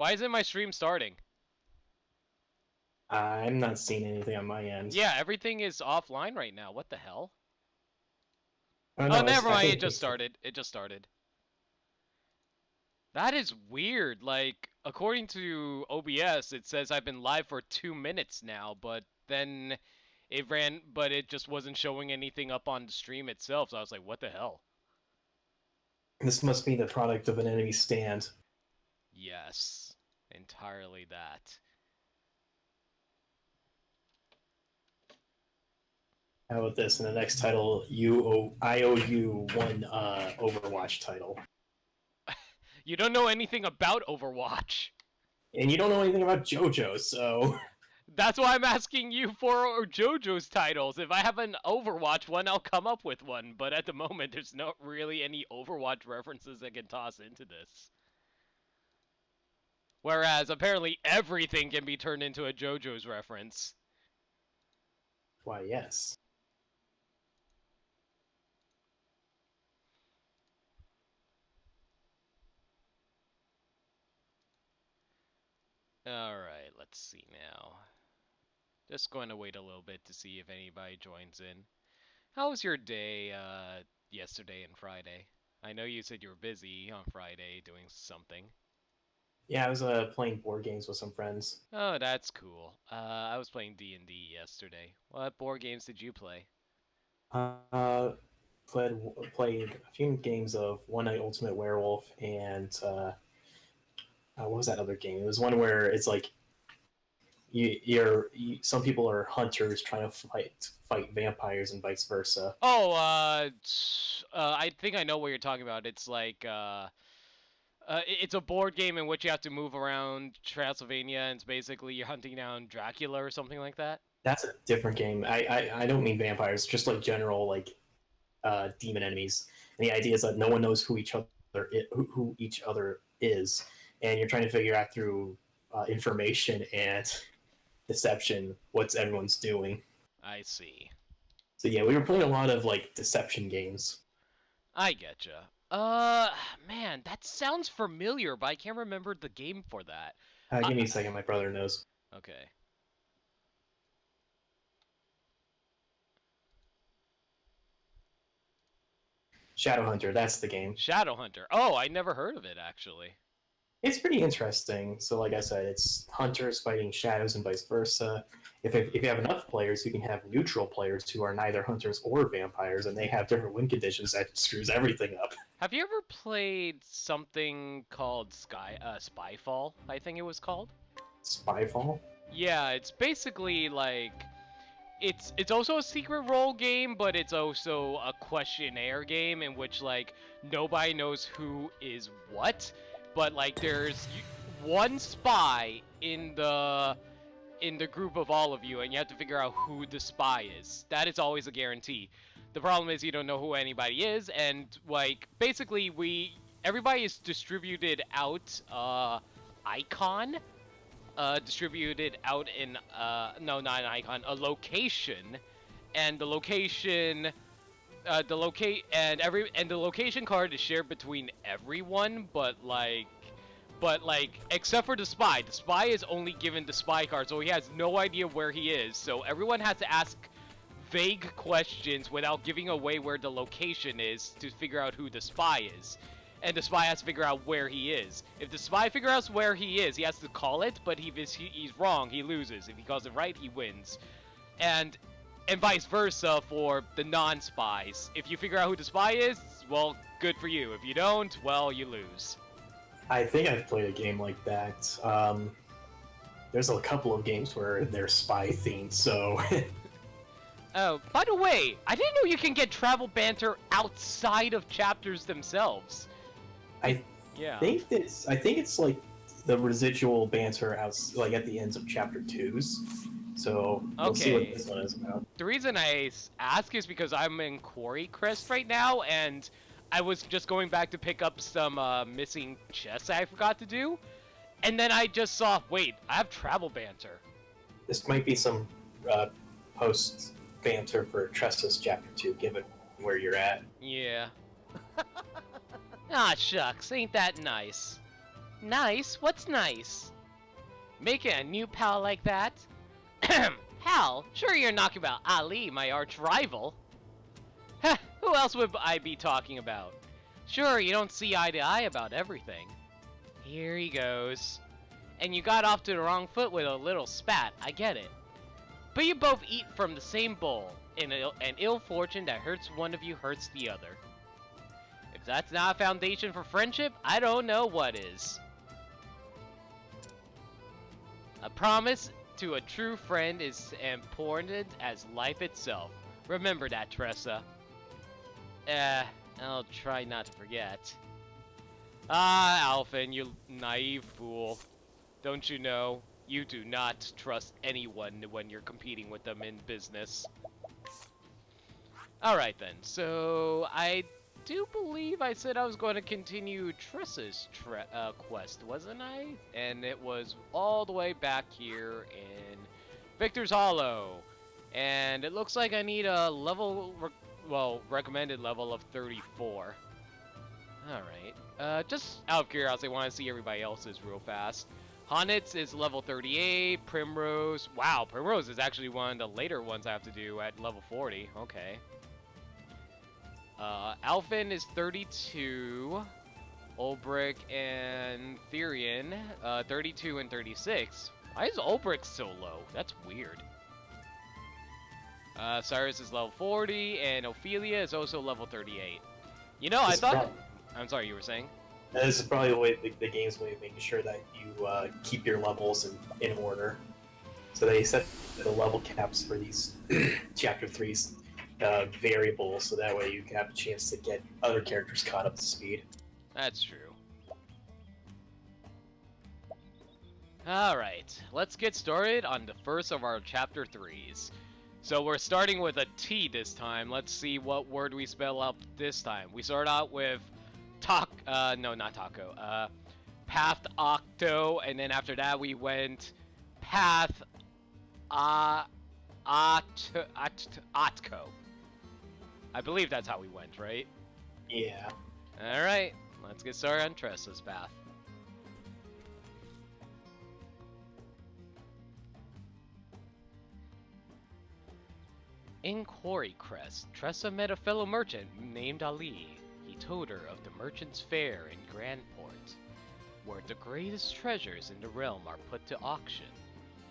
Why isn't my stream starting? I'm not seeing anything on my end. Yeah, everything is offline right now. What the hell? Oh Oh, no, never I mind. It think just it's started. It just started. That is weird. Like, according to OBS, it says I've been live for 2 minutes now, but then but it just wasn't showing anything up on the stream itself. So I was like, what the hell? this must be the product of an enemy stand. Yes, entirely that. How about this? In the next title, I owe you one Overwatch title, You don't know anything about Overwatch. and you don't know anything about JoJo, so That's why I'm asking you for JoJo's titles. If I have an Overwatch one, I'll come up with one. But at the moment, there's not really any Overwatch references I can toss into this. Whereas apparently everything can be turned into a JoJo's reference. why yes. Alright, let's see now. Just going to wait a little bit to see if anybody joins in. How was your day yesterday and Friday? I know you said you were busy on Friday doing something. Yeah, I was playing board games with some friends. Oh, that's cool. I was playing D&D yesterday. What board games did you play? Uh, played a few games of One Night Ultimate Werewolf and what was that other game? It was one where it's like some people are hunters trying to fight vampires and vice versa. Oh, I think I know what you're talking about. It's like, it's a board game in which you have to move around Transylvania, and it's basically you're hunting down Dracula or something like that. That's a different game. I don't mean vampires, just like general like demon enemies. And the idea is that no one knows who each other is, and you're trying to figure out through information and deception what's everyone's doing. I see. So yeah, we were playing a lot of like deception games. I getcha. Man, that sounds familiar, but I can't remember the game for that. Give me a second, my brother knows. Okay. Shadowhunter, that's the game. Shadowhunter. Oh, I never heard of it, actually. It's pretty interesting. So, like I said, it's hunters fighting shadows and vice versa. If you have enough players, you can have neutral players who are neither hunters or vampires, and they have different win conditions that screws everything up. Have you ever played something called Spyfall, I think it was called? Spyfall? Yeah, it's basically like it's also a secret role game, but it's also a questionnaire game in which like nobody knows who is what, but like there's one spy in the group of all of you, and you have to figure out who the spy is. That is always a guarantee. The problem is you don't know who anybody is, and like basically everybody is distributed out icon distributed out in no, not an icon, a location, and the location the location card is shared between everyone, but like except for the spy. The spy is only given the spy card, so he has no idea where he is. So everyone has to ask vague questions without giving away where the location is to figure out who the spy is. And the spy has to figure out where he is. If the spy figures out where he is, he has to call it, but if he's wrong, he loses. If he calls it right, he wins. And vice versa for the non-spies. If you figure out who the spy is, well, good for you. If you don't, well, you lose. I think I've played a game like that. There's a couple of games where they're spy themed, so. Oh, by the way, I didn't know you can get travel banter outside of chapters themselves. I Yeah. think it's like the residual banter out like at the ends of chapter 2s. So we'll see what this one is about. The reason I ask is because I'm in Quarry Crest right now, and I was just going back to pick up some missing chests I forgot to do, and then I just saw, wait, I have travel banter. This might be some post banter for Tressa's chapter 2, given where you're at. Yeah. Ah, shucks, ain't that nice? Nice? What's nice? Making a new pal like that? Pal? Sure you're talking about Ali, my arch rival. Heh, who else would I be talking about? Sure, you don't see eye to eye about everything. Here he goes. And you got off to the wrong foot with a little spat, I get it. But you both eat from the same bowl, and an ill fortune that hurts one of you hurts the other. If that's not a foundation for friendship, I don't know what is. A promise to a true friend is important as life itself. Remember that, Tressa. I'll try not to forget. Ah, Alphen, you naive fool. Don't you know, you do not trust anyone when you're competing with them in business. Alright then, so I do believe I said I was going to continue Tressa's quest, wasn't I? And it was all the way back here in Victor's Hollow. And it looks like I need a level, recommended level of 34. Alright, just out of curiosity, I want to see everybody else's real fast. Honitz is level 38, Primrose, wow, Primrose is actually one of the later ones I have to do at level 40, okay. Alphen is 32, Ulbrich and Therian, 32 and 36. Why is Ulbrich so low? That's weird. Cyrus is level 40, and Ophelia is also level 38. You know, I thought... I'm sorry, you were saying? This is probably the way the game's way of making sure that you keep your levels in order. So they set the level caps for these Chapter 3's variables, so that way you have a chance to get other characters caught up to speed. That's true. Alright, let's get started on the first of our Chapter 3s. So we're starting with a T this time. Let's see what word we spell out this time. We start out with no, not taco. Path Octo, and then after that we went Path Otco. I believe that's how we went, right? Yeah. Alright, let's get started on Tressa's path. In Quarry Crest, Tressa met a fellow merchant named Ali. He told her of the merchant's fair in Grandport, where the greatest treasures in the realm are put to auction,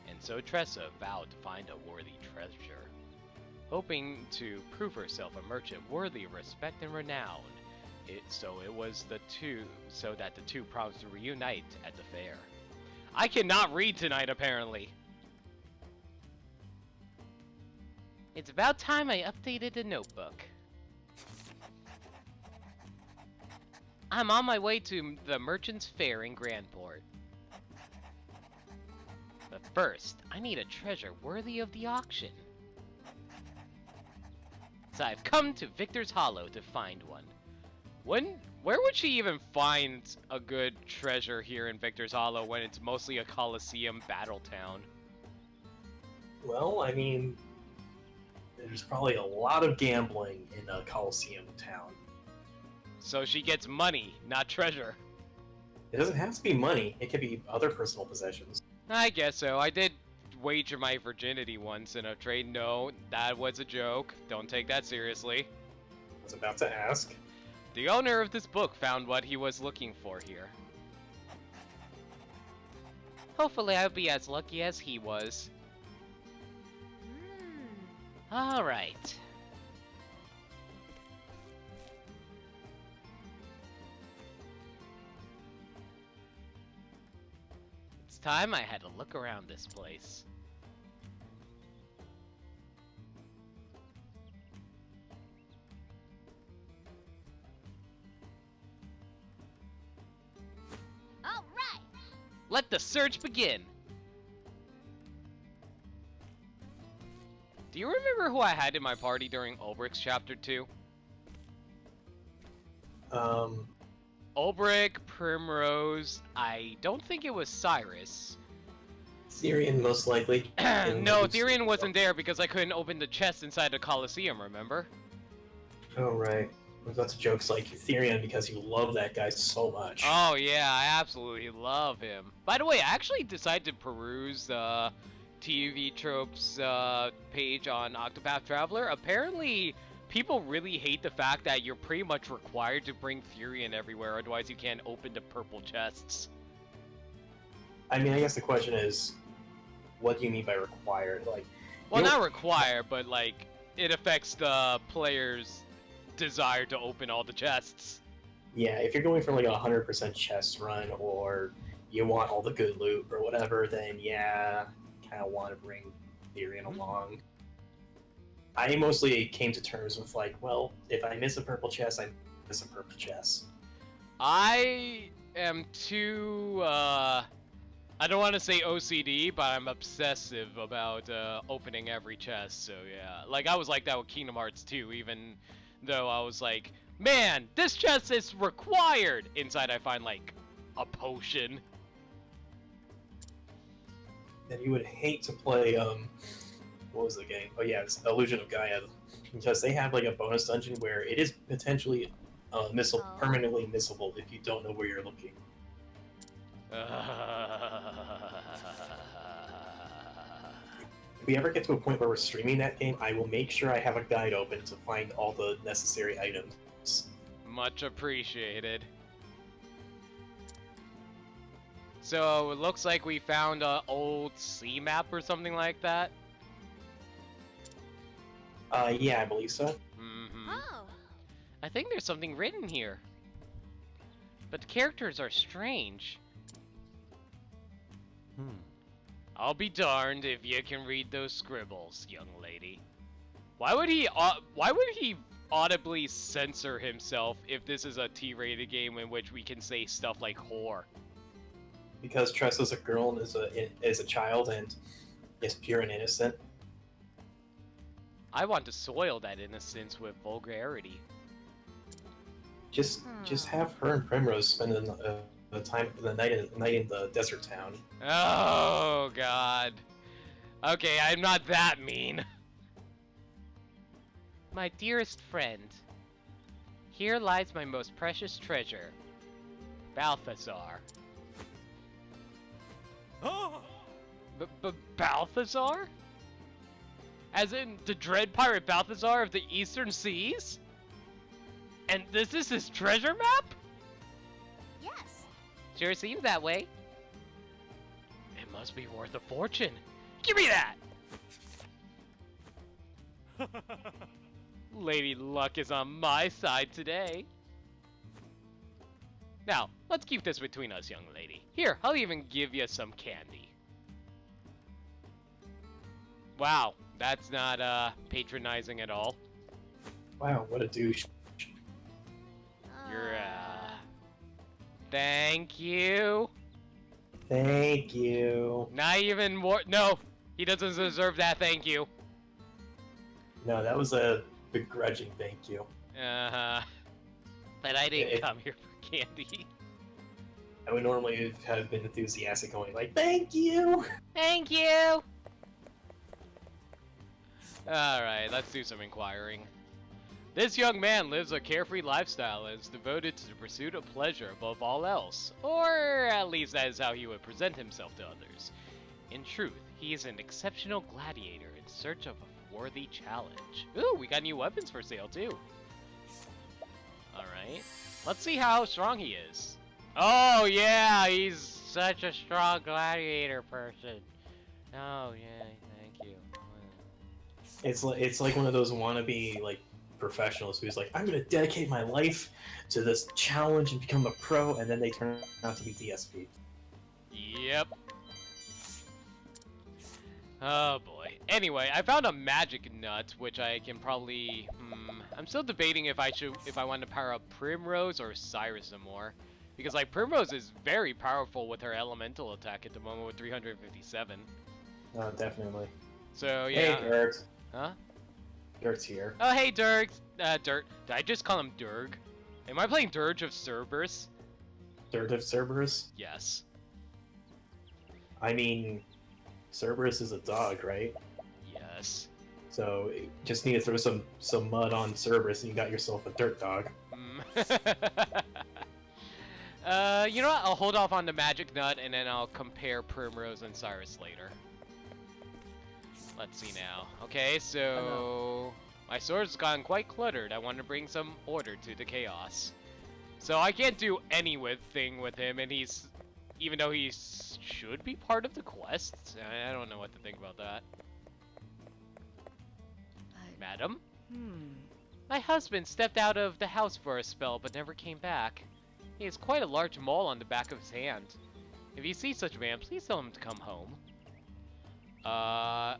and so Tressa vowed to find a worthy treasure. Hoping to prove herself a merchant worthy of respect and renown, so that the two promised to reunite at the fair. I cannot read tonight, apparently. It's about time I updated the notebook. I'm on my way to the Merchant's Fair in Grandport. But first, I need a treasure worthy of the auction. So I've come to Victor's Hollow to find one. Where would she even find a good treasure here in Victor's Hollow when it's mostly a Colosseum battle town? Well, I mean, there's probably a lot of gambling in a Colosseum town. So she gets money, not treasure. It doesn't have to be money. It could be other personal possessions. I guess so. I did wager my virginity once in a trade. No, that was a joke. Don't take that seriously. I was about to ask. The owner of this book found what he was looking for here. Hopefully I'll be as lucky as he was. Alright. It's time I had to look around this place. All right. Let the search begin! Do you remember who I had in my party during Ulbrich's Chapter 2? Ulbrich, Primrose, I don't think it was Cyrus. Therian, most likely. No, Therian wasn't there because I couldn't open the chest inside the Colosseum, remember? Oh, right. Lots of jokes like Ethereum because you love that guy so much. Oh yeah, I absolutely love him. By the way, I actually decided to peruse TV Tropes page on Octopath Traveler. Apparently, people really hate the fact that you're pretty much required to bring Furion everywhere, otherwise you can't open the purple chests. I mean, I guess the question is, what do you mean by required? Like, Well, not required, but like it affects the player's desire to open all the chests. yeah, if you're going for like a 100% chest run, or you want all the good loot or whatever, then yeah, kind of want to bring Ethereum along. I mostly came to terms with like, well, if I miss a purple chest, I miss a purple chest. I am too, I don't want to say OCD, but I'm obsessive about opening every chest, so yeah. Like, I was like that with Kingdom Hearts 2, even though I was like, man, this chest is required! Inside I find, like, a potion. And you would hate to play, what was the game? Oh yeah, it's Illusion of Gaia, because they have like a bonus dungeon where it is potentially permanently missable if you don't know where you're looking. If we ever get to a point where we're streaming that game, I will make sure I have a guide open to find all the necessary items. Much appreciated. So, it looks like we found an old sea map or something like that. Yeah, I believe so. Mm-hmm. Oh. I think there's something written here. But the characters are strange. I'll be darned if you can read those scribbles, young lady. Why would he audibly censor himself if this is a T-rated game in which we can say stuff like whore? Because Tressa's a girl and is a child and is pure and innocent. I want to soil that innocence with vulgarity. Just have her and Primrose spend the night in the desert town. Oh, God. Okay, I'm not that mean. My dearest friend, here lies my most precious treasure, Balthazar. Balthazar? As in the dread pirate Balthazar of the Eastern Seas? And this is his treasure map? Yes. Sure seems that way. It must be worth a fortune. Give me that! Lady Luck is on my side today. Now, let's keep this between us, young lady. Here, I'll even give you some candy. Wow, that's not, patronizing at all. Wow, what a douche. You're, thank you. Thank you. Not even more. No, he doesn't deserve that thank you. No, that was a begrudging thank you. But I didn't come here for candy. I would normally have been enthusiastic going like, thank you! Thank you! Alright, let's do some inquiring. This young man lives a carefree lifestyle and is devoted to the pursuit of pleasure above all else. Or at least that is how he would present himself to others. In truth, he is an exceptional gladiator in search of a worthy challenge. Ooh, we got new weapons for sale too. Alright, let's see how strong he is. Oh yeah, he's such a strong gladiator person. Oh yeah, thank you. It's like one of those wannabe like professionals who's like, I'm gonna dedicate my life to this challenge and become a pro, and then they turn out to be DSP. Yep. Oh boy. Anyway, I found a magic nut, which I can probably. I'm still debating if I want to power up Primrose or Cyrus some more, because like Primrose is very powerful with her elemental attack at the moment with 357. Oh, definitely. So yeah. Hey, Dirt. Huh? Dirt's here. Oh hey, Dirk. Dirt. Did I just call him Durg? Am I playing Dirge of Cerberus? Dirt of Cerberus? Yes. I mean, Cerberus is a dog, right? Yes. So you just need to throw some mud on Cerberus, and you got yourself a dirt dog. You know what? I'll hold off on the magic nut, and then I'll compare Primrose and Cyrus later. Let's see now. Okay, so my sword's gotten quite cluttered. I want to bring some order to the chaos. So I can't do anything with him, and he's, even though he should be part of the quest, I don't know what to think about that. Madam? My husband stepped out of the house for a spell, but never came back. He has quite a large mole on the back of his hand. If you see such a man, please tell him to come home.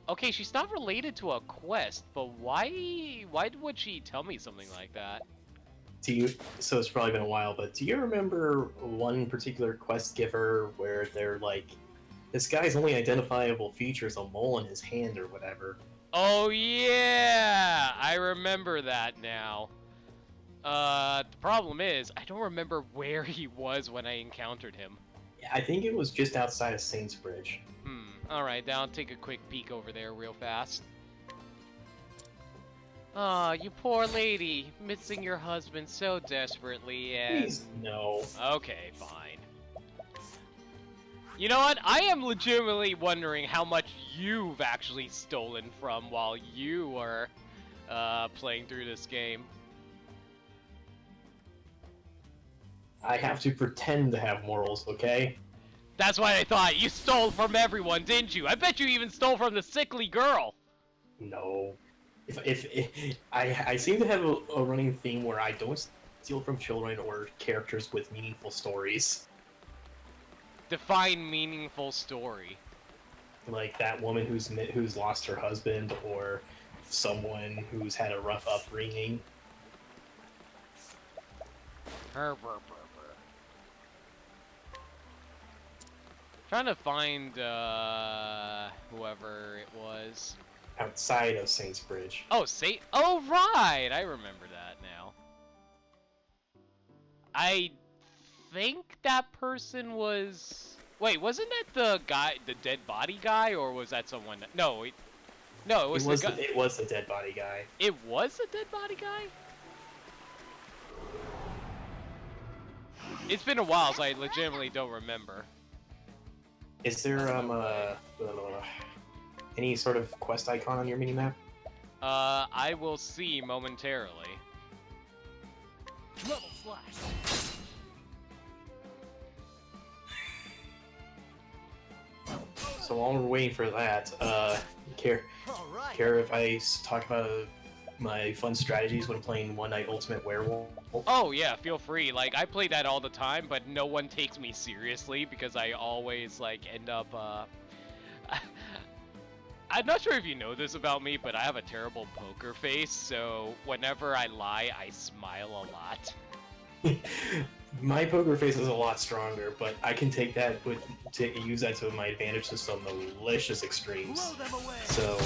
Okay, she's not related to a quest, but why would she tell me something like that? Do you? So it's probably been a while, but do you remember one particular quest giver where they're like, this guy's only identifiable feature is a mole in his hand or whatever? Oh yeah, I remember that now. The problem is, I don't remember where he was when I encountered him. Yeah, I think it was just outside of Saints Bridge. Alright, now I'll take a quick peek over there real fast. Aw, you poor lady, missing your husband so desperately, and... Please, no. Okay, fine. You know what? I am legitimately wondering how much you've actually stolen from while you were, playing through this game. I have to pretend to have morals, okay? That's what I thought. You stole from everyone, didn't you? I bet you even stole from the sickly girl. No. If I seem to have a running theme where I don't steal from children or characters with meaningful stories. Define meaningful story. Like that woman who's lost her husband, or someone who's had a rough upbringing. Trying to find whoever it was. Outside of Saints Bridge. Oh, oh right, I remember that now. I think that person was. Wait, wasn't that the guy, the dead body guy, or was that someone? No, it was the guy. It was the dead body guy. It was the dead body guy. It's been a while, so I legitimately don't remember. Is there any sort of quest icon on your minimap? I will see momentarily. Level slash. So while we're waiting for that, care if I talk about my fun strategies when playing One Night Ultimate Werewolf? Oh yeah, feel free. Like, I play that all the time, but no one takes me seriously because I always, like, end up, I'm not sure if you know this about me, but I have a terrible poker face, so whenever I lie, I smile a lot. My poker face is a lot stronger, but I can take that use that to my advantage to some malicious extremes. So,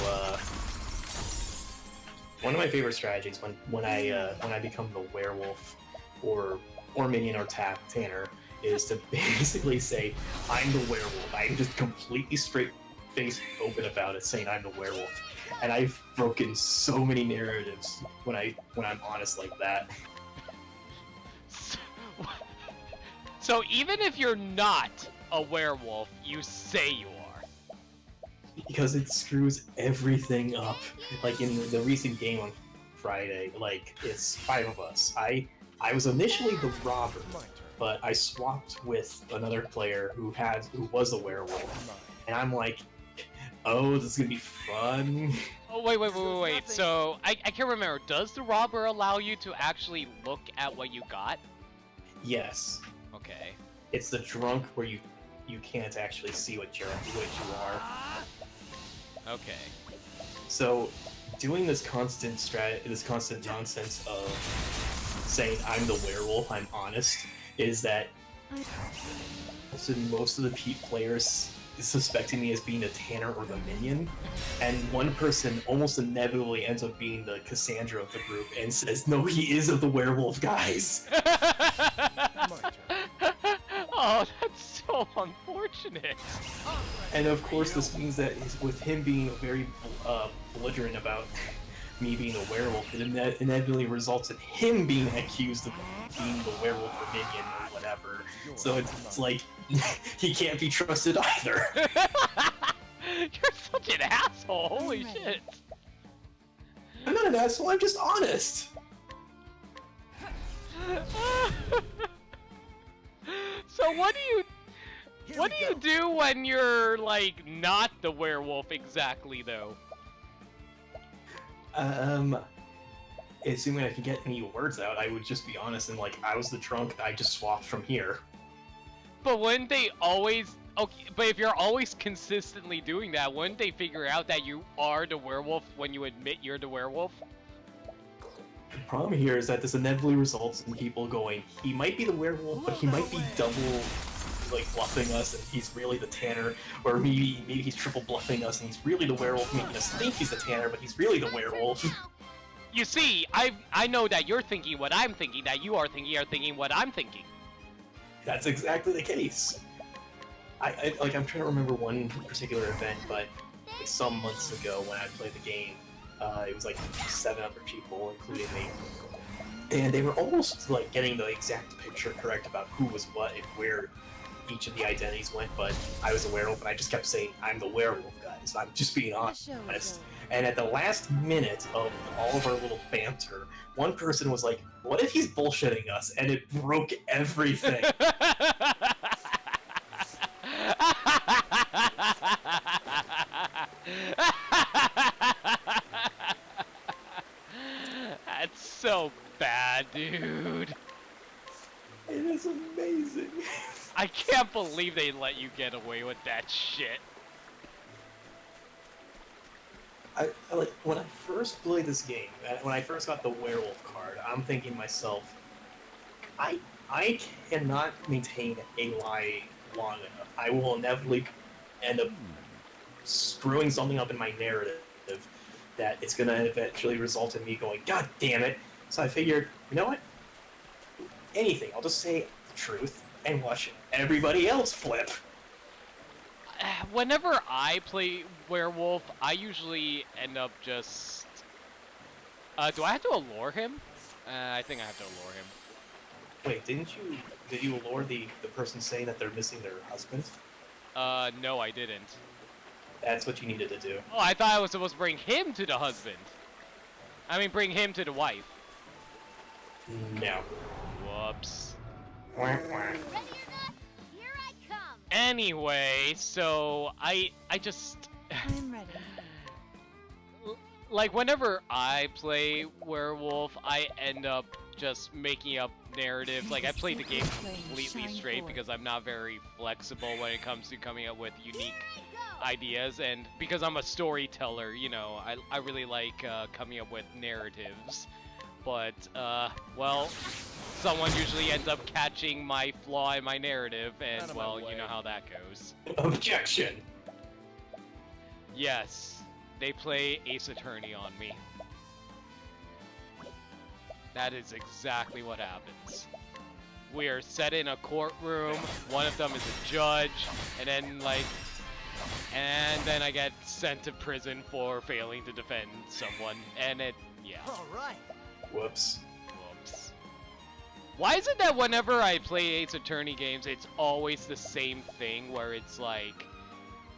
one of my favorite strategies when I become the werewolf or minion or Tanner is to basically say I'm the werewolf. I'm just completely straight face open about it, saying I'm the werewolf. And I've broken so many narratives when I'm honest like that. So even if you're not a werewolf, you say you are. Because it screws everything up. Like in the recent game on Friday, like it's 5 of us. I was initially the robber, but I swapped with another player who was a werewolf, and I'm like, oh, this is gonna be fun. Oh wait. So I can't remember. Does the robber allow you to actually look at what you got? Yes. Okay. It's the drunk where you can't actually see what you are. Okay. So, doing this constant nonsense of saying I'm the werewolf, I'm honest, is that most of the players suspecting me as being a Tanner or the minion, and one person almost inevitably ends up being the Cassandra of the group and says, no, he is of the werewolf guys. Oh, that's so unfortunate. And of course this means that with him being a very belligerent about me being a werewolf, it inevitably results in him being accused of being the werewolf or minion or whatever. So it's like, he can't be trusted either. You're such an asshole. Holy shit. I'm not an asshole, I'm just honest. So what do you do when you're like not the werewolf exactly though? Assuming I could get any words out, I would just be honest and like, I was the drunk, I just swapped from here. But wouldn't they always... Okay, but if you're always consistently doing that, wouldn't they figure out that you are the werewolf when you admit you're the werewolf? The problem here is that this inevitably results in people going, he might be the werewolf, but he might be double, like, bluffing us and he's really the tanner, or maybe he's triple bluffing us and he's really the werewolf, making us think he's the tanner, but he's really the werewolf. You see, I know that you're thinking what I'm thinking, that you are thinking what I'm thinking. That's exactly the case. I'm trying to remember one particular event, but like some months ago when I played the game, it was like 7 other people, including me, and they were almost like getting the exact picture correct about who was what and where each of the identities went, but I was a werewolf and I just kept saying, I'm the werewolf, guys. I'm just being honest. And at the last minute of all of our little banter, one person was like, what if he's bullshitting us? And it broke everything. That's so bad, dude. It is amazing. I can't believe they let you get away with that shit. I like when I first played this game, when I first got the werewolf card, I'm thinking to myself, I cannot maintain a lie long enough. I will inevitably end up screwing something up in my narrative that it's gonna eventually result in me going, God damn it! So I figured, you know what? Anything. I'll just say the truth and watch everybody else flip. Whenever I play werewolf, I usually end up just... do I have to allure him? I think I have to allure him. Wait, did you allure the person saying that they're missing their husband? No, I didn't. That's what you needed to do. Oh, I thought I was supposed to bring him to the husband. I mean, bring him to the wife. No. Whoops. Wah, wah. Ready or not, here I come. Anyway, so I just... I'm ready. Like, whenever I play werewolf, I end up just making up narratives. Like, I played the game completely straight because I'm not very flexible when it comes to coming up with unique ideas, and because I'm a storyteller, you know, I really like coming up with narratives. But, well, someone usually ends up catching my flaw in my narrative, and, well, you know how that goes. Objection! Yes, they play Ace Attorney on me. That is exactly what happens. We are set in a courtroom, one of them is a judge, and then, like... And then I get sent to prison for failing to defend someone, and it... yeah. Alright. Whoops. Whoops. Why is it that whenever I play Ace Attorney games, it's always the same thing, where it's like...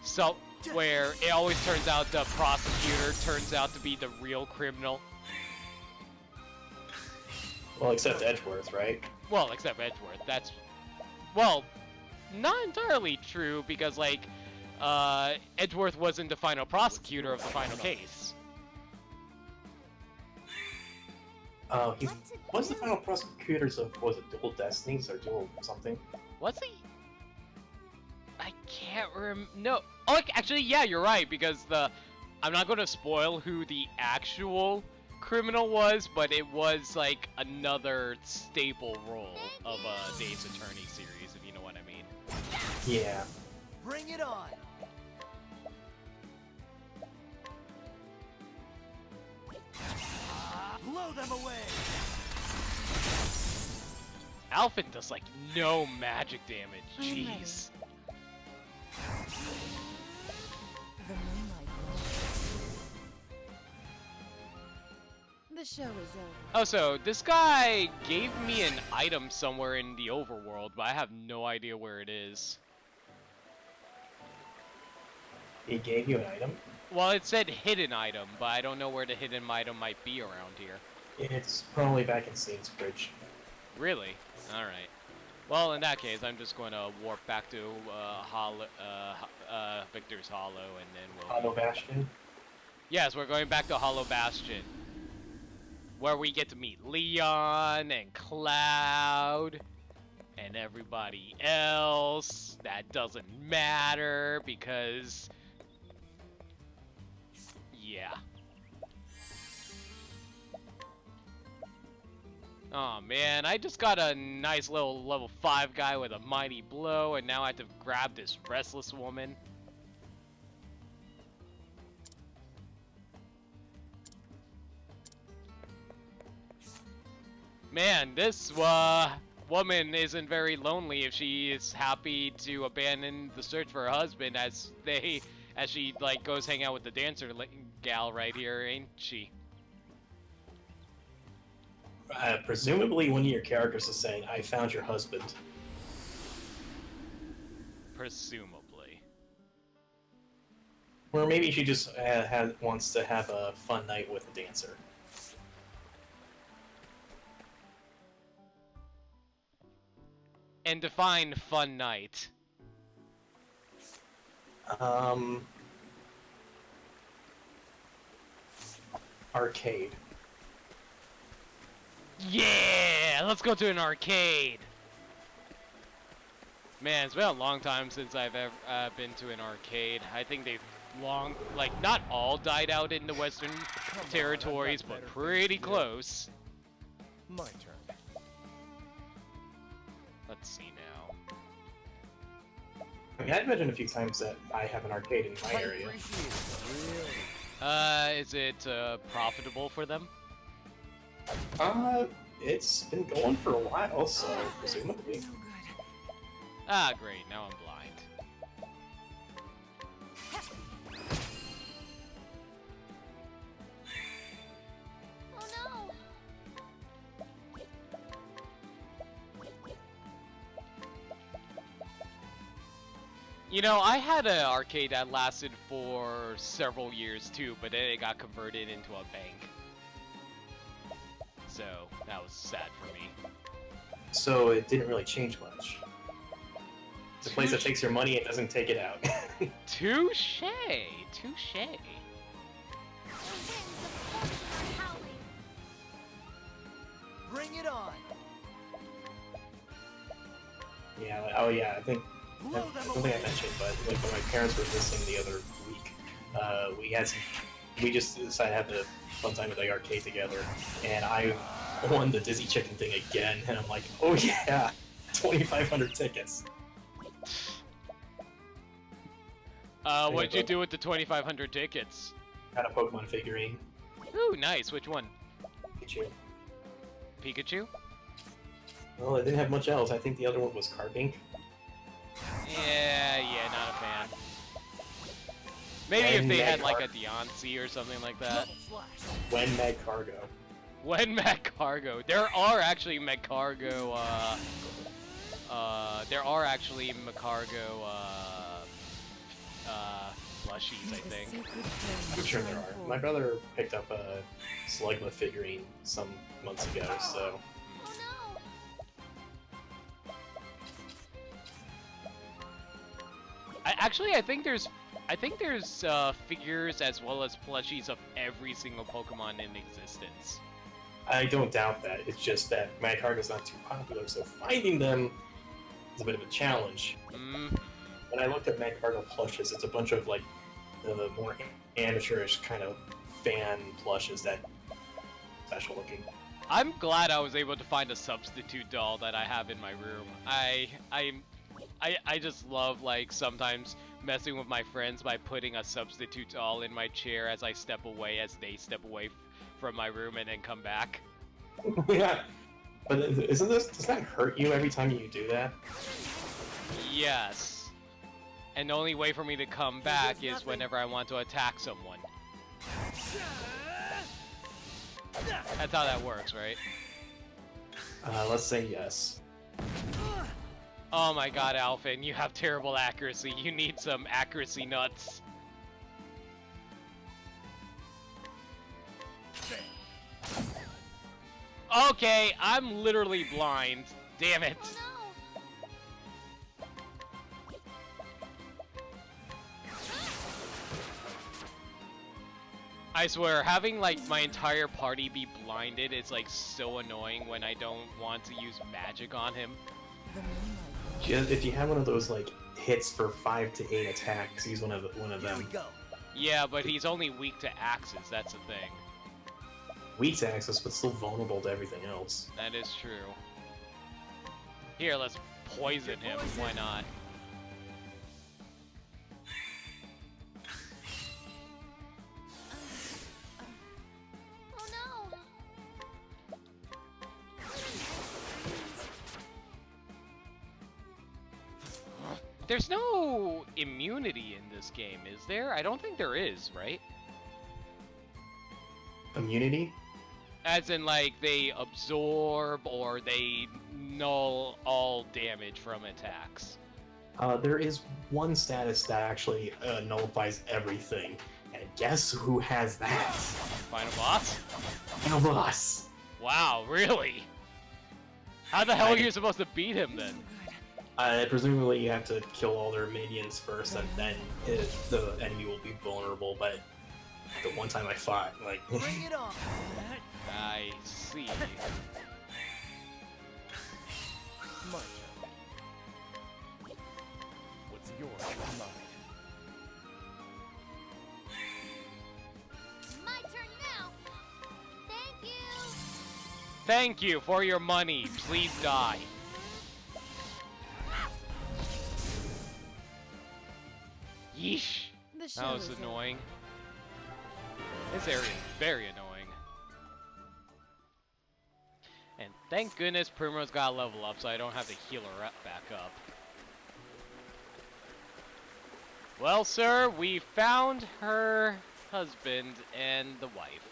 So, where it always turns out the prosecutor turns out to be the real criminal? Well, except Edgeworth, right? Well, except Edgeworth, that's... Well, not entirely true, because, like, Edgeworth wasn't the final prosecutor of the final case. He was the final prosecutor of, was it Dual Destinies or Dual something? Was he? I can't no. Oh, actually, yeah, you're right, because the... I'm not going to spoil who the actual criminal was, but it was, like, another staple role of the Ace Attorney series, if you know what I mean. Yeah. Bring it on. Blow them away. Alphen does, like, no magic damage. Jeez. The moonlight glows. The show is over. Oh, so this guy gave me an item somewhere in the overworld, but I have no idea where it is. He gave you an item? Well, it said hidden item, but I don't know where the hidden item might be around here. It's probably back in Sainsbridge. Really? Alright. Well, in that case, I'm just going to warp back to Victor's Hollow, and then we'll... Hollow Bastion? Yes, we're going back to Hollow Bastion. Where we get to meet Leon, and Cloud, and everybody else. That doesn't matter, because... Yeah. Oh man, I just got a nice little level 5 guy with a mighty blow, and now I have to grab this restless woman. Man, this woman isn't very lonely if she is happy to abandon the search for her husband as she like goes hang out with the dancer gal right here, ain't she? Presumably one of your characters is saying, I found your husband. Presumably. Or maybe she just wants to have a fun night with a dancer. And define fun night. Arcade. Yeah! Let's go to an arcade! Man, it's been a long time since I've ever been to an arcade. I think they've not all died out in the Western territories, but pretty close. My turn. Let's see now. I mean, I've mentioned a few times that I have an arcade in my area. Is it profitable for them? It's been going for a while, so presumably. Ah, great, now I'm blind. Oh no! You know, I had an arcade that lasted for several years too, but then it got converted into a bank. So, that was sad for me. So it didn't really change much. It's a place that takes your money and doesn't take it out. Touche! Touche! The winds of fortune are howling. Bring it on. Yeah, oh yeah, I think I Blow don't them think away. I mentioned, but like when my parents were visiting the other week, we just decided to have a fun time at the arcade together, and I won the Dizzy Chicken thing again, and I'm like, oh yeah, 2,500 tickets. What'd you do with the 2,500 tickets? Got a Pokemon figurine. Ooh, nice. Which one? Pikachu. Pikachu? Well, I didn't have much else. I think the other one was Carbink. Yeah, not a fan. Maybe if they had like a Deontay or something like that. When Magcargo. When Magcargo. There are actually Magcargo, plushies, I think. I'm sure there are. My brother picked up a Slugma figurine some months ago, so... Oh no! I think there's figures as well as plushies of every single Pokemon in existence. I don't doubt that. It's just that Magcargo's not too popular, so finding them is a bit of a challenge. When I looked at Magcargo plushes, it's a bunch of like the more amateurish kind of fan plushes that special looking. I'm glad I was able to find a substitute doll that I have in my room. I just love like sometimes messing with my friends by putting a substitute doll in my chair as I step away, as they step away from my room and then come back. Yeah, but does that hurt you every time you do that? Yes. And the only way for me to come back is whenever I want to attack someone. That's how that works, right? Let's say yes. Oh my god, Alphen, you have terrible accuracy. You need some accuracy nuts. Okay, I'm literally blind. Damn it. Oh I swear, having like my entire party be blinded is like so annoying when I don't want to use magic on him. The moonlight. If you have one of those like hits for 5 to 8 attacks, use one of Here we them. go. Yeah, but he's only weak to axes, that's the thing. Weak to access, but still vulnerable to everything else. That is true. Here, let's poison him. Why not? no! There's no immunity in this game, is there? I don't think there is, right? Immunity? As in, like, they absorb or they null all damage from attacks. There is one status that actually nullifies everything, and guess who has that? Final boss? Final boss! Wow, really? How the hell are you supposed to beat him then? Presumably you have to kill all their minions first, and then the enemy will be vulnerable, but the one time I fought, like... Bring it on. I see. My turn. What's yours is mine. My turn now! Thank you! Thank you for your money. Please die. Yeesh. The That was shadow's annoying. This area is very annoying. And thank goodness Primrose got a level up so I don't have to heal her up back up. Well, sir, we found her husband and the wife.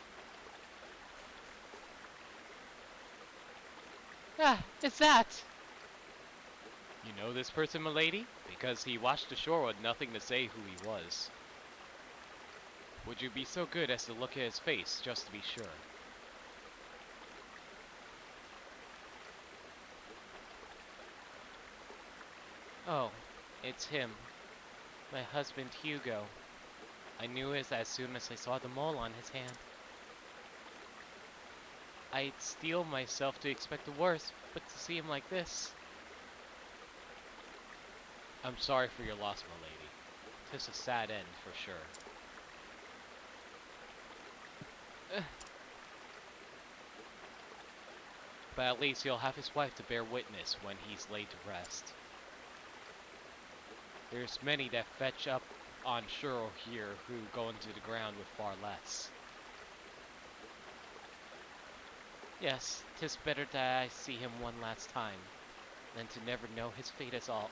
Ah, it's that! You know this person, milady? Because he washed ashore with nothing to say who he was. Would you be so good as to look at his face, just to be sure? Oh, it's him. My husband, Hugo. I knew it as soon as I saw the mole on his hand. I'd steel myself to expect the worst, but to see him like this... I'm sorry for your loss, my lady. 'Tis a sad end, for sure. But at least he'll have his wife to bear witness when he's laid to rest. There's many that fetch up on shore here who go into the ground with far less. Yes, 'tis better that I see him one last time, than to never know his fate at all.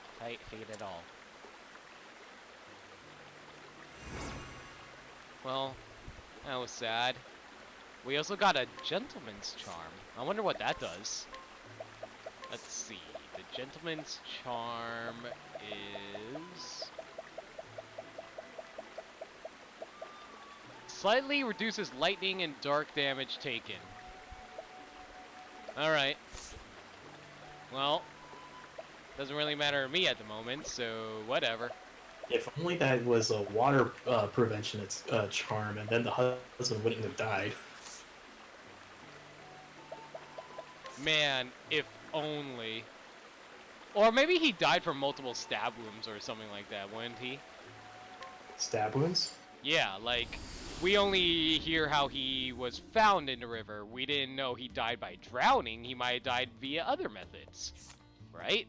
Well, that was sad. We also got a gentleman's charm. I wonder what that does. Let's see. The gentleman's charm is... slightly reduces lightning and dark damage taken. Alright. Well, doesn't really matter to me at the moment, so whatever. If only that was a water prevention charm, and then the husband wouldn't have died. Man, if only. Or maybe he died from multiple stab wounds or something like that, wouldn't he? Stab wounds? Yeah, like, we only hear how he was found in the river. We didn't know he died by drowning. He might have died via other methods. Right?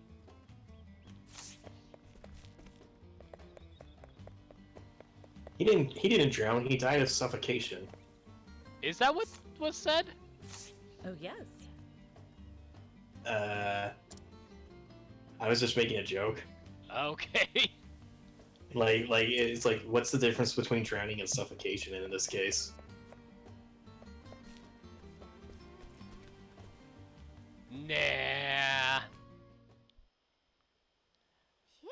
He didn't drown, he died of suffocation. Is that what was said? Oh, yes. I was just making a joke. Okay. Like it's like, what's the difference between drowning and suffocation in this case? Nah. Phew.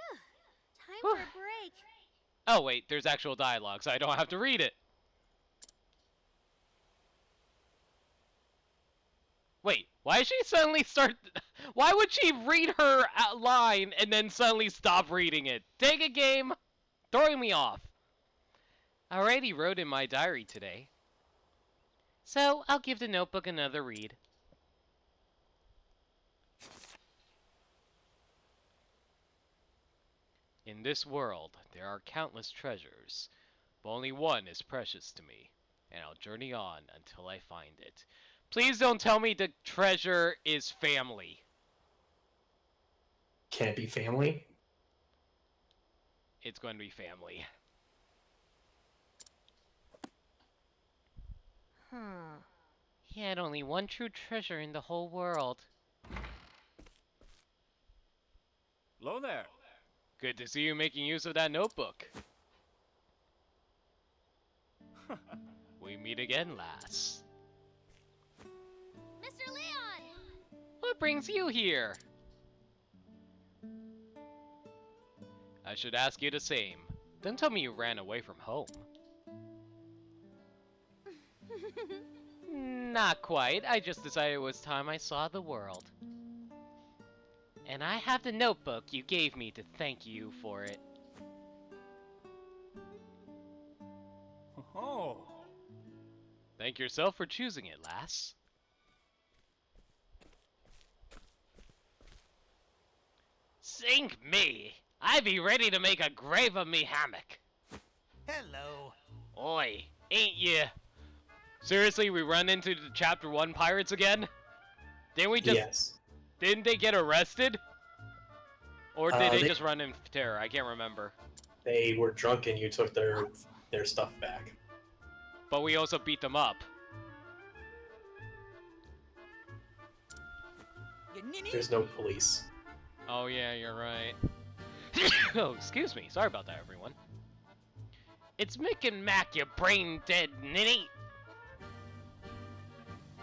Time Whew. for a break. Oh wait, there's actual dialogue, so I don't have to read it. Wait, why did she suddenly start... Why would she read her line and then suddenly stop reading it? Take a game! Throwing me off. I already wrote in my diary today. So, I'll give the notebook another read. In this world, there are countless treasures, but only one is precious to me, and I'll journey on until I find it. Please don't tell me the treasure is family. Can it be family? It's going to be family. Huh. He had only one true treasure in the whole world. Hello there. Good to see you making use of that notebook. We meet again, lass. Mr. Leon! What brings you here? I should ask you the same. Don't tell me you ran away from home. Not quite. I just decided it was time I saw the world. And I have the notebook you gave me to thank you for it. Oh. Thank yourself for choosing it, lass. Sink me! I be ready to make a grave of me hammock. Hello. Oi, ain't ya? Seriously, we run into the Chapter 1 pirates again? Didn't we just... Yes. Didn't they get arrested? Or did they they- just run in terror? I can't remember. They were drunk and you took their stuff back. But we also beat them up. You ninny? There's no police. Oh yeah, you're right. Oh, excuse me. Sorry about that, everyone. It's Mick and Mac, you brain-dead ninny.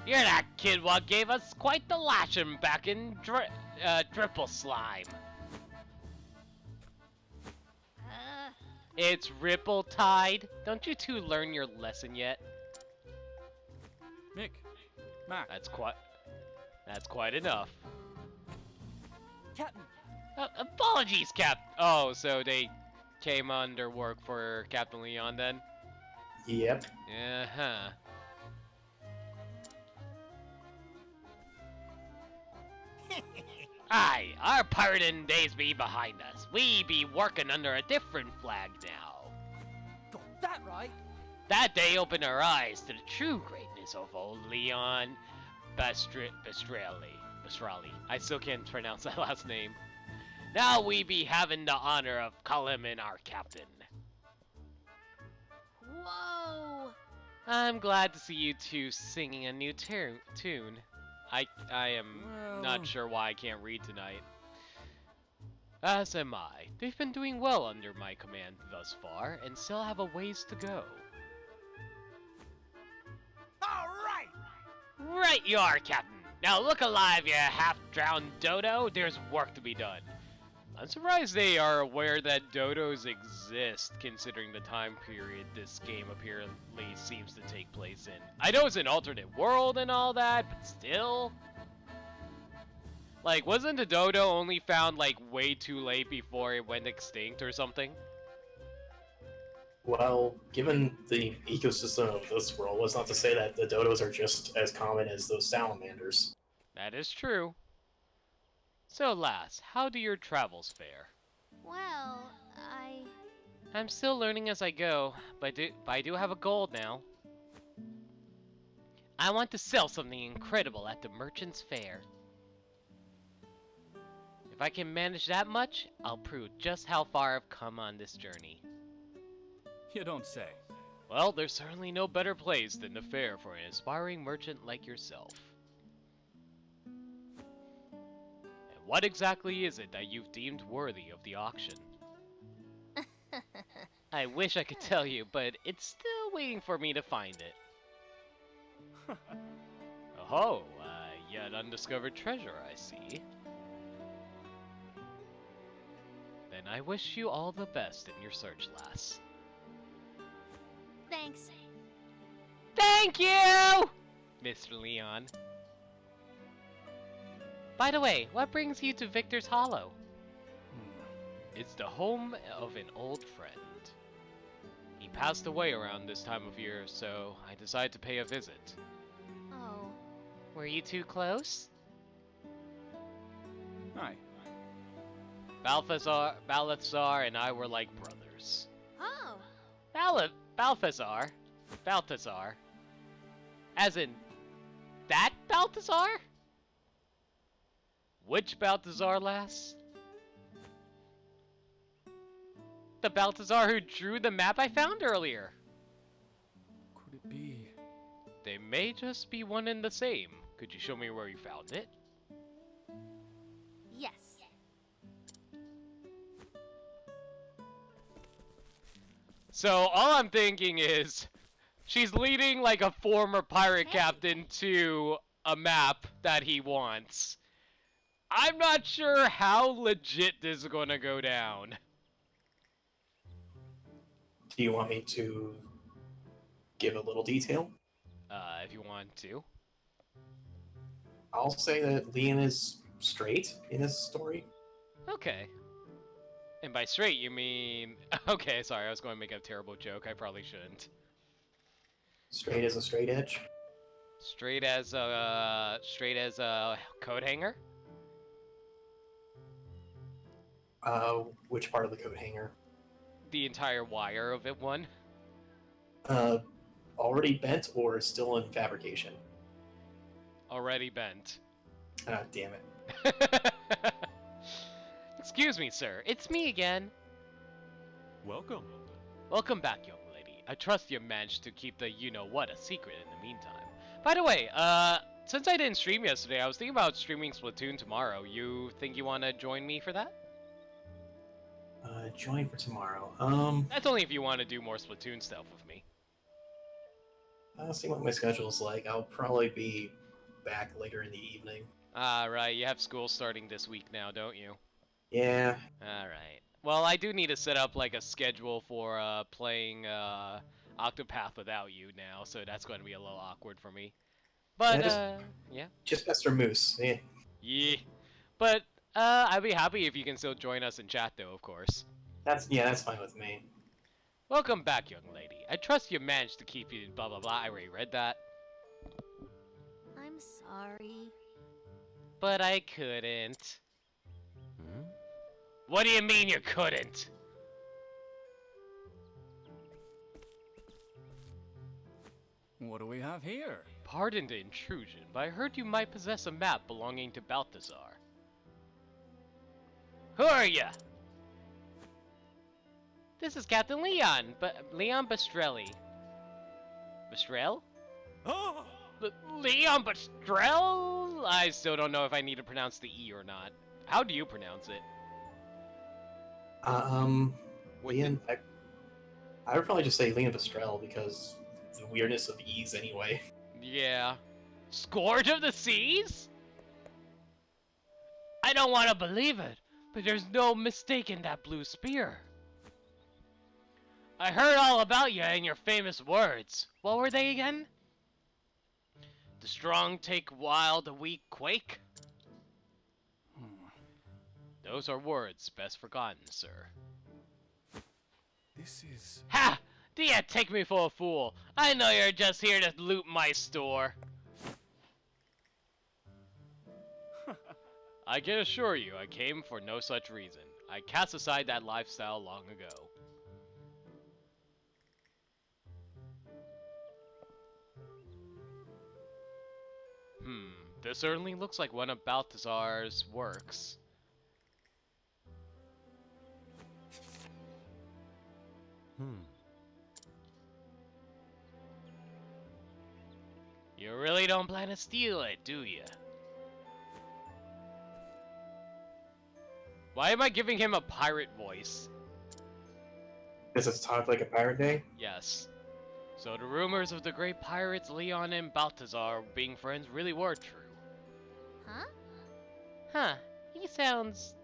You're that kid what gave us quite the lashing back in Triple Slime. It's Ripple Tide. Don't you two learn your lesson yet? Mick. Mac. That's quite enough. Captain. Apologies, Cap. Oh, so they came under work for Captain Leon then? Yep. Uh-huh. Aye, our pirating days be behind us. We be working under a different flag now. Got that right. That day opened our eyes to the true greatness of old Leon Bastrelli. I still can't pronounce that last name. Now we be having the honor of calling him our captain. Whoa! I'm glad to see you two singing a new tune. I am Well- not sure why I can't read tonight. As am I. They've been doing well under my command thus far, and still have a ways to go. All right. Right you are, Captain! Now look alive, you half-drowned dodo! There's work to be done. I'm surprised they are aware that dodos exist, considering the time period this game apparently seems to take place in. I know it's an alternate world and all that, but still... Like, wasn't the dodo only found, like, way too late before it went extinct or something? Well, given the ecosystem of this world, was not to say that the dodos are just as common as those salamanders. That is true. So, lass, how do your travels fare? Well, I'm still learning as I go, but I do have a goal now. I want to sell something incredible at the Merchant's Fair. If I can manage that much, I'll prove just how far I've come on this journey. You don't say. Well, there's certainly no better place than the fair for an aspiring merchant like yourself. And what exactly is it that you've deemed worthy of the auction? I wish I could tell you, but it's still waiting for me to find it. Oh, yet undiscovered treasure, I see. Then I wish you all the best in your search, lass. Thanks. Thank you, Mr. Leon. By the way, what brings you to Victor's Hollow? It's the home of an old friend. He passed away around this time of year, so I decided to pay a visit. Oh. Were you too close? Hi. Balthazar and I were like brothers. Oh. Balthazar? As in, that Balthazar? Which Balthazar, lass? The Balthazar who drew the map I found earlier. Could it be? They may just be one and the same. Could you show me where you found it? Yes. So all I'm thinking is, she's leading like a former pirate Hey. captain to a map that he wants. I'm not sure how legit this is gonna go down. Do you want me to give a little detail? If you want to. I'll say that Leon is straight in his story. Okay. And by straight, you mean... Okay, sorry, I was going to make a terrible joke. I probably shouldn't. Straight as a straight edge. Straight as a coat hanger? Which part of the coat hanger? The entire wire of it one? Already bent or still in fabrication? Already bent. Ah, damn it. Excuse me, sir. It's me again. Welcome. Welcome back, young lady. I trust you managed to keep the you-know-what a secret in the meantime. By the way, since I didn't stream yesterday, I was thinking about streaming Splatoon tomorrow. You think you want to join me for that? Join for tomorrow. That's only if you want to do more Splatoon stuff with me. I'll see what my schedule's like. I'll probably be back later in the evening. Ah, right. You have school starting this week now, don't you? Yeah. Alright. Well, I do need to set up, like, a schedule for, playing, Octopath without you now, so that's going to be a little awkward for me. But, yeah. Just Mr. Moose. Yeah. Yeah. But, I'd be happy if you can still join us in chat, though, of course. That's fine with me. Welcome back, young lady. I trust you managed to keep you blah blah blah. I already read that. I'm sorry. But I couldn't. Hmm? What do you mean you couldn't? What do we have here? Pardon the intrusion, but I heard you might possess a map belonging to Balthazar. Who are ya? This is Captain Leon, Leon Bastrelli. Bastrel? Oh! Leon Bastrel? I still don't know if I need to pronounce the E or not. How do you pronounce it? With Leon, I would probably just say Leon Bastrel because the weirdness of E's anyway. Yeah. Scourge of the Seas? I don't want to believe it, but there's no mistaking that blue spear. I heard all about you and your famous words. What were they again? The strong take wild, the weak quake? Those are words best forgotten, sir. This is... Ha! Do you take me for a fool? I know you're just here to loot my store. I can assure you, I came for no such reason. I cast aside that lifestyle long ago. This certainly looks like one of Balthazar's works. You really don't plan to steal it, do you? Why am I giving him a pirate voice? Does it talk like a pirate day? Yes. So the rumors of the great pirates Leon and Balthazar being friends really were true. Huh? Huh, he sounds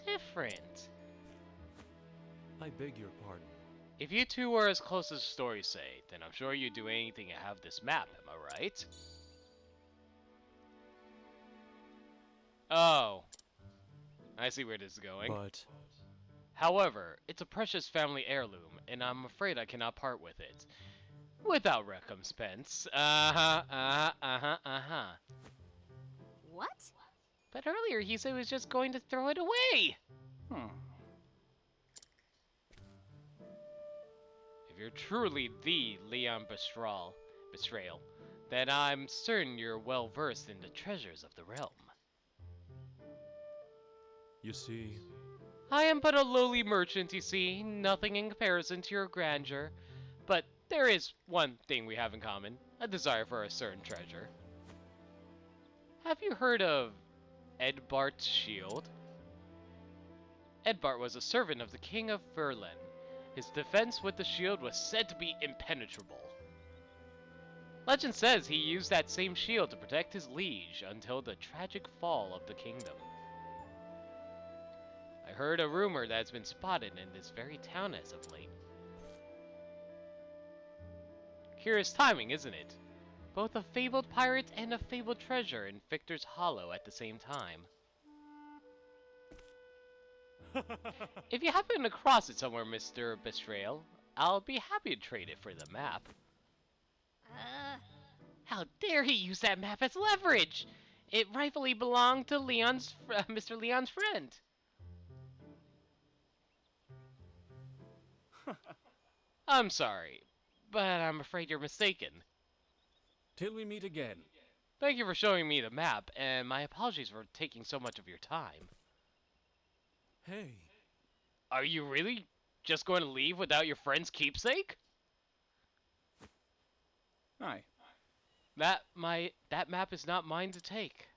different. I beg your pardon. If you two were as close as stories say, then I'm sure you'd do anything to have this map, am I right? Oh, I see where this is going. But However, it's a precious family heirloom, and I'm afraid I cannot part with it. Without recompense. What? But earlier he said he was just going to throw it away! hmm. If you're truly the Leon Betrayal, then I'm certain you're well versed in the treasures of the realm. You see, I am but a lowly merchant, you see, nothing in comparison to your grandeur. But there is one thing we have in common, a desire for a certain treasure. Have you heard of Edbart's shield? Edbart was a servant of the King of Verlen. His defense with the shield was said to be impenetrable. Legend says he used that same shield to protect his liege until the tragic fall of the kingdom. I heard a rumor that's been spotted in this very town as of late. Curious timing, isn't it? Both a fabled pirate and a fabled treasure in Victor's Hollow at the same time. If you happen across it somewhere, Mr. Betrayal, I'll be happy to trade it for the map. How dare he use that map as leverage! It rightfully belonged to Mr. Leon's friend. I'm sorry, but I'm afraid you're mistaken. till we meet again. Thank you for showing me the map, and my apologies for taking so much of your time. Hey, Are you really just going to leave without your friend's keepsake? aye. That map is not mine to take.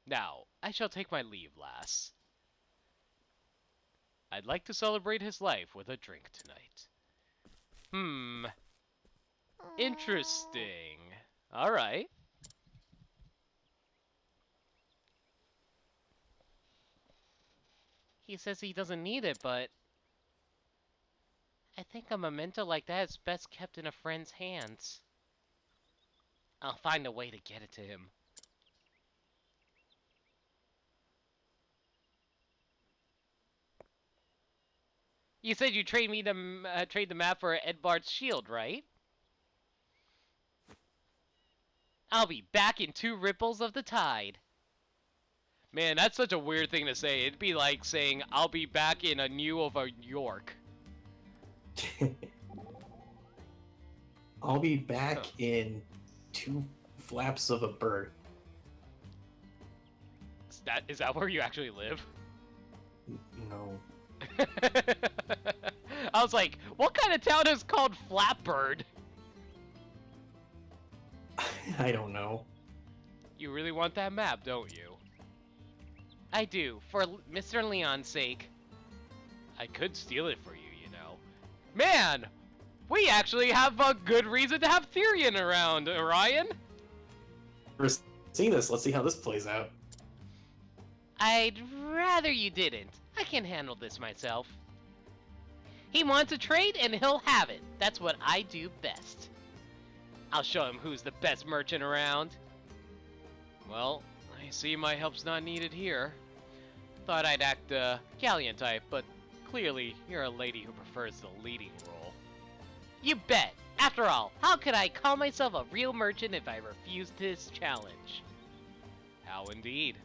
Now, I shall take my leave, lass. I'd like to celebrate his life with a drink tonight. Interesting. Alright. He says he doesn't need it, but I think a memento like that is best kept in a friend's hands. I'll find a way to get it to him. You said you trade the map for Edbard's shield, right? I'll be back in 2 ripples of the tide. Man, that's such a weird thing to say. It'd be like saying, I'll be back in a new of a York. I'll be back in 2 flaps of a bird. Is that where you actually live? No. I was like, what kind of town is called Flatbird? I don't know. You really want that map, don't you? I do, for Mr. Leon's sake. I could steal it for you, you know. Man! We actually have a good reason to have Tyrion around, Orion! Never seen this. Let's see how this plays out. I'd rather you didn't. I can handle this myself. He wants a trade and he'll have it. That's what I do best. I'll show him who's the best merchant around. Well, I see my help's not needed here. Thought I'd act gallant type, but clearly you're a lady who prefers the leading role. You bet! After all, how could I call myself a real merchant if I refused this challenge? How indeed.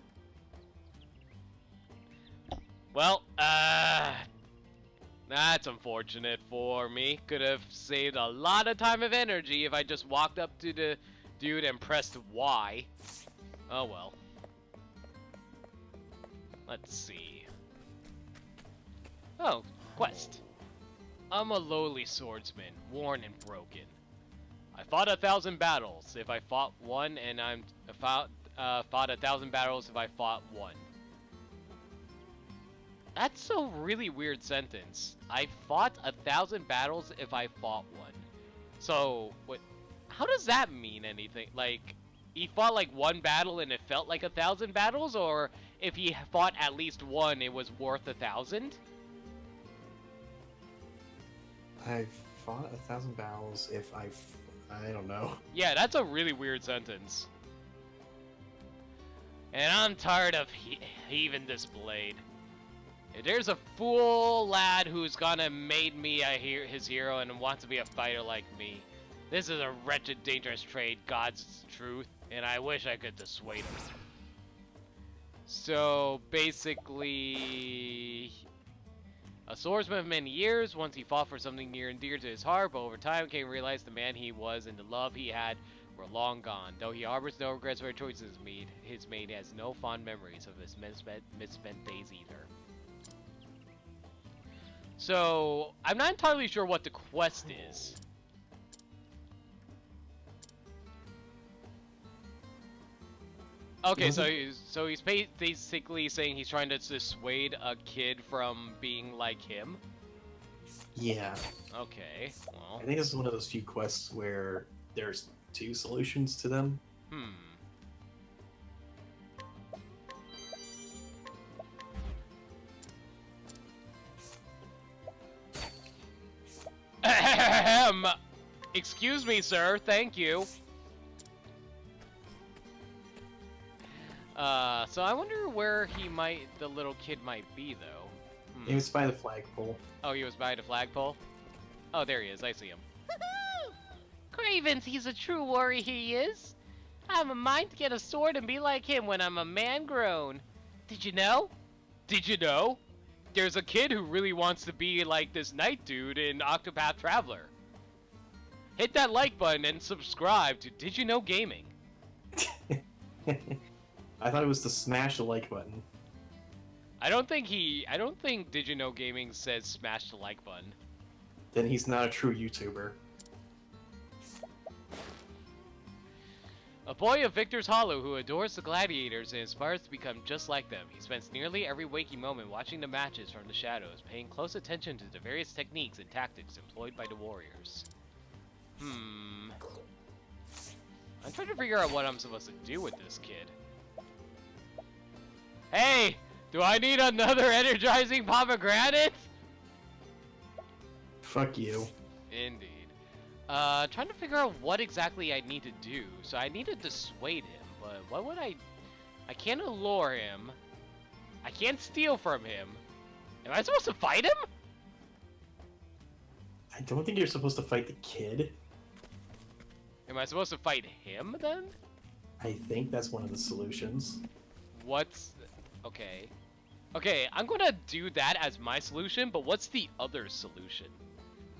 Well, that's unfortunate for me. Could have saved a lot of time and energy if I just walked up to the dude and pressed Y. Oh well. Let's see. Oh, quest. I'm a lowly swordsman, worn and broken. I fought 1,000 battles if I fought one, and fought 1,000 battles if I fought one. That's a really weird sentence. I fought 1,000 battles if I fought one. So, what? How does that mean anything? Like, he fought like one battle and it felt like 1,000 battles, or if he fought at least one, it was worth 1,000? I've fought 1,000 battles if I don't know. Yeah, that's a really weird sentence. And I'm tired of heaving this blade. If there's a fool lad who's gonna made me his hero and wants to be a fighter like me, this is a wretched, dangerous trade, God's truth, and I wish I could dissuade him. So, basically, a swordsman of many years, once he fought for something near and dear to his heart, but over time came to realize the man he was and the love he had were long gone. Though he harbors no regrets for the choices made, his mate has no fond memories of his misspent days either. So, I'm not entirely sure what the quest is. Okay, so he's basically saying he's trying to dissuade a kid from being like him? Yeah. Okay, well... I think this is one of those few quests where there's two solutions to them. Excuse me, sir. Thank you. So I wonder where the little kid might be, though. He was by the flagpole. Oh, he was by the flagpole? Oh, there he is. I see him. Cravens, he's a true warrior, he is. I have a mind to get a sword and be like him when I'm a man grown. Did you know? Did you know? There's a kid who really wants to be like this knight dude in Octopath Traveler. Hit that like button and subscribe to Did You Know Gaming. I thought it was to smash the like button. I don't think Did You Know Gaming says smash the like button. Then he's not a true YouTuber. A boy of Victor's Hollow who adores the gladiators and aspires to become just like them. He spends nearly every waking moment watching the matches from the shadows, paying close attention to the various techniques and tactics employed by the warriors. I'm trying to figure out what I'm supposed to do with this kid. Hey! Do I need another energizing pomegranate? Fuck you. Indeed. Trying to figure out what exactly I need to do. So I need to dissuade him, but what would I can't allure him. I can't steal from him. Am I supposed to fight him? I don't think you're supposed to fight the kid. Am I supposed to fight him, then? I think that's one of the solutions. What's... Okay. Okay, I'm gonna do that as my solution, but what's the other solution?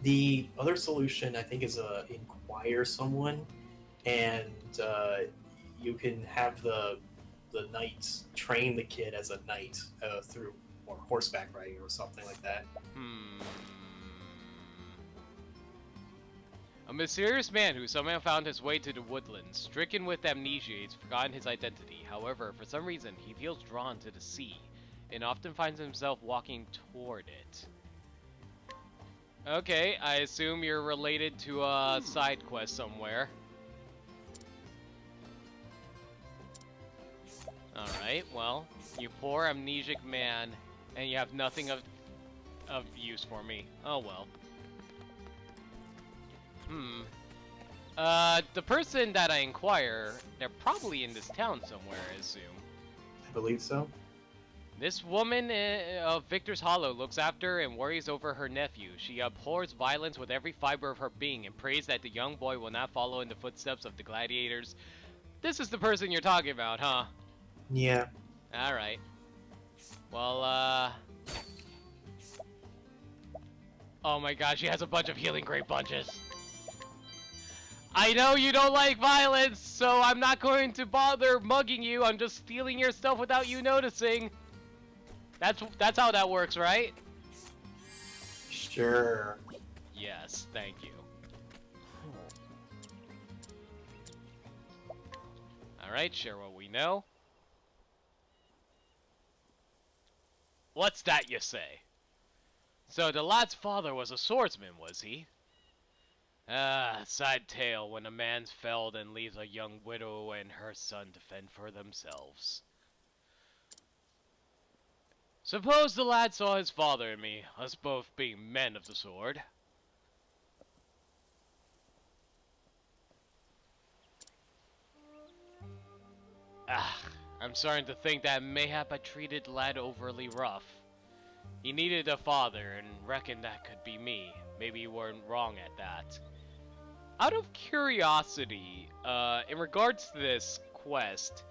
The other solution, I think, is inquire someone, and you can have the knights train the kid as a knight through or horseback riding or something like that. A mysterious man who somehow found his way to the woodlands, stricken with amnesia, he's forgotten his identity. However, for some reason, he feels drawn to the sea, and often finds himself walking toward it. Okay, I assume you're related to a side quest somewhere. Alright, well, you poor amnesic man, and you have nothing of use for me. Oh well. The person that I inquire, they're probably in this town somewhere, I assume. I believe so. This woman of Victor's Hollow looks after and worries over her nephew. She abhors violence with every fiber of her being and prays that the young boy will not follow in the footsteps of the gladiators. This is the person you're talking about, huh? Yeah. Alright. Well, oh my gosh, she has a bunch of healing great bunches. I know you don't like violence, so I'm not going to bother mugging you. I'm just stealing your stuff without you noticing. That's how that works, right? Sure. Yes, thank you. Alright, share what we know. What's that you say? So the lad's father was a swordsman, was he? Ah, sad tale when a man's felled and leaves a young widow and her son to fend for themselves. Suppose the lad saw his father and me, us both being men of the sword. Ah, I'm starting to think that mayhap I treated the lad overly rough. He needed a father and reckoned that could be me. Maybe you weren't wrong at that. Out of curiosity, in regards to this quest,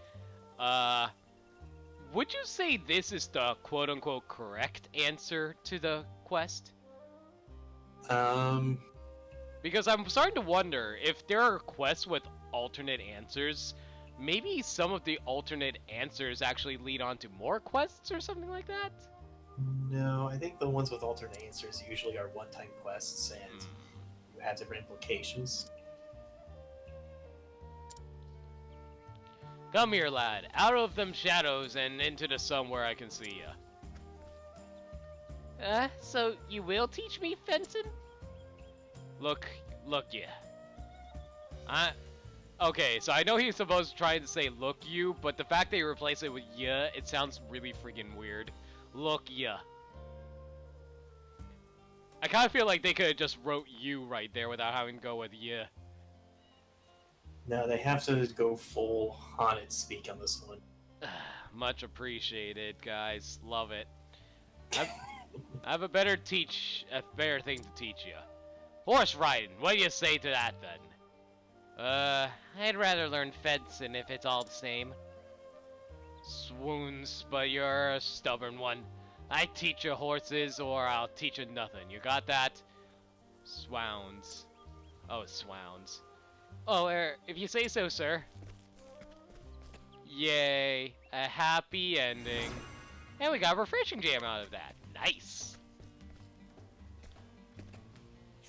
would you say this is the quote-unquote correct answer to the quest? Because I'm starting to wonder if there are quests with alternate answers, maybe some of the alternate answers actually lead on to more quests or something like that? No, I think the ones with alternate answers usually are one-time quests and you have different implications. Come here, lad. Out of them shadows and into the sun where I can see ya. So you will teach me fencing? Look ya. Okay, so I know he's supposed to try to say look you, but the fact they replace it with ya, it sounds really freaking weird. Look ya. I kind of feel like they could have just wrote you right there without having to go with ya. No, they have to go full haunted speak on this one. Much appreciated, guys. Love it. I have a better thing to teach you. Horse riding. What do you say to that then? I'd rather learn fencing if it's all the same. Swoons, but you're a stubborn one. I teach you horses or I'll teach you nothing. You got that? Swounds. Oh, swounds. Oh, if you say so, sir. Yay, a happy ending. And we got a refreshing jam out of that. Nice.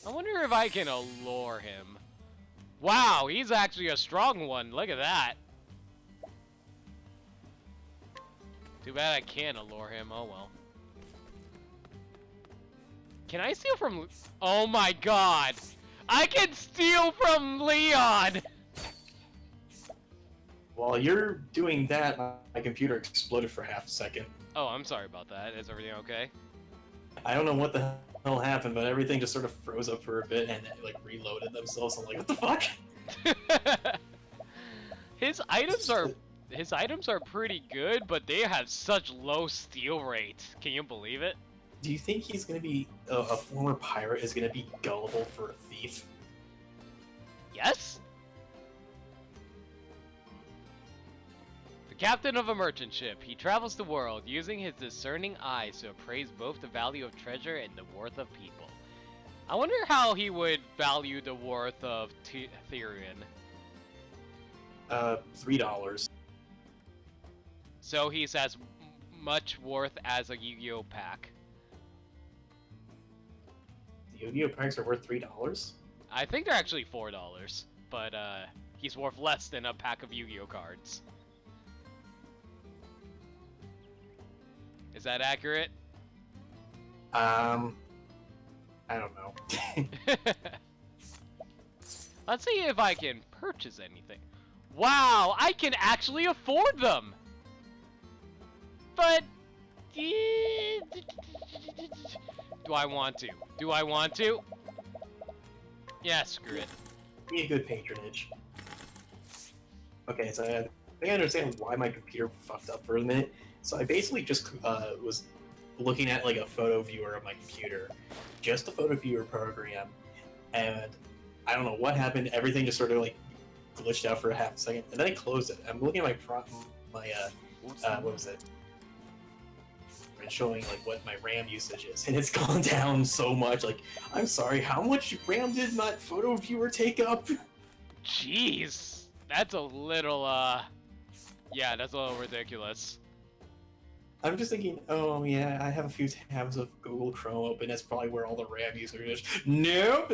I wonder if I can allure him. Wow, he's actually a strong one. Look at that. Too bad I can't allure him. Oh well. Can I steal from... Oh my god! I can steal from Leon! While you're doing that, my computer exploded for half a second. Oh, I'm sorry about that. Is everything okay? I don't know what the hell happened, but everything just sort of froze up for a bit and like reloaded themselves. I'm like, what the fuck? His items are pretty good, but they have such low steal rate. Can you believe it? Do you think he's gonna be a former pirate is gonna be gullible for a thief? Yes? The captain of a merchant ship. He travels the world, using his discerning eyes to appraise both the value of treasure and the worth of people. I wonder how he would value the worth of Therion. $3. So he's as much worth as a Yu-Gi-Oh pack. Yu-Gi-Oh packs are worth $3? I think they're actually $4, but he's worth less than a pack of Yu-Gi-Oh cards. Is that accurate? I don't know. Let's see if I can purchase anything. Wow, I can actually afford them! But... Do I want to? Do I want to? Yeah, screw it. Be a good patronage. Okay, so I think I understand why my computer fucked up for a minute. So I basically just was looking at like a photo viewer of my computer, just a photo viewer program, and I don't know what happened. Everything just sort of like glitched out for a half a second, and then I closed it. I'm looking at what was it? It's showing like what my RAM usage is, and it's gone down so much. Like, I'm sorry, how much RAM did my photo viewer take up? Jeez, that's a little yeah, that's a little ridiculous. I'm just thinking, oh yeah, I have a few tabs of Google Chrome open. That's probably where all the RAM usage is. Nope.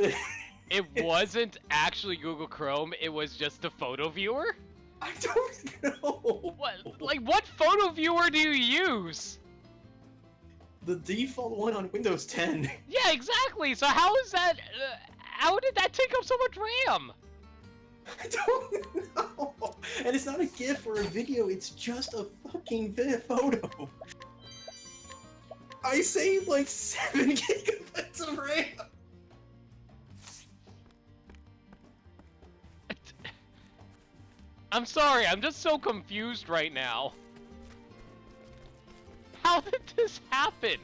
It wasn't actually Google Chrome. It was just the photo viewer. I don't know. What photo viewer do you use? The default one on Windows 10. Yeah, exactly. So how is that How did that take up so much RAM? I don't know. And it's not a GIF or a video, it's just a fucking photo. I saved like 7 gigabytes of RAM. I'm sorry, I'm just so confused right now. How did this happen?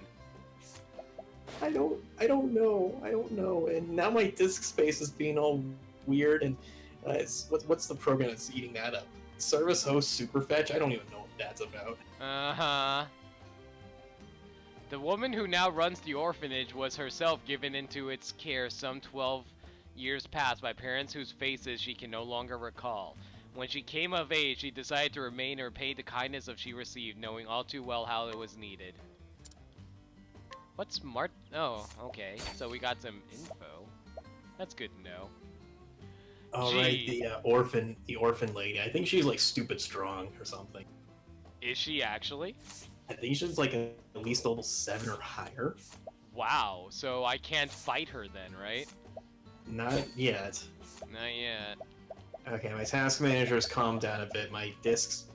I don't know. And now my disk space is being all weird. And what's the program that's eating that up? Service host Superfetch. I don't even know what that's about. Uh-huh. The woman who now runs the orphanage was herself given into its care some 12 years past by parents whose faces she can no longer recall. When she came of age, she decided to remain or repay the kindness of she received, knowing all too well how it was needed. What's Oh, okay. So we got some info. That's good to know. Oh, right, the orphan lady. I think she's like stupid strong or something. Is she actually? I think she's like at least level 7 or higher. Wow, so I can't fight her then, right? Not yet. Not yet. Okay, my task manager's calmed down a bit. My disk's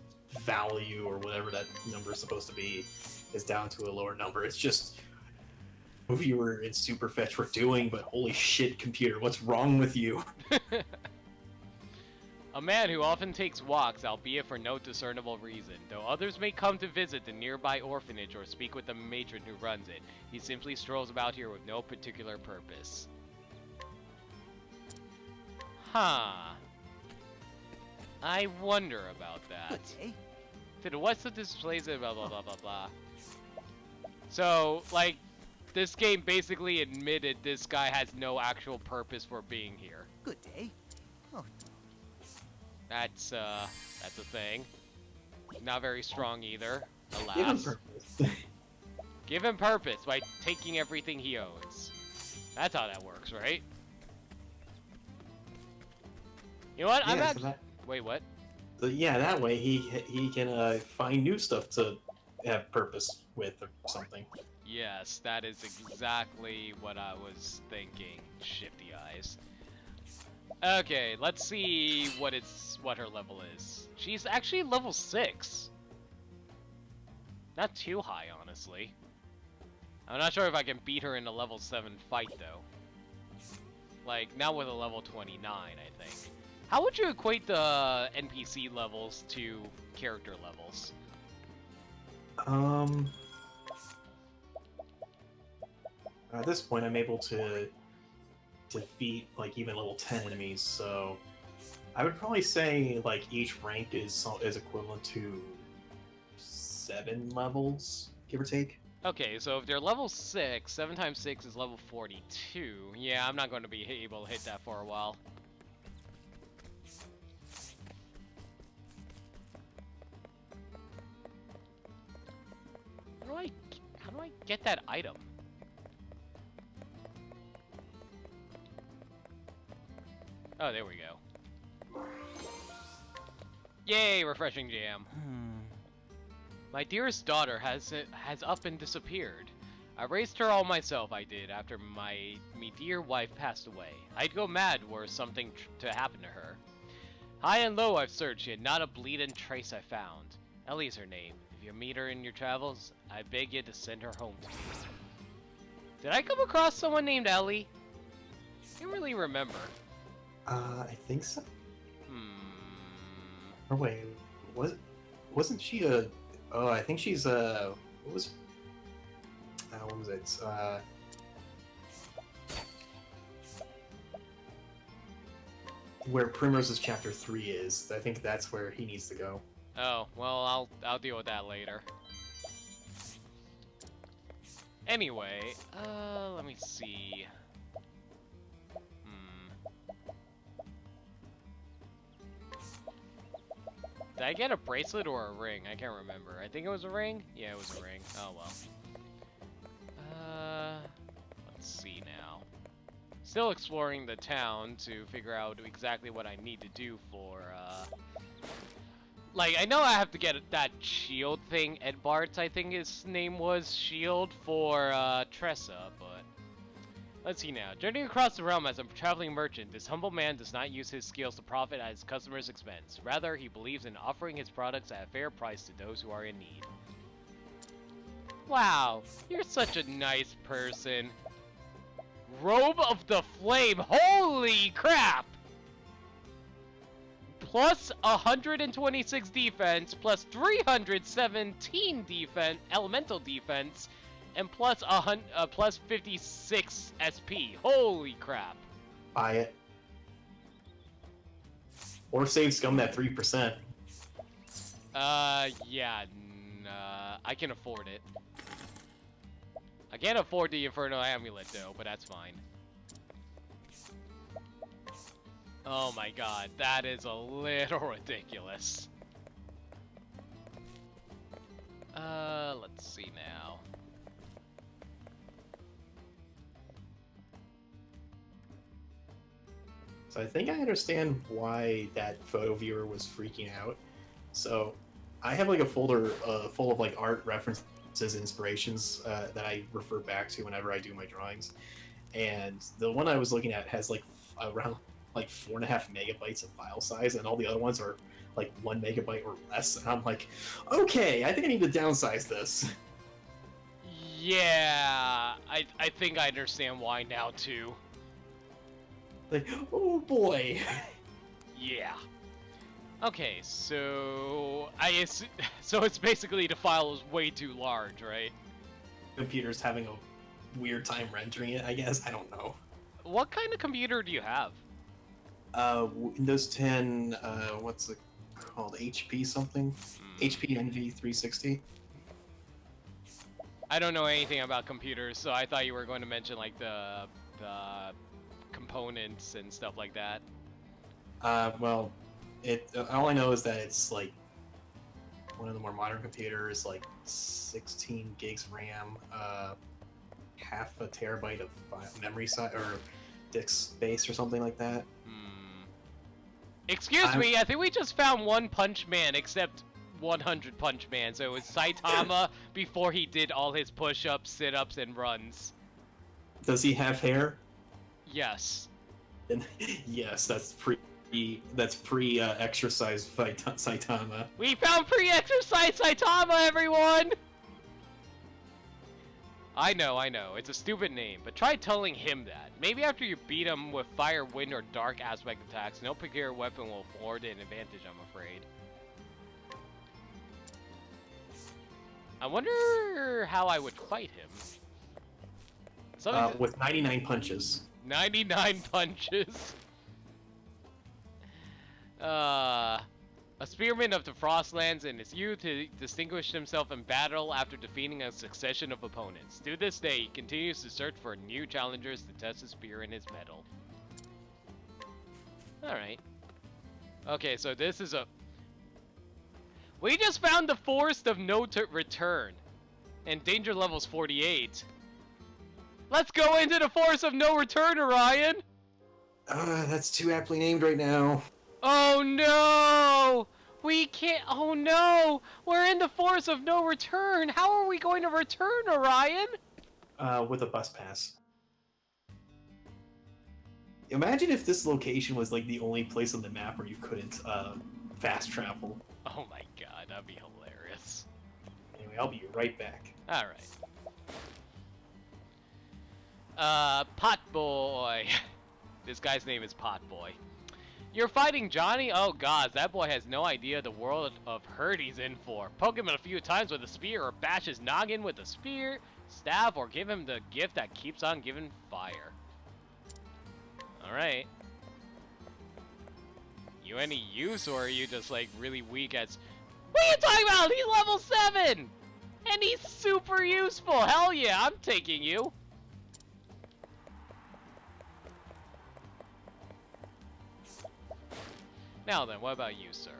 value, or whatever that number is supposed to be, is down to a lower number. It's just what you were in Superfetch were doing, but holy shit, computer, what's wrong with you? A man who often takes walks, albeit for no discernible reason. Though others may come to visit the nearby orphanage or speak with the matron who runs it, he simply strolls about here with no particular purpose. Huh. I wonder about that. Good day. To the west of this place, blah blah blah blah blah. So, like, this game basically admitted this guy has no actual purpose for being here. Good day. Oh, That's a thing. Not very strong either, alas. Give him purpose. Give him purpose by taking everything he owns. That's how that works, right? You know what? I'm Yeah, actually... so that, Wait, what? so yeah, that way he can find new stuff to have purpose with or something. Yes, that is exactly what I was thinking. Shifty eyes. Okay, let's see what her level is. She's actually level 6. Not too high, honestly. I'm not sure if I can beat her in a level 7 fight, though. Like, not with a level 29, I think. How would you equate the NPC levels to character levels? At this point, I'm able to defeat like even level 10 enemies, so I would probably say like each rank is equivalent to 7 levels, give or take. Okay, so if they're level 6, 7 times 6 is level 42. Yeah, I'm not going to be able to hit that for a while. How do I get that item? Oh, there we go. Yay, refreshing jam. My dearest daughter has up and disappeared. I raised her all myself, I did, after me dear wife passed away. I'd go mad were something to happen to her. High and low I've searched, yet not a bleeding trace I found. Ellie's her name. If you meet her in your travels, I beg you to send her home to me. Did I come across someone named Ellie? I can't really remember. I think so. Or wait, wasn't she a? Oh, I think she's a. What was it? Where Primrose's chapter 3 is. I think that's where he needs to go. Oh, well, I'll deal with that later. Anyway, let me see. Did I get a bracelet or a ring? I can't remember. I think it was a ring? Yeah, it was a ring. Oh, well. Let's see now. Still exploring the town to figure out exactly what I need to do for, like, I know I have to get that shield thing. Edbards, I think his name was, shield for, Tressa, but Let's see now. Journeying across the realm as a traveling merchant, this humble man does not use his skills to profit at his customers' expense. Rather, he believes in offering his products at a fair price to those who are in need. Wow, you're such a nice person. Robe of the Flame, holy crap! Plus 126 defense, plus 317 defense, elemental defense, and plus plus 56 SP. Holy crap! Buy it. Or save Scum that 3%. Yeah, I can afford it. I can't afford the Infernal Amulet though, but that's fine. Oh my god, that is a little ridiculous. Let's see now. So I think I understand why that photo viewer was freaking out. So I have like a folder full of like art references, inspirations that I refer back to whenever I do my drawings. And the one I was looking at has like around like 4.5 megabytes of file size, and all the other ones are like 1 megabyte or less. And I'm like, okay, I think I need to downsize this. Yeah, I think I understand why now too. Like, oh boy. Yeah. Okay, so so it's basically the file is way too large, right? Computer's having a weird time rendering it, I guess. I don't know. What kind of computer do you have? Windows 10, what's it called? HP something? HP NV 360? I don't know anything about computers, so I thought you were going to mention like the components and stuff like that. Well, all I know is that it's like one of the more modern computers, like 16 gigs RAM, half a terabyte of memory size or disk space or something like that. Excuse me, I think we just found One Punch Man, except 100 Punch Man. So it was Saitama before he did all his push-ups, sit-ups, and runs. Does he have hair? Yes. And yes, that's pre-exercise Saitama. We found pre-exercise Saitama, everyone! I know, it's a stupid name, but try telling him that. Maybe after you beat him with fire, wind, or dark aspect attacks, no peculiar weapon will afford an advantage, I'm afraid. I wonder how I would fight him. With 99 punches. 99 punches. A spearman of the Frostlands, in his youth, he distinguished himself in battle after defeating a succession of opponents. To this day, he continues to search for new challengers to test his spear and his metal. Alright. Okay, so this is a... We just found the Forest of No Return. And danger level's 48. Let's go into the Forest of No Return, Orion! That's too aptly named right now. Oh no! We can't. Oh no! We're in the Forest of No Return! How are we going to return, Orion? With a bus pass. Imagine if this location was like the only place on the map where you couldn't fast travel. Oh my god, that'd be hilarious. Anyway, I'll be right back. Alright. Pot Boy. This guy's name is Pot Boy. You're fighting Johnny? Oh god, that boy has no idea the world of hurt he's in for. Poke him a few times with a spear, or bash his noggin with a spear, staff, or give him the gift that keeps on giving fire. Alright. You any use, or are you just like really weak as... What are you talking about? He's level 7! And he's super useful! Hell yeah, I'm taking you! Now then, what about you, sir?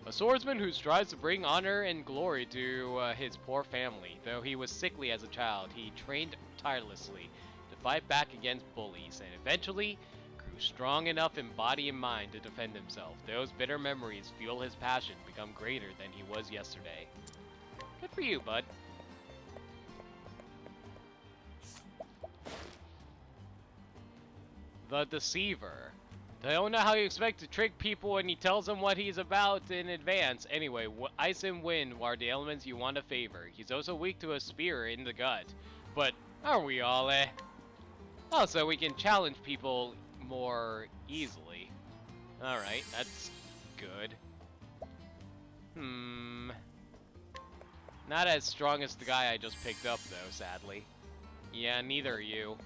A swordsman who strives to bring honor and glory to his poor family. Though he was sickly as a child, he trained tirelessly to fight back against bullies, and eventually grew strong enough in body and mind to defend himself. Those bitter memories fuel his passion, become greater than he was yesterday. Good for you, bud. The Deceiver. They don't know how you expect to trick people when he tells them what he's about in advance. Anyway, ice and wind are the elements you want to favor. He's also weak to a spear in the gut. But are we all, eh? Also, we can challenge people more easily. Alright, that's good. Not as strong as the guy I just picked up, though, sadly. Yeah, neither are you.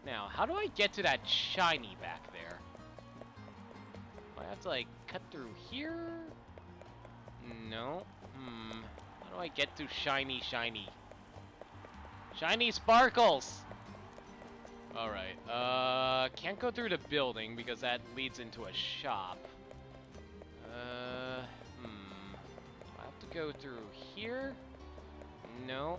Now, how do I get to that shiny back there? Do I have to, like, cut through here? No. How do I get to shiny, shiny? Shiny sparkles! Alright, can't go through the building because that leads into a shop. Do I have to go through here? No.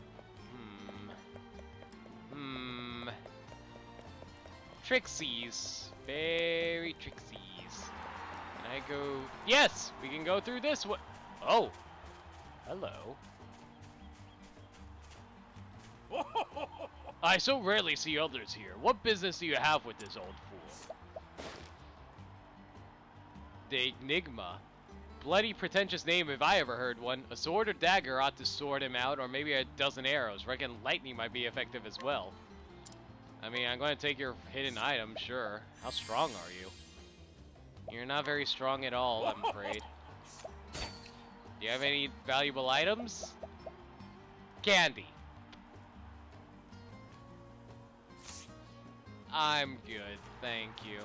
Trixies. Very trixies. Can I go? Yes! We can go through this way. Oh! Hello. I so rarely see others here. What business do you have with this old fool? The Enigma. Bloody pretentious name if I ever heard one. A sword or dagger ought to sort him out, or maybe a dozen arrows. Reckon lightning might be effective as well. I mean, I'm going to take your hidden item, sure. How strong are you? You're not very strong at all, I'm afraid. Do you have any valuable items? Candy. I'm good, thank you.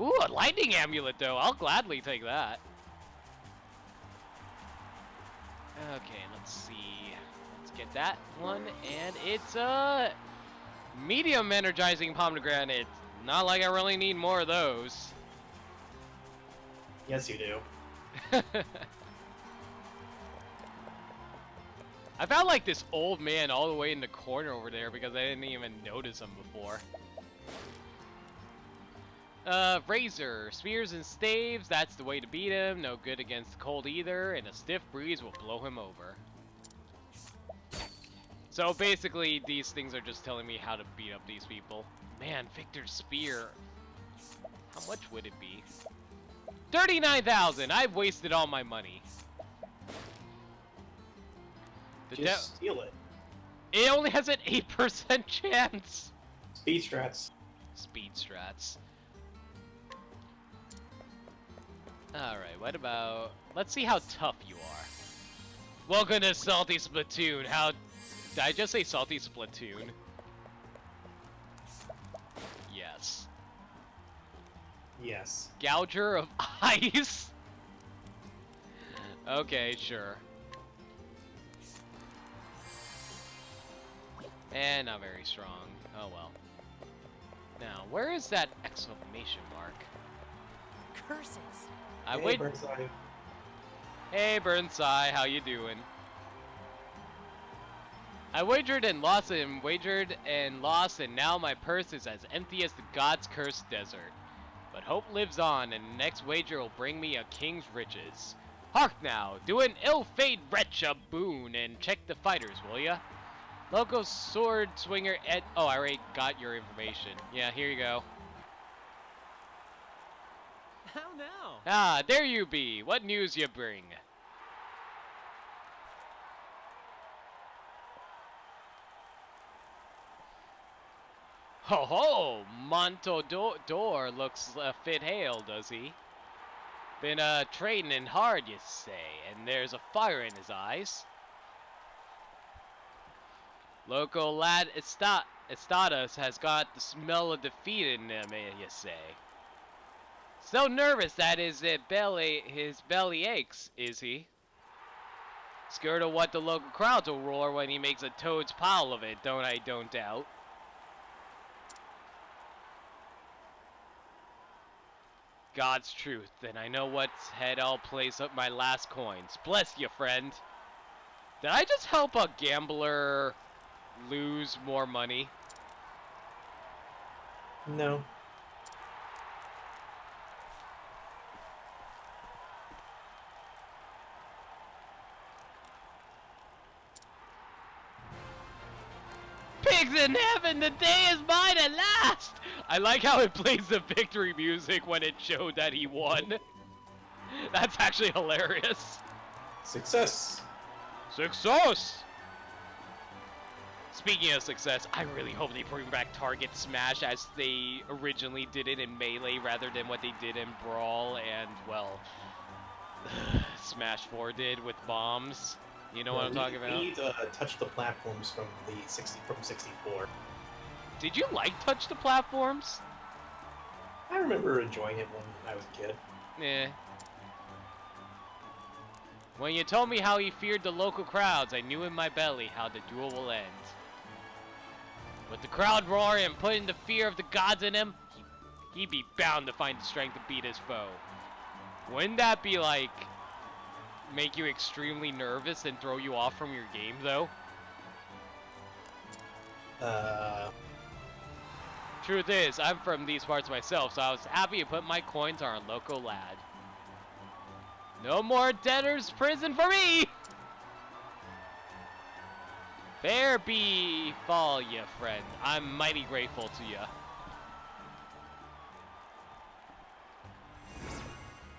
Ooh, a lightning amulet though. I'll gladly take that. Okay, let's see. Let's get that one, and it's a medium energizing pomegranate. Not like I really need more of those. Yes, you do. I found like this old man all the way in the corner over there because I didn't even notice him before. Razor. Spears and staves, that's the way to beat him. No good against the cold either, and a stiff breeze will blow him over. So basically, these things are just telling me how to beat up these people. Man, Victor's spear. How much would it be? 39,000! I've wasted all my money. Just steal it. It only has an 8% chance! Speed strats. Speed strats. Alright, what about... Let's see how tough you are. Welcome to Salty Splatoon. How... Did I just say Salty Splatoon? Yes. Yes. Gouger of Ice? Okay, sure. And not very strong. Oh well. Now, where is that exclamation mark? Curses. I Hey, would... Burnside. Hey, Burnside, how you doing? I wagered and lost and now my purse is as empty as the God's cursed desert. But hope lives on, and the next wager will bring me a king's riches. Hark now, do an ill-fated wretch a boon, and check the fighters, will ya? Local sword swinger Ed... Oh, I already got your information. Yeah, here you go. How now? Ah, there you be. What news you bring? Ho ho! Montador looks fit hale, does he? Been trading hard, you say, and there's a fire in his eyes. Local lad Estadas has got the smell of defeat in him, you say. So nervous that his belly aches, is he? Scared of what the local crowds will roar when he makes a toad's pile of it, don't doubt. God's truth, then I know what head I'll place up my last coins. Bless you, friend. Did I just help a gambler lose more money? No. in heaven, the day is mine at last! I like how it plays the victory music when it showed that he won. That's actually hilarious. Success! Success! Speaking of success, I really hope they bring back Target Smash as they originally did it in Melee rather than what they did in Brawl and, well, Smash 4 did with bombs. You know what I'm talking about? We need to touch the platforms from the 64. Did you like Touch the Platforms? I remember enjoying it when I was a kid. Eh. When you told me how he feared the local crowds, I knew in my belly how the duel will end. With the crowd roaring and putting the fear of the gods in him, he'd be bound to find the strength to beat his foe. Wouldn't that be like make you extremely nervous and throw you off from your game, though? Truth is, I'm from these parts myself, so I was happy to put my coins on a local lad. No more debtor's prison for me! Fair befall ya, friend. I'm mighty grateful to ya.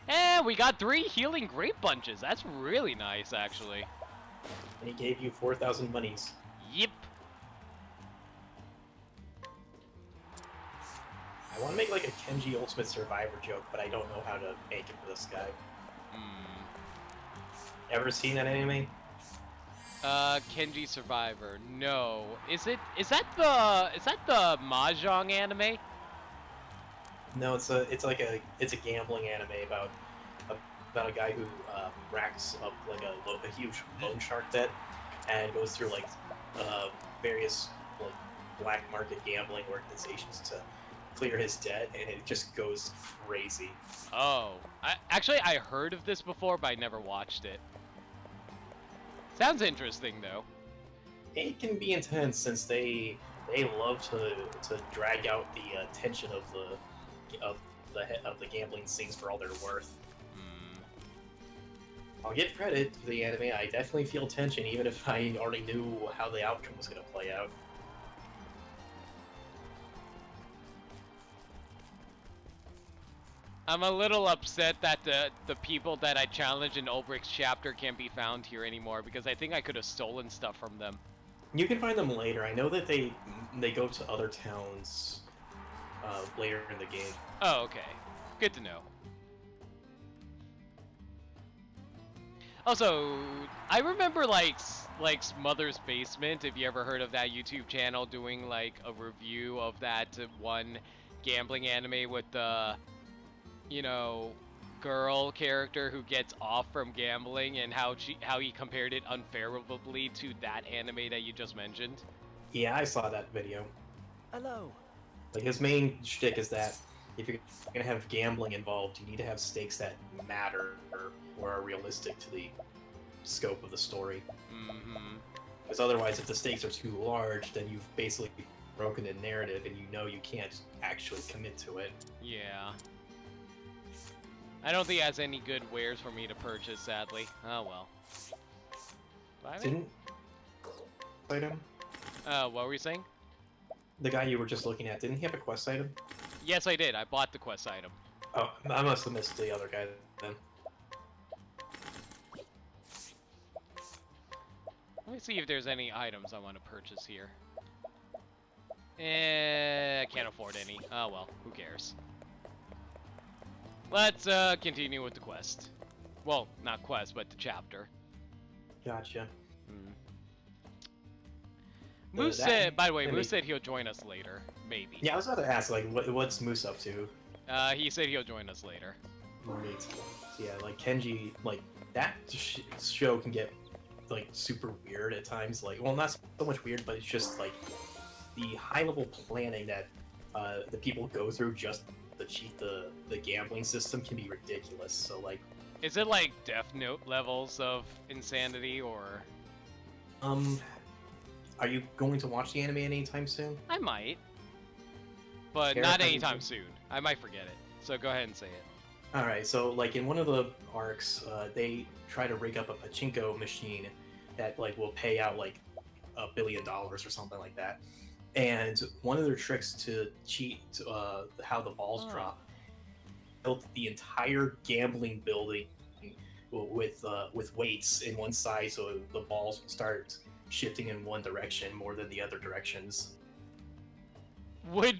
And we got 3 healing grape bunches. That's really nice, actually. And he gave you 4,000 monies. Yep. I want to make like a Kenji Ultimate Survivor joke, but I don't know how to make it for this guy. Ever seen that anime? Kenji Survivor. No. Is that the Mahjong anime? No, it's a gambling anime about a guy who racks up like a huge loan shark debt and goes through like various like black market gambling organizations to clear his debt, and it just goes crazy. Oh, I heard of this before, but I never watched it. Sounds interesting though. It can be intense since they love to drag out the tension of the gambling scenes for all they're worth. I'll give credit to the anime. I definitely feel tension, even if I already knew how the outcome was going to play out. I'm a little upset that the people that I challenged in Ulbricht's chapter can't be found here anymore, because I think I could have stolen stuff from them. You can find them later. I know that they go to other towns later in the game. Oh, okay. Good to know. Also, I remember like Mother's Basement, if you ever heard of that YouTube channel, doing like a review of that one gambling anime with the, you know, girl character who gets off from gambling, and how he compared it unfavorably to that anime that you just mentioned. Yeah, I saw that video. Hello. Like, his main shtick is that if you're gonna have gambling involved, you need to have stakes that matter or are realistic to the scope of the story. Because otherwise, if the stakes are too large, then you've basically broken the narrative, and you know you can't actually commit to it. Yeah. I don't think it has any good wares for me to purchase, sadly. Oh well. Buy me? Didn't item? What were you saying? The guy you were just looking at, didn't he have a quest item? Yes, I did. I bought the quest item. Oh, I must have missed the other guy then. Let me see if there's any items I want to purchase here. I can't afford any. Oh well, who cares? Let's continue with the quest. Well, not quest, but the chapter. Gotcha. Moose said, by the way, Moose said he'll join us later. Maybe. Yeah, I was about to ask, like, what's Moose up to? He said he'll join us later. Right. Yeah, like, Kenji, like, that show can get, like, super weird at times. Like, well, not so much weird, but it's just, like, the high-level planning that the people go through just to cheat the gambling system can be ridiculous. So, like... Is it, like, Death Note levels of insanity, or...? Are you going to watch the anime anytime soon? I might. But not anytime soon. I might forget it. So go ahead and say it. Alright, so like in one of the arcs, they try to rig up a pachinko machine that like will pay out like $1 billion or something like that. And one of their tricks to cheat how the balls Oh. drop, built the entire gambling building with weights in one side, so the balls would start shifting in one direction more than the other directions. Would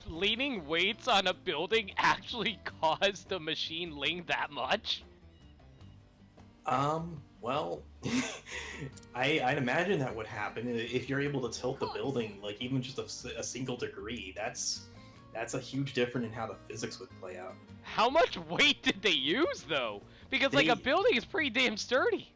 leaning weights on a building actually cause the machine lean that much? Well, I'd imagine that would happen if you're able to tilt the building, like even just a single degree. That's a huge difference in how the physics would play out. How much weight did they use though? Because like a They- building is pretty damn sturdy.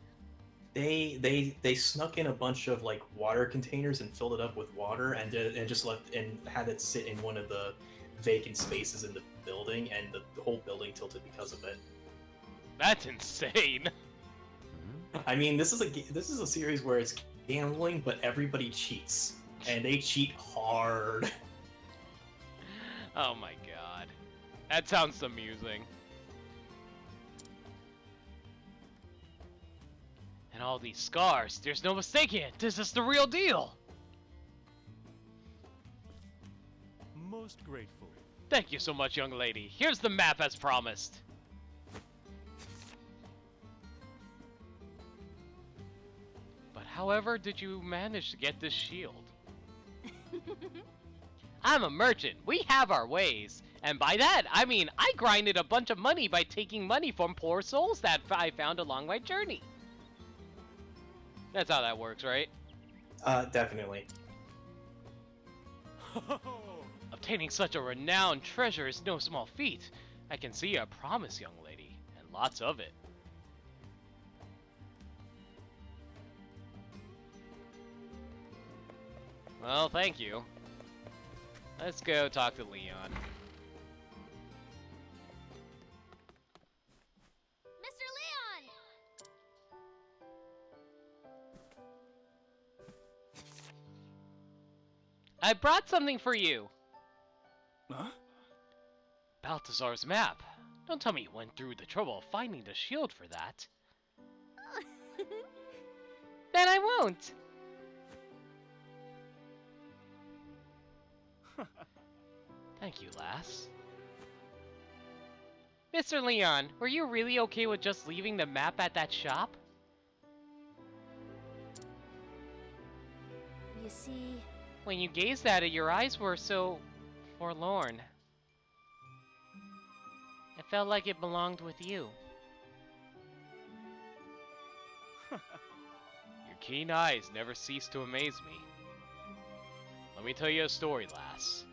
They snuck in a bunch of like water containers and filled it up with water and just left and had it sit in one of the vacant spaces in the building, and the whole building tilted because of it. That's insane. I mean, this is a series where it's gambling, but everybody cheats, and they cheat hard. Oh my god. That sounds amusing. And all these scars, there's no mistaking it. This is the real deal. Most grateful. Thank you so much, young lady. Here's the map as promised. But however did you manage to get this shield? I'm a merchant. We have our ways. And by that, I mean I grinded a bunch of money by taking money from poor souls that I found along my journey. That's how that works, right? Definitely. Obtaining such a renowned treasure is no small feat. I can see a promise, young lady, and lots of it. Well, thank you. Let's go talk to Leon. Mr. Leon! I brought something for you. Huh? Balthazar's map. Don't tell me you went through the trouble of finding the shield for that. Then I won't. Thank you, lass. Mr. Leon, were you really okay with just leaving the map at that shop? You see, When you gazed at it, your eyes were so forlorn. It felt like it belonged with you. Your keen eyes never cease to amaze me. Let me tell you a story, lass.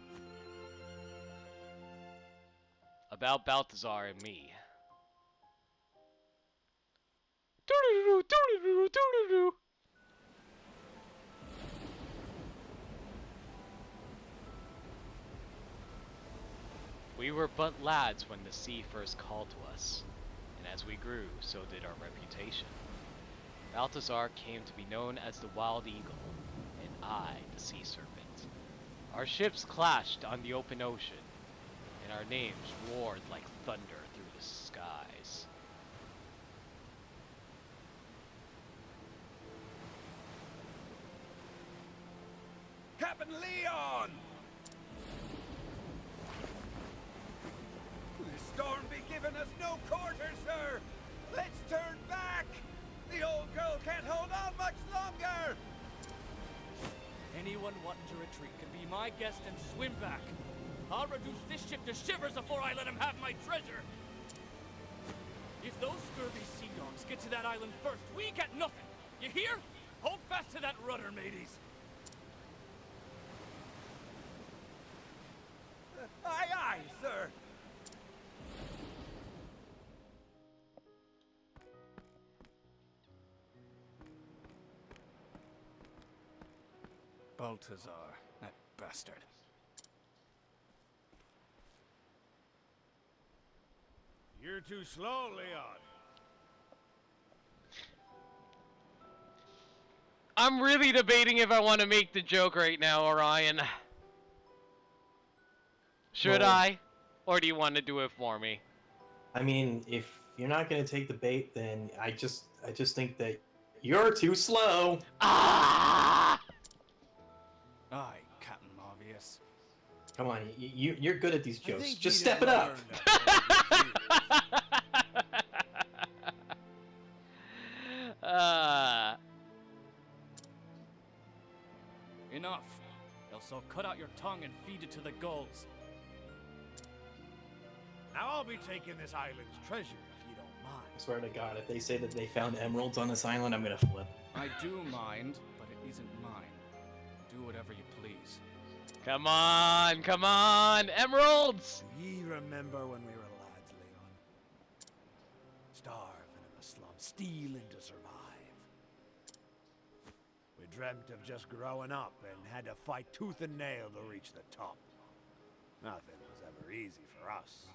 About Balthazar and me. Doo-doo-doo, doo-doo-doo, doo-doo-doo. We were but lads when the sea first called to us, and as we grew, so did our reputation. Balthazar came to be known as the Wild Eagle, and I, the Sea Serpent. Our ships clashed on the open ocean, and our names roared like thunder through the skies. Captain Leon! The storm be giving us no quarter, sir! Let's turn back! The old girl can't hold on much longer! Anyone wanting to retreat can be my guest and swim back. I'll reduce this ship to shivers before I let him have my treasure. If those scurvy sea dogs get to that island first, we get nothing. You hear? Hold fast to that rudder, mateys. Aye, aye, sir! Balthazar, that bastard. You're too slow, Leon. I'm really debating if I want to make the joke right now, Orion. Should Well- I? Or do you want to do it for me? I mean, if you're not gonna take the bait, then I just think that you're too slow. Ah! Aye, Captain Obvious. Come on, you're good at these I jokes. think Just you'd step it have up. learned that over the years. Enough. Else I'll cut out your tongue and feed it to the gulls. Now I'll be taking this island's treasure if you don't I mind. swear to God, if they say that they found emeralds on this island, I'm gonna flip. I do mind, but it isn't mine. Do whatever you please. Come on, emeralds! Do ye remember when we were lads, Leon? Starving in the slums, stealing to survive. We dreamt of just growing up and had to fight tooth and nail to reach the top. Nothing was ever easy for us.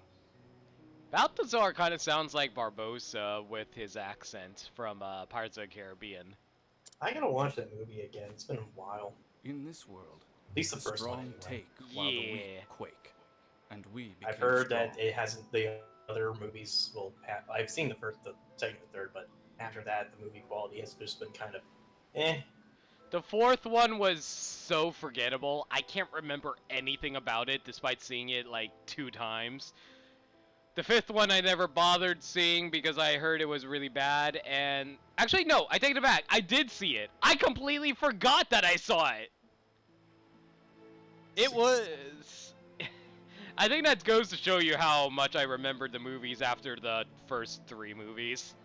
Balthazar kind of sounds like Barbossa with his accent from Pirates of the Caribbean. I gotta watch that movie again. It's been a while. In this world, At least the the first one. strong Anyway. take while the Yeah. weak quake. And we became I've heard that strong. it hasn't. The other movies will. I've seen the first, the second, and third, but after that, the movie quality has just been kind of, eh. The fourth one was so forgettable. I can't remember anything about it despite seeing it like 2 times. The fifth one I never bothered seeing because I heard it was really bad, and actually no, I take it back. I did see it. I completely forgot that I saw it. It was I think that goes to show you how much I remembered the movies after the first 3 movies.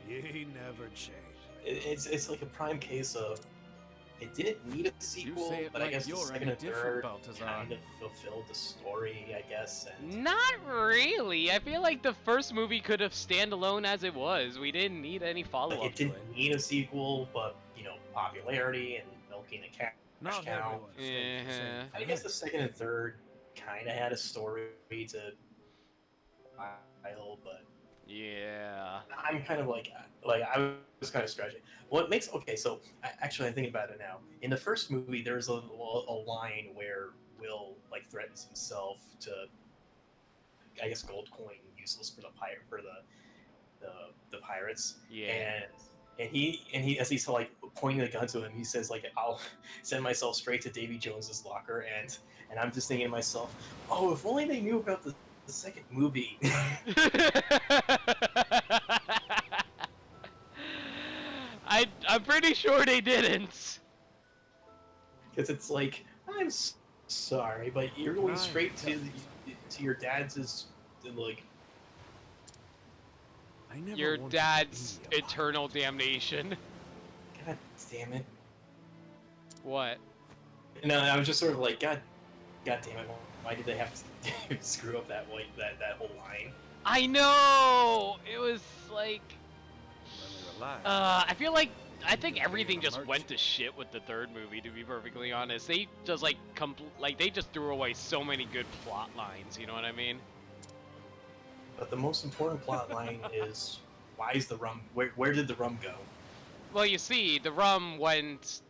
Ye never change. It's like a prime case of it didn't need a sequel, say it but I like guess the you're second any and different, third Balthazar. kind of fulfilled the story, I guess. And Not really. I feel like the first movie could have stand alone as it was. We didn't need any follow like, up it to didn't it. need a sequel, but popularity and milking a cash Not cow. everyone stays the same. I guess the second and third kind of had a story to file, but Yeah. I'm kind of like I was kind of stretching. What makes so actually I'm thinking about it now. In the first movie, there's a line where Will like threatens himself to, I guess, gold coin useless for the pirate for the pirates. Yeah. And he as he's like pointing the gun to him, he says like, I'll send myself straight to Davy Jones's locker, and I'm just thinking to myself, oh, if only they knew about the second movie. I'm pretty sure they didn't. Because it's like, I'm sorry, but you're going straight to your dad's like. I never Your wanted to dad's be a pirate. eternal damnation. God damn it! What? No, I was just sort of like, God damn it! Why did they have to screw up that whole line? I know. It was like. When we were lads. I feel like I think everything just went to shit with the third movie. To be perfectly honest, they just like they just threw away so many good plot lines. You know what I mean? But the most important plot line is, why is the rum? Where did the rum go? Well, you see, the rum went.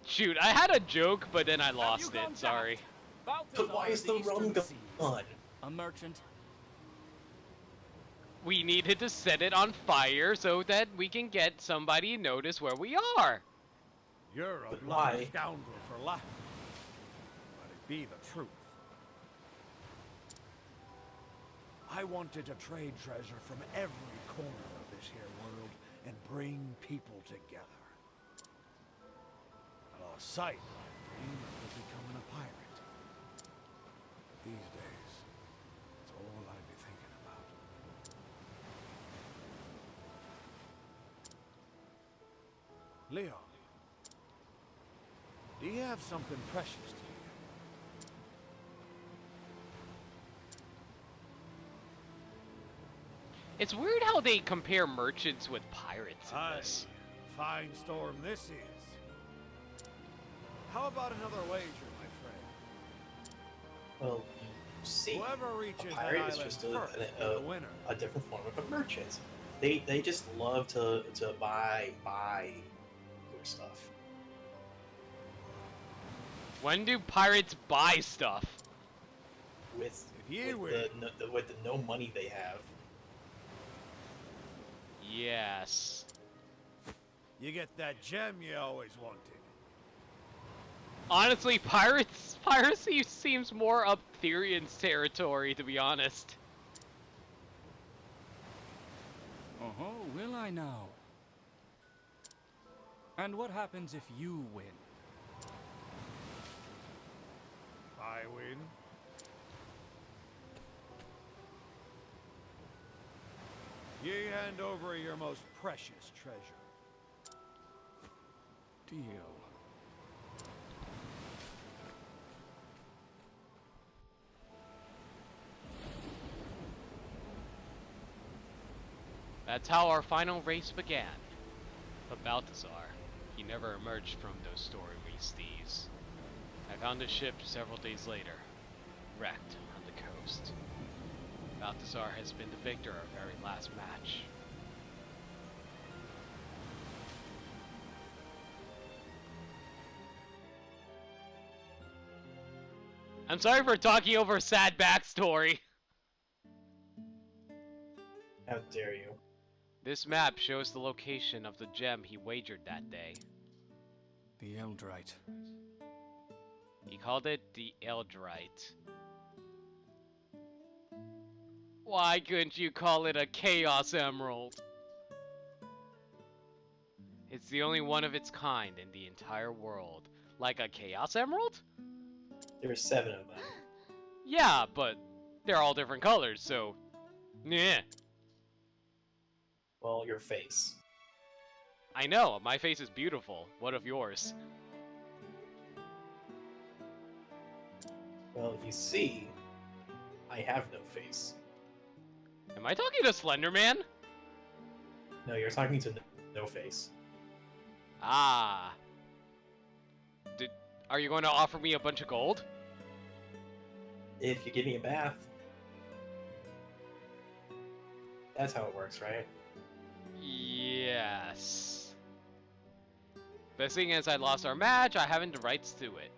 Shoot, I had a joke, but then I lost gone it. Sorry. daft? But why Balthazar is of the Eastern rum Seas. gone? A merchant. We needed to set it on fire so that we can get somebody to notice where we are. You're a But bloody why? scoundrel for laughing. But it be the truth. I wanted to trade treasure from every corner of this here world and bring people together. I lost sight of my dream of becoming a pirate. But these days, it's all I'd be thinking about. Leon, do you have something precious to you? It's weird how they compare merchants with pirates in Aye, this. fine storm this is. How about another wager, my friend? Well, you see, Whoever a reaches that pirate is island just first is the winner. a different form of a merchant. They just love to buy your stuff. When do pirates buy stuff? With If you with the no money they have. Yes. You get that gem you always wanted. Honestly, piracy seems more up Tyrion's territory, to be honest. Oh, will I now? And what happens if you win? I win. Ye hand over your most precious treasure. Deal. That's how our final race began. But Balthazar, he never emerged from those story seas. I found his ship several days later, wrecked on the coast. Balthazar has been the victor of our very last match. I'm sorry for talking over a sad backstory. How dare you? This map shows the location of the gem he wagered that day. The Eldrite. He called it the Eldrite. Why couldn't you call it a Chaos Emerald? It's the only one of its kind in the entire world. Like a Chaos Emerald? There's 7 of them. Yeah, but they're all different colors, so... yeah. Well, your face. I know, my face is beautiful. What of yours? Well, you see, I have no face. Am I talking to Slender Man? No, you're talking to no face. Ah. Are you going to offer me a bunch of gold? If you give me a bath. That's how it works, right? Yes. But seeing as I lost our match, I haven't the rights to it.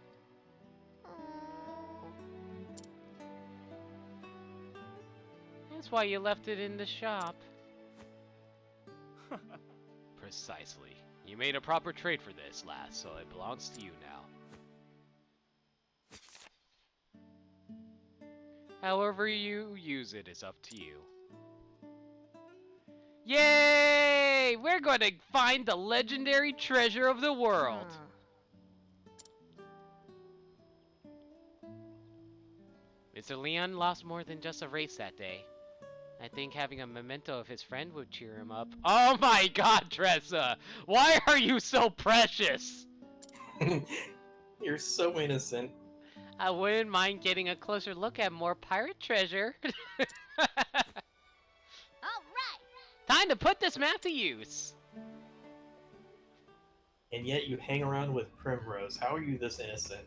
That's why you left it in the shop. Precisely. You made a proper trade for this, lass, so it belongs to you now. However you use it is up to you. Yay! We're going to find the legendary treasure of the world. Mr. Leon lost more than just a race that day. I think having a memento of his friend would cheer him up. Oh my god, Tressa! Why are you so precious? You're so innocent. I wouldn't mind getting a closer look at more pirate treasure. All right. Time to put this map to use. And yet you hang around with Primrose. How are you this innocent?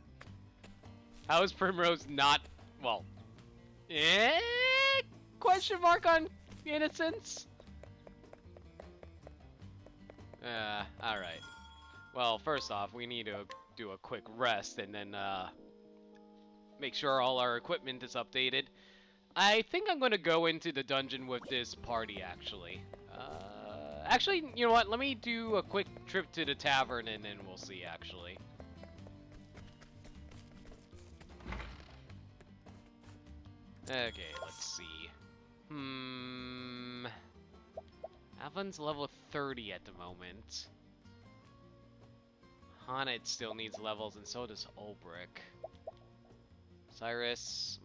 How is Primrose not, well, question mark on innocence? Alright. Well, first off, we need to do a quick rest and then, make sure all our equipment is updated. I think I'm gonna go into the dungeon with this party, actually. Actually, you know what? Let me do a quick trip to the tavern and then we'll see, actually. Okay, let's see. Alvin's level 30 at the moment. Haunted still needs levels, and so does Ulbrich. Cyrus...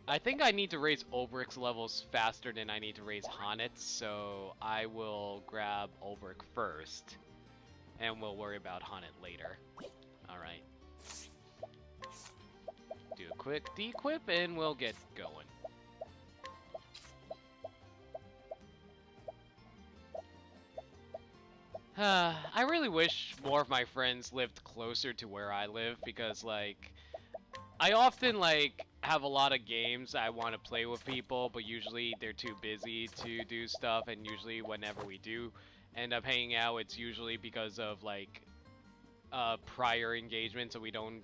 I think I need to raise Ulbrich's levels faster than I need to raise Honnet's, so I will grab Ulbrich first. And we'll worry about Honnet later. Alright. Do a quick de-equip and we'll get going. I really wish more of my friends lived closer to where I live because, like, I often, like, have a lot of games I want to play with people, but usually they're too busy to do stuff, and usually whenever we do end up hanging out, it's usually because of, like, prior engagement, so we don't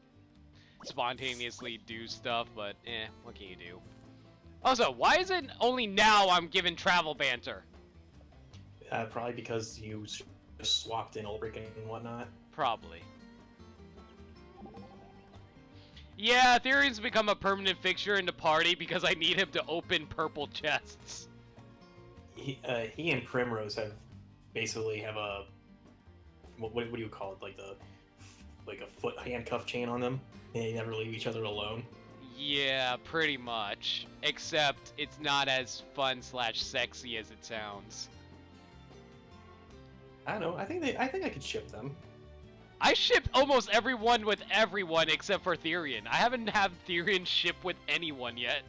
spontaneously do stuff, but what can you do? Also, why is it only now I'm given travel banter? Probably because you just swapped in Ulrich and whatnot. Probably. Yeah, Therian's become a permanent fixture in the party because I need him to open purple chests. He and Primrose basically have a what do you call it, like a foot handcuff chain on them, and they never leave each other alone. Yeah, pretty much. Except it's not as fun / sexy as it sounds. I don't know. I think I could ship them. I shipped almost everyone with everyone except for Therian. I haven't had Therian ship with anyone yet.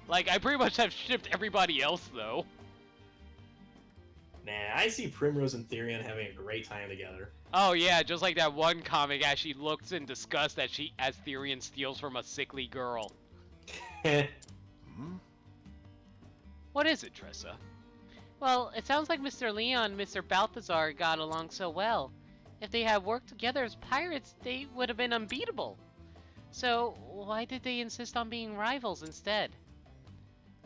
Like, I pretty much have shipped everybody else, though. Nah, I see Primrose and Therian having a great time together. Oh yeah, just like that one comic as she looks in disgust as Therian steals from a sickly girl. What is it, Tressa? Well, it sounds like Mr. Leon and Mr. Balthazar got along so well. If they had worked together as pirates, they would have been unbeatable. So, why did they insist on being rivals instead?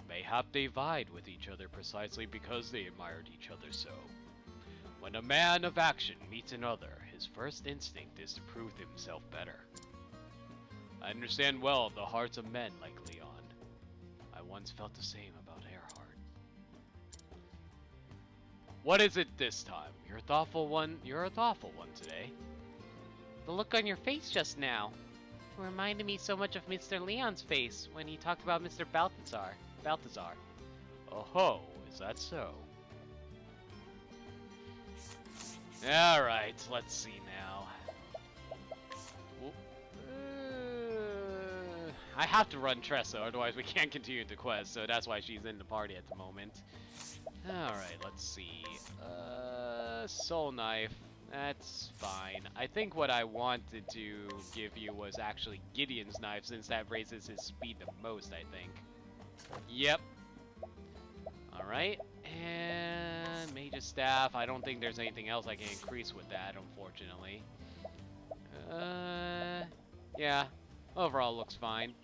Mayhap they vied with each other precisely because they admired each other so. When a man of action meets another, his first instinct is to prove himself better. I understand well the hearts of men like Leon. I once felt the same about Earhart. What is it this time? You're a thoughtful one today. The look on your face just now reminded me so much of Mr. Leon's face when he talked about Mr. Balthazar. Oh ho, is that so? Alright, let's see now. I have to run Tressa, otherwise we can't continue the quest, so that's why she's in the party at the moment. Alright, let's see. Soul Knife. That's fine. I think what I wanted to give you was actually Gideon's Knife, since that raises his speed the most, I think. Yep. Alright. And Mage's Staff. I don't think there's anything else I can increase with that, unfortunately. Yeah. Overall looks fine.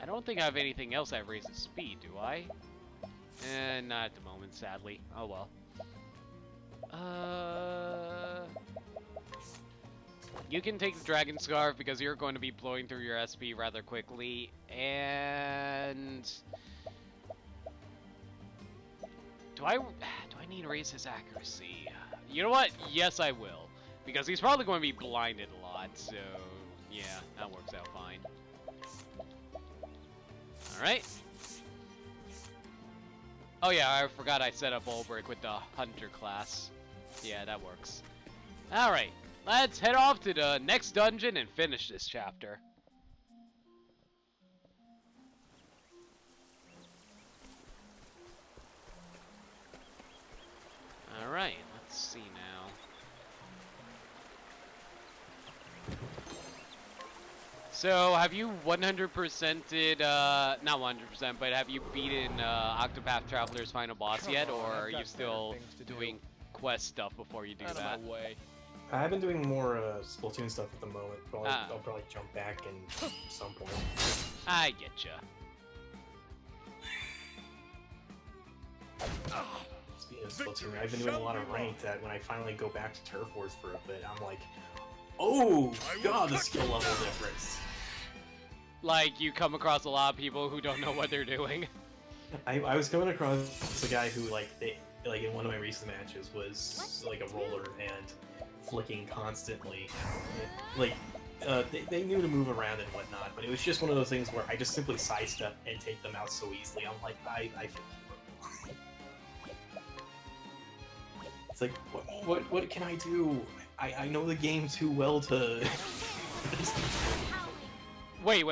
I don't think I have anything else that raises speed, do I? Not at the moment, sadly. Oh well. You can take the Dragon Scarf because you're going to be blowing through your SP rather quickly, and do I need to raise his accuracy? You know what? Yes, I will, because he's probably going to be blinded a lot. So yeah, that works out fine. All right. Oh yeah, I forgot I set up Ulbrich with the Hunter class. Yeah, that works. Alright, let's head off to the next dungeon and finish this chapter. Alright, let's see now. So, have you 100%ed, not 100%, but have you beaten Octopath Traveler's final boss yet, or are you still doing quest stuff before you do that? I've been doing more Splatoon stuff at the moment, but I'll probably jump back in some point. I getcha. Speaking of Splatoon, I've been doing a lot of ranked that when I finally go back to Turf Wars for a bit, I'm like, oh god, the skill level difference. Like, you come across a lot of people who don't know what they're doing. I was coming across a guy who, like in one of my recent matches, was like a roller and flicking constantly. They knew to move around and whatnot, but it was just one of those things where I just simply sidestep and take them out so easily. I'm like, I feel it's like, what can I do? I know the game too well to... Wait.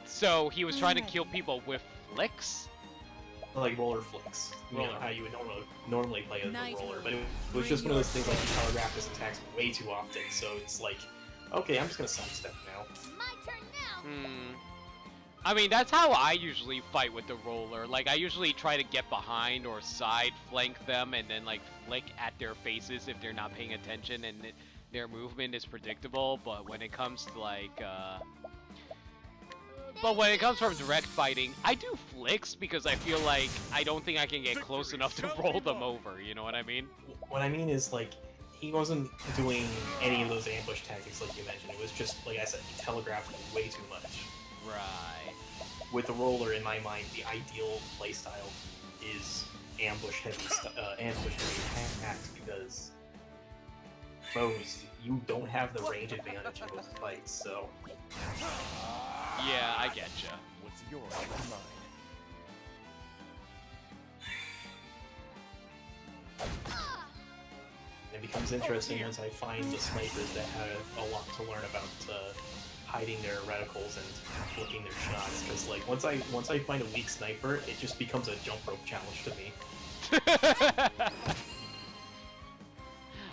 So he was trying to kill people with flicks? Like roller flicks. You know, how you would normally play as a roller. But it was just one of those things like you telegraph his attacks way too often, so it's like, okay, I'm just gonna sidestep now. My turn now. I mean, that's how I usually fight with the roller. Like, I usually try to get behind or side flank them and then, like, flick at their faces if they're not paying attention and their movement is predictable. But when it comes to, like, But when it comes from direct fighting, I do flicks because I feel like I don't think I can get close enough to roll them over, you know what I mean? What I mean is, like, he wasn't doing any of those ambush tactics like you mentioned. It was just, like I said, he telegraphed way too much. Right. With the roller, in my mind, the ideal playstyle is ambush heavy attacks because those you don't have the range advantage in those fights. So Yeah, I getcha. What's yours and mine? it becomes interesting as I find the snipers that have a lot to learn about hiding their reticles and flicking their shots. Because like once I find a weak sniper, it just becomes a jump rope challenge to me.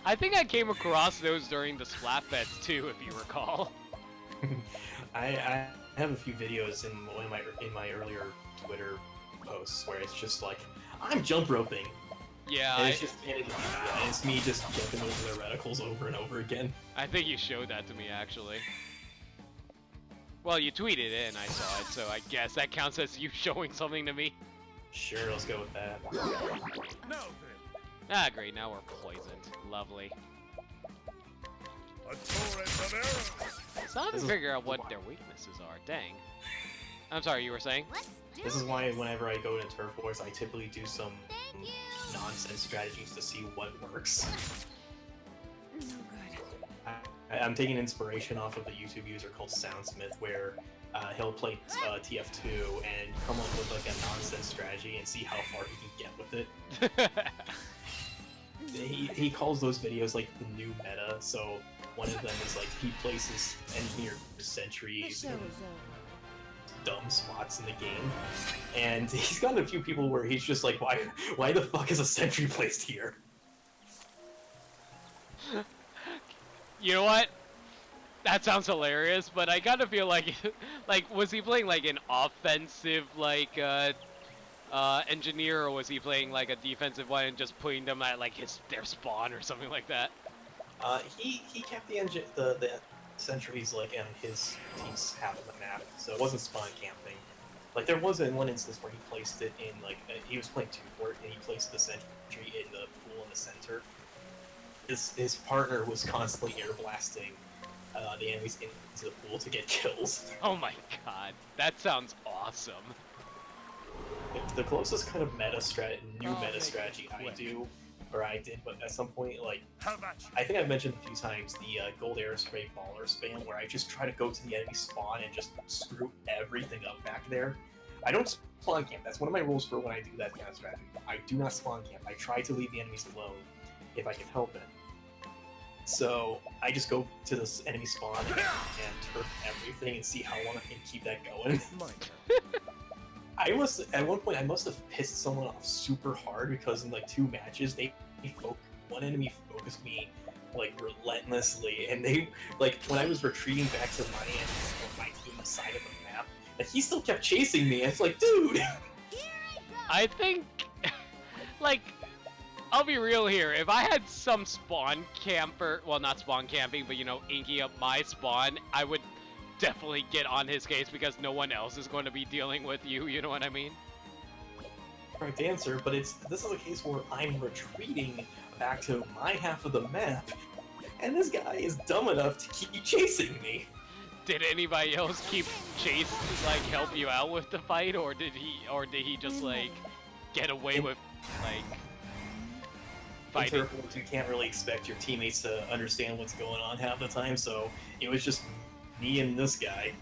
I think I came across those during the Splatfest too, if you recall. I have a few videos in my earlier Twitter posts where it's just like I'm jump roping. Yeah, And it's me just jumping over their reticles over and over again. I think you showed that to me actually. Well, you tweeted it and I saw it, so I guess that counts as you showing something to me. Sure, let's go with that. Now Ah, great, now we're poisoned. Lovely. then, a torrent of arrows. So I have to This is- figure out what their weaknesses are. Dang. I'm sorry, you were saying? Let's do This is it. why whenever I go to Turf Wars, I typically do some Thank you. nonsense strategies to see what works. No good. I'm taking inspiration off of a YouTube user called Soundsmith, where he'll play TF2 and come up with like a nonsense strategy and see how far he can get with it. He calls those videos like the new meta. So one of them is like he places engineer sentries in dumb spots in the game, and he's gotten a few people where he's just like, why the fuck is a sentry placed here? You know what? That sounds hilarious, but I gotta feel like, was he playing like an offensive, engineer, or was he playing like a defensive one and just putting them at like their spawn or something like that? He kept the sentries like in his team's half of the map, so it wasn't spawn camping. Like there was in one instance where he placed it in like he was playing 2-fort and he placed the sentry in the pool in the center. His partner was constantly air blasting the enemies into the pool to get kills. Oh my god, that sounds awesome. The closest kind of meta make it strategy I quick. do, or I did, but at some point, like How about you? I think I've mentioned a few times the gold air spray baller spam, where I just try to go to the enemy spawn and just screw everything up back there. I don't spawn camp. That's one of my rules for when I do that kind of strategy. I do not spawn camp. I try to leave the enemies alone if I can help it. So I just go to this enemy spawn and turf everything and see how long I can keep that going. My turn. At one point I must have pissed someone off super hard because in like 2 matches one enemy focused me like relentlessly, and they like when I was retreating back to my team's side of the map, and he still kept chasing me. And it's like, dude. Here I go. I think, like, I'll be real here. If I had some spawn camper, well, not spawn camping, but, you know, inking up my spawn, I would definitely get on his case because no one else is going to be dealing with you, you know what I mean? Correct answer, but this is a case where I'm retreating back to my half of the map, and this guy is dumb enough to keep chasing me. Did anybody else keep help you out with the fight, or did he just, like, get away with, like, In fighting? Turf Wars, you can't really expect your teammates to understand what's going on half the time, so it was just me and this guy.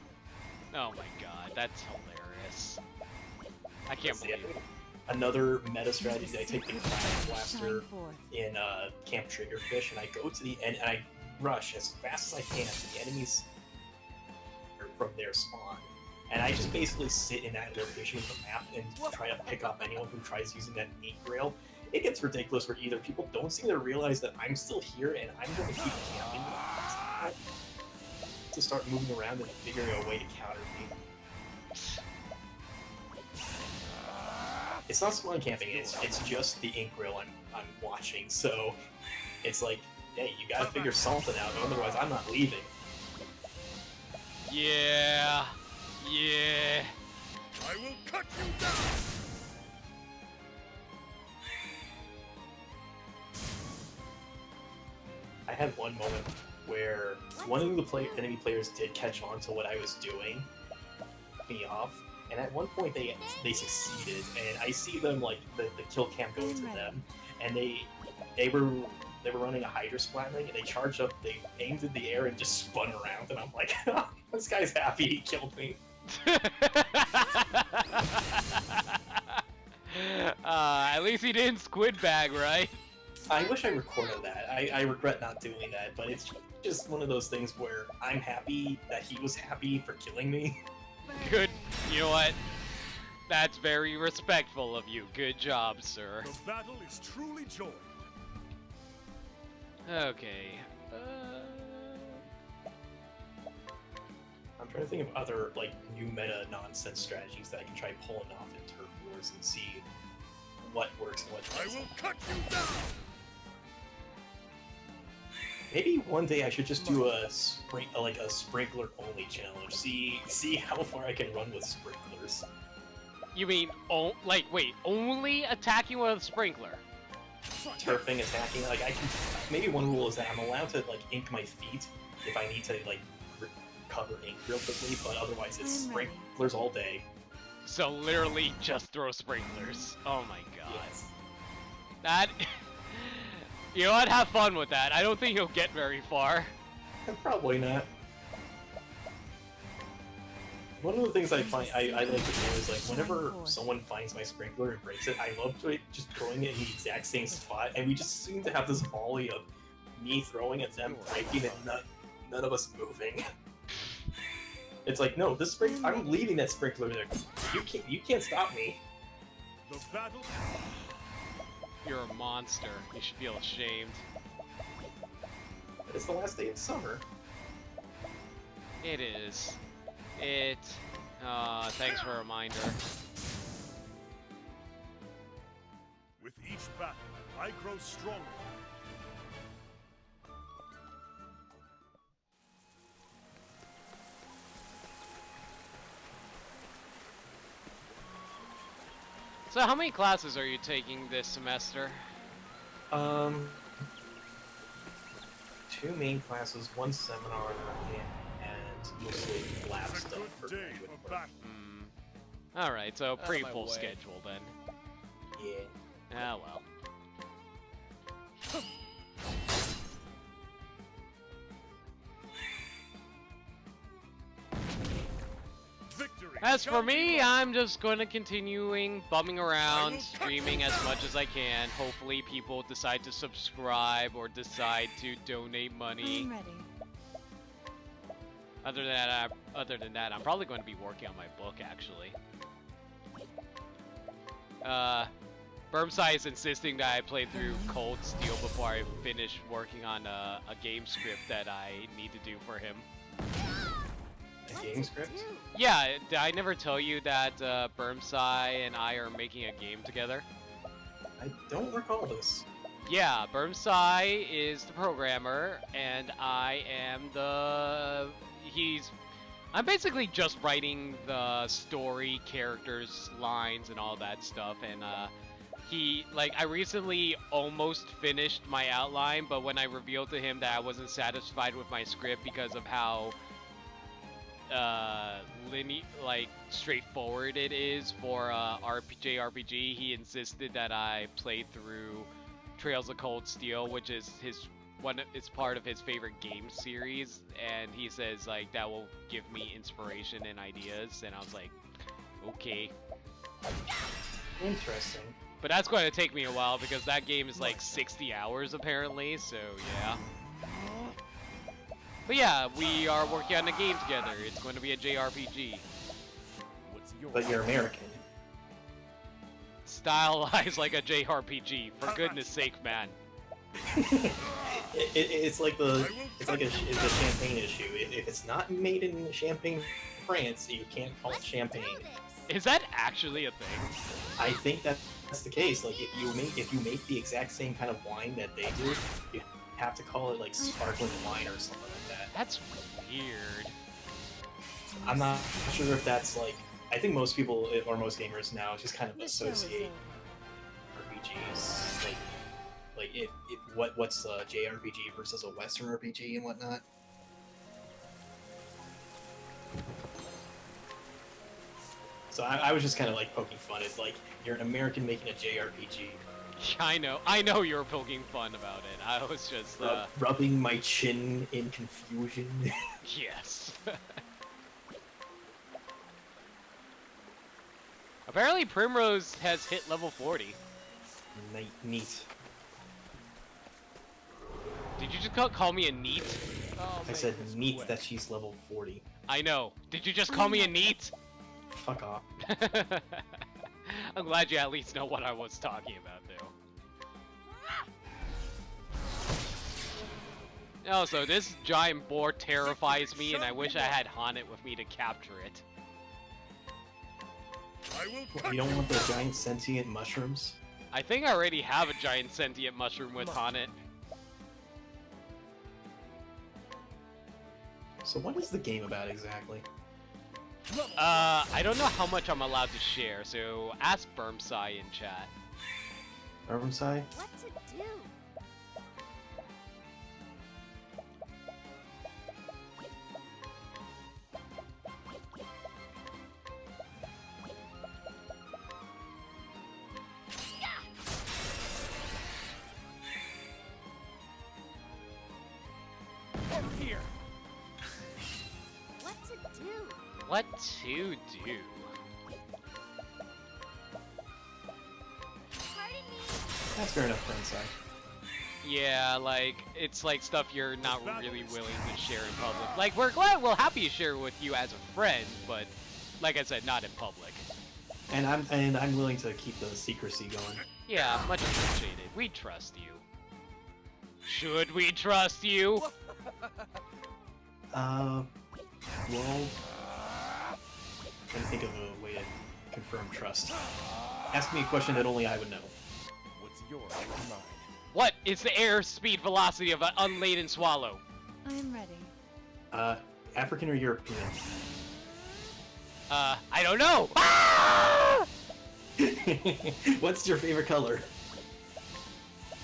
Oh my god, that's hilarious. I can't So, yeah, believe it. another meta strategy, I take the Clash Blaster in Camp Triggerfish, and I go to the end, and I rush as fast as I can to the enemies from their spawn. And I just basically sit in that location of the map and try to pick up anyone who tries using that 8 rail. It gets ridiculous where either people don't seem to realize that I'm still here and I'm going to keep camping to start moving around and figuring a way to counter me. It's not spawn camping, it's just the ink rail I'm watching, so it's like, hey, you gotta figure something out, otherwise I'm not leaving. Yeah. Yeah. I will cut you down! I had one moment where one of the enemy players did catch on to what I was doing, me off, and at one point they succeeded, and I see them like the kill cam going to them, and they were running a Hydra splatling, and they charged up, they aimed in the air and just spun around, and I'm like, this guy's happy he killed me. At least he didn't squid bag, right? I wish I recorded that. I regret not doing that, but it's just one of those things where I'm happy that he was happy for killing me. Good. You know what? That's very respectful of you. Good job, sir. The battle is truly joined. Okay. I'm trying to think of other like new meta nonsense strategies that I can try pulling off in Turf Wars and see what works and what I doesn't. will cut you down! Maybe one day I should just do a sprinkler only challenge. See how far I can run with sprinklers. You mean, wait, only attacking with a sprinkler? Turfing, attacking, like I can. Maybe one rule is that I'm allowed to like ink my feet if I need to like cover ink real quickly, but otherwise it's I'm ready. sprinklers all day. So literally just throw sprinklers. Oh my god. Yes. That... You know what? Have fun with that. I don't think you'll get very far. Probably not. One of the things I find I like to do is like whenever someone finds my sprinkler and breaks it, I love just throwing it in the exact same spot, and we just seem to have this volley of me throwing at them, breaking, and none of us moving. It's like, no, this I'm leaving that sprinkler there. You can't stop me. The battle. You're a monster. You should feel ashamed. It's the last day of summer. It is. Thanks for a reminder. With each battle, I grow stronger. So how many classes are you taking this semester? 2 main classes, 1 seminar, and mostly lab It's a stuff good for day graduate for work. battle. Alright, so pretty my full way. schedule then. Yeah. Ah well. Victory. As for shall be me, mine. I'm just going to continuing bumming around, streaming as much as I can. Hopefully people decide to subscribe or decide to donate money. I'm ready. Other than that, I'm probably going to be working on my book actually. Burmsai is insisting that I play through Cold Steel before I finish working on a game script that I need to do for him. A game script? Yeah, did I never tell you that Burmsai and I are making a game together? I don't recall this. Yeah, Burmsai is the programmer, and I am I'm basically just writing the story, characters, lines, and all that stuff, and I recently almost finished my outline, but when I revealed to him that I wasn't satisfied with my script because of how straightforward it is for JRPG, he insisted that I play through Trails of Cold Steel, which is it's part of his favorite game series, and he says like that will give me inspiration and ideas, and I was like, okay. Interesting. But that's going to take me a while because that game is like 60 hours apparently, so yeah. But yeah, we are working on a game together. It's going to be a JRPG. What's your But you're American. Stylized like a JRPG, for goodness sake, man. It's like it's a Champagne issue. If it's not made in Champagne, France, you can't call it Champagne. Is that actually a thing? I think that's the case. Like if you make the exact same kind of wine that they do, you have to call it like sparkling wine or something like that. That's weird. I'm not sure if that's like. I think most people or most gamers now just kind of The show is associate over. RPGs like what's a JRPG versus a Western RPG and whatnot. So I was just kind of like poking fun at like you're an American making a JRPG. I know you were poking fun about it. I was just, Rubbing my chin in confusion. yes. Apparently Primrose has hit level 40. Neat. Did you just call me a neat? I said neat that she's level 40. I know. Did you just call me a neat? Fuck off. I'm glad you at least know what I was talking about, though. Also, this giant boar terrifies me, and I wish I had Haunted with me to capture it. I will cut You don't want the giant sentient mushrooms? I think I already have a giant sentient mushroom with Haunted. So what is the game about exactly? I don't know how much I'm allowed to share, so ask Bermsai in chat. Urbansai? What to do? Over here. What to do? What to do? Pardon me. That's fair enough, Urbansai. Yeah, like, it's like stuff you're not really willing to share in public. Like, we're happy to share with you as a friend, but like I said, not in public. And I'm willing to keep the secrecy going. Yeah, much appreciated. We trust you. Should we trust you? Well, trying to think of a way to confirm trust. Ask me a question that only I would know. What's yours or mine? What is the airspeed velocity of an unladen swallow? I'm ready. African or European? I don't know! Ah! What's your favorite color?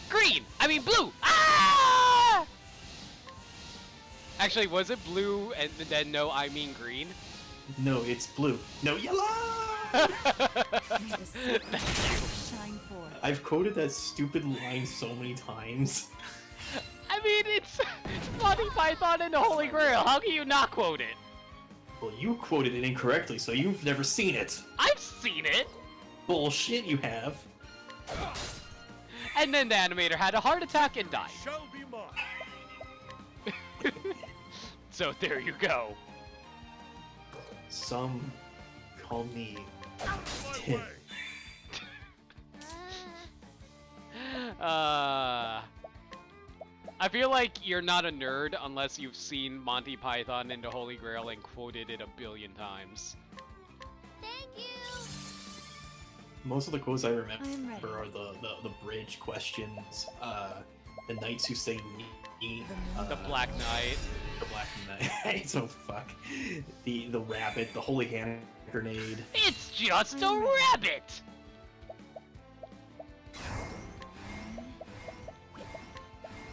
Green! I mean blue! Ah! Actually, was it blue and then no, I mean green? No, it's blue. No, yellow! May the sun shine forth. I've quoted that stupid line so many times. I mean, it's Monty Python and the Holy Grail. How can you not quote it? Well, you quoted it incorrectly, so you've never seen it. I've seen it! Bullshit, you have. And then the animator had a heart attack and died. shall be mine. So there you go. Some call me Out of my Tim. way. I feel like you're not a nerd unless you've seen Monty Python and the Holy Grail and quoted it a billion times. Thank you. Most of the quotes I I'm ready. remember are the bridge questions, the knights who say me, The Black Knight. the black knight, so fuck, the rabbit, the holy hand grenade. It's just a rabbit!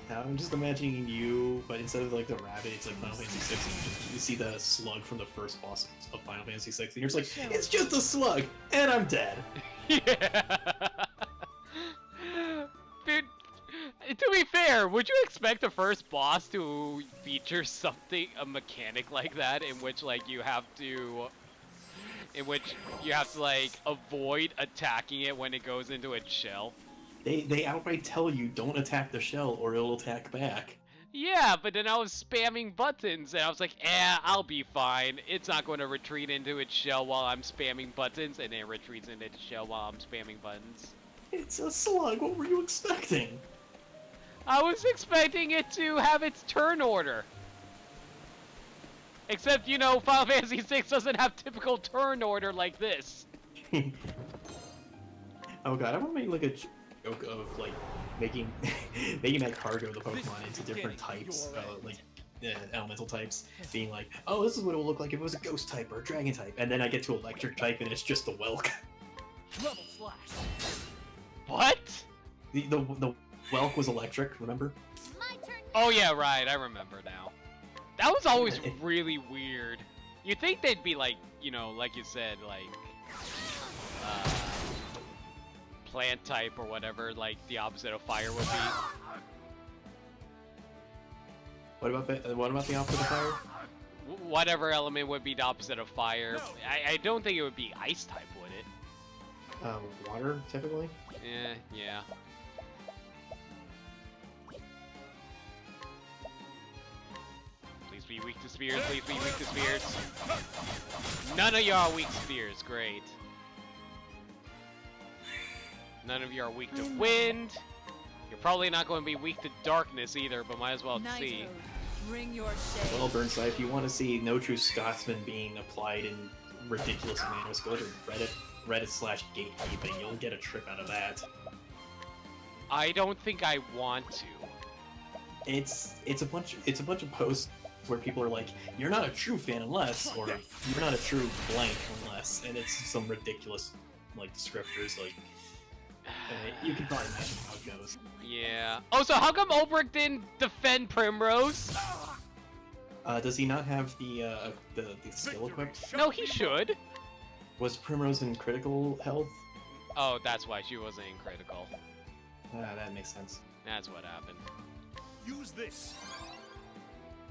Now I'm just imagining you, but instead of like the rabbit, it's like Final Fantasy VI. You see the slug from the first boss of Final Fantasy VI, and you're just like, it's just a slug, and I'm dead. Yeah. Dude, to be fair, would you expect the first boss to feature something, a mechanic like that, in which like you have to like avoid attacking it when it goes into its shell? They outright tell you don't attack the shell or it'll attack back. Yeah, but then I was spamming buttons, and I was like, I'll be fine. It's not going to retreat into its shell while I'm spamming buttons, and then it retreats into its shell while I'm spamming buttons. It's a slug. What were you expecting? I was expecting it to have its turn order. Except, you know, Final Fantasy VI doesn't have typical turn order like this. Oh god, I want to make like a joke of like making that cargo of the Pokemon into different types, like elemental types, being like, oh, this is what it would look like if it was a ghost type or a dragon type, and then I get to electric type and it's just the Welk. Level slash. What? The Welk was electric, remember? My turn. Oh yeah, right. I remember now. That was always really weird. You'd think they'd be like, you know, like you said, like plant type or whatever, like the opposite of fire would be. What about the opposite of fire? Whatever element would be the opposite of fire. I don't think it would be ice type, would it? Water, typically? Yeah. Please be weak to spears, please be weak to spears. None of y'all are weak to spears, great. None of you are weak to wind. You're probably not going to be weak to darkness either, but might as well see. Bring your shade. Well, Burnside, if you want to see No True Scotsman being applied in ridiculous manners, go to Reddit/gatekeeping. You'll get a trip out of that. I don't think I want to. It's a bunch of posts where people are like, "You're not a true fan unless," or "You're not a true blank unless," and it's some ridiculous like descriptors like. You can probably imagine how it goes. Yeah. Oh, so how come Ulbrich didn't defend Primrose? Does he not have the skill equipped? No, he should. Was Primrose in critical health? Oh, that's why she wasn't in critical. That makes sense. That's what happened. Use this.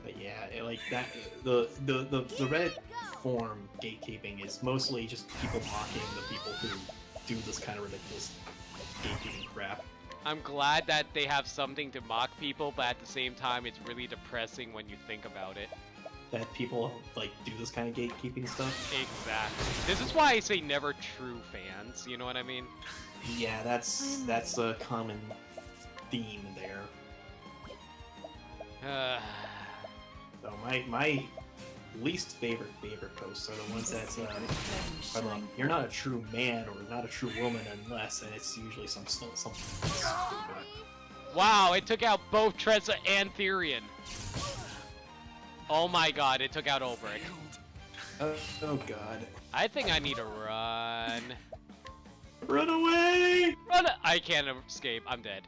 But yeah, like that. The Reddit form gatekeeping is mostly just people mocking the people who do this kind of ridiculous gatekeeping crap. I'm glad that they have something to mock people, but at the same time, it's really depressing when you think about it. That people like do this kind of gatekeeping stuff. Exactly. This is why I say never true fans. You know what I mean? Yeah, that's a common theme there. So my least favorite posts are the ones that are like, you're not a true man or not a true woman unless, and it's usually something stupid. Wow, it took out both Tressa and Therian. Oh my god, it took out Ulbrich. Oh god. I think I need to run. Run away! Run! I can't escape. I'm dead.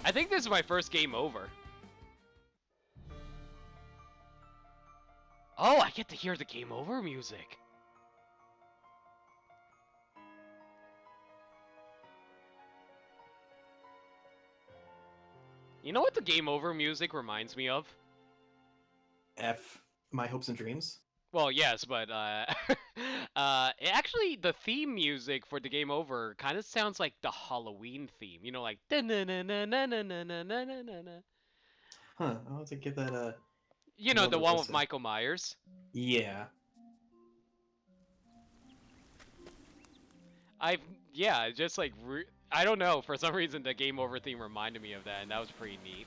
I think this is my first game over. Oh, I get to hear the game over music. You know what the game over music reminds me of? My Hopes and Dreams? Well, yes, but actually the theme music for the game over kind of sounds like the Halloween theme. You know, like da-na-na-na-na-na-na-na-na-na-na. Huh, I'll have to give that a... You know, the one with Michael Myers? Yeah. Yeah, just like, I don't know, for some reason the game over theme reminded me of that, and that was pretty neat.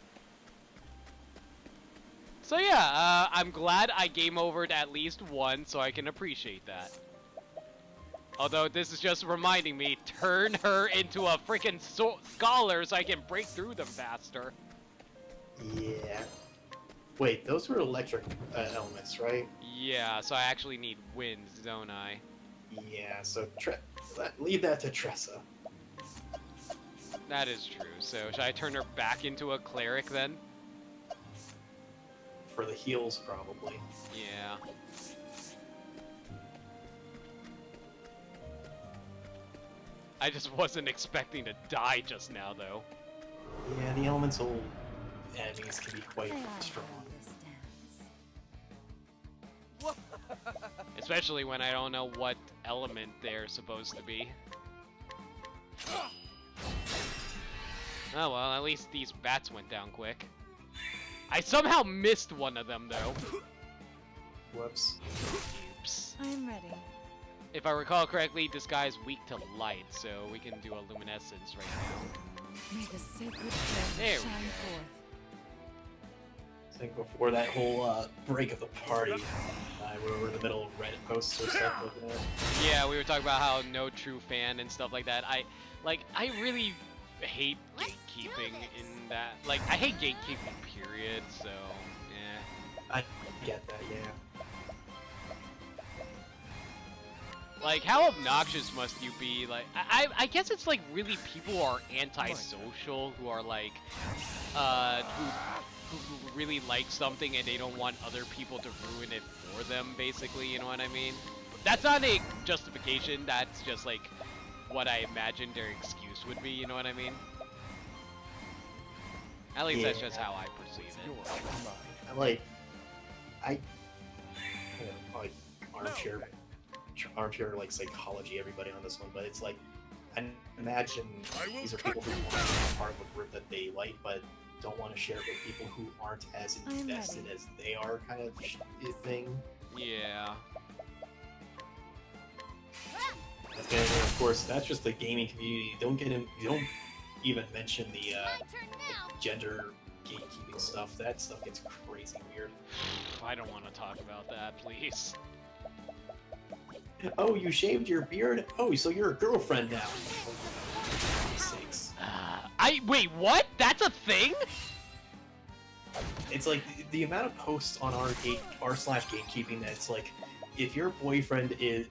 So yeah, I'm glad I game overed at least once, so I can appreciate that. Although this is just reminding me, turn her into a freaking scholar so I can break through them faster. Yeah. Wait, those were electric elements, right? Yeah, so I actually need wind, don't I? Yeah, so leave that to Tressa. That is true. So should I turn her back into a cleric then? For the heals, probably. Yeah. I just wasn't expecting to die just now, though. Yeah, the elemental enemies can be quite strong. Especially when I don't know what element they're supposed to be. Oh well, at least these bats went down quick. I somehow missed one of them, though. Whoops. Oops. I'm ready. If I recall correctly, this guy's weak to light, so we can do a luminescence right now. May the sacred flame There we shine go. forth. I think before that whole break of the party, we were in the middle of Reddit posts or stuff like that. Yeah, we were talking about how no true fan and stuff like that. I really hate Let's do gatekeeping this. in that. Like, I hate gatekeeping, period, so, yeah. I get that, yeah. Like, how obnoxious must you be? Like, I guess it's like really people who are antisocial, who are like, who really like something and they don't want other people to ruin it for them, basically, you know what I mean? That's not a justification, that's just like what I imagined their excuse would be, you know what I mean? At least that's just how I perceive it. Like, I like armchair like psychology everybody on this one, but it's like I imagine these are people who want to be part of a group that they like, but don't want to share it with people who aren't as invested as they are, kind of thing. Yeah. And of course, that's just the gaming community. Don't get in. You don't even mention the My turn now. gender gatekeeping stuff. That stuff gets crazy weird. I don't want to talk about that, please. Oh, you shaved your beard? Oh, so you're a girlfriend now. For sakes. Wait, what? That's a thing? It's like the amount of posts on r slash gatekeeping that's like, if your boyfriend is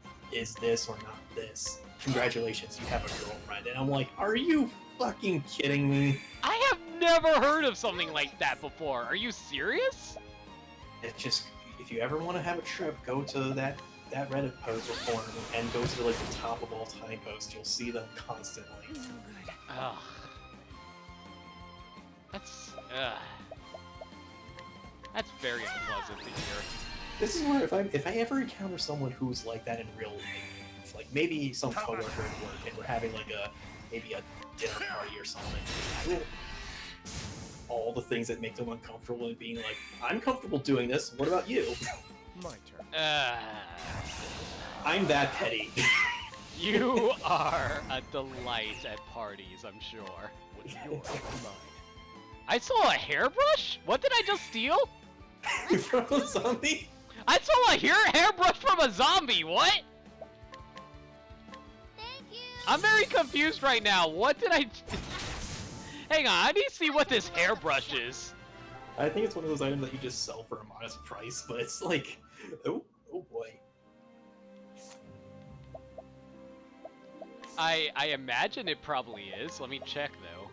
this or not this, congratulations, you have a girlfriend. And I'm like, are you fucking kidding me? I have never heard of something like that before. Are you serious? It's just, if you ever want to have a trip, go to that Reddit post or forum and go to like the top of all time post. You'll see them constantly. Ugh. That's very unpleasant to hear. This is where if I ever encounter someone who's like that in real life, like maybe some coworker at work and we're having like maybe a dinner party or something, I will all the things that make them uncomfortable and being like, I'm comfortable doing this. What about you? My turn. I'm that petty. You are a delight at parties, I'm sure. What's yours? Mine. I saw a hairbrush? What did I just steal? From a zombie? I saw a hairbrush from a zombie, what? Thank you. I'm very confused right now. What did I... Hang on, I need to see what this hairbrush is. I think it's one of those items that you just sell for a modest price, but it's like, oh boy. I imagine it probably is. Let me check, though.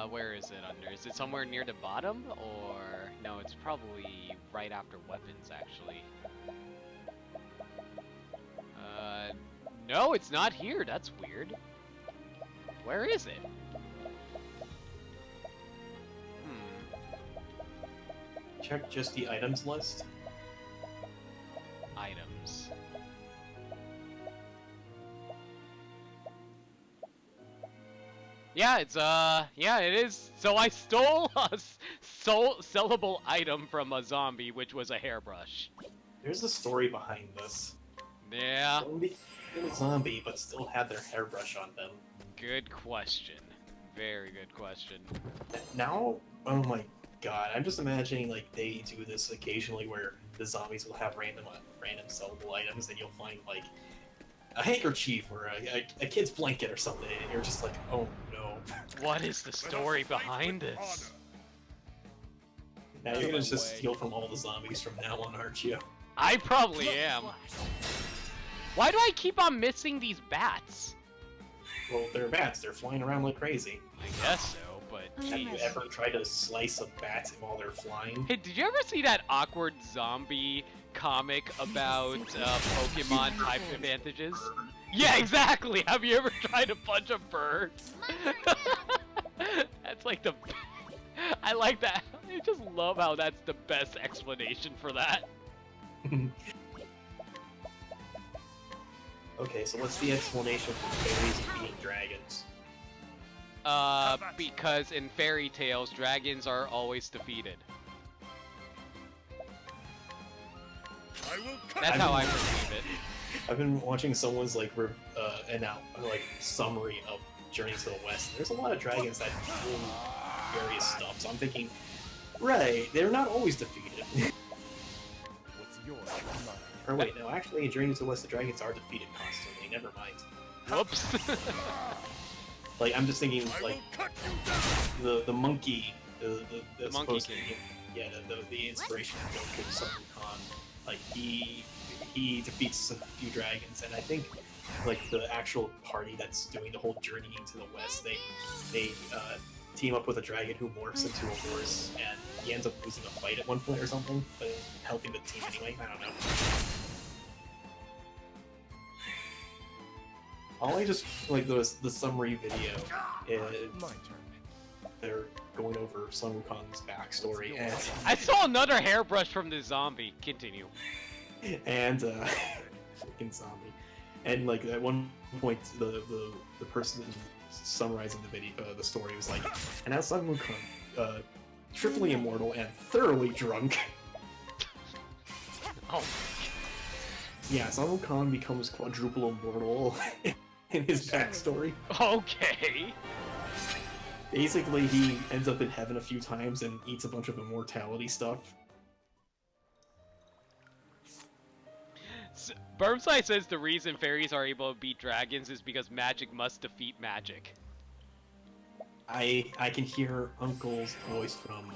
Where is it under? Is it somewhere near the bottom? Or... No, it's probably right after weapons, actually. No, it's not here. That's weird. Where is it? Check just the items list. Items. Yeah, it's, yeah, it is. So I stole a sellable item from a zombie, which was a hairbrush. There's a story behind this. Yeah. Somebody killed a zombie, but still had their hairbrush on them. Good question. Very good question. Now, oh my god, I'm just imagining like they do this occasionally where the zombies will have random sellable items, and you'll find like a handkerchief or a kid's blanket or something, and you're just like, oh no. What is the story behind this? Now you're gonna just steal from all the zombies from now on, aren't you? I probably am. Why do I keep on missing these bats? Well, they're bats. They're flying around like crazy. I guess so, but Have you jeez. ever tried to slice a bat while they're flying? Hey, did you ever see that awkward zombie comic about Pokemon type advantages? Yeah, exactly! Have you ever tried to punch a bird? My turn now. That's like the... I like that. I just love how that's the best explanation for that. Okay, so what's the explanation for fairies beating dragons? Because in fairy tales, dragons are always defeated. I will cut That's how I perceive it. I've been watching someone's like summary of Journey to the West. There's a lot of dragons that do various stuff, so I'm thinking, right, they're not always defeated. What's yours? Mine. Or wait, no, actually in Journey to the West the dragons are defeated constantly, never mind. Whoops. Like, I'm just thinking, I like, will cut you down. the monkey, the Monkey supposed to King. be, yeah, the inspiration of Goku Sun Wukong. Like, he defeats a few dragons, and I think, like, the actual party that's doing the whole journey into the west, they team up with a dragon who morphs into a horse, and he ends up losing a fight at one point or something, but helping the team anyway. I don't know. All I just like the summary video is My turn. they're going over Sun Wukong's backstory I saw another hairbrush from the zombie. Continue. and freaking zombie, and like at one point the person summarizing the video the story was like, and now Sun Wukong, triply immortal and thoroughly drunk. Oh. Yeah, Sun Wukong becomes quadruple immortal in his backstory. Okay. Basically, he ends up in heaven a few times and eats a bunch of immortality stuff. Burmside says the reason fairies are able to beat dragons is because magic must defeat magic. I can hear Uncle's voice from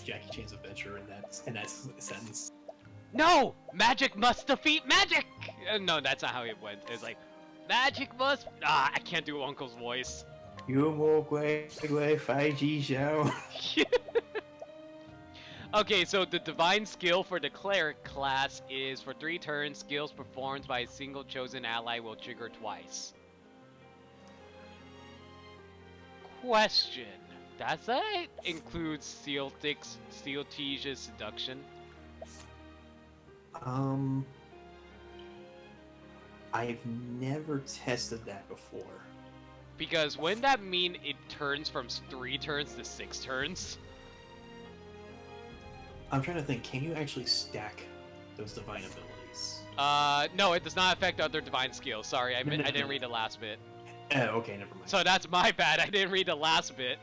Jackie Chan's Adventure in that sentence. No! Magic must defeat magic! No, that's not how it went. It's like, magic must... Ah, I can't do Uncle's voice. Okay, so the divine skill for the cleric class is for 3 turns, skills performed by a single chosen ally will trigger twice. Question. Does that include Steel Tiege's seduction? I've never tested that before. Because wouldn't that mean it turns from 3 turns to 6 turns? I'm trying to think, can you actually stack those divine abilities? No, it does not affect other divine skills. Sorry, I didn't read the last bit. Oh, okay, never mind. So that's my bad, I didn't read the last bit.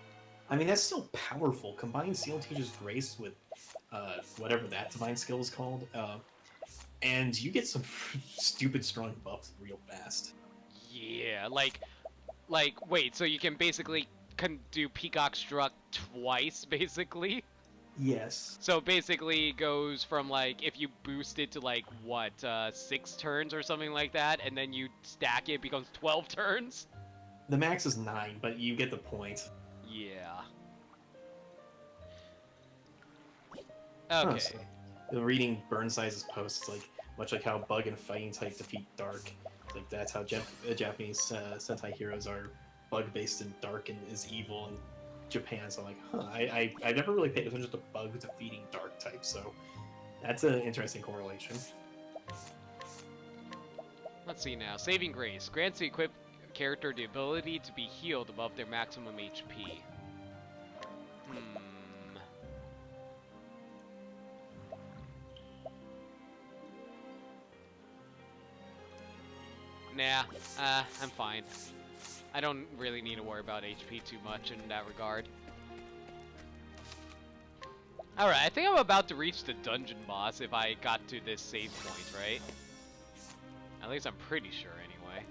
I mean, that's still powerful. Combine Seal Teacher's Grace with whatever that divine skill is called, and you get some stupid strong buffs real fast. Yeah, like, wait, so you can basically do Peacock Struck twice, basically? Yes. So basically it goes from, like, if you boost it to, like, what, 6 turns or something like that, and then you stack it, it becomes 12 turns? The max is 9, but you get the point. Yeah. Huh, Okay. so reading Burnside's posts, like, much like how Bug and Fighting type defeat Dark, like, that's how Japanese Sentai heroes are Bug-based and Dark and is evil in Japan, so I'm like, huh, I never really paid attention to Bug defeating Dark type, so that's an interesting correlation. Let's see now. Saving Grace. Grants the equipped character the ability to be healed above their maximum HP. Nah, I'm fine. I don't really need to worry about HP too much in that regard. Alright, I think I'm about to reach the dungeon boss if I got to this save point, right? At least I'm pretty sure anyway.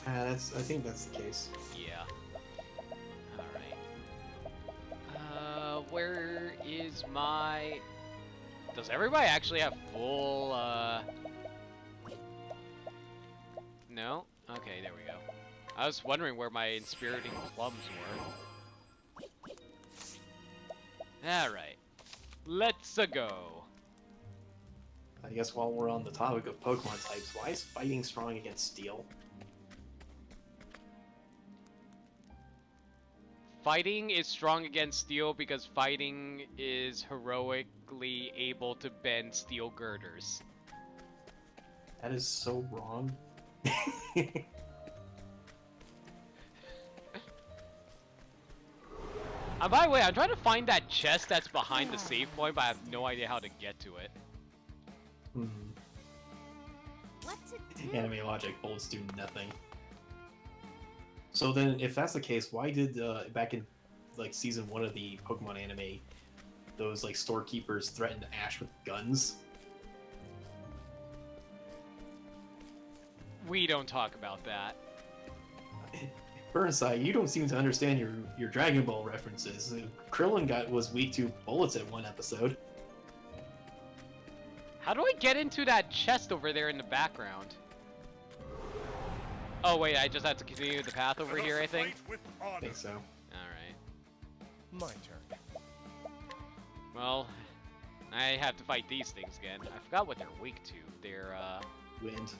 I think that's the case. Yeah. Alright. Where is my... Does everybody actually have full, No? Okay, there we go. I was wondering where my inspiriting plums were. Alright. Let's-a go. I guess while we're on the topic of Pokemon types, why is Fighting strong against Steel? Fighting is strong against Steel because Fighting is heroically able to bend steel girders. That is so wrong. By the way, I'm trying to find that chest that's behind the save point, but I have no idea how to get to it. What to do? Anime logic, bullets do nothing. So then, if that's the case, why did back in like season 1 of the Pokemon anime, those like storekeepers threatened Ash with guns? We don't talk about that. Burnside, you don't seem to understand your Dragon Ball references. Krillin was weak to bullets at one episode. How do I get into that chest over there in the background? Oh wait, I just have to continue the path over here, I think. Fight with I honor. think so. Alright. My turn. Well, I have to fight these things again. I forgot what they're weak to. They're Wind.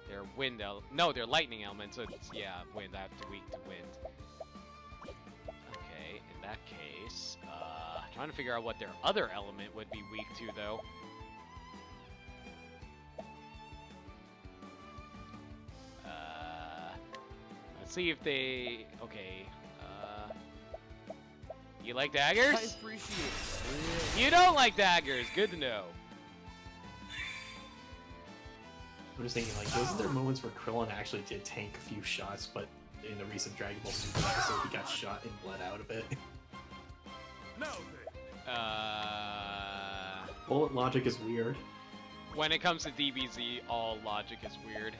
they're wind no, they're lightning elements, so it's, yeah, wind. I have to weak to wind. Okay, in that case, trying to figure out what their other element would be weak to, though. Let's see if they... Okay, you like daggers? appreciate it. You don't like daggers, good to know. I'm just thinking, like, wasn't there moments where Krillin actually did tank a few shots, but in the recent Dragon Ball Super episode, he got shot and bled out a bit? Now then, Bullet logic is weird. When it comes to DBZ, all logic is weird.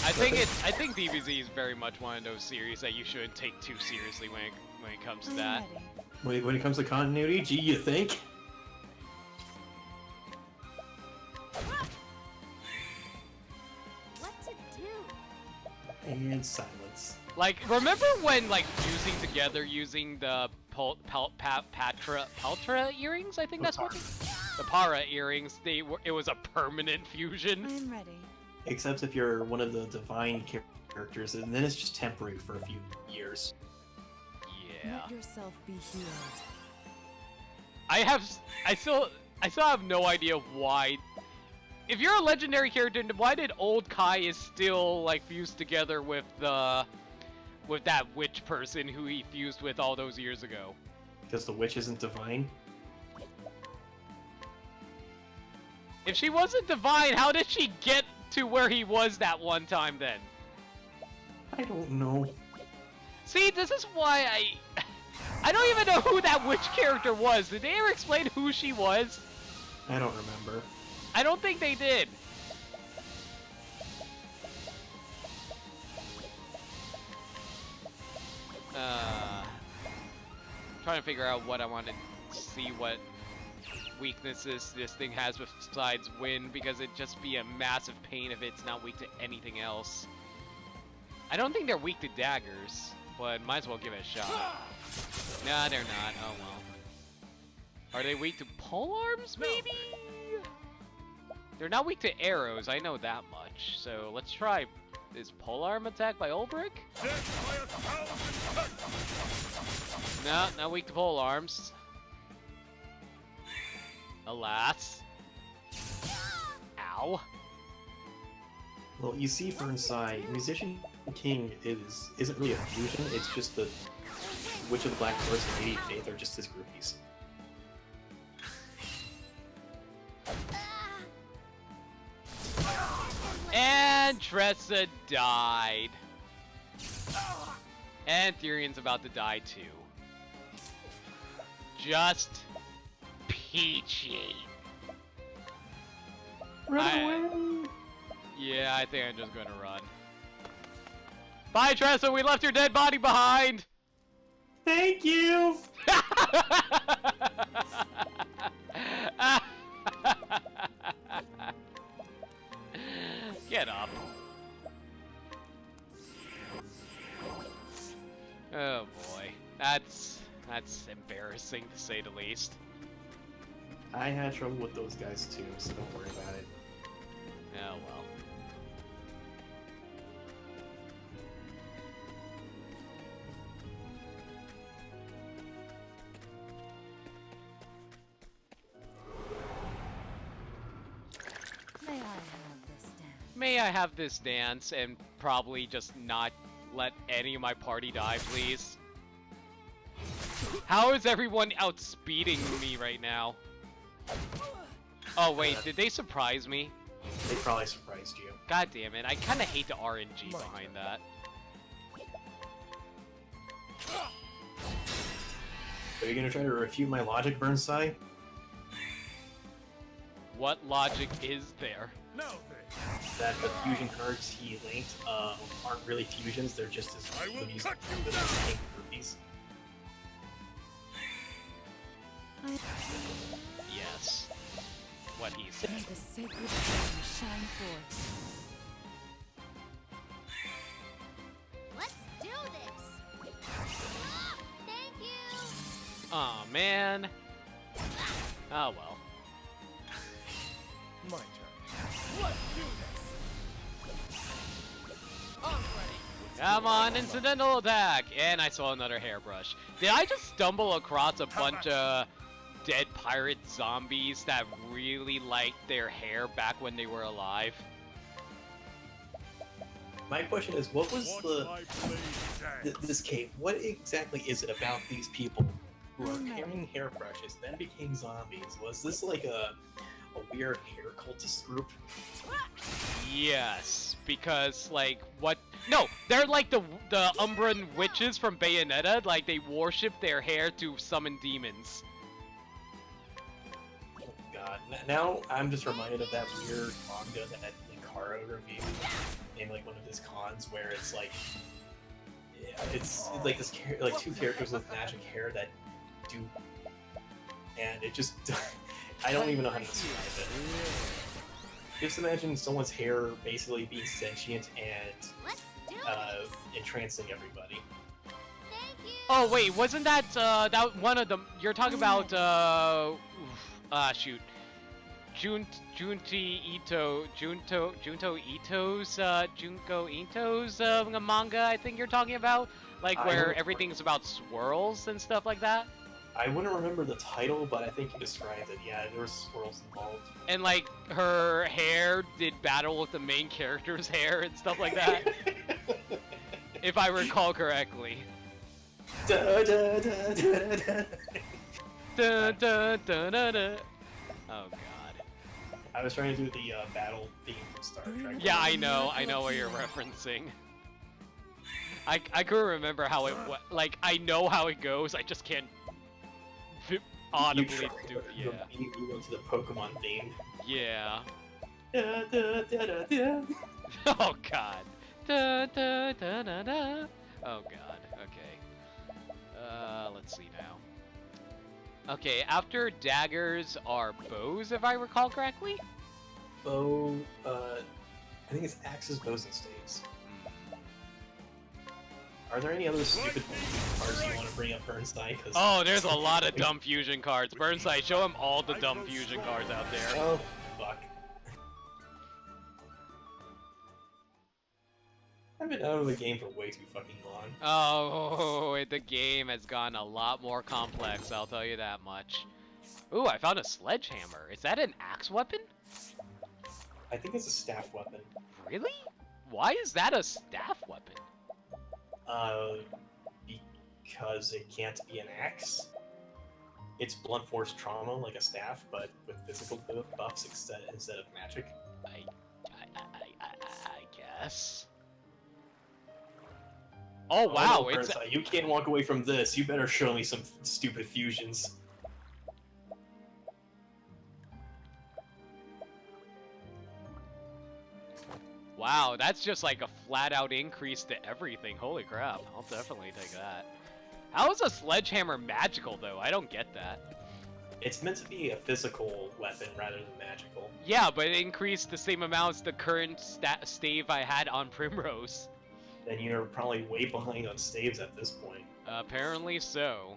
I think DBZ is very much one of those series that you shouldn't take too seriously when it comes to I'm that. ready. When it comes to continuity, gee, you think? What to do? And silence. Like, remember when, like, fusing together using the Paltra earrings? I think that's what the Para earrings. It was a permanent fusion. I'm ready. Except if you're one of the divine characters, and then it's just temporary for a few years. Yeah. Let yourself be healed. I still have no idea why. If you're a legendary character, why did old Kai is still like fused together with that witch person who he fused with all those years ago? Because the witch isn't divine. If she wasn't divine, how did she get to where he was that one time then? I don't know. See, this is why I don't even know who that witch character was. Did they ever explain who she was? I don't remember. I don't think they did. Trying to figure out what I want to see, what weaknesses this thing has besides wind, because it'd just be a massive pain if it's not weak to anything else. I don't think they're weak to daggers, but might as well give it a shot. Nah, they're not. Oh well. Are they weak to pole arms, maybe? They're not weak to arrows, I know that much. So let's try this polearm attack by Ulbrich. death by 1,000 cuts. No, not weak to polearms. Alas. Ow. Well, you see, Burnside, Musician King isn't really a fusion. It's just the Witch of the Black Forest and Lady Faith are just his groupies. And Tressa died. And Therian's about to die too. Just peachy. Yeah, I think I'm just gonna run. Bye, Tressa. We left your dead body behind. Thank you! Get up. Oh boy, that's embarrassing to say the least. I had trouble with those guys too, so don't worry about it. Oh well. May I have this dance? May I have this dance and probably just not let any of my party die, please? How is everyone outspeeding me right now? Oh wait, did they surprise me? They probably surprised you. God damn it, I kinda hate the RNG behind that. Are you gonna try to refute my logic, Burnside? What logic is there? Now then, That the fusion cards he linked aren't really fusions, they're just his I will movies cut you with down. his pink groupies. Yes. What he said. May the sacred flame shine forth. Let's do this. Ah, thank you. Aw, man. Oh well. My turn. Let's do this. I'm ready. Come on, incidental attack! And I saw another hairbrush. Did I just stumble across a bunch of dead pirate zombies that really liked their hair back when they were alive? My question is, what was watch the my blade dance. this cave? What exactly is it about these people who are carrying hairbrushes, then became zombies? Was this like a weird hair cultist group? Yes, because like what? No, they're like the Umbran witches from Bayonetta. Like they worship their hair to summon demons. Oh god! Now I'm just reminded of that weird manga that Ikaro reviewed in like one of his cons, where it's like, yeah, it's like this like two characters with magic hair that do, and it just I don't even know how to describe it. Just imagine someone's hair basically being sentient and Let's do this. entrancing everybody. Thank you. Oh wait, wasn't that that one of them? You're talking about shoot, Junto Ito's manga. I think you're talking about, like I where don't- everything's about swirls and stuff like that. I wouldn't remember the title, but I think you described it. Yeah, there were swirls involved. And like her hair did battle with the main character's hair and stuff like that, if I recall correctly. Da, da, da, da, da. Dun, dun, dun, dun, dun. Oh god. I was trying to do the battle theme from Star Trek. Yeah, I know what you're referencing. I couldn't remember how it like I know how it goes, I just can't audibly do it. Yeah. You go to the Pokemon theme. Yeah. Da, da, da, da, da. Oh god. Da, da, da, da, da. Oh god. Okay. Let's see now. Okay, after daggers are bows, if I recall correctly. Bow, I think it's axes, bows, and staves. Are there any other stupid cards you want to bring up, Burnside? Cause Oh, there's a lot of dumb fusion cards. Burnside, show him all the dumb fusion cards out there. Oh, fuck. I've been out of the game for way too fucking long. Oh, the game has gotten a lot more complex, I'll tell you that much. Ooh, I found a sledgehammer. Is that an axe weapon? I think it's a staff weapon. Really? Why is that a staff weapon? Because it can't be an axe. It's blunt force trauma like a staff, but with physical buffs instead of magic. I guess. Oh wow, no, it's Burnside, you can't walk away from this. You better show me some stupid fusions. wow, that's just like a flat out increase to everything. Holy crap, I'll definitely take that. How is a sledgehammer magical though? I don't get that. It's meant to be a physical weapon rather than magical. Yeah, but it increased the same amount as the current stave I had on Primrose. Then you're probably way behind on staves at this point. Apparently so.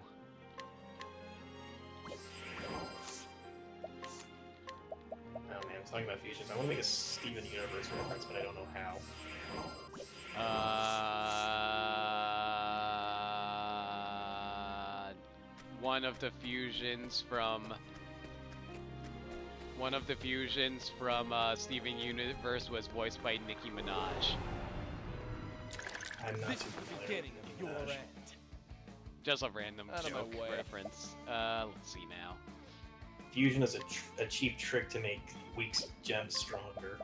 Oh man, I'm talking about fusions. I want to make a Steven Universe reference, but I don't know how. One of the fusions from Steven Universe was voiced by Nicki Minaj. I'm not This too is the familiar beginning with of your Nicki Minaj. end. Just a random Out of my joke way. reference. Let's see now. Fusion is a cheap trick to make weak gems stronger.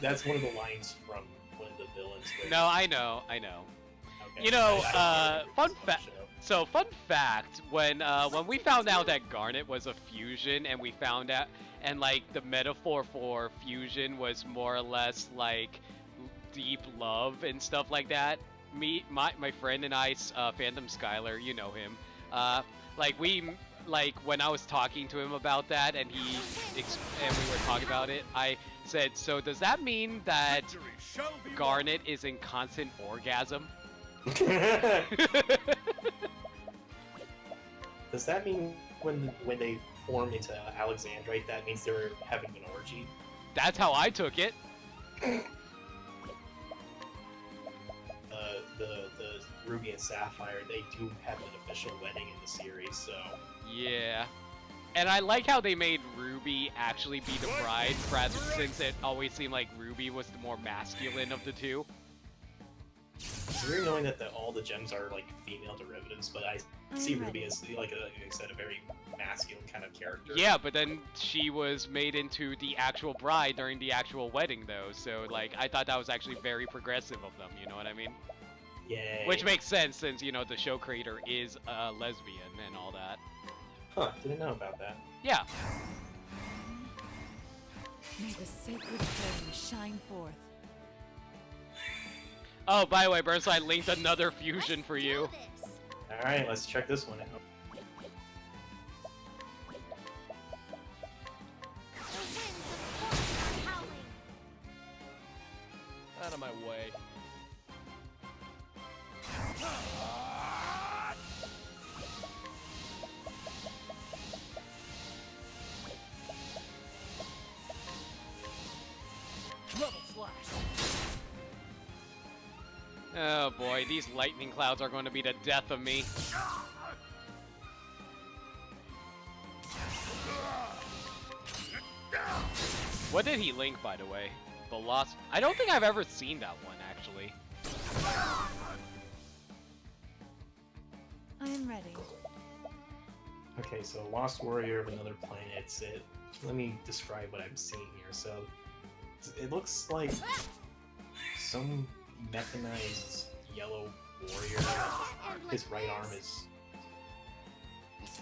That's one of the lines from one of the villains. Where, No, I know. Okay. You know, I don't fun remember fact. the show. So fun fact, when we found out that Garnet was a fusion, and we found out, and like the metaphor for fusion was more or less like deep love and stuff like that. My friend and I, Phantom Skylar, you know him. Like when I was talking to him about that, and we were talking about it, I said, so does that mean that Victory shall be won. Garnet is in constant orgasm? Does that mean when they form into Alexandrite, that means they're having an orgy? That's how I took it. The Ruby and Sapphire, they do have an official wedding in the series, so... Yeah. And I like how they made Ruby actually be the bride, rather since it always seemed like Ruby was the more masculine of the two. It's weird knowing that all the gems are like female derivatives, but I see Ruby as like I said, a very masculine kind of character. Yeah, but then she was made into the actual bride during the actual wedding, though. So like, I thought that was actually very progressive of them. You know what I mean? Yay. Which makes sense since, you know, the show creator is a lesbian and all that. Huh? Didn't know about that. Yeah. May the sacred flame shine forth. Oh, by the way, Burnside linked another fusion for you. Do this. All right, let's check this one out. The winds of fortune are howling. Out of my way. Level slash. Oh boy, these lightning clouds are going to be the death of me. What did he link, by the way? The Lost... I don't think I've ever seen that one, actually. I am ready. Okay, so Lost Warrior of Another Planet. Let me describe what I'm seeing here. So it looks like some mechanized yellow warrior. His right arm is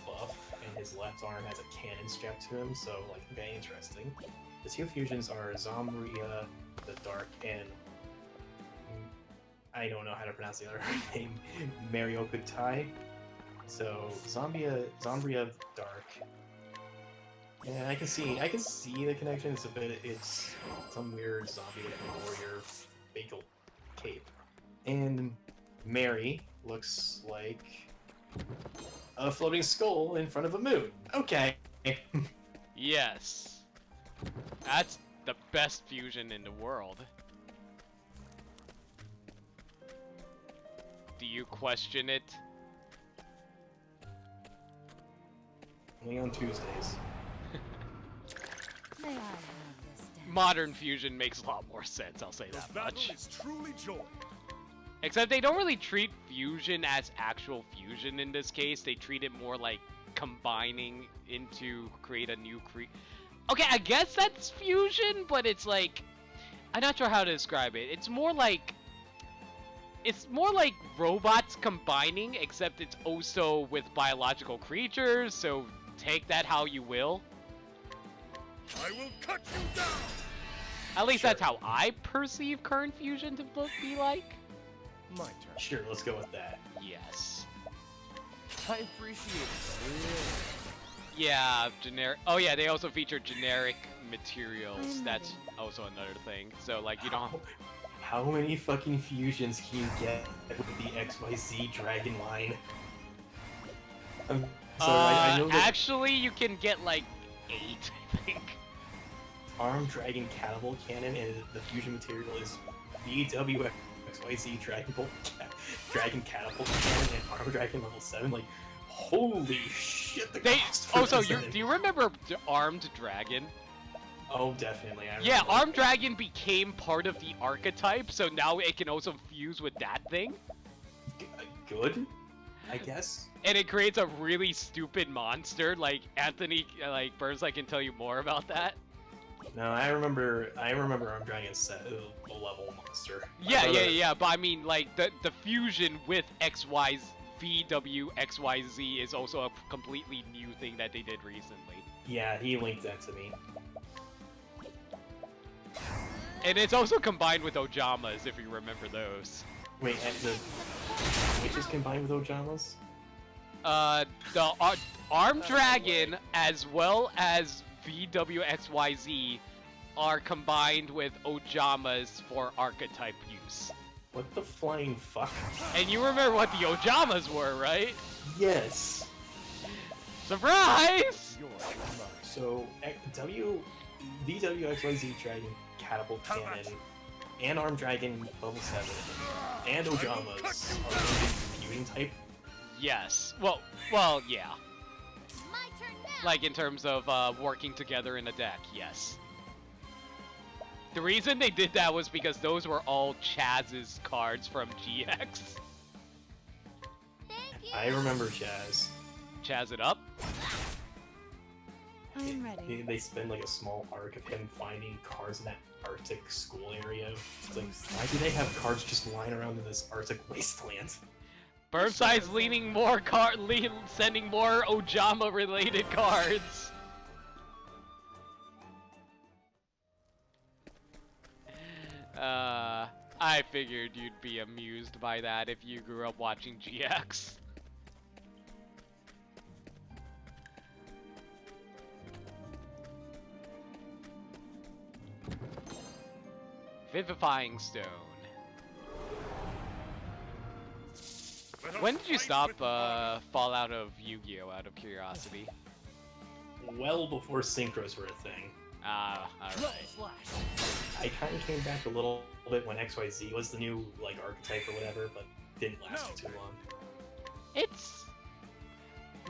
buff, and his left arm has a cannon strapped to him. So like, very interesting. The two fusions are Zombria the Dark and I don't know how to pronounce the other name, Mariokutai. So Zombria Dark. Yeah, I can see the connection. It's some weird zombie warrior bagel cape. And Mary looks like a floating skull in front of a moon. Okay. Yes. That's the best fusion in the world. Do you question it? Only on Tuesdays. May I have this dance? Modern fusion makes a lot more sense, I'll say The that battle much. is truly joy. Except they don't really treat fusion as actual fusion in this case. They treat it more like combining into create a new Okay, I guess that's fusion, but it's like... I'm not sure how to describe it. It's more like robots combining, except it's also with biological creatures, so take that how you will. I will cut you down. At least Sure. that's how I perceive current fusion to be like. My turn. Sure, let's go with that. Yes. I appreciate it. Yeah, generic. Oh yeah, they also feature generic materials. I'm That's ready. also another thing. So like you don't. How many fucking fusions can you get with the XYZ Dragon line? So I know that Actually, you can get like 8, I think. Arm Dragon Catapult Cannon and the fusion material is VWXYZ Dragon Catapult Cannon and Arm Dragon level 7. Like, holy shit! The cost for Also, this thing. do you remember the Armed Dragon? Oh, definitely. I Yeah, remember. Armed Dragon became part of the archetype, so now it can also fuse with that thing. Good, I guess. And it creates a really stupid monster. Like Anthony, like Burns, can tell you more about that. No, I remember Arm Dragon set a level monster. Yeah. But I mean, like the fusion with XYZ VWXYZ is also a completely new thing that they did recently. Yeah, he linked that to me. And it's also combined with Ojamas, if you remember those. Wait, which is combined with Ojamas? The Armed Dragon as well as VWXYZ are combined with Ojamas for archetype use. What the flying fuck? And you remember what the Ojamas were, right? Yes! Surprise! So, VWXYZ Dragon Catapult Cannon and Armed Dragon level 7 and Ojamas are feuding type. Yes. Well, yeah. My turn now. Like in terms of working together in a deck, yes. The reason they did that was because those were all Chaz's cards from GX. Thank you. I remember Chaz. Chaz it up. I'm ready. They spend like a small arc of him finding cards in that Arctic school area. It's like, why do they have cards just lying around in this Arctic wasteland? Burmside's sending more Ojama related cards. I figured you'd be amused by that if you grew up watching GX. Vivifying Stone. When did you stop Fallout of Yu-Gi-Oh! Out of curiosity? Well before synchros were a thing. Ah, alright. I kind of came back a little bit when XYZ was the new like archetype or whatever, but didn't last for too long. It's...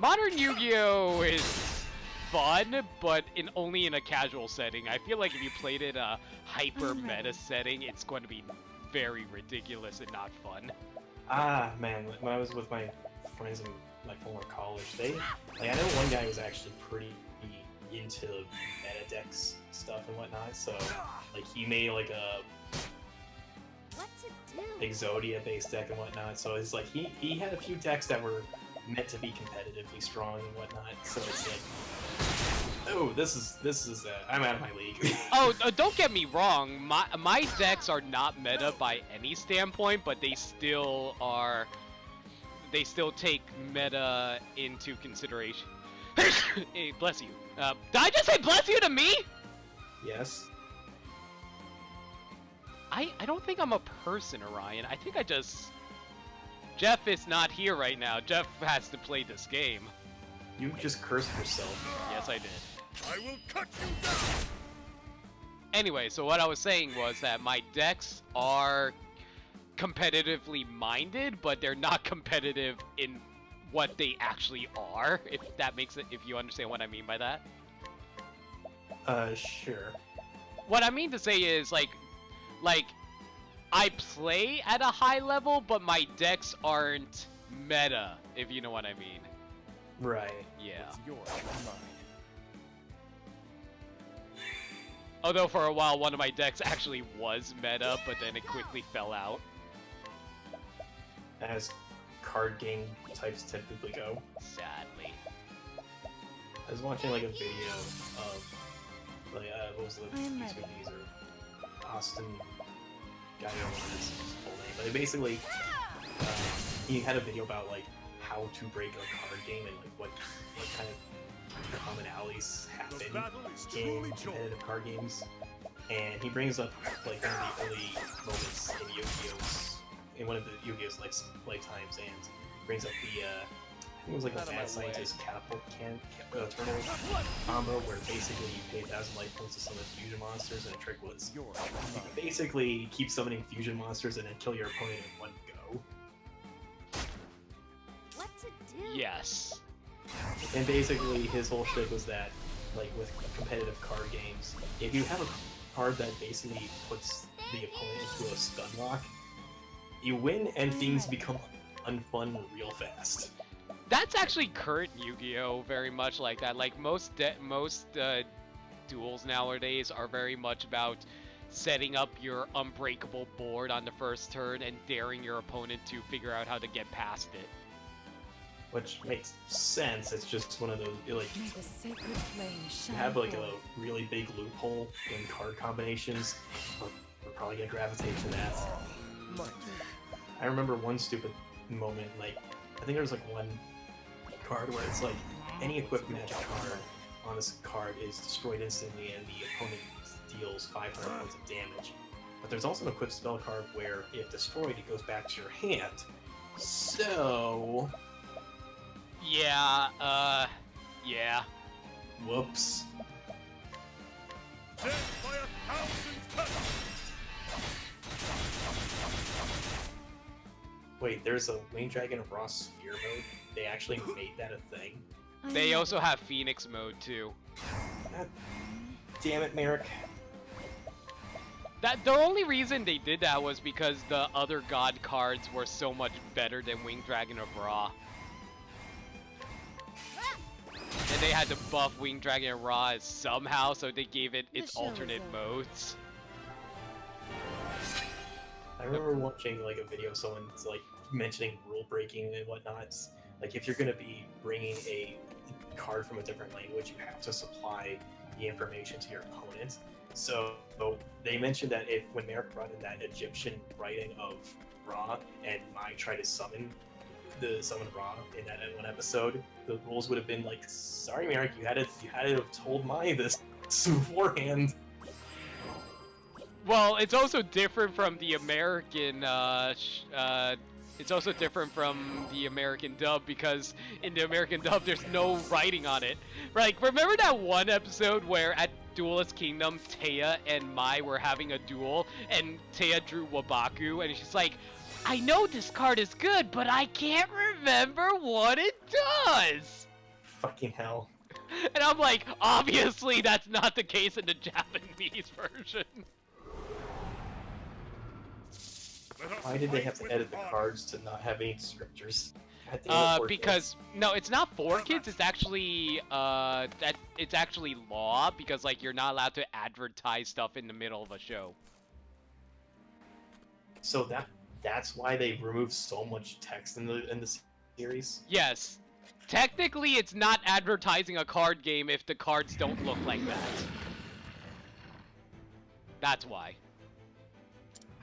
Modern Yu-Gi-Oh! Is fun, but only in a casual setting. I feel like if you played it a hyper meta setting, it's going to be very ridiculous and not fun. Ah, man, when I was with my friends in my former college, I know one guy was actually pretty into meta decks stuff and whatnot, so, like, he made, like, a What to do? Exodia based deck and whatnot, so it's like, he had a few decks that were meant to be competitively strong and whatnot, so it's like, oh, this is I'm out of my league. Oh, don't get me wrong, my decks are not meta by any standpoint, but they still are, they still take meta into consideration. Hey, bless you. Did I just say bless you to me? Yes. I don't think I'm a person, Orion. I think I just... Jeff is not here right now. Jeff has to play this game. You just cursed yourself. Yes, I did. I will cut you down! Anyway, so what I was saying was that my decks are competitively minded, but they're not competitive in what they actually are, if that makes it, if you understand what I mean by that. Sure. What I mean to say is, like, I play at a high level, but my decks aren't meta, if you know what I mean. Right. Yeah. It's yours, not mine. Although for a while, one of my decks actually was meta, but then it quickly fell out. As card game types typically go. Sadly. I was watching like a video of like what was the I'm YouTube ready. user? Austin guy, I don't remember his full name, but basically he had a video about like how to break a card game and like what kind of commonalities happen The battle is in truly competitive card games, and he brings up like one of the early moments in Yu-Gi-Oh's, in one of the Yu-Gi-Oh's lifetimes, and brings up the I think it was like a Out of my mad way. scientist catapult turtle combo where basically you pay 1,000 life points to summon fusion monsters, and the trick was you Yours, could not basically keep summoning fusion monsters and then kill your opponent in one go. What to do? Yes. And basically his whole shtick was that, like with competitive card games, if you have a card that basically puts the opponent into a stun lock, you win and things become unfun real fast. That's actually current Yu-Gi-Oh! Very much like that. Like most duels nowadays are very much about setting up your unbreakable board on the first turn and daring your opponent to figure out how to get past it. which makes sense. It's just one of those like May the sacred flame you shine have like forth. a really big loophole in card combinations. We're probably gonna gravitate to that. I remember one stupid moment, like I think there was like one card where it's like any equipped magic card on this card is destroyed instantly and the opponent deals 500 points of damage. But there's also an equipped spell card where if destroyed it goes back to your hand. So Yeah, yeah. whoops. Death by 1,000 cuts! Wait, there's a Winged Dragon of Raw Sphere mode? They actually made that a thing? I am They ready. also have Phoenix mode too. God damn it, Merrick. The only reason they did that was because the other god cards were so much better than Winged Dragon of Ra. And they had to buff Winged Dragon of Ra somehow, so they gave it The its show is alternate over. modes. I remember watching like a video of someone's like mentioning rule breaking and whatnot. Like if you're gonna be bringing a card from a different language, you have to supply the information to your opponent. So they mentioned that if when Merrick brought in that Egyptian writing of Ra and Mai tried to summon Ra in that one episode, the rules would have been like, sorry Merrick, you had to have told Mai this beforehand. Well, it's also different from the American, it's also different from the American dub because in the American dub there's no writing on it. Like, remember that one episode where at Duelist Kingdom, Taya and Mai were having a duel and Taya drew Wabaku and she's like, I know this card is good, but I can't remember what it does! Fucking hell. And I'm like, obviously that's not the case in the Japanese version. Let us Why did they fight have to with edit the honor. cards to not have any descriptors? God damn it, poor Because no, it's not for kids. It's actually it's actually law because like you're not allowed to advertise stuff in the middle of a show. kids. So that's why they removed so much text in the series. Yes, technically it's not advertising a card game if the cards don't look like that. That's why.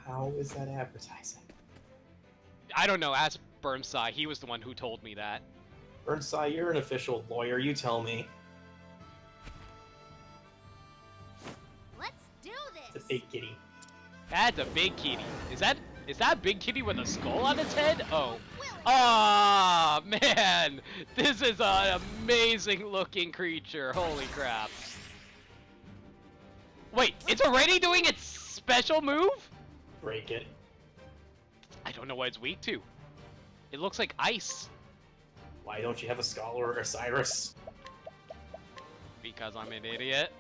How is that advertising? I don't know. Ask Burnside. He was the one who told me that. Burnside, you're an official lawyer. You tell me. Let's do It's this. a big kitty. That's a big kitty. Is that a big kitty with a skull on its head? Oh. Willing. Ah, man! This is an amazing looking creature. Holy crap. Wait, it's already doing its special move? Break it. I don't know what it's weak to. It looks like ice. Why don't you have a scholar or Cyrus? Because I'm an idiot.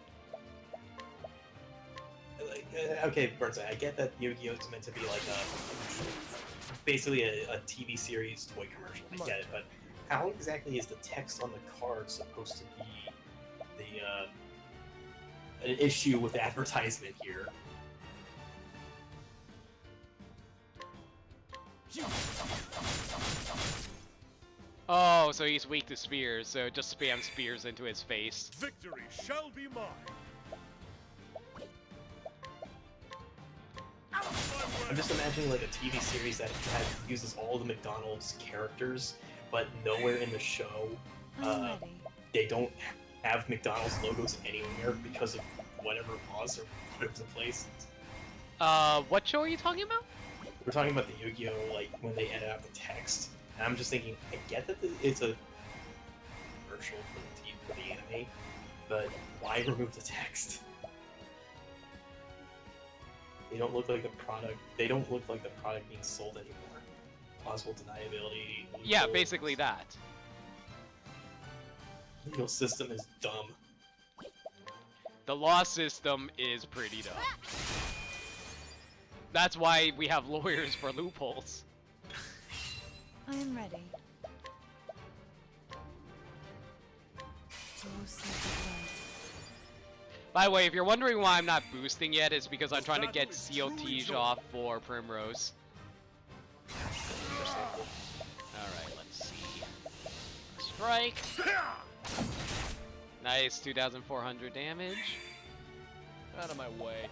Like, okay, Burnside, I get that Yu-Gi-Oh is meant to be like basically a TV series toy commercial. I get it, but how exactly is the text on the card supposed to be an issue with advertisement here? Oh, so he's weak to spears, so just spam spears into his face. Victory shall be mine. Out of my I'm way. just imagining like a TV series that uses all the McDonald's characters, but nowhere in the show I'm ready. they don't have McDonald's logos anywhere because of whatever laws or whatever's in place. What show are you talking about? We're talking about the Yu-Gi-Oh, like when they edit out the text, and I'm just thinking, I get that it's a commercial for the anime, but why remove the text? They don't look like the product. They don't look like the product being sold anymore. Plausible deniability. Yeah, loopholes. basically that. Legal system is dumb. The law system is pretty dumb. That's why we have lawyers for loopholes. I am ready. Oh, sacred light. By the way, if you're wondering why I'm not boosting yet, it's because I'm trying to get COTs off for Primrose. Alright, let's see. strike. Nice, 2,400 damage. Out of my way.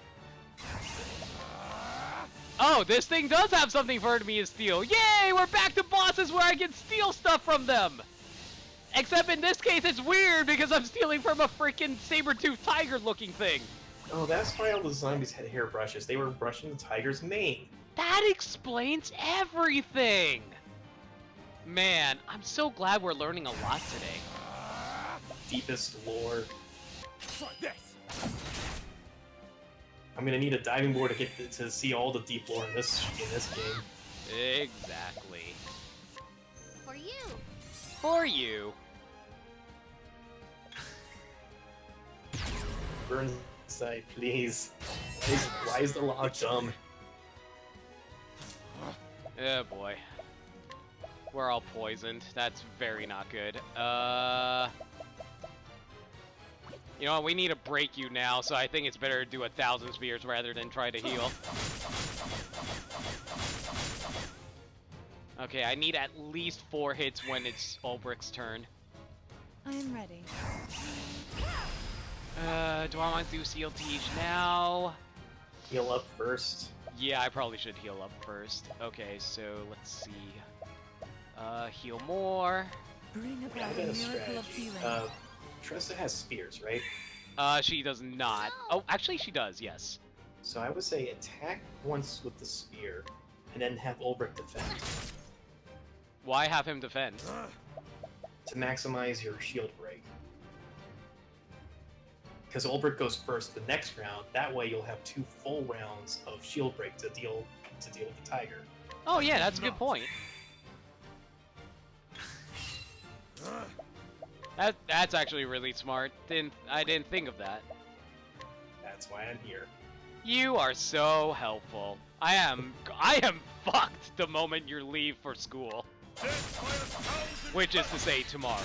Oh, this thing does have something for me to steal. Yay, we're back to bosses where I can steal stuff from them. Except in this case, it's weird because I'm stealing from a freaking saber-toothed tiger-looking thing. Oh, that's why all the zombies had hairbrushes. They were brushing the tiger's mane. That explains everything. Man, I'm so glad we're learning a lot today. Deepest lore. Try this. I'm gonna need a diving board to see all the deep lore in this game. Exactly. For you. For you. Burnside, please. Why is the log dumb? Oh boy. We're all poisoned. That's very not good. You know what? We need to break you now, so I think it's better to do 1,000 spears rather than try to heal. Okay, I need at least 4 hits when it's Ulbrich's turn. I am ready. Do I want to do Seal Teach now? Heal up first. Yeah, I probably should heal up first. Okay, so let's see. Heal more. Bring I about got a a miracle of strategy. healing. Tressa has spears, right? She does not. Oh, actually she does, yes. So I would say attack once with the spear, and then have Ulbrich defend. Why have him defend? To maximize your shield break. Because Ulbrich goes first the next round, that way you'll have 2 full rounds of shield break to deal with the tiger. Oh yeah, that's a good point. That's actually really smart. I didn't think of that. That's why I'm here. You are so helpful. I am fucked the moment you leave for school. Which is to say tomorrow.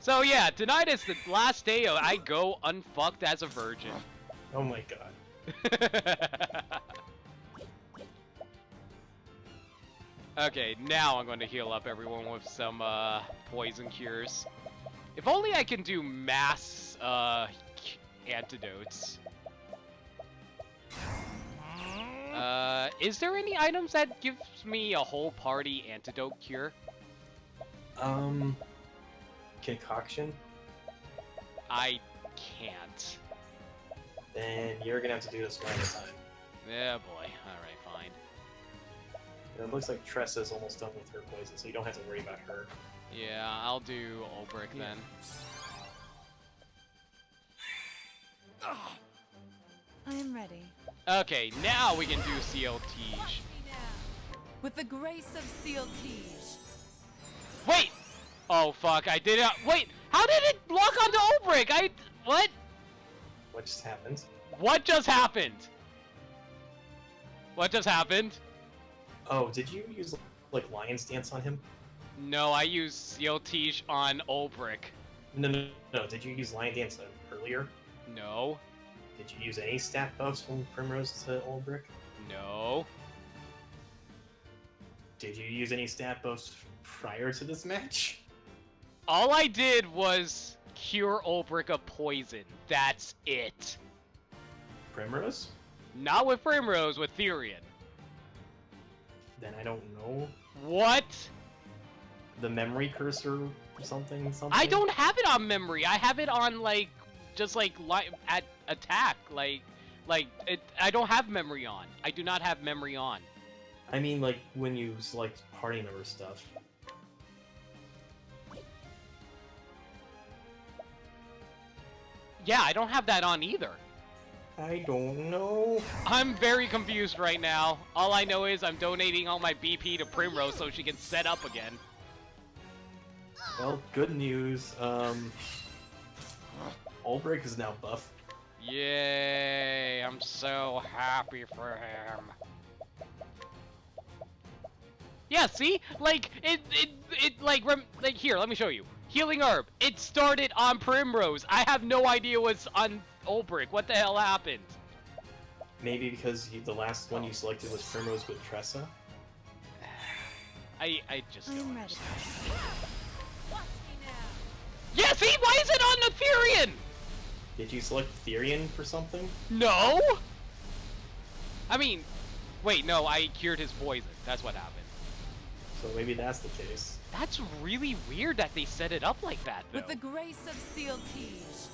So yeah, tonight is the last day I go unfucked as a virgin. Oh my god. Okay, now I'm going to heal up everyone with some poison cures. If only I can do mass antidotes. Is there any items that gives me a whole party antidote cure? Concoction? I can't. Then you're gonna have to do this one at a time. Yeah, boy. Alright, fine. And it looks like Tressa's almost done with her poison, so you don't have to worry about her. Yeah, I'll do Ulbrich then. I am ready. Okay, now we can do CLT. With the grace of Seal Tige. Wait! Oh fuck, I did it. Wait, how did it lock onto Ulbrich? What? What just happened? What just happened? What just happened? Oh, did you use like Lion's Dance on him? No, I used CLT on Ulbrich. No. Did you use Lion Dance earlier? No. Did you use any stat buffs from Primrose to Ulbrich? No. Did you use any stat buffs prior to this match? All I did was cure Ulbrich of poison. That's it. Primrose? Not with Primrose, with Therian. Then I don't know. What? The memory cursor or something? I don't have it on memory. I have it on like, just like at attack. Like I don't have memory on. I do not have memory on. I mean, like when you select party member stuff. Yeah, I don't have that on either. I don't know. I'm very confused right now. All I know is I'm donating all my BP to Primrose so she can set up again. Well, good news. Ulbrich is now buff. Yay! I'm so happy for him. Yeah, see? Like, here, let me show you. Healing Herb. It started on Primrose. I have no idea what's on Ulbrich. What the hell happened? Maybe because the last one you selected was Primrose with Tressa? I just don't I'm ready. understand. Watch me now. Yeah, see, why is it on the Therian? Did you select Therian for something? No. I mean, wait, no, I cured his poison. That's what happened. So maybe that's the case. That's really weird that they set it up like that, though. With the grace of Seal Tige.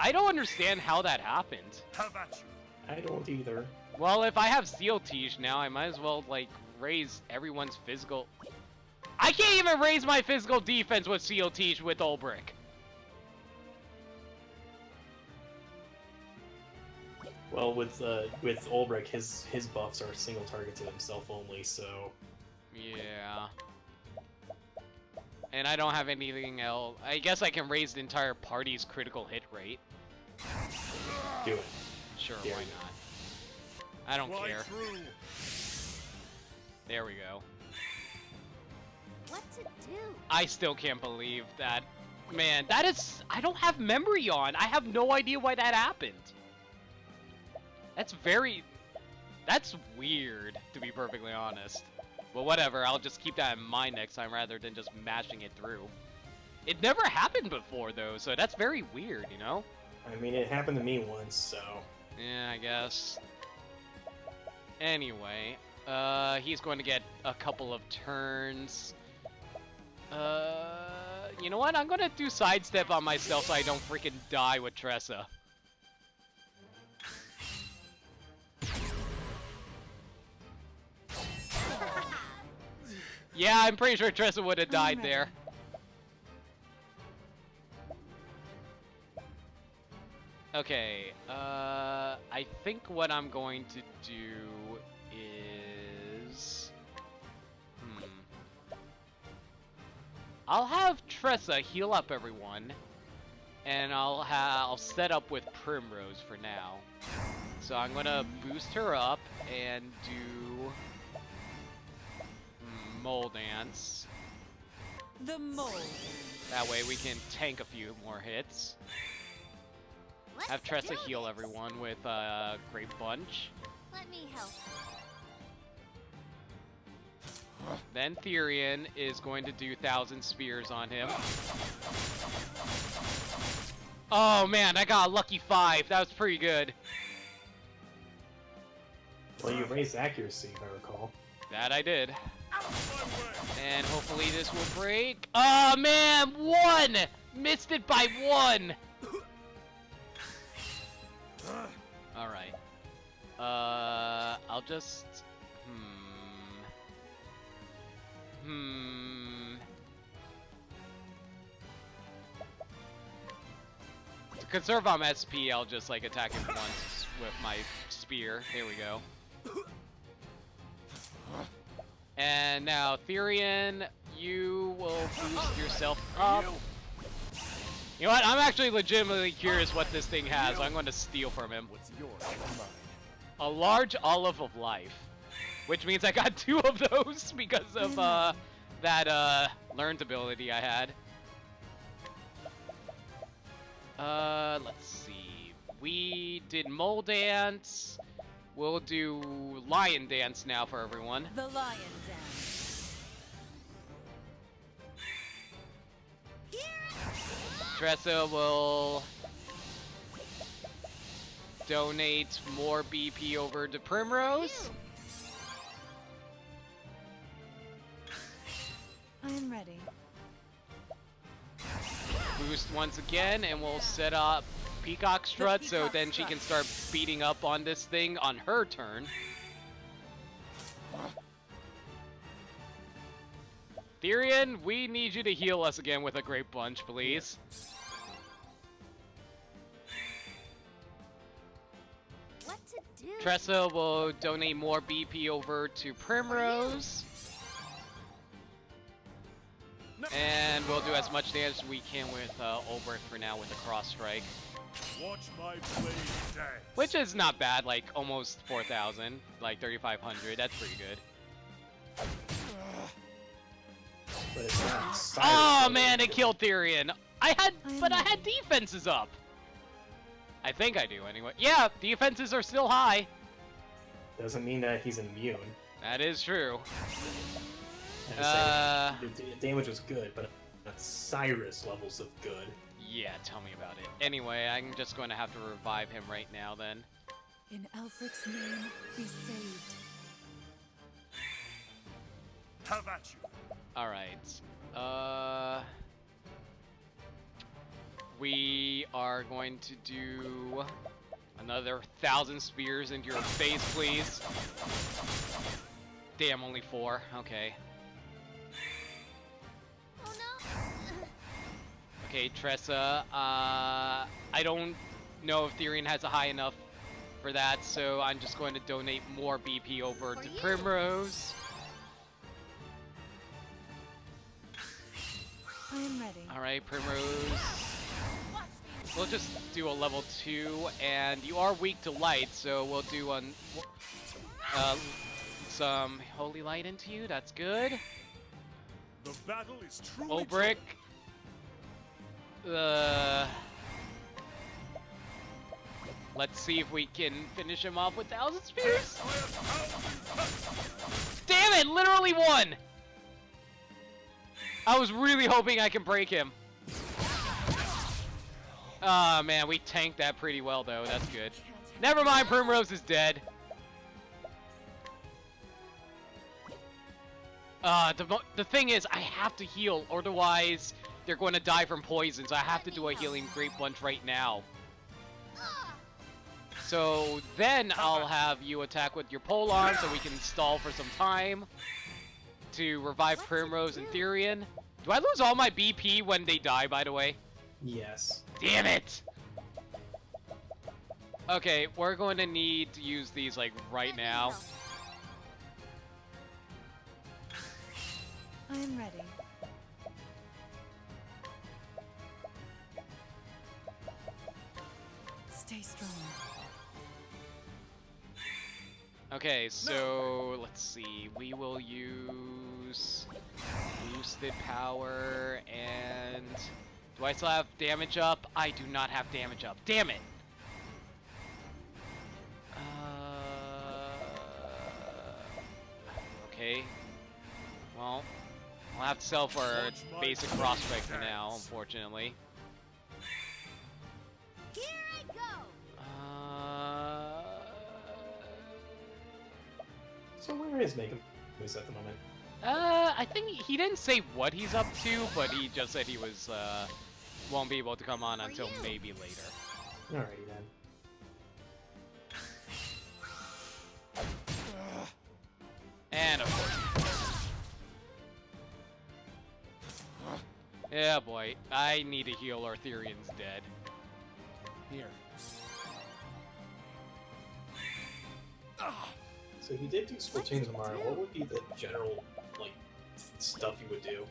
I don't understand how that happened. Have at you. I don't either. Well, if I have Seal Tige now, I might as well, like, raise everyone's physical... I can't even raise my physical defense with Seal Tige with Ulbrich. Well, with Ulbrich, his buffs are single target to himself only, so... Yeah. And I don't have anything else. I guess I can raise the entire party's critical hit rate. Do it. Sure, Yeah. why not? I don't Fly care. through. There we go. What to do? I still can't believe that. Man, that is... I don't have memory on. I have no idea why that happened. That's very... That's weird, to be perfectly honest. But whatever, I'll just keep that in mind next time rather than just mashing it through. It never happened before, though, so that's very weird, you know? I mean, it happened to me once, so... Yeah, I guess. Anyway, he's going to get a couple of turns. You know what? I'm gonna do sidestep on myself so I don't freaking die with Tressa. Yeah, I'm pretty sure Tressa would have died ready. there. Okay, I think what I'm going to do is... I'll have Tressa heal up everyone, and I'll set up with Primrose for now. So I'm gonna boost her up and do Mole Dance. The mold. That way we can tank a few more hits. Let's Have Tressa do heal this. everyone with Great Bunch. Let me help. Then Therian is going to do 1,000 Spears on him. Oh man, I got a lucky 5. That was pretty good. Well, you raised accuracy, if I recall. That I did. Out of my way. And hopefully this will break. Oh man, 1! Missed it by 1! Alright. I'll just... To conserve on SP, I'll just like attack him once with my spear. There we go. And now, Therian, you will boost yourself up. You know what? I'm actually legitimately curious what this thing has. So I'm going to steal from him. What's yours is mine. A large olive of life. Which means I got 2 of those because of that learned ability I had. Let's see. We did Mole Dance. We'll do Lion Dance now for everyone. The lion dance. Tressa will donate more BP over to Primrose. I am ready. Boost once again, and we'll set up Peacock Strut so Peacock then she Strut. can start beating up on this thing on her turn. Therian, we need you to heal us again with a Great Bunch, please. What to do? Tressa will donate more BP over to Primrose. And we'll do as much damage as we can with Ulbrich for now with the Cross Strike. Watch my blade dance. Which is not bad, like almost 4,000, like 3,500, that's pretty good. But it's not silent, Oh so- man, it killed Therian! I had defenses up! I think I do anyway. Yeah, defenses are still high. Doesn't mean that he's immune. That is true. The damage was good, but not Cyrus levels of good. Yeah, tell me about it. Anyway, I'm just going to have to revive him right now then. In Alfred's name, be saved. Have at you. Alright. We are going to do another 1,000 spears into your face, please. Damn, only 4. Okay. Oh no! Okay, Tressa. I don't know if Therian has a high enough for that, so I'm just going to donate more BP over to Primrose. I am ready. Alright, Primrose. We'll just do a level 2, and you are weak to light, so we'll do some Holy Light into you. That's good. The battle is truly Obrick. Let's see if we can finish him off with 1,000 spears. Damn it! Literally 1! I was really hoping I can break him. Ah, man, we tanked that pretty well, though. That's good. Never mind, Primrose is dead. The thing is, I have to heal, otherwise they're going to die from poison, so I have to do a healing Great Bunch right now. So then I'll have you attack with your Polon, so we can stall for some time to revive Primrose and Therian. Do I lose all my BP when they die, by the way? Yes. Damn it! Okay, we're going to need to use these, like, right now. I am ready. Stay strong. Okay, so let's see. We will use boosted power and do I still have damage up? I do not have damage up. Damn it. Okay. Well, I'll have to sell for basic prospect for now, unfortunately. Here I go! So where is Make Moose at the moment? I think he didn't say what he's up to, but he just said he was, won't be able to come on until maybe later. Alrighty then. And of course. Yeah, boy. I need a heal or Therian's dead. Here. So if you did do Splatoon tomorrow, what would be the general, like, stuff you would do?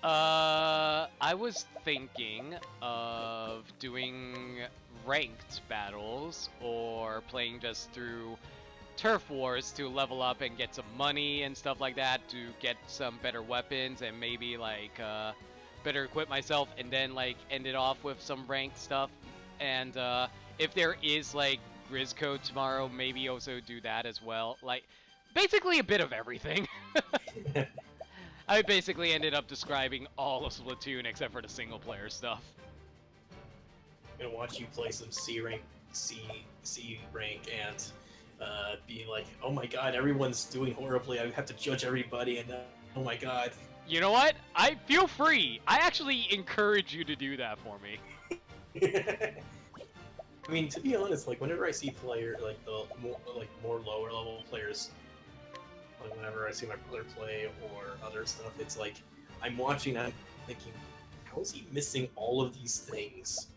I was thinking of doing ranked battles or playing just through Turf Wars to level up and get some money and stuff like that to get some better weapons and maybe like better equip myself and then like end it off with some ranked stuff. And if there is like Grizzcode tomorrow, maybe also do that as well. Like basically a bit of everything. I basically ended up describing all of Splatoon except for the single player stuff. I'm gonna watch you play some C rank, C rank, and be like, oh my god, everyone's doing horribly. I have to judge everybody, and oh my god. You know what? I feel free. I actually encourage you to do that for me. I mean, to be honest, like whenever I see like the more lower level players, like whenever I see my brother play or other stuff, it's like I'm watching, I'm thinking, how is he missing all of these things?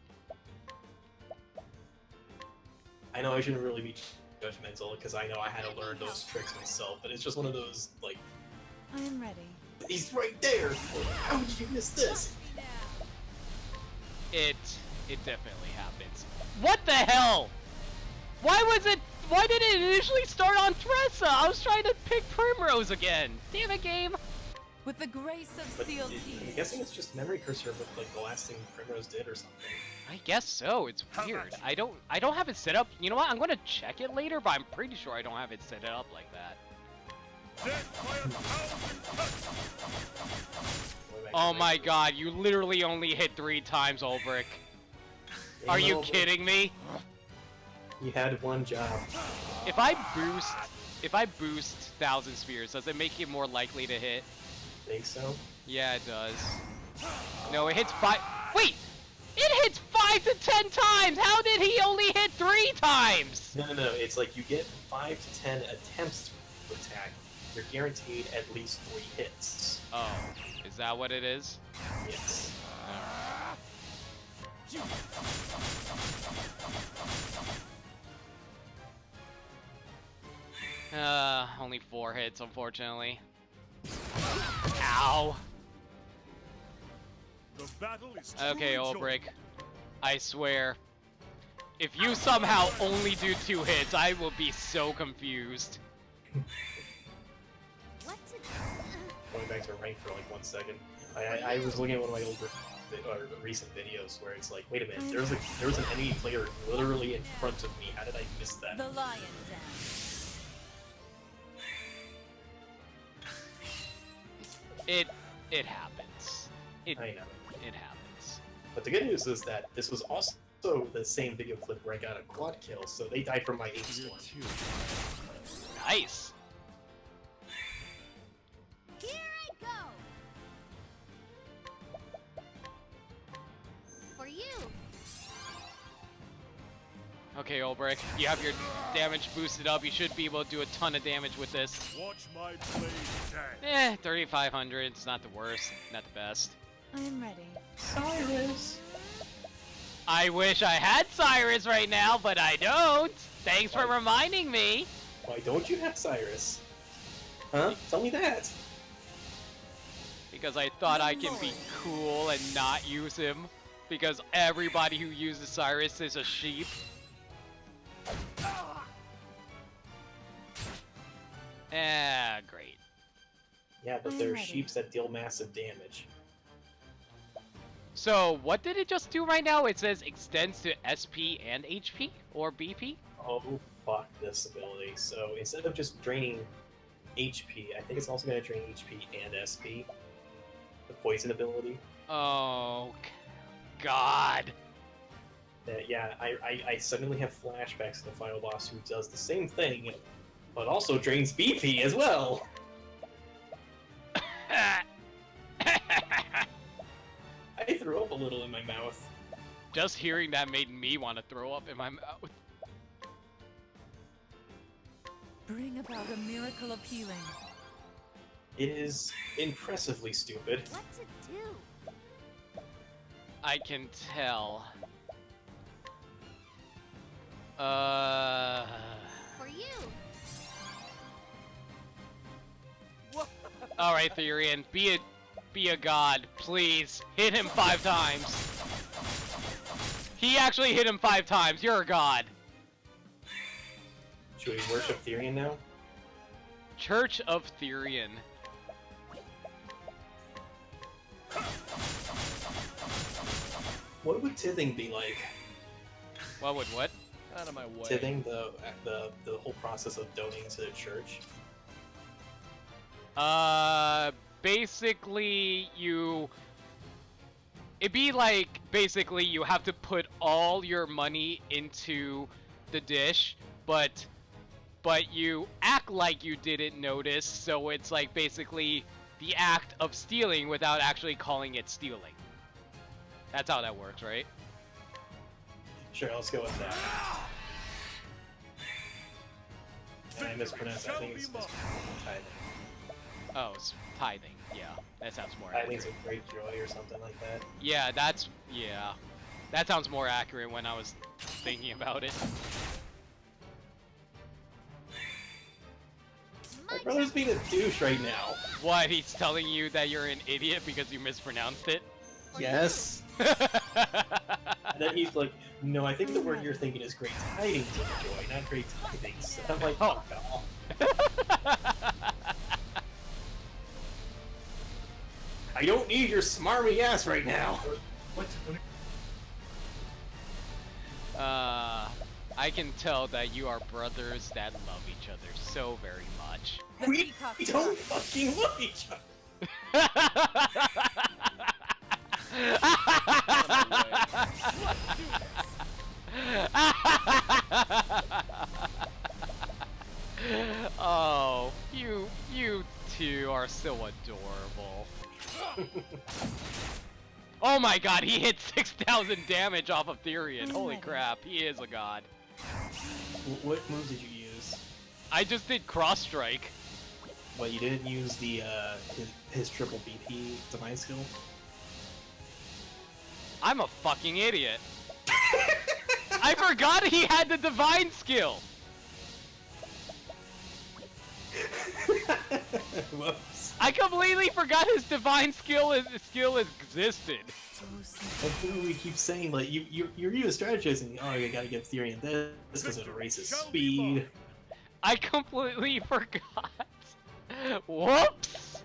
I know I shouldn't really be judgmental because I know I had to learn those tricks myself, but it's just one of those like, I am ready. he's right there. How did you miss this? It definitely happens. What the hell? Why did it initially start on Tressa? I was trying to pick Primrose again. Damn it, game. With the grace of But sealed I'm teeth. guessing it's just memory cursor with like the last thing Primrose did or something. I guess so. It's weird. I don't have it set up. You know what? I'm gonna check it later, but I'm pretty sure I don't have it set up like that. Death by 1,000 cuts! Oh my god, you literally only hit 3 times, Ulbrich. Are you kidding me? You had one job. If I boost 1,000 spheres, does it make it more likely to hit? Think so? Yeah, it does. No, it hits 5. Wait! It hits 5 to 10 times! How did he only hit 3 times? No. It's like you get 5 to 10 attempts to attack. You're guaranteed at least 3 hits. Oh, is that what it is? Yes. Only 4 hits, unfortunately. Ow! The battle is Okay, truly Ulbrich. I swear. If you somehow only do 2 hits, I will be so confused. What to Going back to rank for like 1 second. I was looking at one of my older recent videos where it's like, wait a minute, there was an enemy player literally in front of me. How did I miss that? The lion dance. It happens. I know. It happens. But the good news is that this was also the same video clip where I got a quad kill, so they died from my aim storm. Nice. Here I go! For you! Okay, Ulbrich, you have your damage boosted up. You should be able to do a ton of damage with this. Watch my blade dance. 3,500. It's not the worst, not the best. I am ready. Cyrus! I wish I had Cyrus right now, but I don't. Thanks for reminding me. Why don't you have Cyrus? Huh? Tell me that! Because I thought I can be cool and not use him. Because everybody who uses Cyrus is a sheep. Great. Yeah, but I'm there are ready. sheeps that deal massive damage. So, what did it just do right now? It says extends to SP and HP? Or BP? Oh, fuck this ability. So instead of just draining HP, I think it's also going to drain HP and SP. The poison ability. Oh, God. Yeah, I suddenly have flashbacks to the final boss who does the same thing, but also drains BP as well. I threw up a little in my mouth. Just hearing that made me want to throw up in my mouth. Bring about a miracle of healing. It is impressively stupid. What to do? I can tell. For you! Alright, Therian, be a god, please. Hit him 5 times. He actually hit him 5 times. You're a god. Should we worship Therian now? Church of Therian. What would tithing be like? What would what? Out of my way. Tithing, the whole process of donating to the church. Basically it'd be like, basically you have to put all your money into the dish, but you act like you didn't notice, so it's like basically the act of stealing without actually calling it stealing. That's how that works, right? Sure, let's go with that. And I mispronounced. I think it's tithing. Oh, it's tithing. Yeah, that sounds more I think it's accurate. a great joy or something like that. Yeah, that sounds more accurate when I was thinking about it. My brother's being a douche right now. What, he's telling you that you're an idiot because you mispronounced it? Yes. And then he's like, no, I think the word you're thinking is great tidings of joy, not great tidings. And I'm like, oh, off. I don't need your smarmy ass right now. What? I can tell that you are brothers that love each other so very much. The We peacock don't flies. fucking love each other. Oh, you two are so adorable. Oh my god, he hit 6,000 damage off of Therian. Holy crap, he is a god. What move did you use? I just did cross strike. Well, you didn't use the his triple BP divine skill. I'm a fucking idiot. I forgot he had the divine skill. Whoops. I completely forgot his divine skill existed. And then we keep saying like you're even strategizing. Oh, you gotta give Therian this because it erases speed. I completely forgot. Whoops.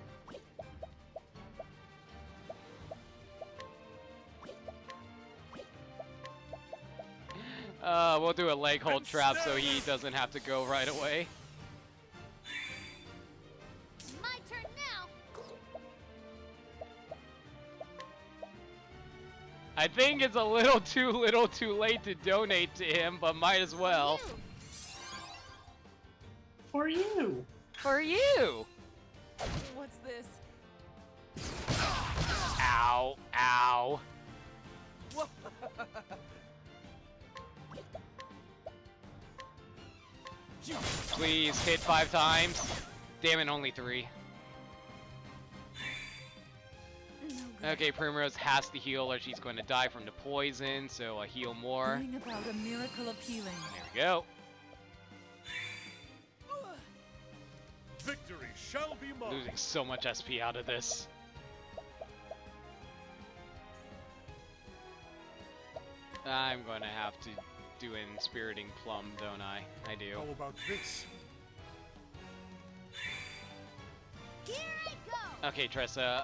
We'll do a leg hold trap so he doesn't have to go right away. My turn now. I think it's a little too late to donate to him, but might as well. For you. For you. What's this? Ow, ow. Please hit 5 times. Damn it, only 3. No good. Okay, Primrose has to heal or she's going to die from the poison, so I heal more. Bring about a miracle of healing. There we go. Victory shall be mine. Losing so much SP out of this. I'm going to have to do Inspiriting Plum, don't I? I do. How about this? Here I go. Okay, Tressa,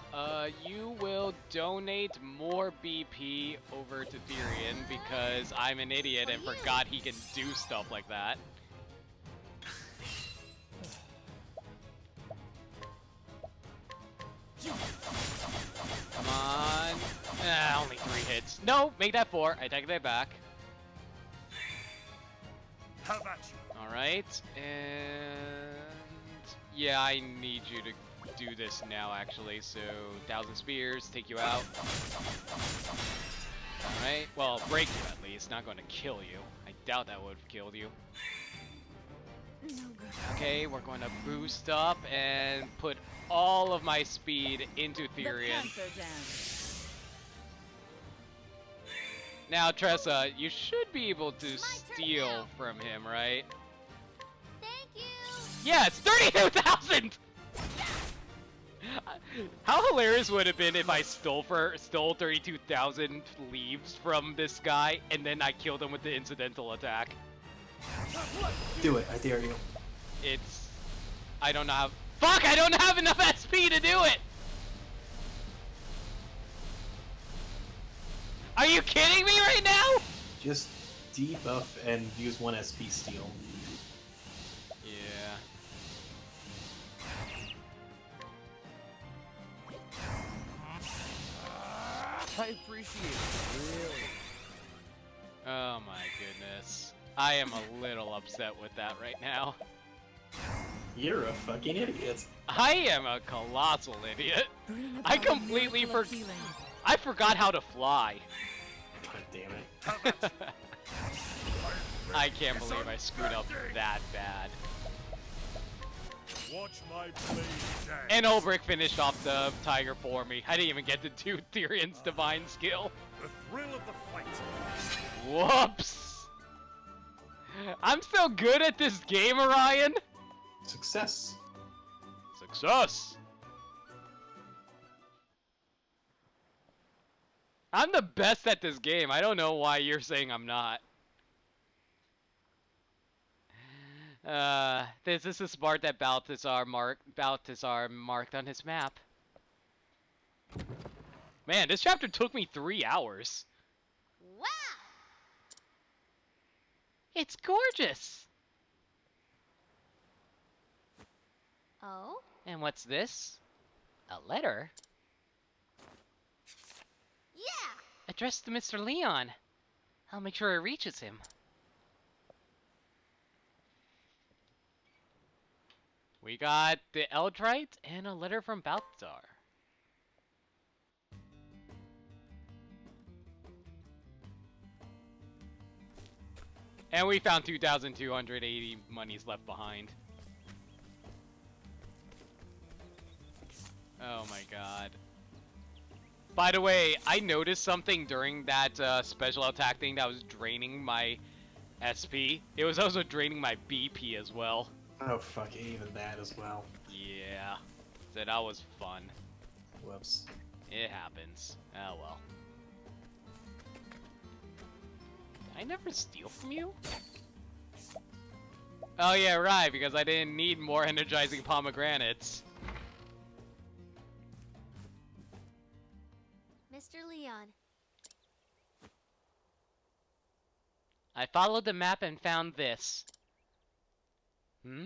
you will donate more BP over to Therian because I'm an idiot and forgot he can do stuff like that. Come on. Ah, only 3 hits. No, make that 4. I take that back. How about you? Alright, and... yeah, I need you to do this now, actually. So, 1,000 spears, take you out. Alright, well, break you at least, not going to kill you. I doubt that would have killed you. No good. Okay, we're going to boost up and put all of my speed into The Therian. Panther Dance. Now, Tressa, you should be able to My turn steal now. from him, right? Thank you. Yeah, it's 32,000! How hilarious would it have been if I stole 32,000 leaves from this guy and then I killed him with the incidental attack? Do it, I dare you. It's... I don't have... Fuck! I don't have enough SP to do it! Are you kidding me right now? Just debuff and use 1 SP steal. Yeah. I appreciate it, really. Oh my goodness. I am a little upset with that right now. You're a fucking idiot. I am a colossal idiot. Bring I about a completely miracle of forgot. healing. I forgot how to fly. God damn it. I can't believe I screwed up that bad. Watch my blade dance. And Ulbrich finished off the tiger for me. I didn't even get to do Therian's divine skill. The thrill of the fight. Whoops. I'm so good at this game, Orion. Success. Success. I'm the best at this game. I don't know why you're saying I'm not. This is the spot that Balthazar marked on his map. Man, this chapter took me 3 hours. Wow. It's gorgeous! Oh? And what's this? A letter? Yeah! Addressed to Mr. Leon. I'll make sure it reaches him. We got the Eldrite and a letter from Balthazar. And we found 2,280 monies left behind. Oh my god. By the way, I noticed something during that special attack thing that was draining my SP. It was also draining my BP as well. Oh fuck, even that as well. Yeah. So that was fun. Whoops. It happens. Oh well. Did I never steal from you? Oh yeah, right, because I didn't need more energizing pomegranates. Mr. Leon. I followed the map and found this. Hmm?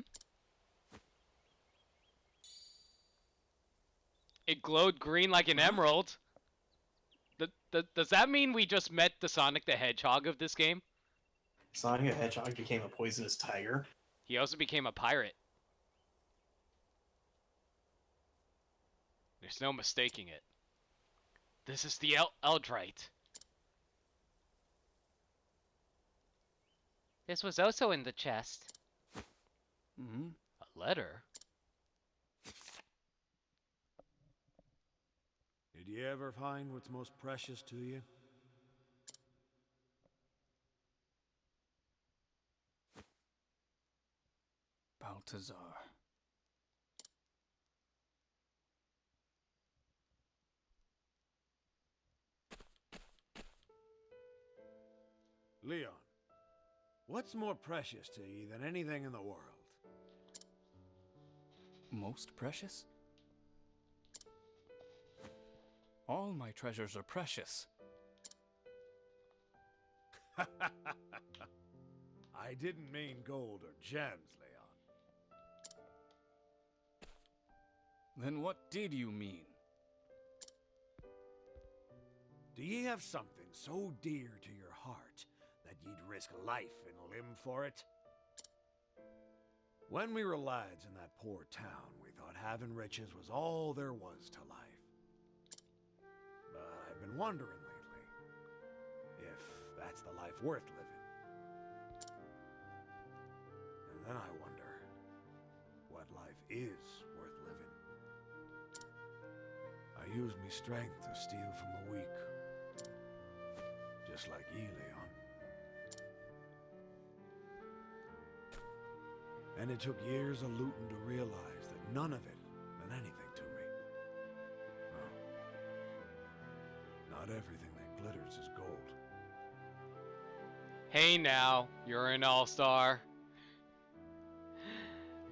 It glowed green like an emerald. Does that mean we just met the Sonic the Hedgehog of this game? Sonic the Hedgehog became a poisonous tiger. He also became a pirate. There's no mistaking it. This is the Eldrite. This was also in the chest. Mm-hmm. A letter? Did you ever find what's most precious to you? Balthazar. Leon, what's more precious to you than anything in the world? Most precious? All my treasures are precious. I didn't mean gold or gems, Leon. Then what did you mean? Do ye have something so dear to your heart that you'd risk life and limb for it? When we were lads in that poor town, we thought having riches was all there was to life. But I've been wondering lately if that's the life worth living. And then I wonder what life is worth living. I use me strength to steal from the weak. Just like ye, Leon. And it took years of looting to realize that none of it meant anything to me. No. Not everything that glitters is gold. Hey now, you're an all-star.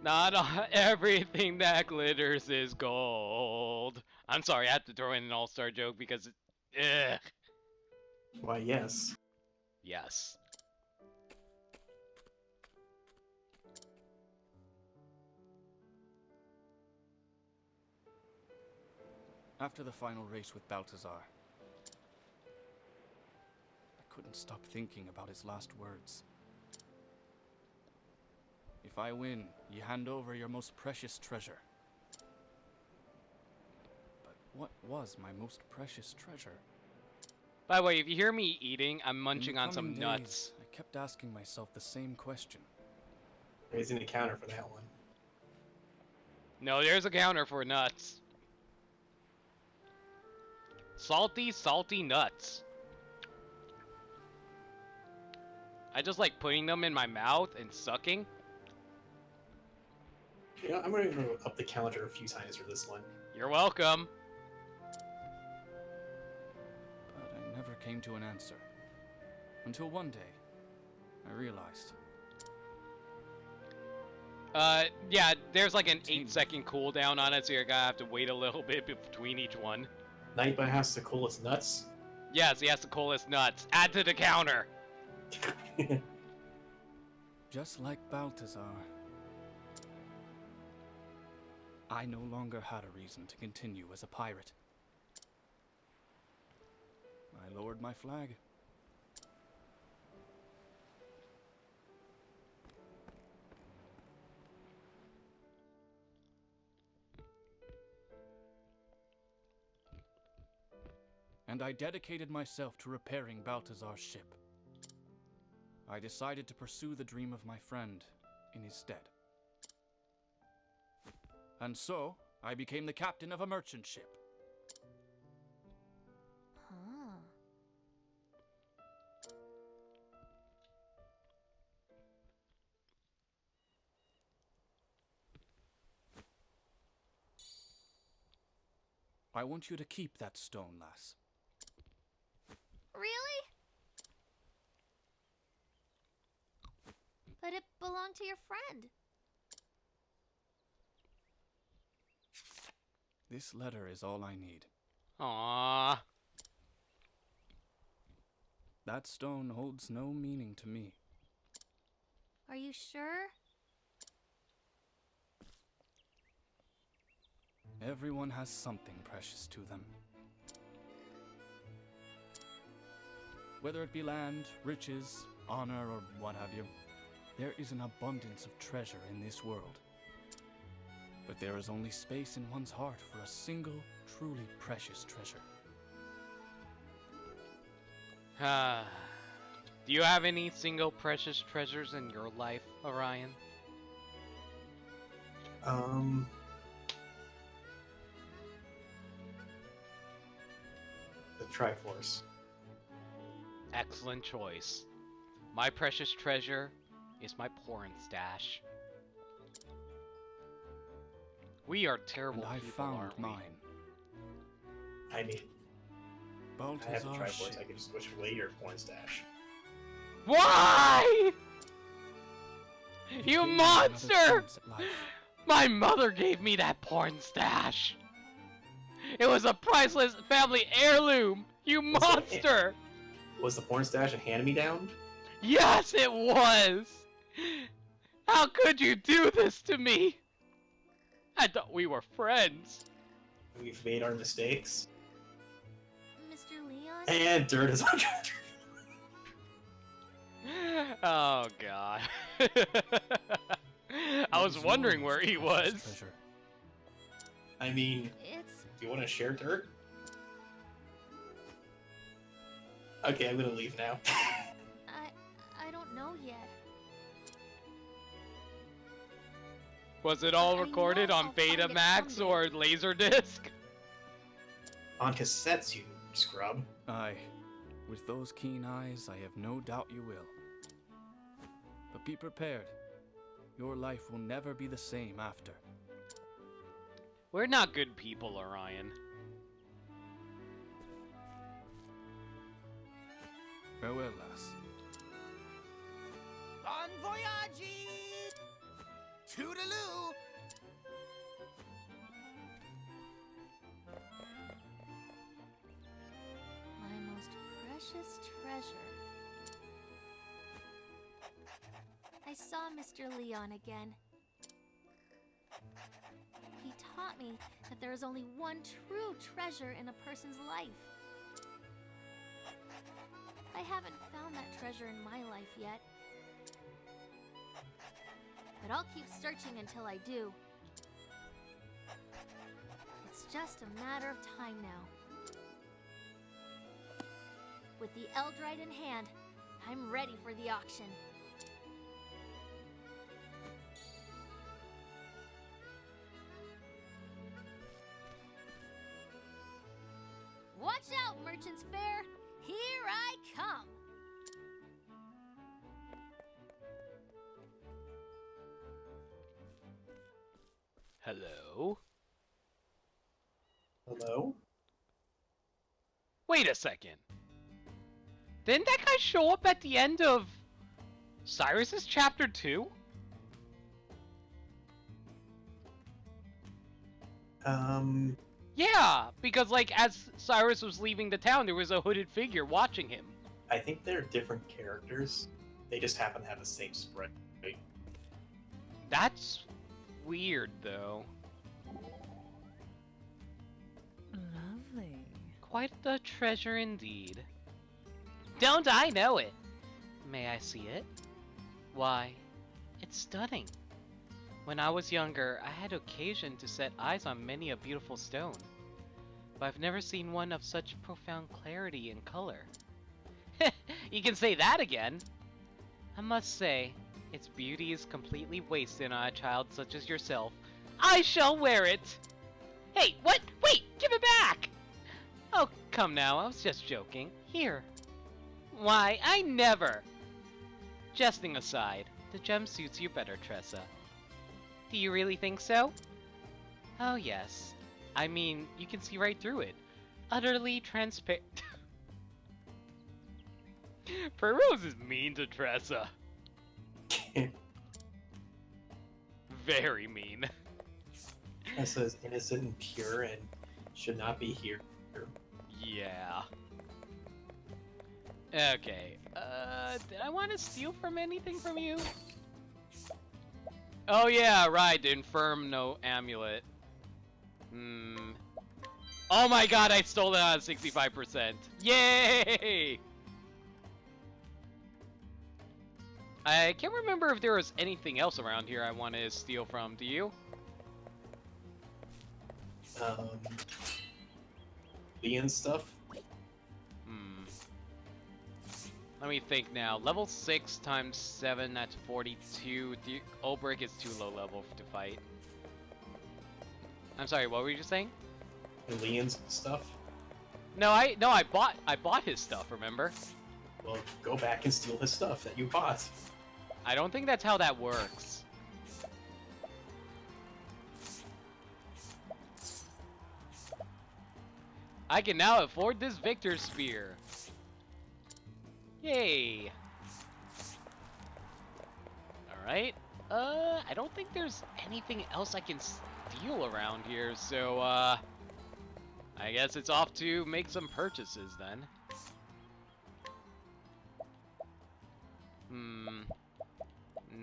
Not everything that glitters is gold. I'm sorry, I have to throw in an all-star joke because ugh. Why, yes. Yes. After the final race with Balthazar, I couldn't stop thinking about his last words. If I win, you hand over your most precious treasure. But what was my most precious treasure? By the way, if you hear me eating, I'm In munching the on some coming nuts. days, I kept asking myself the same question. Raising the counter for that one. No, there's a counter for nuts. Salty, salty nuts. I just like putting them in my mouth and sucking. You know, I'm going to go up the counter a few times for this one. You're welcome. But I never came to an answer. Until one day, I realized. Yeah, there's like an 15. 8-second cooldown on it, so you're gonna have to wait a little bit between each one. Nightbot has the coolest nuts. Yes, he has the coolest nuts. Add to the counter. Just like Balthazar, I no longer had a reason to continue as a pirate. I lowered my flag. And I dedicated myself to repairing Balthazar's ship. I decided to pursue the dream of my friend in his stead. And so, I became the captain of a merchant ship. Huh. I want you to keep that stone, lass. Really? But it belonged to your friend. This letter is all I need. Aww. That stone holds no meaning to me. Are you sure? Everyone has something precious to them. Whether it be land, riches, honor, or what have you, there is an abundance of treasure in this world. But there is only space in one's heart for a single, truly precious treasure. Do you have any single precious treasures in your life, Orion? The Triforce. Excellent choice. My precious treasure is my porn stash. We are terrible And I people, found aren't we? mine. I mean, I have the Balthazar's Triforce. ship. I can just switch away your porn stash. Why? You Gave me another monster! chance at life. My mother gave me that porn stash. It was a priceless family heirloom. You Was it- monster! Was the porn stash a hand-me-down? Yes, it was. How could you do this to me? I thought we were friends. We've made our mistakes. Mr. Leon? And dirt is on Oh god. I was What is wondering yours, where he precious was. treasure? I mean, It's... do you want to share dirt? Okay, I'm gonna leave now. I don't know yet. Was it all I know recorded I'll on find it Betamax someday. or Laserdisc? On cassettes, you scrub. Aye. With those keen eyes, I have no doubt you will. But be prepared. Your life will never be the same after. We're not good people, Orion. Farewell, lass. Bon voyage! Toodaloo! My most precious treasure. I saw Mr. Leon again. He taught me that there is only one true treasure in a person's life. I haven't found that treasure in my life yet. But I'll keep searching until I do. It's just a matter of time now. With the Eldrite in hand, I'm ready for the auction. Watch out, Merchant's Fair! Here I come! Hello? Hello? Wait a second. Didn't that guy show up at the end of Cyrus's chapter 2? Yeah, because like as Cyrus was leaving the town, there was a hooded figure watching him. I think they're different characters. They just happen to have the same sprite. That's weird, though. Lovely. Quite the treasure indeed. Don't I know it? May I see it? Why, it's stunning. When I was younger, I had occasion to set eyes on many a beautiful stone, but I've never seen one of such profound clarity and color. You can say that again! I must say, its beauty is completely wasted on a child such as yourself. I shall wear it! Hey, what? Wait, give it back! Oh, come now, I was just joking. Here. Why, I never! Jesting aside, the gem suits you better, Tressa. Do you really think so? Oh yes. I mean, you can see right through it. Utterly transparent. Primrose is mean to Tressa. Very mean. Tressa is innocent and pure and should not be here. Yeah. Okay. Did I want to steal from anything from you? Oh yeah, right, the Inferno amulet. Oh my god, I stole it on 65%. Yay! I can't remember if there was anything else around here I wanted to steal from. Do you? Leon stuff. Let me think now. Level 6 times 7, that's 42. The Ulbrich is too low level to fight. I'm sorry, what were you just saying? Leon's stuff. No, I bought his stuff, remember? Well, go back and steal his stuff that you bought. I don't think that's how that works. I can now afford this Victor Spear. Yay! Alright. I don't think there's anything else I can steal around here, so, I guess it's off to make some purchases then.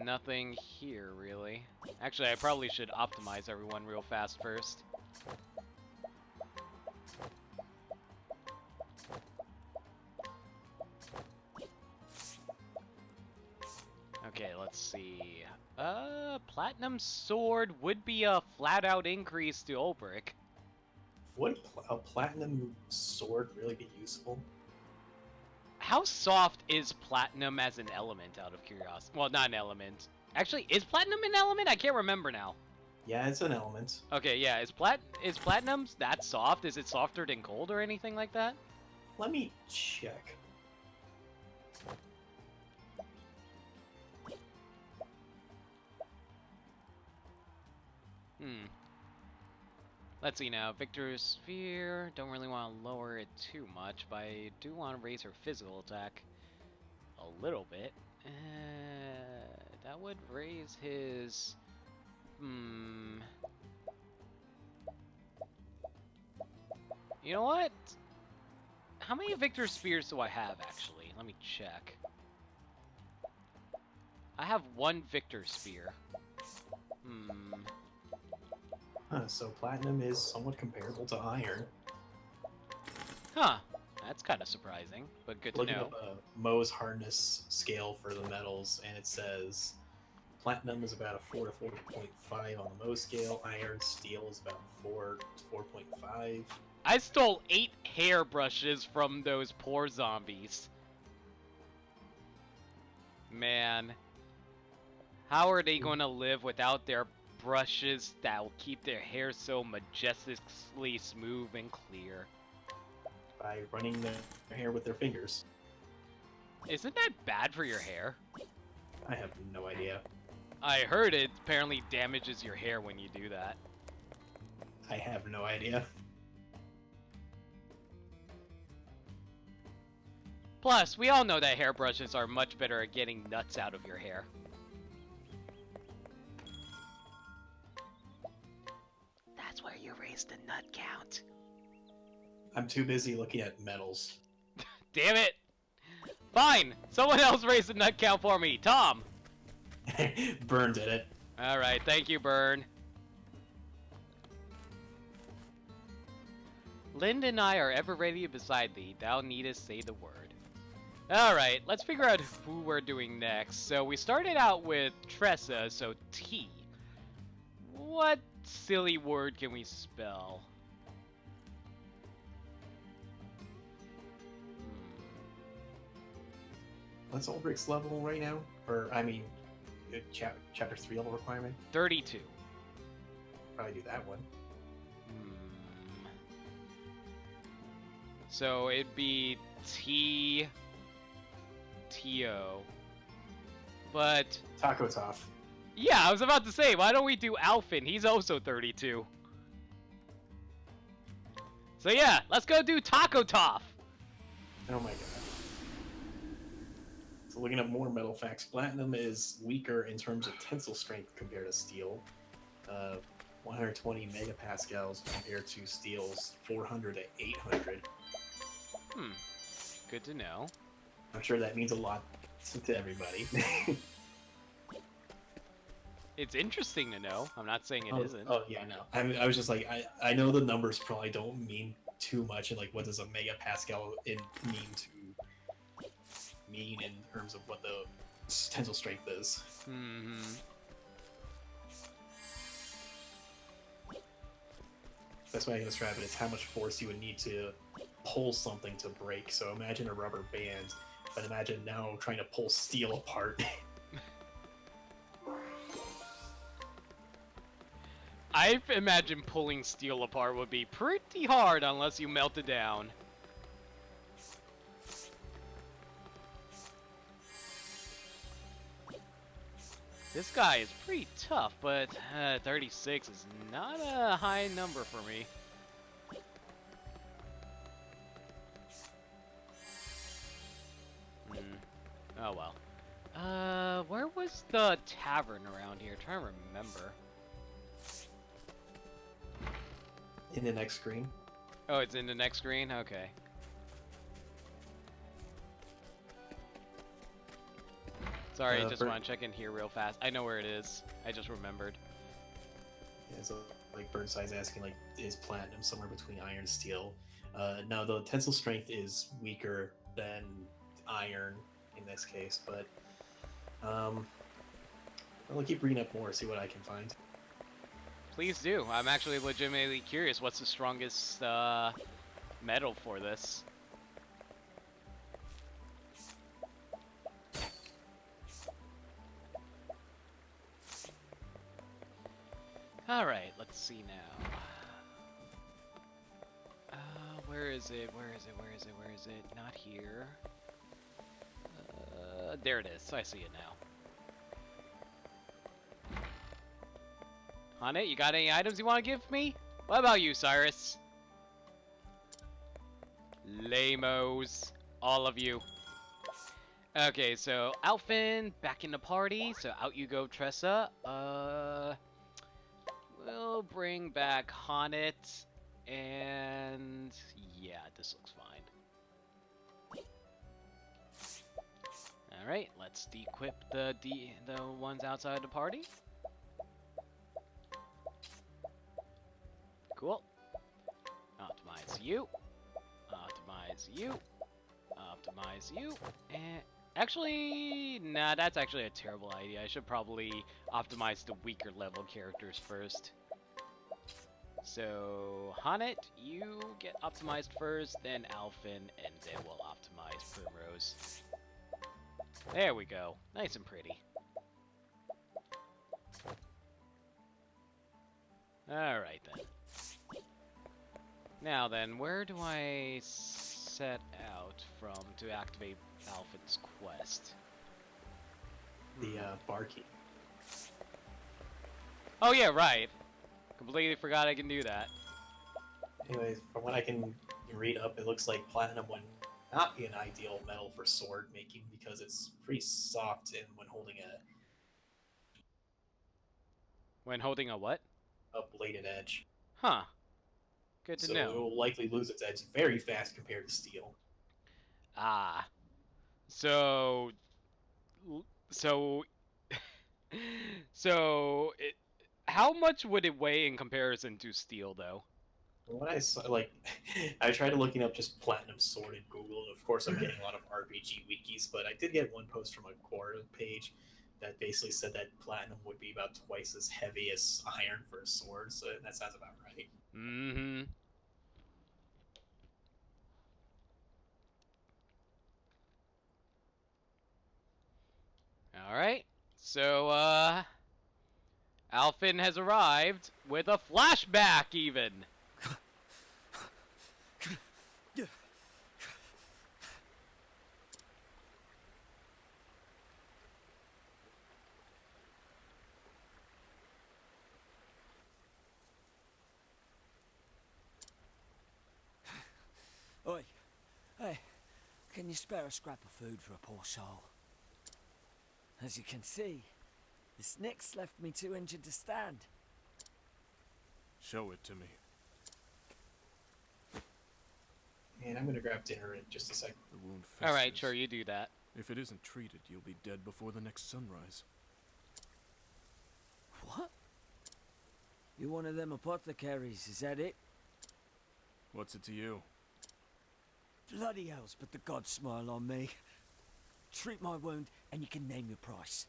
Nothing here, really. Actually, I probably should optimize everyone real fast first. Okay, let's see. Platinum Sword would be a flat-out increase to Ulbrich. Would a platinum sword really be useful? How soft is platinum as an element, out of curiosity? Well, not an element. Actually, is platinum an element? I can't remember now. Yeah, it's an element. Okay, yeah, is platinum that soft? Is it softer than gold or anything like that? Let me check. Let's see now. Victor's Sphere. Don't really want to lower it too much, but I do want to raise her physical attack a little bit. That would raise his... You know what? How many Victor Spears do I have, actually? Let me check. I have one Victor Spear. So platinum is somewhat comparable to iron. Huh. That's kind of surprising, but good to Looking know. up Mohs hardness scale for the metals, and it says platinum is about a 4 to 4.5 on the Mohs scale. Iron, steel is about 4 to 4.5. I stole 8 hairbrushes from those poor zombies. Man. How are they going to live without their brushes that will keep their hair so majestically smooth and clear? By running their hair with their fingers. Isn't that bad for your hair? I have no idea. I heard it apparently damages your hair when you do that. I have no idea. Plus, we all know that hairbrushes are much better at getting nuts out of your hair. That's where you raise the nut count. I'm too busy looking at metals. Damn it! Fine! Someone else raise the nut count for me! Tom! Burn did it. Alright, thank you, Burn. Lind and I are ever ready beside thee. Thou needest say the word. Alright, let's figure out who we're doing next. So we started out with Tressa, so T. What silly word can we spell? What's Ulbricht's level right now? Or, I mean, chapter 3 level requirement? 32. Probably do that one. So it'd be T... T-O. But... Octopath. Yeah, I was about to say, why don't we do Alphin? He's also 32. So yeah, let's go do Octopath. Oh my god. So looking up more metal facts, platinum is weaker in terms of tensile strength compared to steel. 120 megapascals compared to steel's 400 to 800. Good to know. I'm sure that means a lot to everybody. It's interesting to know. I'm not saying it isn't. Oh yeah, no. I was just like, I know the numbers probably don't mean too much, and like, what does a megapascal mean in terms of what the tensile strength is? Best way I can describe it is how much force you would need to pull something to break. So imagine a rubber band, but imagine now trying to pull steel apart. I imagine pulling steel apart would be pretty hard unless you melt it down. This guy is pretty tough, but 36 is not a high number for me. Oh well. Where was the tavern around here? Trying to remember. In the next screen. Oh, it's in the next screen? Okay. Sorry, just want to check in here real fast. I know where it is. I just remembered. Yeah, so like Birdside's asking, like, is platinum somewhere between iron and steel? No, the tensile strength is weaker than iron in this case, but I'll keep reading up more, see what I can find. Please do. I'm actually legitimately curious. What's the strongest metal for this? Alright, let's see now. Where is it? Where is it? Where is it? Where is it? Not here. There it is. I see it now. On it, you got any items you want to give me? What about you, Cyrus? Lamos. All of you. Okay, so Alphin back in the party. So out you go, Tressa. We'll bring back Honnet. And yeah, this looks fine. Alright, let's de-equip the ones outside the party. Cool. Optimize you. Optimize you. Optimize you. And actually, nah, that's actually a terrible idea. I should probably optimize the weaker level characters first. So, Honnet, you get optimized first, then Alphin, and then we'll optimize Primrose. There we go. Nice and pretty. Alright then. Now then, where do I set out from to activate Alphin's quest? The bar key. Oh yeah, right. Completely forgot I can do that. Anyways, from what I can read up, it looks like platinum would not be an ideal metal for sword making because it's pretty soft and when holding When holding a what? a bladed edge. Huh. Good to So know. it will likely lose its edge very fast compared to steel. Ah. So So, how much would it weigh in comparison to steel, though? What I saw, like, I tried looking up just platinum sword in Google, and of course I'm getting a lot of RPG wikis, but I did get one post from a core page that basically said that platinum would be about twice as heavy as iron for a sword, so that sounds about right. Mm-hmm. All right. So, Alfin has arrived with a flashback, even. Oi. Hey, can you spare a scrap of food for a poor soul? As you can see, the snicks left me too injured to stand. Show it to me. And I'm gonna grab dinner in just a sec. The wound All right, festers. sure, you do that. If it isn't treated, you'll be dead before the next sunrise. What? You're one of them apothecaries, is that it? What's it to you? Bloody hells, but the gods smile on me. Treat my wound, and you can name your price.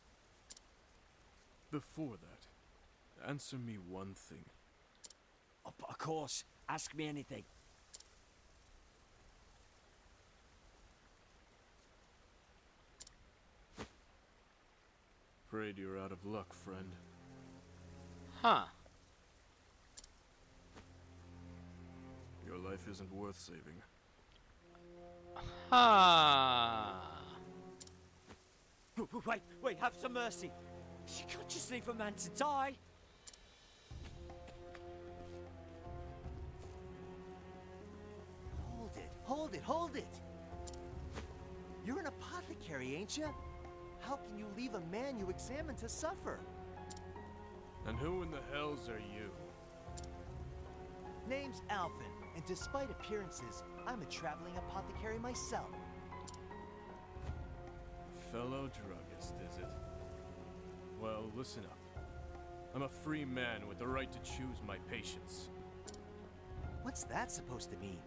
Before that, answer me one thing. Oh, but of course, ask me anything. Afraid you're out of luck, friend. Huh. Your life isn't worth saving. Huh. Wait, have some mercy. You can't just leave a man to die. Hold it! You're an apothecary, ain't you? How can you leave a man you examined to suffer? And who in the hells are you? Name's Alvin, and despite appearances, I'm a traveling apothecary myself. Fellow druggist, is it? Well, listen up. I'm a free man with the right to choose my patients. What's that supposed to mean?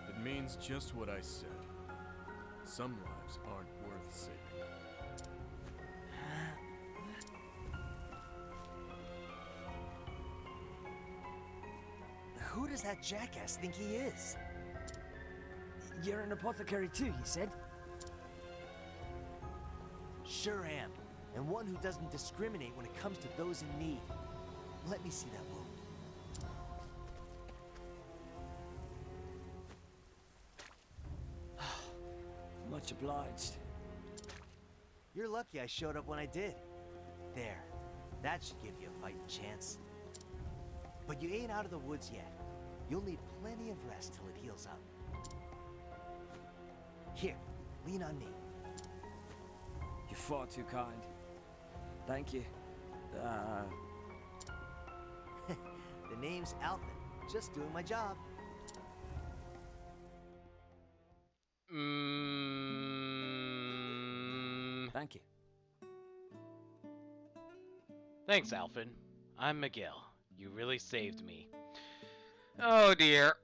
It means just what I said. Some lives aren't worth saving. Who does that jackass think he is? You're an apothecary too, you said? Sure am, and one who doesn't discriminate when it comes to those in need. Let me see that wound. Much obliged. You're lucky I showed up when I did. There. That should give you a fighting chance. But you ain't out of the woods yet. You'll need plenty of rest till it heals up. Here, lean on me. You're far too kind. Thank you. The name's Alvin. Just doing my job. Thank you. Thanks, Alfin. I'm Miguel. You really saved me. Oh dear.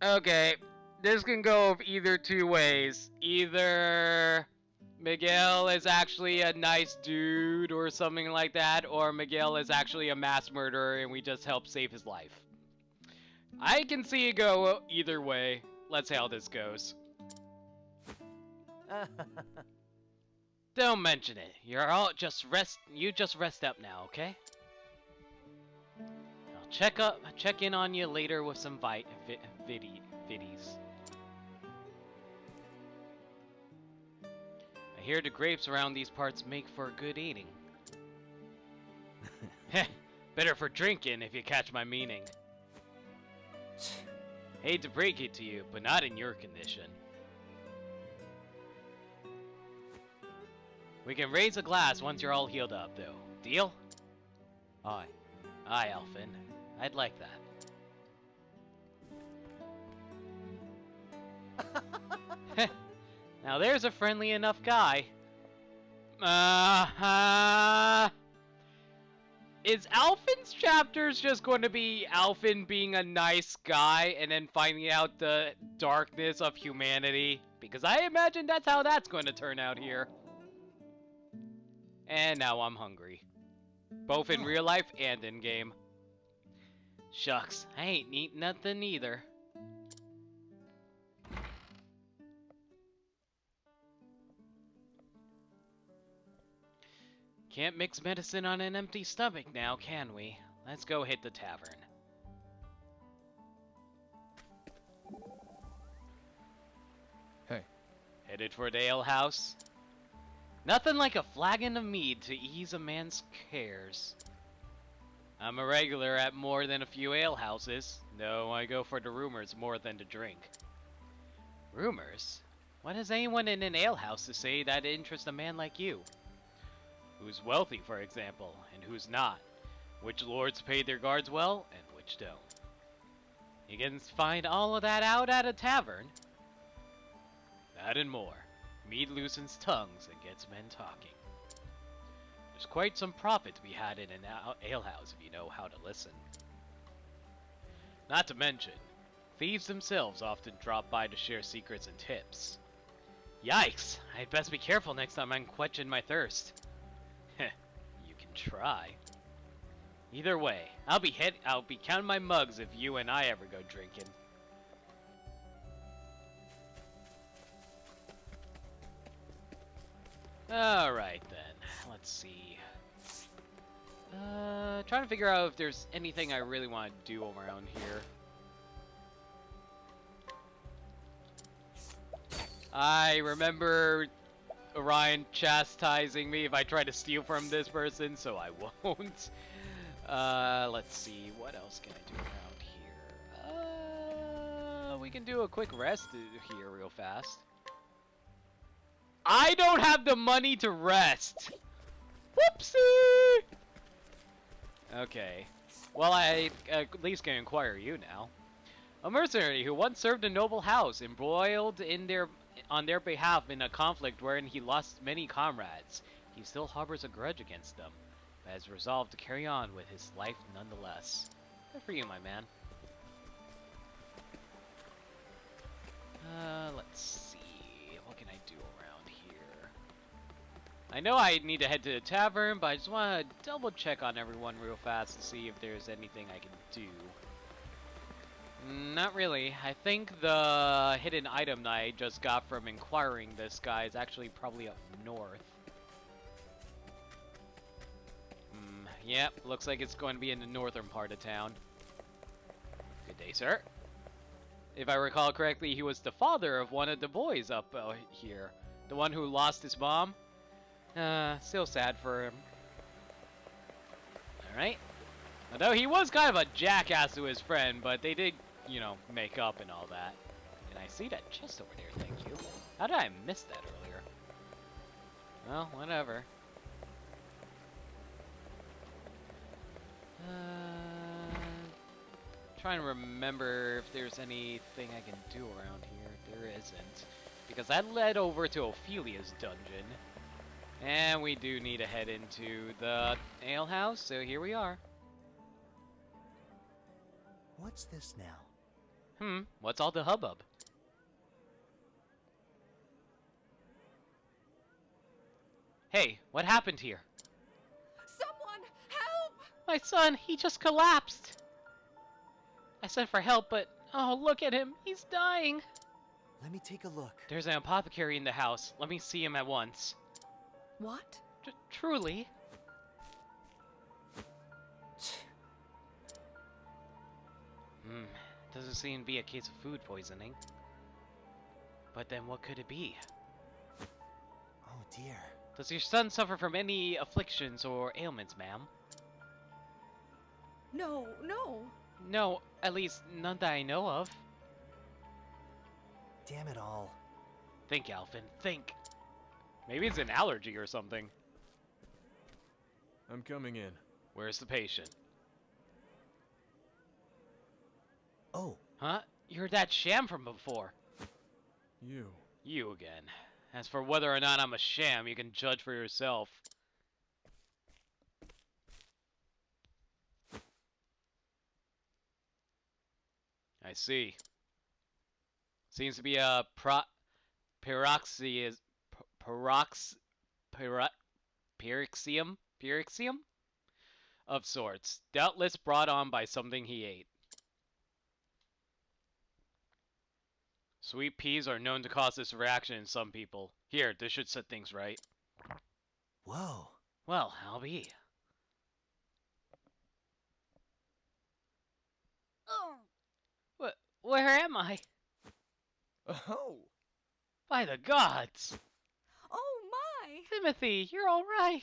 Okay, this can go of either two ways. Either Miguel is actually a nice dude or something like that, or Miguel is actually a mass murderer and we just help save his life. I can see it go either way. Let's see how this goes. Don't mention it. You just rest up now, okay? I'll check in on you later with some viddies. I hear the grapes around these parts make for good eating. Heh, better for drinking if you catch my meaning. Hate to break it to you, but not in your condition. We can raise a glass once you're all healed up, though. Deal? Aye. Aye, Alfin. I'd like that. Now there's a friendly enough guy. Uh-huh. Is Alphin's chapters just going to be Alphin being a nice guy and then finding out the darkness of humanity? Because I imagine that's how that's going to turn out here. And now I'm hungry. Both in real life and in game. Shucks, I ain't eating nothing either. Can't mix medicine on an empty stomach now, can we? Let's go hit the tavern. Hey. Headed for the ale house? Nothing like a flagon of mead to ease a man's cares. I'm a regular at more than a few ale houses, though I go for the rumors more than the drink. Rumors? What has anyone in an ale house to say that interests a man like you? Who's wealthy, for example, and who's not? Which lords pay their guards well, and which don't? You can find all of that out at a tavern. That and more. Mead loosens tongues and gets men talking. There's quite some profit to be had in an alehouse if you know how to listen. Not to mention, thieves themselves often drop by to share secrets and tips. Yikes! I'd best be careful next time I'm quenching my thirst. You can try. Either way, I'll be counting my mugs if you and I ever go drinking. Alright then, let's see. Trying to figure out if there's anything I really want to do around here. I remember Orion chastising me if I try to steal from this person, so I won't. Let's see, what else can I do around here? We can do a quick rest here real fast. I don't have the money to rest! Whoopsie! Okay. Well, I at least can inquire you now. A mercenary who once served a noble house, embroiled on their behalf in a conflict wherein he lost many comrades. He still harbors a grudge against them, but has resolved to carry on with his life nonetheless. Good for you, my man. Let's see. What can I do around here? I know I need to head to the tavern, but I just want to double check on everyone real fast to see if there's anything I can do. Not really. I think the hidden item that I just got from inquiring this guy is actually probably up north. Yep, looks like it's going to be in the northern part of town. Good day, sir. If I recall correctly, he was the father of one of the boys up here. The one who lost his mom. Still sad for him. Alright. Although he was kind of a jackass to his friend, but they did, you know, make up and all that. And I see that chest over there, thank you. How did I miss that earlier? Well, whatever. Trying to remember if there's anything I can do around here. There isn't. Because that led over to Ophelia's dungeon. And we do need to head into the alehouse, so here we are. What's this now? What's all the hubbub? Hey, what happened here? Someone, help! My son, he just collapsed. I sent for help, but oh, look at him. He's dying. Let me take a look. There's an apothecary in the house. Let me see him at once. What? Truly? Doesn't seem to be a case of food poisoning. But then what could it be? Oh dear. Does your son suffer from any afflictions or ailments, ma'am? No. No, at least none that I know of. Damn it all. Think, Alphin, think. Maybe it's an allergy or something. I'm coming in. Where's the patient? Oh. Huh? You're that sham from before. You. You again. As for whether or not I'm a sham, you can judge for yourself. I see. Seems to be a paroxysm, paroxysm of sorts, doubtless brought on by something he ate. Sweet peas are known to cause this reaction in some people. Here, this should set things right. Whoa. Well, I'll be. Where am I? Oh! By the gods! Oh my! Timothy, you're all right.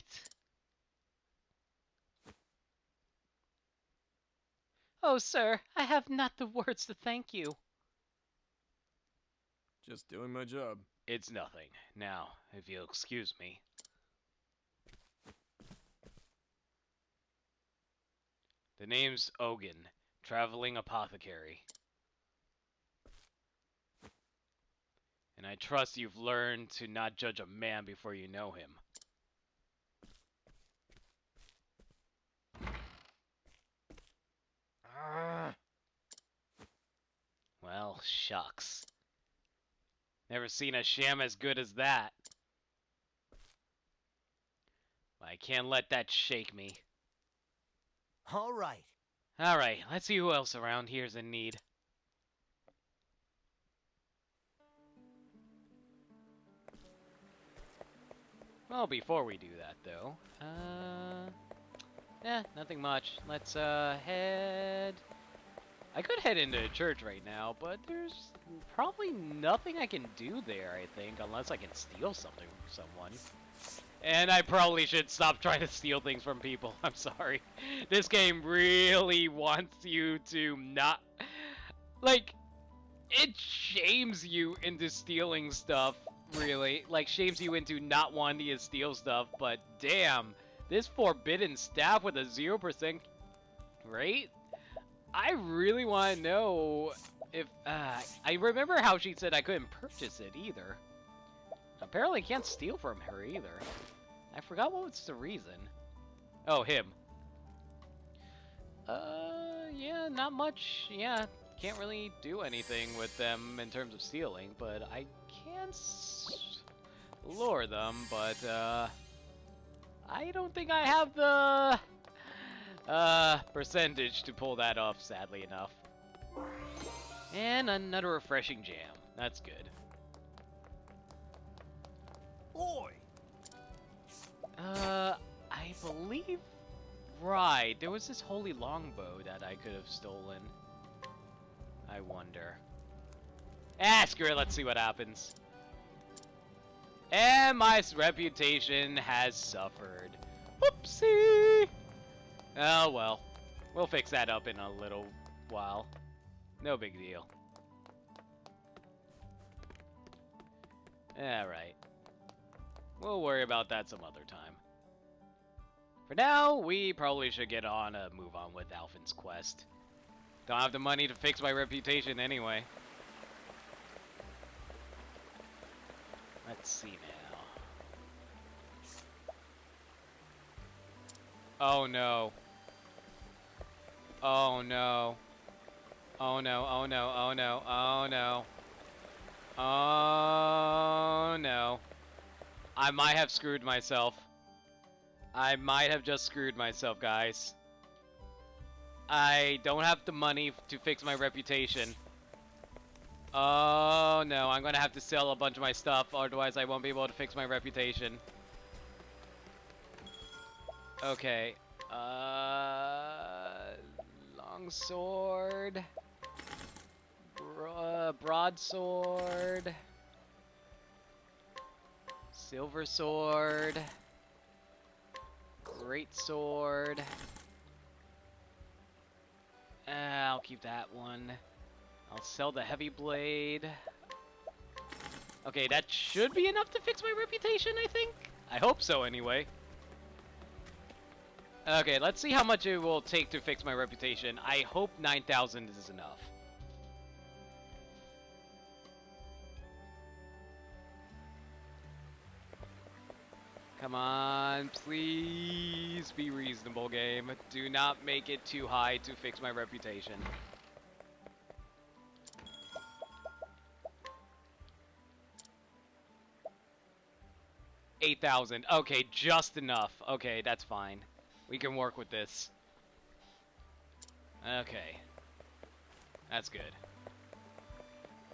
Oh, sir, I have not the words to thank you. Just doing my job. It's nothing. Now, if you'll excuse me. The name's Ogun, traveling apothecary. And I trust you've learned to not judge a man before you know him. Well, shucks. Never seen a sham as good as that. I can't let that shake me. All right. Alright, let's see who else around here's in need. Well, before we do that, though, nothing much. Let's, head... I could head into the church right now, but there's probably nothing I can do there, I think, unless I can steal something from someone. And I probably should stop trying to steal things from people. I'm sorry. This game really wants you to not... Like, it shames you into stealing stuff, really. Like, shames you into not wanting to steal stuff, but damn. This forbidden staff with a 0% rate? I really want to know if... I remember how she said I couldn't purchase it, either. Apparently can't steal from her, either. I forgot what was the reason. Oh, him. Yeah, not much. Yeah, can't really do anything with them in terms of stealing, but I can lure them, but, I don't think I have the... percentage to pull that off, sadly enough. And another refreshing jam. That's good. Boy! I believe... Right, there was this holy longbow that I could have stolen. I wonder. Ah, screw it, let's see what happens. And my reputation has suffered. Whoopsie! Oh well, we'll fix that up in a little while. No big deal. Alright. We'll worry about that some other time. For now, we probably should get on a move on with Alphin's quest. Don't have the money to fix my reputation anyway. Let's see now. Oh no. Oh no. Oh no, oh no, oh no, oh no. Oh no. I might have screwed myself. I might have just screwed myself, guys. I don't have the money to fix my reputation. Oh no, I'm gonna have to sell a bunch of my stuff, otherwise I won't be able to fix my reputation. Okay. Longsword. Broadsword. Silver sword. Great sword. I'll keep that one. I'll sell the heavy blade. Okay, that should be enough to fix my reputation, I think. I hope so, anyway. Okay, let's see how much it will take to fix my reputation. I hope 9,000 is enough. Come on, please be reasonable, game. Do not make it too high to fix my reputation. $8,000. Okay, just enough. Okay, that's fine. We can work with this. Okay. That's good.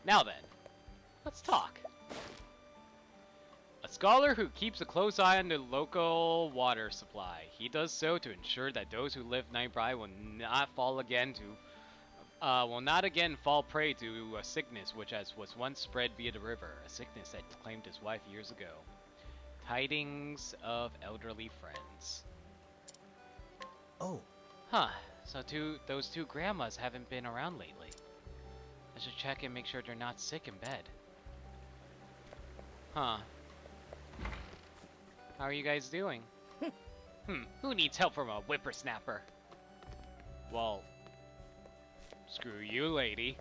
Now then, let's talk. A scholar who keeps a close eye on the local water supply. He does so to ensure that those who live nearby will not again fall prey to a sickness which was once spread via the river, a sickness that claimed his wife years ago. Tidings of elderly friends. Oh, Huh, so those two grandmas haven't been around lately. I should check and make sure they're not sick in bed. Huh. How are you guys doing? Who needs help from a whippersnapper? Well, screw you, lady.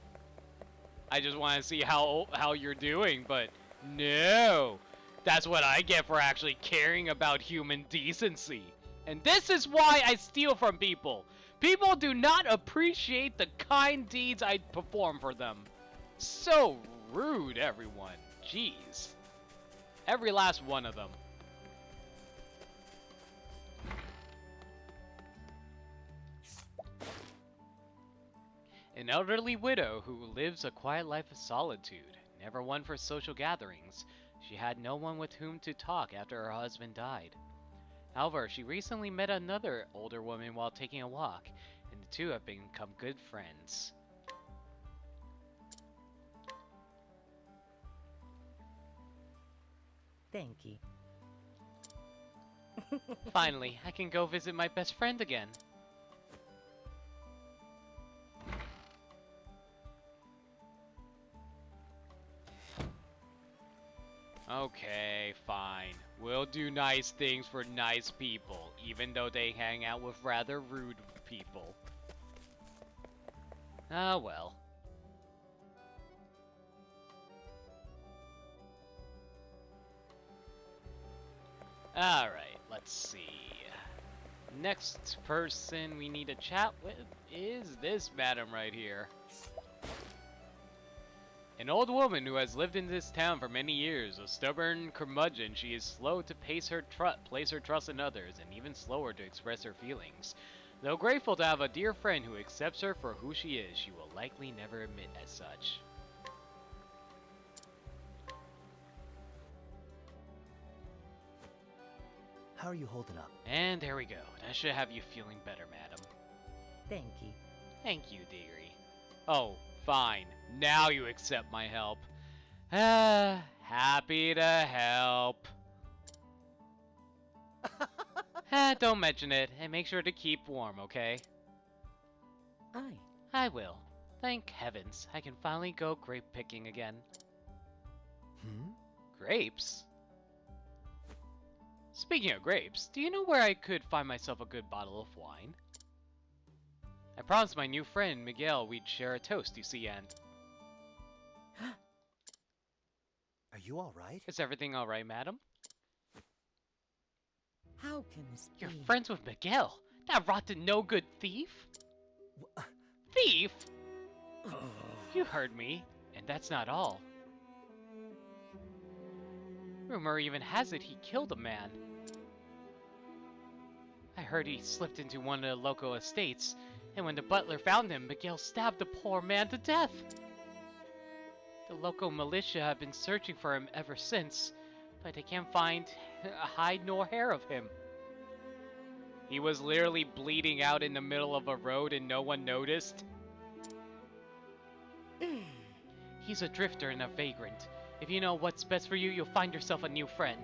I just want to see how you're doing, but no! That's what I get for actually caring about human decency. And this is why I steal from people. People do not appreciate the kind deeds I perform for them. So rude, everyone. Jeez. Every last one of them. An elderly widow who lives a quiet life of solitude, never one for social gatherings. She had no one with whom to talk after her husband died. However, she recently met another older woman while taking a walk, and the two have become good friends. Thank you. Finally, I can go visit my best friend again. Okay, fine. We'll do nice things for nice people, even though they hang out with rather rude people. Ah, well. Alright, let's see. Next person we need to chat with is this madam right here. An old woman who has lived in this town for many years, a stubborn curmudgeon. She is slow to place her trust in others, and even slower to express her feelings. Though grateful to have a dear friend who accepts her for who she is, she will likely never admit as such. how are you holding up? And there we go. That should have you feeling better, madam. Thank you. Thank you, dearie. Oh, fine. Now you accept my help. Happy to help. Don't mention it, and make sure to keep warm, okay? Aye. I will. Thank heavens, I can finally go grape picking again. Grapes? Speaking of grapes, do you know where I could find myself a good bottle of wine? I promised my new friend, Miguel, we'd share a toast, you see, and... Are you alright? Is everything alright, madam? How can this You're be? friends with Miguel? That rotten no-good thief? Thief? You heard me, and that's not all. Rumor even has it he killed a man. I heard he slipped into one of the local estates, and when the butler found him, Miguel stabbed the poor man to death. The local militia have been searching for him ever since, but they can't find a hide nor hair of him. He was literally bleeding out in the middle of a road and no one noticed. He's a drifter and a vagrant. If you know what's best for you, you'll find yourself a new friend.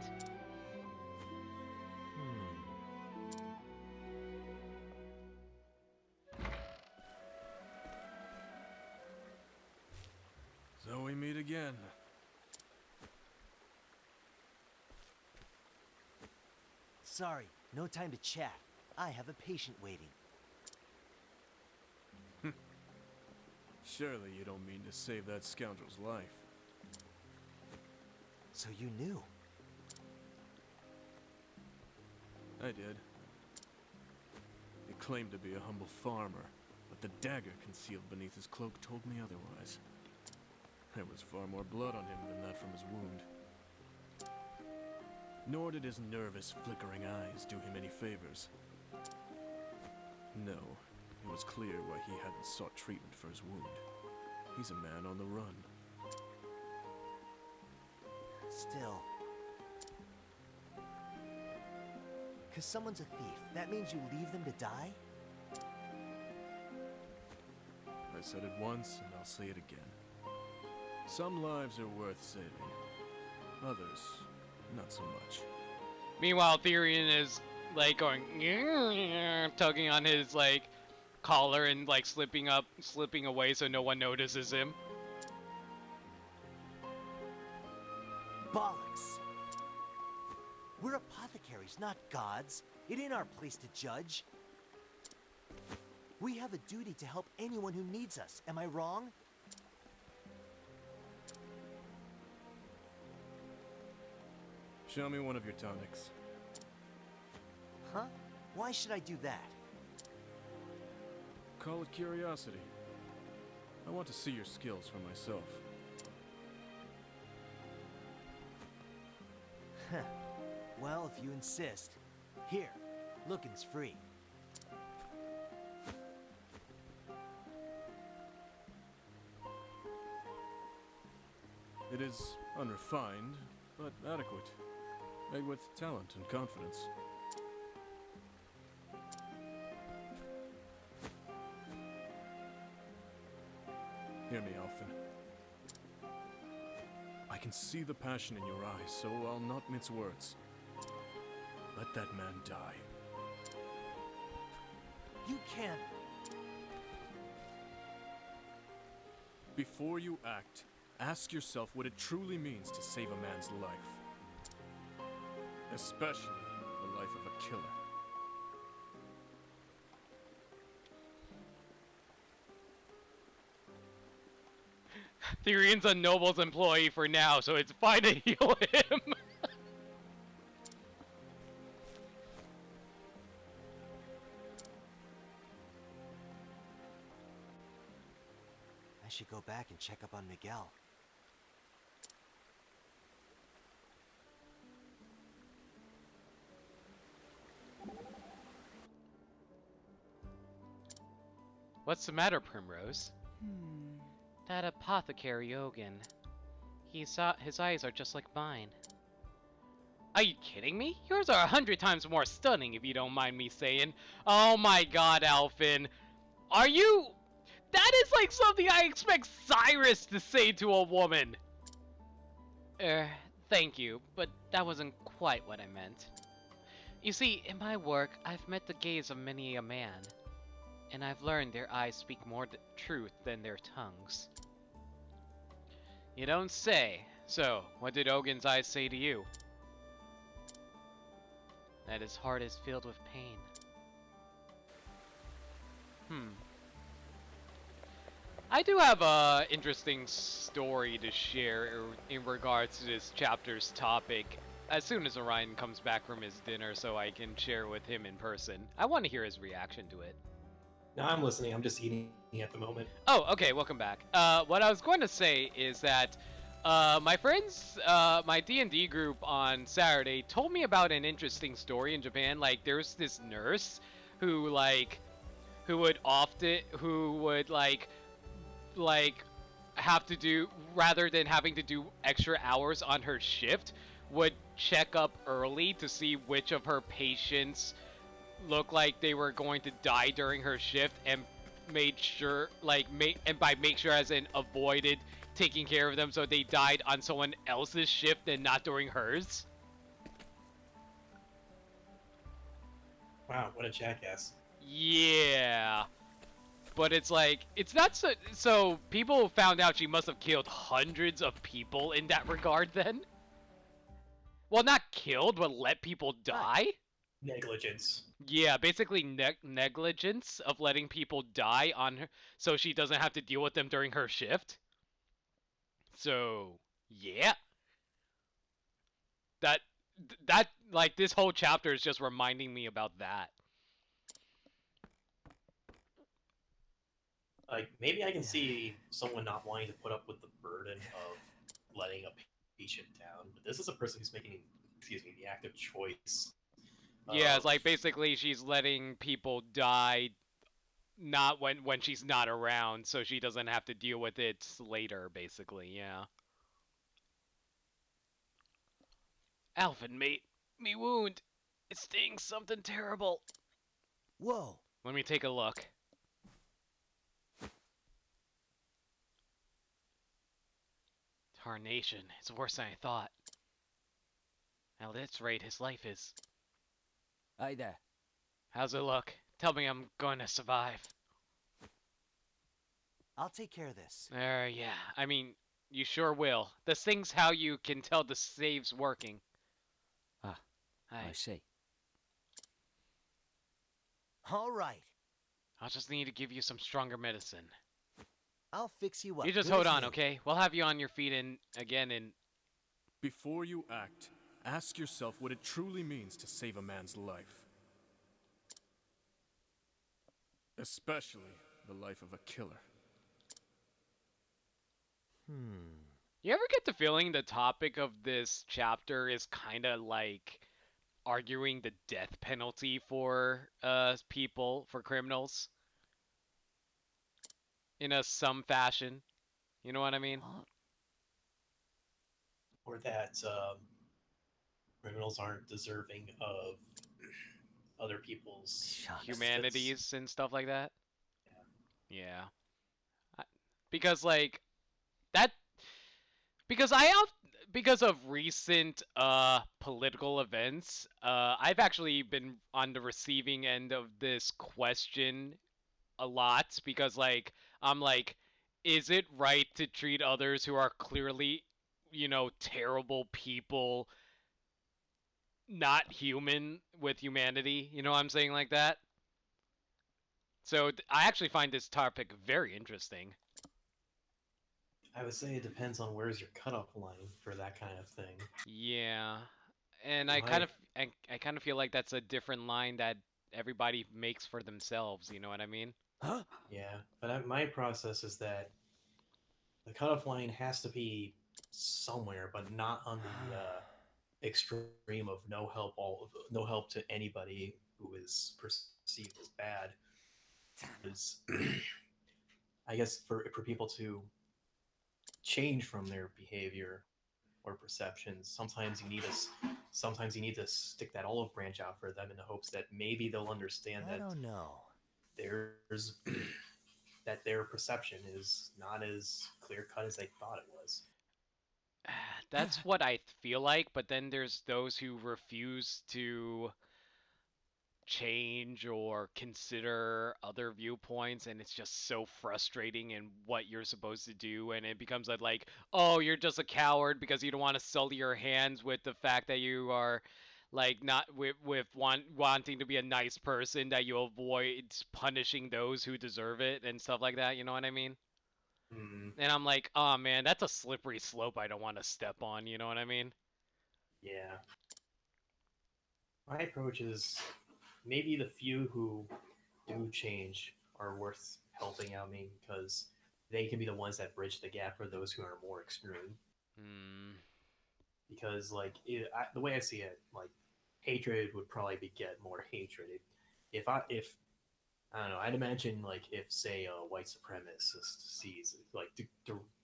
So we meet again. Sorry, no time to chat. I have a patient waiting. Surely you don't mean to save that scoundrel's life. So you knew. I did. He claimed to be a humble farmer, but the dagger concealed beneath his cloak told me otherwise. There was far more blood on him than that from his wound. Nor did his nervous, flickering eyes do him any favors. No, it was clear why he hadn't sought treatment for his wound. He's a man on the run. Still. 'Cause someone's a thief, that means you leave them to die? I said it once, and I'll say it again. Some lives are worth saving. Others, not so much. Meanwhile, Therian is like going, tugging on his like collar and like slipping away so no one notices him. Bollocks! We're apothecaries, not gods. It ain't our place to judge. We have a duty to help anyone who needs us. Am I wrong? Show me one of your tonics. Huh? Why should I do that? Call it curiosity. I want to see your skills for myself. Well, if you insist. Here, looking's free. It is unrefined, but adequate. Made with talent and confidence. Hear me, Alphen. I can see the passion in your eyes, so I'll not mince words. Let that man die. You can't. Before you act, ask yourself what it truly means to save a man's life. Especially the life of a killer. Therian's a Noble's employee for now, so it's fine to heal him. I should go back and check up on Miguel. What's the matter, Primrose? That apothecary Ogun. His eyes are just like mine. Are you kidding me? Yours are 100 times more stunning, if you don't mind me saying. Oh my god, Alphen. Are you... That is like something I expect Cyrus to say to a woman. Thank you, but that wasn't quite what I meant. You see, in my work, I've met the gaze of many a man. And I've learned their eyes speak more truth than their tongues. You don't say. So, what did Ogun's eyes say to you? That his heart is filled with pain. I do have a interesting story to share in regards to this chapter's topic as soon as Orion comes back from his dinner so I can share with him in person. I want to hear his reaction to it. No, I'm listening. I'm just eating at the moment. Oh, okay, welcome back. What I was going to say is that my friends, my D&D group on Saturday told me about an interesting story in Japan. Like, there's this nurse who would have to do, rather than having to do extra hours on her shift, would check up early to see which of her patients looked like they were going to die during her shift, and made sure, by make sure as in avoided taking care of them so they died on someone else's shift and not during hers. Wow, what a jackass. Yeah. But it's like, it's not so people found out she must have killed hundreds of people in that regard then? Well, not killed, but let people die? Negligence. Yeah, basically negligence of letting people die on her, so she doesn't have to deal with them during her shift. So, yeah. that like this whole chapter is just reminding me about that. Like, maybe I can see someone not wanting to put up with the burden of letting a patient down, but this is a person who's making, excuse me, the active choice Yeah, it's of, like basically she's letting people die not when she's not around, so she doesn't have to deal with it later, basically, yeah. Alvin, mate, me wound. It stings something terrible. Whoa! Let me take a look. Tarnation, it's worse than I thought. At this rate, his life is. Hi there. How's it look? Tell me I'm going to survive. I'll take care of this. Yeah. I mean, you sure will. This thing's how you can tell the save's working. Ah, I see. All right. I'll just need to give you some stronger medicine. I'll fix you up. You just good hold as on, new. okay? We'll have you on your feet again in. Before you act, ask yourself what it truly means to save a man's life. Especially the life of a killer. You ever get the feeling the topic of this chapter is kind of like arguing the death penalty for people, for criminals? In some fashion. You know what I mean? or that criminals aren't deserving of other people's justice. Humanities and stuff like that. Yeah. Because like that because because of recent political events, I've actually been on the receiving end of this question a lot because like I'm like, is it right to treat others who are clearly, terrible people not human with humanity? You know what I'm saying, like that? So I actually find this topic very interesting. I would say it depends on where's your cutoff line for that kind of thing. Yeah. And My- I kind of feel like that's a different line that everybody makes for themselves, you know what I mean? Huh? Yeah, but my process is that the cutoff line has to be somewhere, but not on the extreme of no help to anybody who is perceived as bad. Is I guess for people to change from their behavior or perceptions, sometimes you need to stick that olive branch out for them in the hopes that maybe they'll understand I that don't know. there's that their perception is not as clear cut as they thought it was. That's what I feel like, but then there's those who refuse to change or consider other viewpoints, and it's just so frustrating in what you're supposed to do, and it becomes like, oh, you're just a coward because you don't want to sully your hands with the fact that you are like not wanting to be a nice person, that you avoid punishing those who deserve it and stuff like that, you know what I mean? Mm, And I'm like, oh man, that's a slippery slope I don't want to step on, you know what I mean? yeah. My approach is maybe the few who do change are worth helping out, maybe because they can be the ones that bridge the gap for those who are more extreme. Hmm. Because the way I see it, like hatred would probably beget more hatred. If I don't know, I'd imagine like if say a white supremacist sees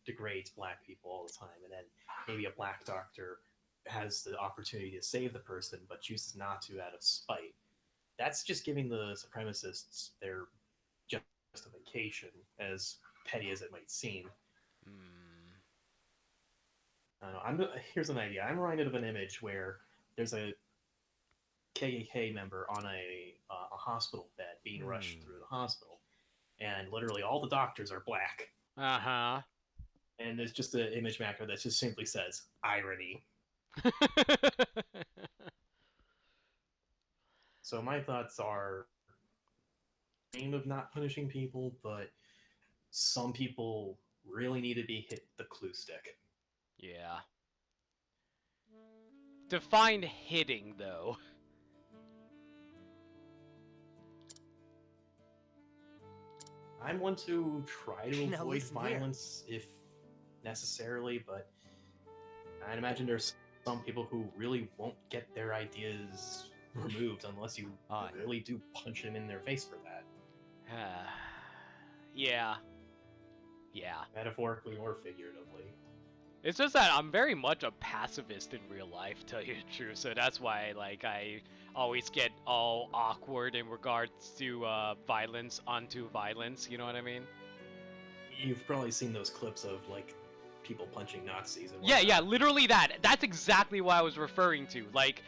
degrades black people all the time, and then maybe a black doctor has the opportunity to save the person but chooses not to out of spite. That's just giving the supremacists their justification, as petty as it might seem. Hmm. I don't know, here's an idea. I'm reminded of an image where there's a KKK member on a hospital bed being rushed through the hospital, and literally all the doctors are black. Uh-huh. And there's just an image macro that just simply says irony. So my thoughts are aimed of not punishing people, but some people really need to be hit the clue stick. Yeah. Define hitting, though. I'm one to try to Now avoid listen here. violence if necessarily, but I'd imagine there's some people who really won't get their ideas removed unless you Aye. really do punch them in their face for that, Yeah. Yeah. metaphorically or figuratively. It's just that I'm very much a pacifist in real life, to tell you the truth. So that's why, like, I always get all awkward in regards to violence onto violence. You know what I mean? You've probably seen those clips of like people punching Nazis. And Yeah, whatnot. yeah, literally that. That's exactly what I was referring to. Like,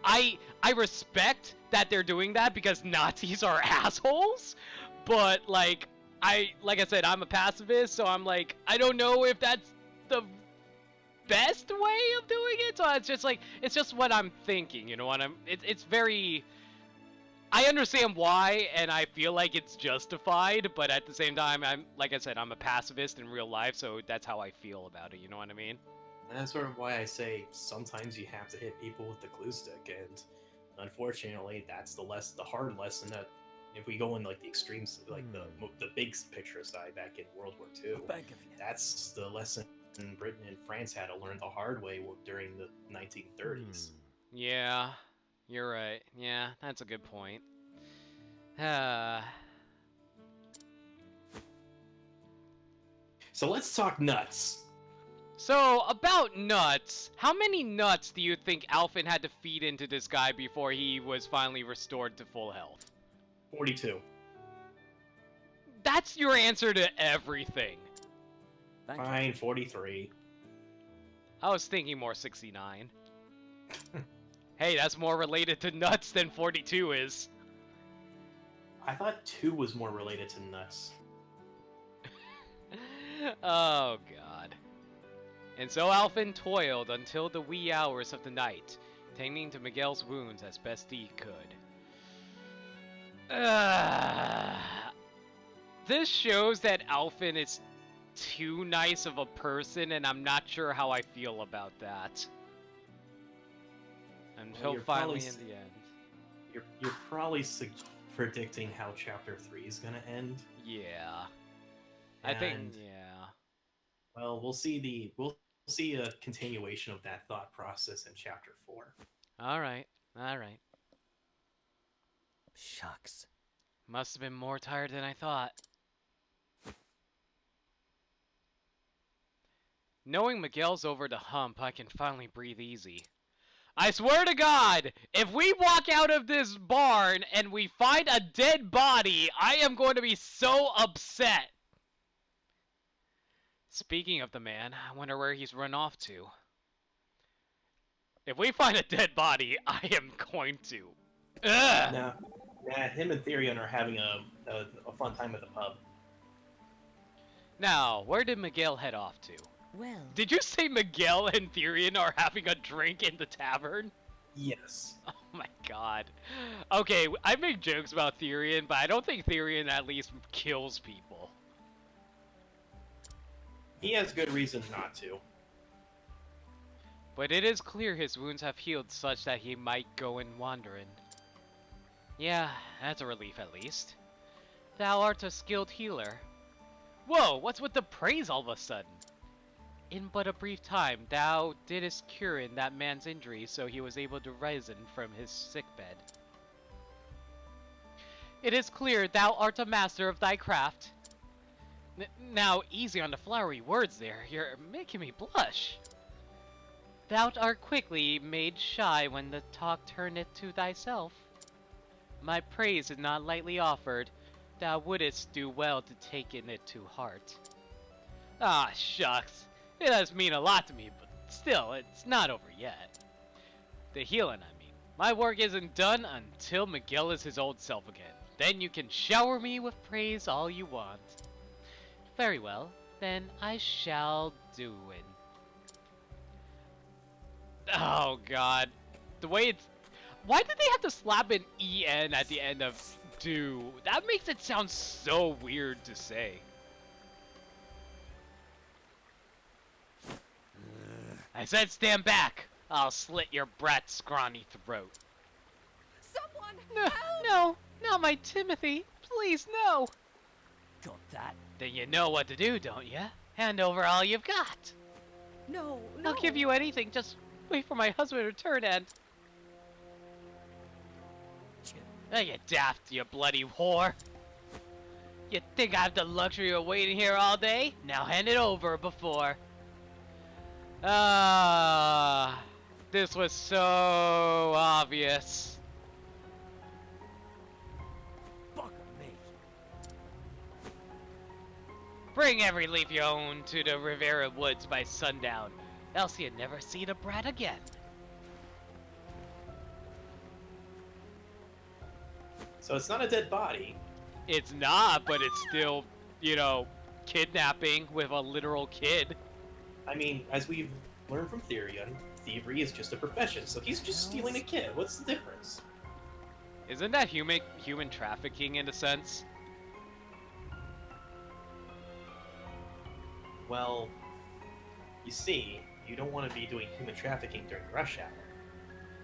I respect that they're doing that because Nazis are assholes, but like I said, I'm a pacifist, so I'm like, I don't know if that's the best way of doing it. So it's just like, it's just what I'm thinking, you know what it's very, I understand why, and I feel like it's justified, but at the same time, like I said, I'm a pacifist in real life, so that's how I feel about it, you know what I mean? And that's sort of why I say sometimes you have to hit people with the glue stick, and unfortunately, that's the hard lesson that if we go in like the extremes, like the big picture side back in World War II, that's the lesson Britain and France had to learn the hard way during the 1930s. Yeah, you're right. Yeah, that's a good point. So let's talk nuts. So, about nuts, how many nuts do you think Alphen had to feed into this guy before he was finally restored to full health? 42. That's your answer to everything. Fine, 43. I was thinking more 69. Hey, that's more related to nuts than 42 is. I thought 2 was more related to nuts. Oh, God. And so Alphen toiled until the wee hours of the night, tending to Miguel's wounds as best he could. This shows that Alphen is too nice of a person, and I'm not sure how I feel about that. Until you're finally probably in the end. You're probably predicting how Chapter 3 is gonna end. Yeah. I think, yeah. Well, we'll see a continuation of that thought process in Chapter 4. Alright, alright. Shucks. Must have been more tired than I thought. Knowing Miguel's over the hump, I can finally breathe easy. I swear to God, if we walk out of this barn and we find a dead body, I am going to be so upset. Speaking of the man, I wonder where he's run off to. If we find a dead body, I am going to. Ugh! Now, him and Therion are having a fun time at the pub. Now, where did Miguel head off to? Well, Did you say Miguel and Therion are having a drink in the tavern? Yes. Oh my god. Okay, I make jokes about Therion, but I don't think Therion at least kills people. He has good reason not to. But it is clear his wounds have healed such that he might go in wandering. Yeah, that's a relief at least. Thou art a skilled healer. Whoa, what's with the praise all of a sudden? In but a brief time, thou didst cure in that man's injury so he was able to rise from his sickbed. It is clear thou art a master of thy craft. Now, easy on the flowery words there, you're making me blush. Thou art quickly made shy when the talk turneth to thyself. My praise is not lightly offered, thou wouldst do well to take it to heart. Ah, shucks. It does mean a lot to me, but still, it's not over yet. The healing, I mean. My work isn't done until Miguel is his old self again. Then you can shower me with praise all you want. Very well, then I shall do it. Oh god. The way it's... Why did they have to slap an EN at the end of do? That makes it sound so weird to say. I said stand back! I'll slit your brat's scrawny throat. Someone! No, no, not my Timothy. Please, no. Got that? Then you know what to do, don't you? Hand over all you've got. No, no. I'll give you anything. Just wait for my husband to return and... Oh, you daft, you bloody whore. You think I have the luxury of waiting here all day? Now hand it over before... this was so obvious. Fuck me. Bring every leaf you own to the Rivera Woods by sundown, else you never see the brat again. So it's not a dead body. It's not, but it's still, you know, kidnapping with a literal kid. I mean, as we've learned from Therion, thievery is just a profession, so he's just stealing a kid. What's the difference? Isn't that human trafficking in a sense? Well, you see, you don't want to be doing human trafficking during rush hour.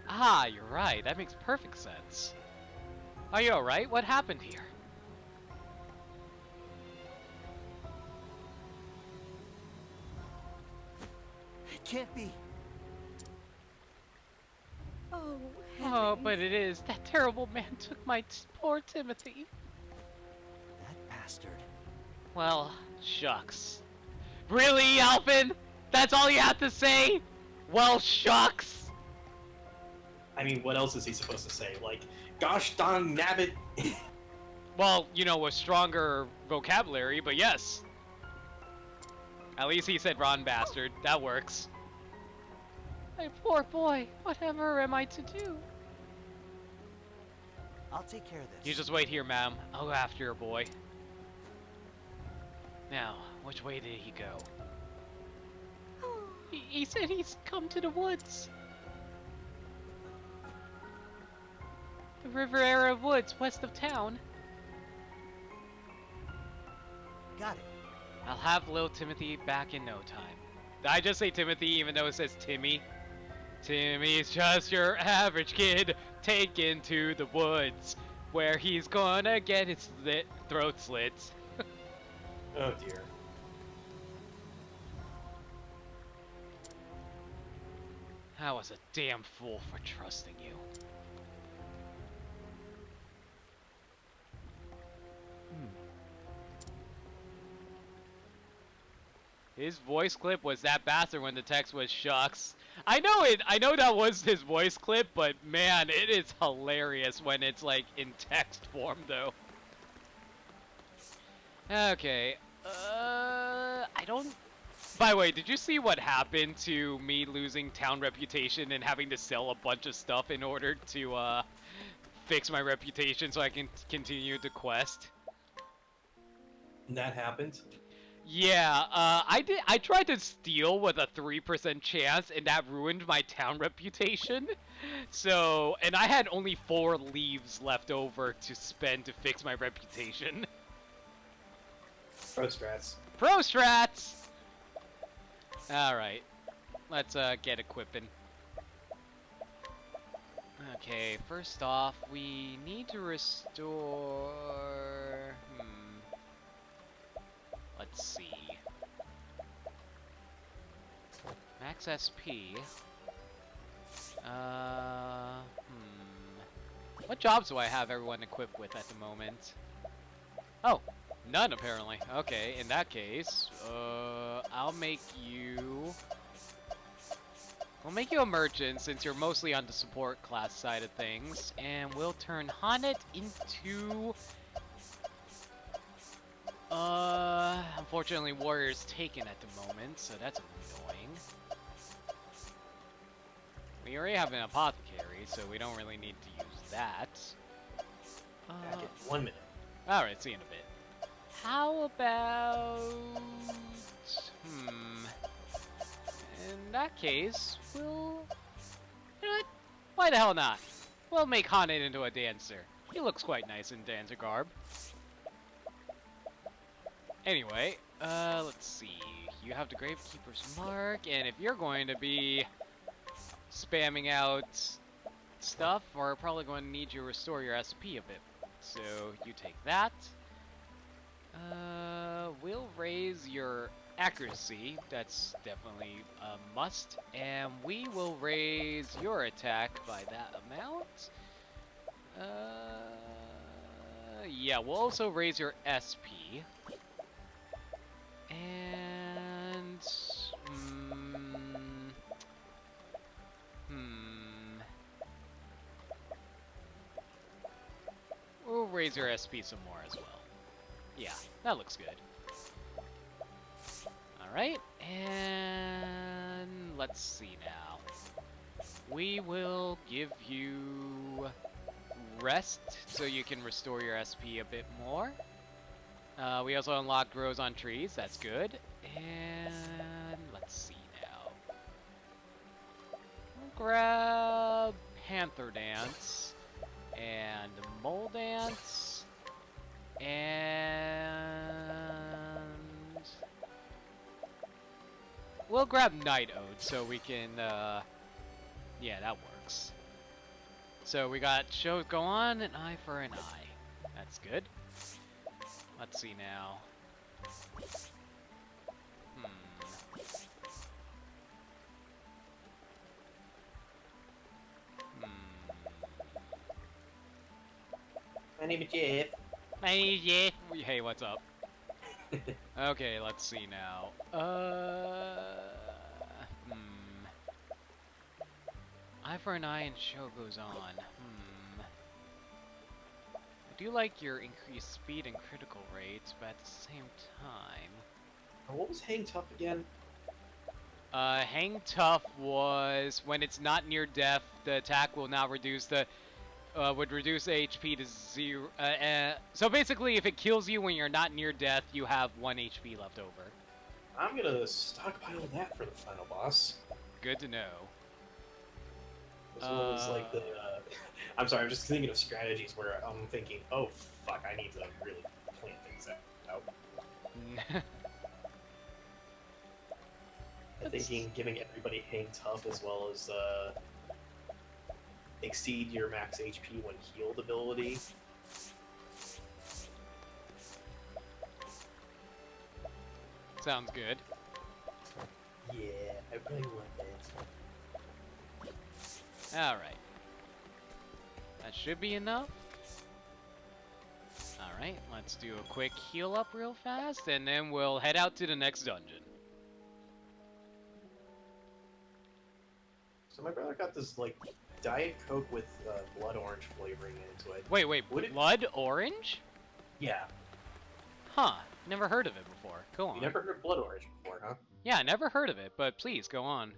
Ah, you're right. That makes perfect sense. Are you alright? What happened here? It can't be. Oh, Oh, heavens. but it is. That terrible man took my poor Timothy. That bastard. Well, shucks. Really, Alvin? That's all you have to say? Well, shucks. I mean, what else is he supposed to say? Like, gosh darn nabbit. Well, you know, with stronger vocabulary, but yes. At least he said Ron bastard. That works. My poor boy. Whatever am I to do? I'll take care of this. You just wait here, ma'am. I'll go after your boy. Now, which way did he go? He said he's come to the woods. The Riviera Woods, west of town. Got it. I'll have little Timothy back in no time. Did I just say Timothy even though it says Timmy? Timmy's just your average kid taken to the woods where he's gonna get his throat slit. Oh dear. I was a damn fool for trusting you. His voice clip was that bastard when the text was shucks. I know that was his voice clip, but man, it is hilarious when it's like in text form though. Okay. I don't... By the way, did you see what happened to me losing town reputation and having to sell a bunch of stuff in order to fix my reputation so I can continue the quest? And that happened? Yeah, I tried to steal with a 3% chance, and that ruined my town reputation. So, and I had only 4 leaves left over to spend to fix my reputation. Pro strats. Pro strats! Alright, let's get equipping. Okay, first off, we need to restore... Let's see. Max SP. What jobs do I have everyone equipped with at the moment? Oh, none apparently. Okay, in that case, I'll make you... We'll make you a merchant since you're mostly on the support class side of things, and we'll turn Hanet into... Unfortunately, Warrior's taken at the moment, so that's annoying. We already have an apothecary, so we don't really need to use that. Back in 1 minute. Alright, see you in a bit. How about... In that case, we'll... You know what? Why the hell not? We'll make Hanet into a dancer. He looks quite nice in dancer garb. Anyway, let's see. You have the Gravekeeper's Mark, and if you're going to be spamming out stuff, we're probably going to need you to restore your SP a bit. So you take that. We'll raise your accuracy. That's definitely a must. And we will raise your attack by that amount. Yeah, we'll also raise your SP. And... We'll raise your SP some more as well. Yeah, that looks good. Alright, and let's see now. We will give you rest so you can restore your SP a bit more. We also unlocked grows on trees, that's good. And let's see now. We'll grab Panther Dance and Mole Dance and we'll grab Night Ode so we can yeah, that works. So we got shows go on, an eye for an eye. That's good. Let's see now. My name is Jeff. My name is Jeff. Hey, what's up? Okay, let's see now. Eye for an eye and show goes on. I do like your increased speed and critical rates, but at the same time... What was Hang Tough again? Hang Tough was when it's not near death, the attack will now reduce the... would reduce HP to 0. So basically, if it kills you when you're not near death, you have 1 HP left over. I'm gonna stockpile that for the final boss. Good to know. As well as like the... I'm sorry, I'm just thinking of strategies where I'm thinking, oh fuck, I need to really plan things out. I'm thinking giving everybody Hang Tough as well as exceed your max HP when healed ability. Sounds good. Yeah, I really want that. Alright. That should be enough. Alright, let's do a quick heal up real fast, and then we'll head out to the next dungeon. So my brother got this, like, Diet Coke with blood orange flavoring into it. Wait, blood orange? Yeah. Huh, never heard of it before. Go on. You never heard of blood orange before, huh? Yeah, I never heard of it, but please, go on.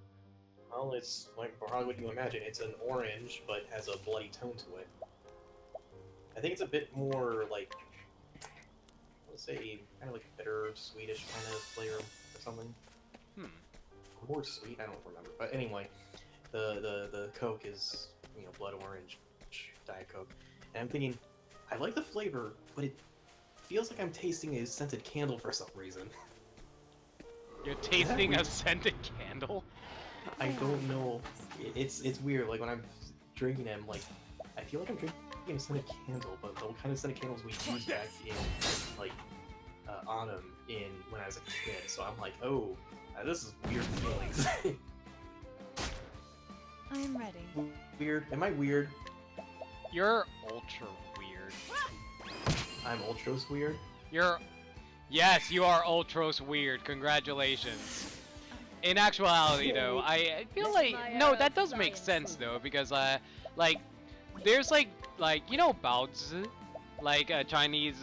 Well, it's like probably what you imagine. It's an orange, but has a bloody tone to it. I think it's a bit more like, let's say, kind of like a bitter, sweetish kind of flavor or something. More sweet, I don't remember. But anyway, the Coke is, you know, blood orange Diet Coke, and I'm thinking, I like the flavor, but it feels like I'm tasting a scented candle for some reason. You're tasting a scented candle? I don't know. It's weird. Like when I'm drinking it, I'm like, I feel like I'm drinking a scented candle, but the kind of scented candles we used back in like autumn when I was a kid. So I'm like, oh, this is weird feelings. I'm ready. Weird? Am I weird? You're ultra weird. I'm ultros weird. Yes, you are ultros weird. Congratulations. In actuality, though, I feel like no, that does make sense though, because like there's like you know baozi, like Chinese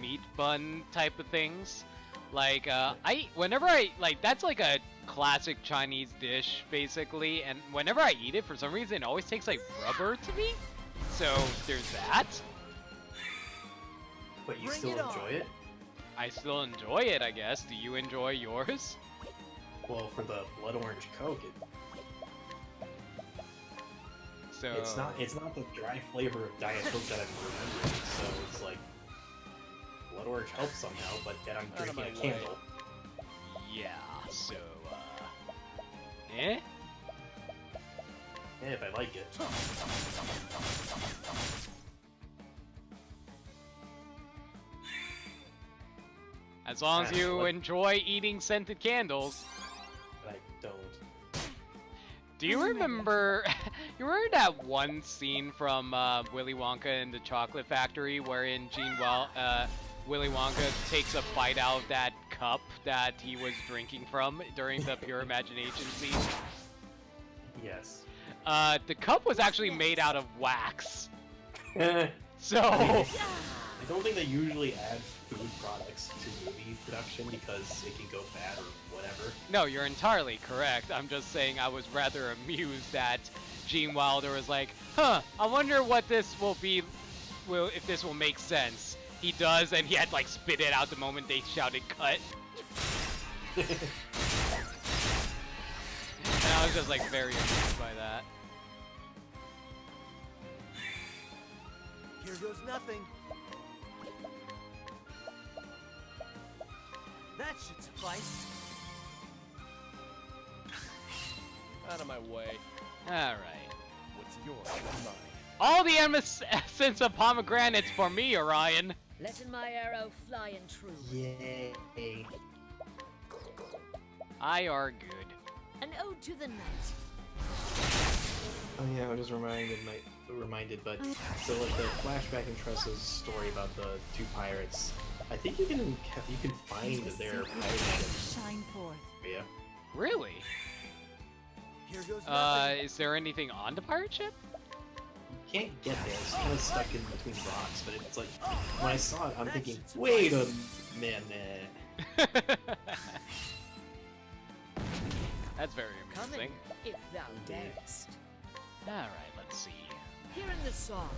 meat bun type of things. Like whenever I like that's like a classic Chinese dish basically, and whenever I eat it, for some reason, it always tastes like rubber to me. So there's that. But you still enjoy it? I still enjoy it, I guess. Do you enjoy yours? Well, for the blood orange Coke, so it's not the dry flavor of Diet Coke that I'm remembering. So it's like blood orange helps somehow, but yet I'm drinking a candle. Yeah. So if I like it. As long as you enjoy eating scented candles. But I don't. Do you remember? You remember that one scene from Willy Wonka and the Chocolate Factory, wherein Willy Wonka takes a bite out of that cup that he was drinking from during the Pure Imagination scene? Yes. The cup was actually made out of wax. So. I don't think they usually add food products to movie production because it can go bad or whatever. No, you're entirely correct. I'm just saying I was rather amused that Gene Wilder was like, huh, I wonder what this will be, if this will make sense. He does, and he had like spit it out the moment they shouted cut. And I was just like very amused by that. Here goes nothing. That should suffice. Out of my way. Alright. What's yours is mine. All the essence of pomegranates for me, Orion. Letting my arrow fly and true. Yay. I are good. An ode to the night. Oh yeah, I was reminded, but so like the flashback in Tressa's story about the two pirates, I think you can find their pirate ship. Shine forth. Yeah. Really? Here goes nothing. Is there anything on the pirate ship? You can't get there. It's kind of stuck in between rocks, but it's like when I saw it, I'm thinking, wait a minute. That's very Come amusing. in, if thou darest. Alright, let's see. Here in the song.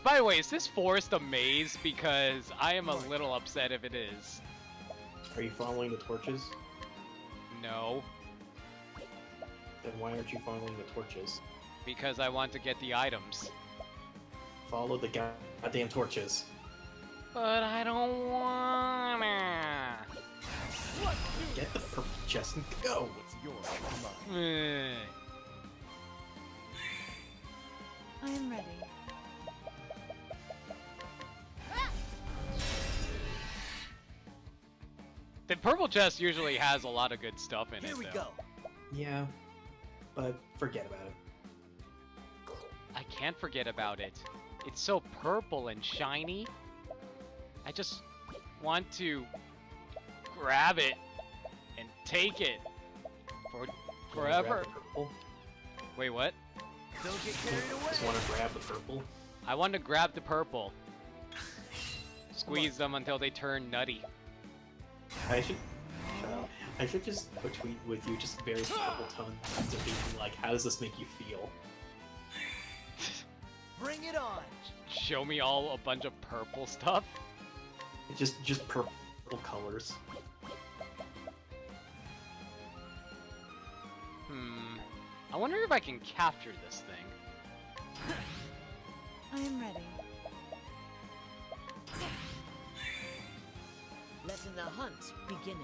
By the way, is this forest a maze? Because I am a little upset if it is. Are you following the torches? No, Then why aren't you following the torches? because I want to get the items. Follow the goddamn torches. But I don't wanna. Get the purple chest and go! What's yours is mine. I am ready. The purple chest usually has a lot of good stuff in Here it, we though. go. Yeah, but forget about it. I can't forget about it. It's so purple and shiny. I just want to grab it and take it for forever. Grab the purple? Wait, what? Don't get carried away. Just want to grab the purple? I want to grab the purple. Squeeze them until they turn nutty. I should just tweet with you just various purple tones of being like, how does this make you feel? Bring it on. Show me all a bunch of purple stuff. It's just purple colors. I wonder if I can capture this thing. I am ready. Letting the hunt begin.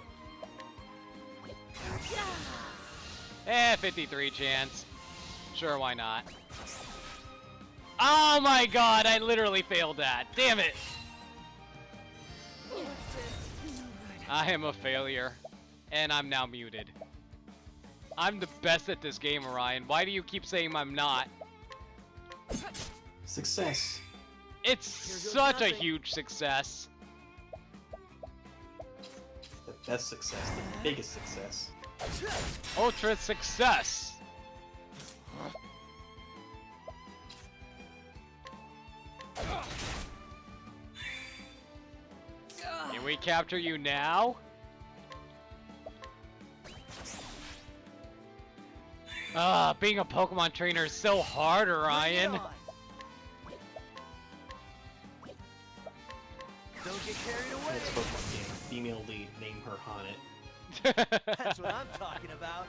53 chance. Sure, why not? Oh my god, I literally failed that. Damn it. I am a failure. And I'm now muted. I'm the best at this game, Orion. Why do you keep saying I'm not? Success. It's such a huge success. The best success, the biggest success. Ultra success. Can we capture you now? Being a Pokemon trainer is so hard, Orion. Don't get carried away. It's Pokemon game. Female lead, name her Haunted. That's what I'm talking about.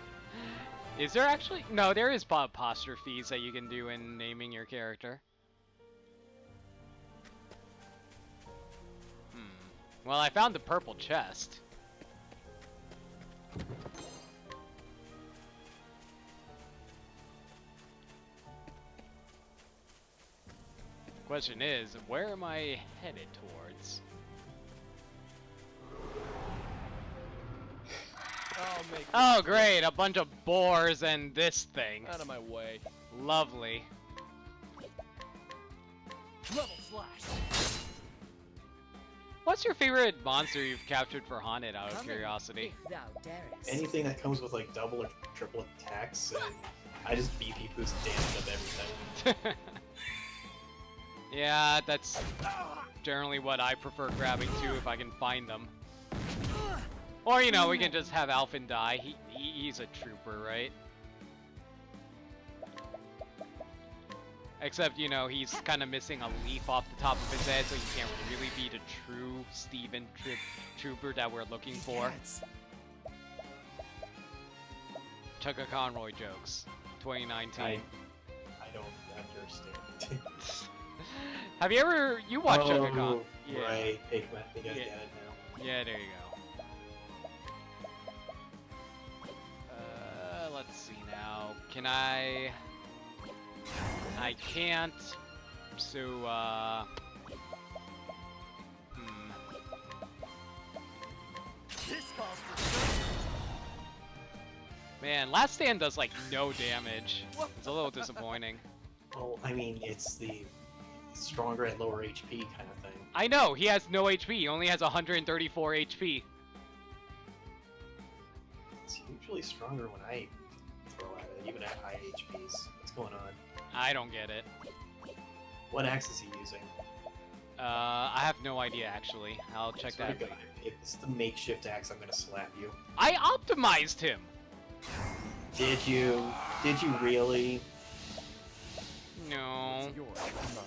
Is there actually? No, there is apostrophes that you can do in naming your character. Well, I found the purple chest. Question is, where am I headed towards? I'll make Oh, this great! A bunch of boars and this thing. out of my way. Lovely. Level slash. What's your favorite monster you've captured for Haunted, out of Come in, curiosity? if thou darest. Anything that comes with like double or triple attacks, and I just BP boost damage of everything. Yeah, that's generally what I prefer grabbing too if I can find them. Or, you know, we can just have Alphen die. He's a trooper, right? Except, you know, he's kind of missing a leaf off the top of his head, so he can't really be the true Steven trooper that we're looking for. Chugga Conroy jokes, 2019. I don't understand. Have you watched Chugga Con? Yeah. Right, Pigment, I think I get it now. Yeah, there you go. Let's see now. Can I can't. So, This calls for Man, Last Stand does like no damage. It's a little disappointing. Well, I mean, it's the stronger at lower HP kind of thing. I know, he has no HP. He only has 134 HP. It's usually stronger when I throw at it, even at high HPs. What's going on? I don't get it. What axe is he using? I have no idea actually. I'll check Swear that to later. God, if it's the makeshift axe, I'm gonna slap you. I optimized him! Did you? Did you really? No. yours.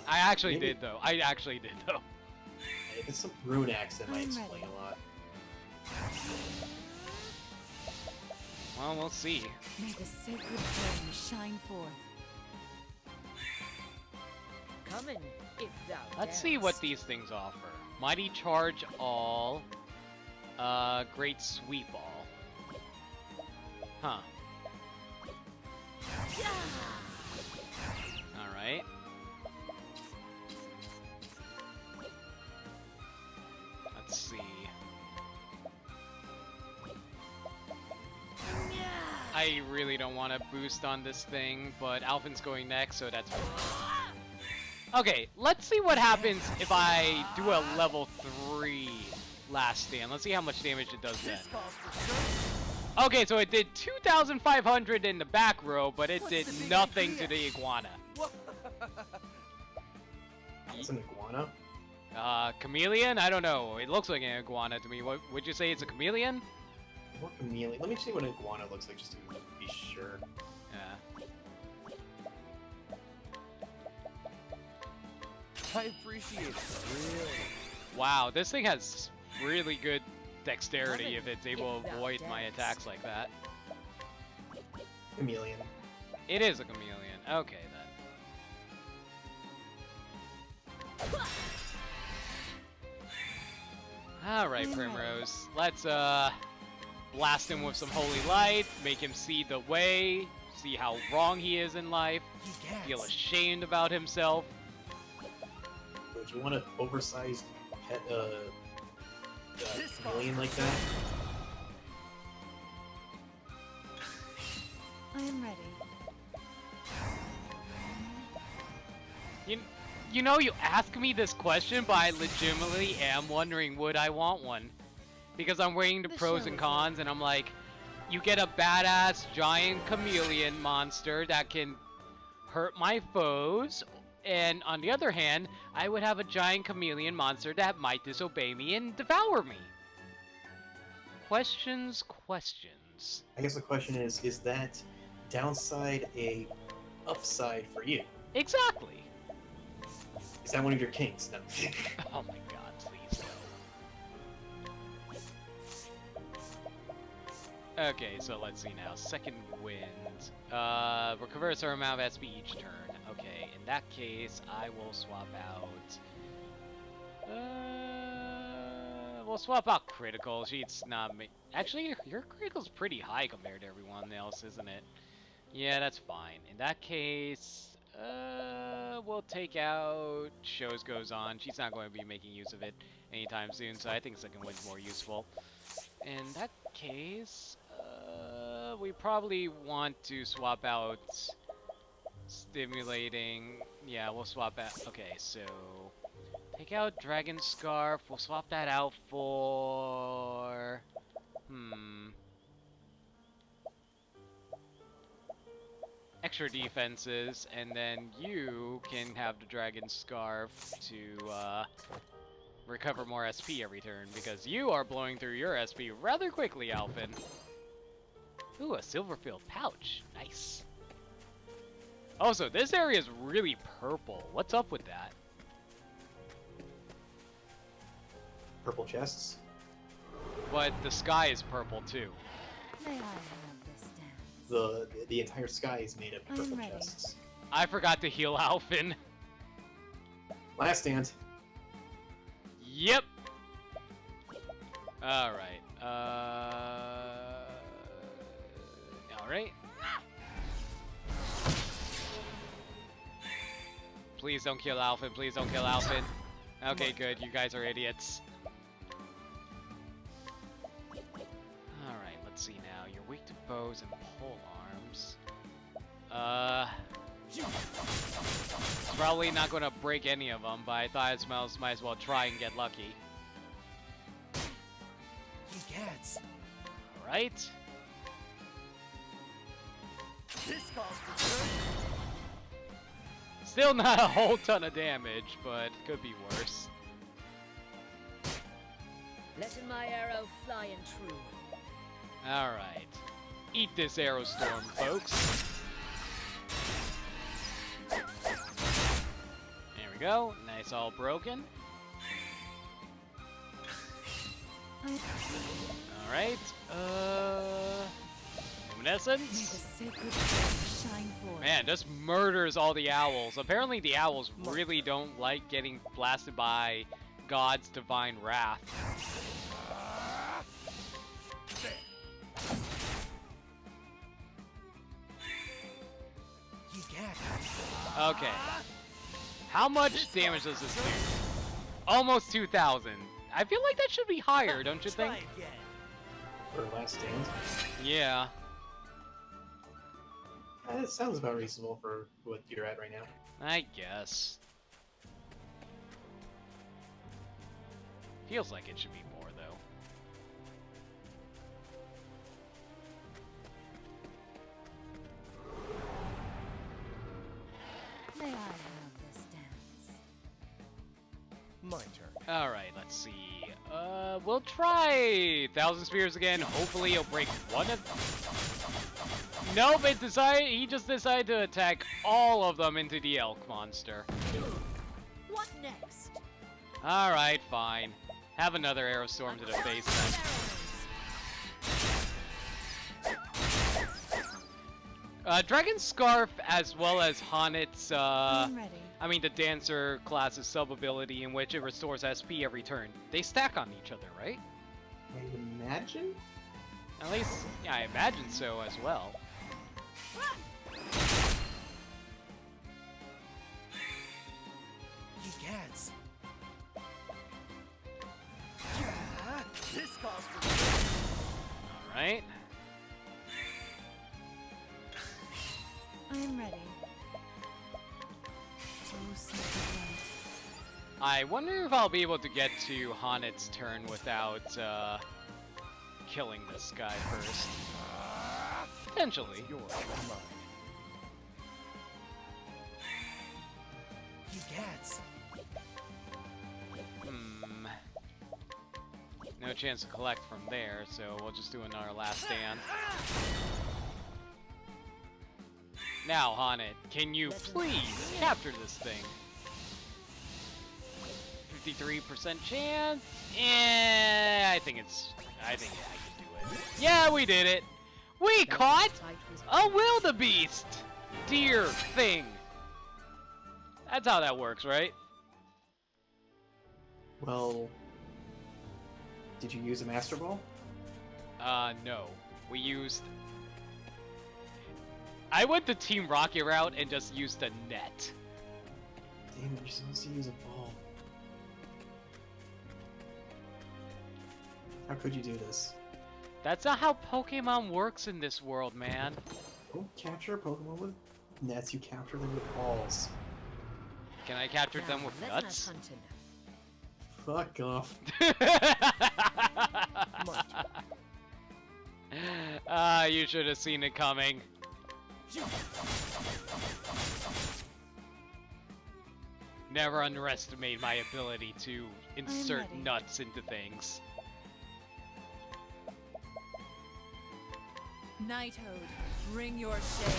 I actually Maybe- did though. I actually did though. If it's some rune axe, that might I'm explain ready. a lot. Well, we'll see. May the sacred flame shine forth. Come in, if thou Let's see what these things offer. Mighty Charge All. Great Sweep All. Huh. Alright. Let's see. I really don't want to boost on this thing, but Alphen's going next, so that's fine. Okay, let's see what happens if I do a level 3 Last Stand. Let's see how much damage it does then. This calls for Okay, so it did 2,500 in the back row, but it What's did the big nothing idea? to the iguana. It's an iguana. Chameleon? I don't know. It looks like an iguana to me. What would you say? It's a chameleon? Or chameleon. Let me see what an iguana looks like, just to be sure. Yeah. I appreciate it. Really. Wow, this thing has really good dexterity Coming, if it's able to if thou avoid my darest. attacks like that. Chameleon. It is a chameleon. Okay, then. Alright, Primrose. Let's, blast him with some holy light, make him see the way, see how wrong he is in life, feel ashamed about himself. Would you want an oversized pet, chameleon like that? I am ready. You know, you ask me this question, but I legitimately am wondering, would I want one? Because I'm weighing the The pros show and is cons, and I'm like, you get a badass giant chameleon monster that can hurt my foes, and on the other hand, I would have a giant chameleon monster that might disobey me and devour me. Questions, questions. I guess the question is that downside a upside for you? Exactly. Is that one of your kinks? No. Oh my god, please no. Okay, so let's see now. Second wind. Recover a certain amount of SP each turn. Okay, in that case, I will swap out... we'll swap out critical. She's not... Actually, your critical's pretty high compared to everyone else, isn't it? Yeah, that's fine. In that case... We'll take out Shows Goes On. She's not going to be making use of it anytime soon, so I think Second Wind's more useful. In that case, we probably want to swap out Stimulating. Yeah, we'll swap out. Okay, so take out Dragon Scarf. We'll swap that out for... extra defenses, and then you can have the Dragon Scarf to recover more SP every turn, because you are blowing through your SP rather quickly, Alphen. Ooh, a Silverfield pouch. Nice. Also, this area is really purple. What's up with that? Purple chests. But the sky is purple too. May I have this dance? The entire sky is made of I'm purple ready. chests. I forgot to heal Alphen. Last stand. Yep. Alright. Alright. Please don't kill Alphen. Please don't kill Alphen. Okay, good. You guys are idiots. Alright, let's see now. You're weak to bows and pole arms. Probably not gonna break any of them, but I thought it might as well try and get lucky. He gets. Alright. This calls for Still not a whole ton of damage, but could be worse. Letting my arrow fly and true. Alright. Eat this arrow storm, folks. There we go. Nice, all broken. Alright. May the Luminescence. sacred flame shine forth. Man, just murders all the owls. Apparently the owls really don't like getting blasted by God's divine wrath. You get. Okay. How much damage does this do? Almost 2,000. I feel like that should be higher, don't you think? Try again. For last stand. Yeah. That sounds about reasonable for what you're at right now. I guess. Feels like it should be more, though. May I have this dance? My turn. Alright, let's see. We'll try 1,000 Spears again. Hopefully he'll break one of... Nope, he just decided to attack all of them into the elk monster. What next? Alright, fine. Have another arrow storm to the face then. Dragon Scarf as well as Honnet's, I'm ready. I mean the Dancer class's sub-ability in which it restores SP every turn. They stack on each other, right? I imagine? At least, yeah, I imagine so as well. He gets. Yeah, this calls for. Alright. I'm ready. Oh, sacred light. I wonder if I'll be able to get to Honnet's turn without, killing this guy first. Potentially. He gets. No chance to collect from there, so we'll just do another last stand. Now, Honnet, can you please capture this thing? 53% chance? I think I can do it. Yeah, we did it! We caught a wildebeest! Deer thing! That's how that works, right? Well, did you use a Master Ball? No. We used... I went the Team Rocket route and just used a net. Damn it, you're supposed to use a ball. How could you do this? That's not how Pokemon works in this world, man. Don't capture a Pokemon with nets, you capture them with balls. Can I capture them Now, with let's nuts? have hunting. Fuck off. You should have seen it coming. Never underestimate my ability to insert ready. nuts into things. Nighthode, bring your shade.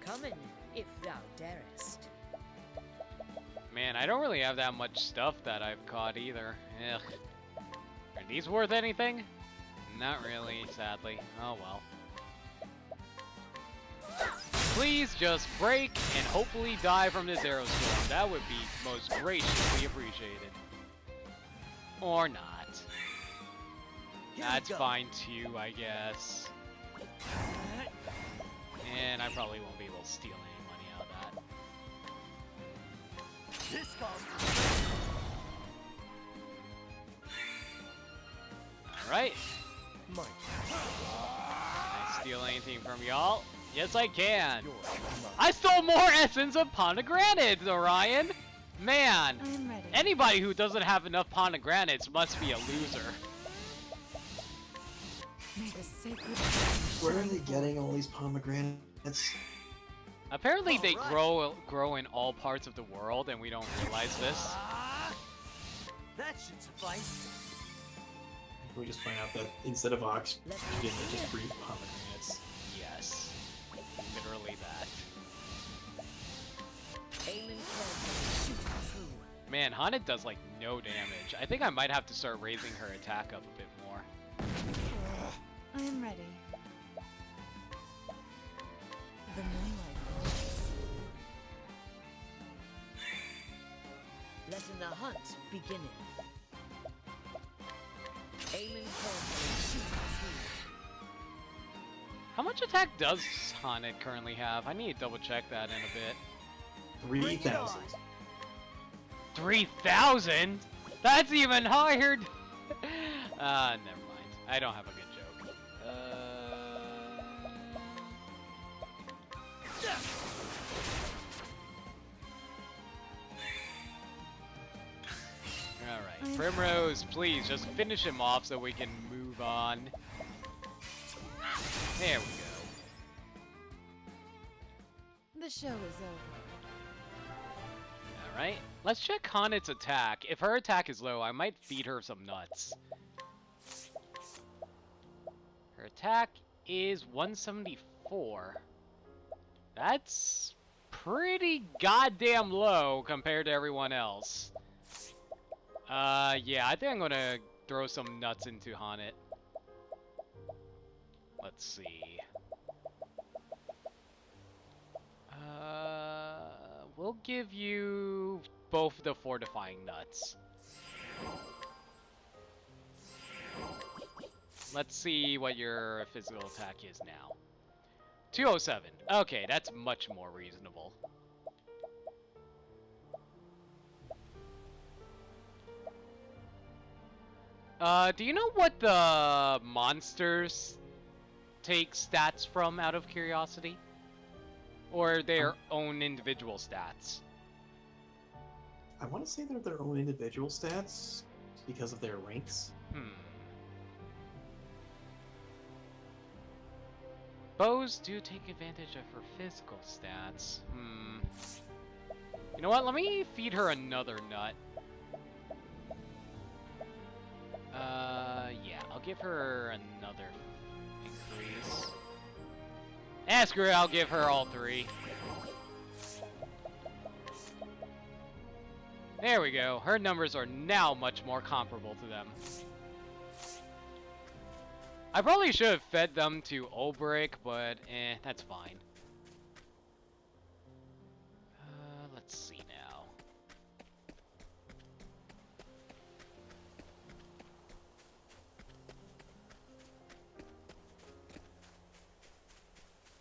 Coming, if thou darest. Man, I don't really have that much stuff that I've caught either. Ugh. Are these worth anything? Not really, sadly. Oh well. Please just break and hopefully die from this arrow storm. That would be most graciously appreciated. Or not. That's fine too, I guess. And I probably won't be able to steal any money out of that. This calls Alright. Can I steal anything from y'all? Yes, I can. I stole more essence of Pomegranates, Orion. Man, I am ready. anybody who doesn't have enough Pomegranates must be a loser. May the sacred Where are they getting all these pomegranates? Apparently, they grow in all parts of the world, and we don't realize this. that should suffice. We just find out that instead of oxygen, Let's they just breathe pomegranates. Yes, literally that. Aiming carefully, shooting true. Man, Haunted does like no damage. I think I might have to start raising her attack up a bit more. I am ready. The moonlight glows. Letting the hunt beginning. Aiming carefully, shooting true. How much attack does Haunted currently have? I need to double check that in a bit. 3,000. 3,000? That's even higher! Never mind. I don't have a good joke. Alright, Primrose, please, just finish him off so we can move on. There we go. The show is over. Alright, let's check Honnet's attack. If her attack is low, I might feed her some nuts. Her attack is 174. That's pretty goddamn low compared to everyone else. Yeah, I think I'm gonna throw some nuts into Honnet. Let's see. We'll give you both the fortifying nuts. Let's see what your physical attack is now. 207. Okay, that's much more reasonable. Do you know what the monsters take stats from, out of curiosity? Or their own individual stats? I want to say they're their own individual stats because of their ranks. Bows do take advantage of her physical stats. You know what? Let me feed her another nut. Yeah, I'll give her another increase. Screw it, I'll give her all three. There we go. Her numbers are now much more comparable to them. I probably should have fed them to Olbrick, but that's fine. Let's see now.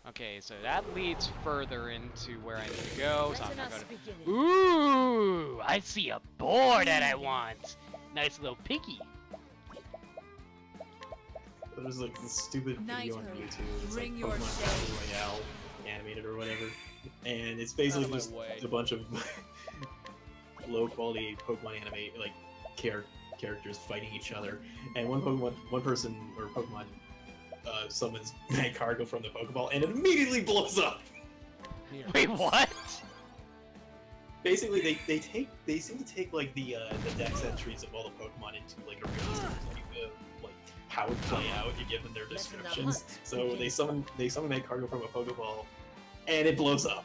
Okay, so that leads further into where I need to go. So I'm Let not us gonna. begin. Ooh, I see a boar that I want. Nice little piggy. There's like this stupid video on Knighthood, YouTube. It's bring like your Pokemon shade. Battle Royale animated or whatever, and it's basically Out of my just way. a bunch of low quality Pokemon anime like characters fighting each other, and one person or Pokemon summons Magcargo from the Pokeball and it immediately blows up. Wait, what? Basically, they seem to take like the dex entries of all the Pokemon into like a realistic like how it would play out. You give them their Lesson the descriptions. hunt So begins. they summon Magcargo from a Pokeball, and it blows up.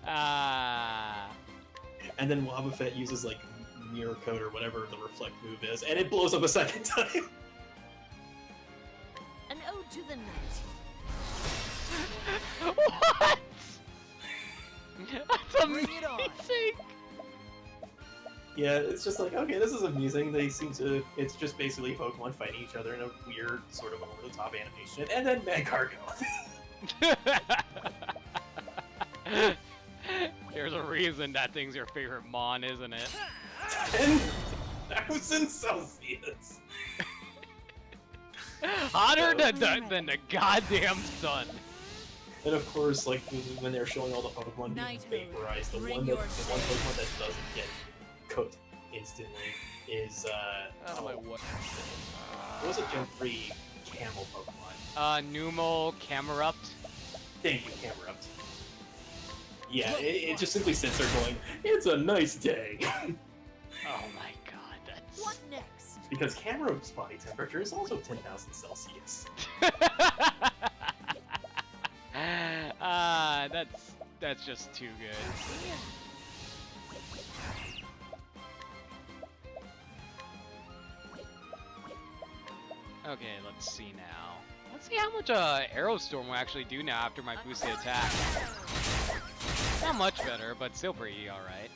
Ah. And then Wobbuffet uses like Mirror Coat or whatever the Reflect move is, and it blows up a second time. An ode to the night. What? That's Bring it on. amazing. Yeah, it's just like, okay, this is amusing. They seem to, it's just basically Pokemon fighting each other in a weird sort of over-the-top animation, and then Magcargo. There's a reason that thing's your favorite Mon, isn't it? 10,000 Celsius. Hotter than the goddamn sun. And of course, like when they're showing all the Pokemon being Knighthood, vaporized, the bring one your Pokemon that doesn't get cooked instantly is Out of my way. what was it, Gen 3 Camel Pokemon? Numel Camerupt. Thank you, Camerupt. Yeah, it just simply sits there going, "It's a nice day," Oh my god, that's. What next? because Camerupt's body temperature is also 10,000 Celsius. That's just too good. Okay, let's see now. Let's see how much Aerostorm will actually do now after my boosted attack. Not much better, but still pretty alright.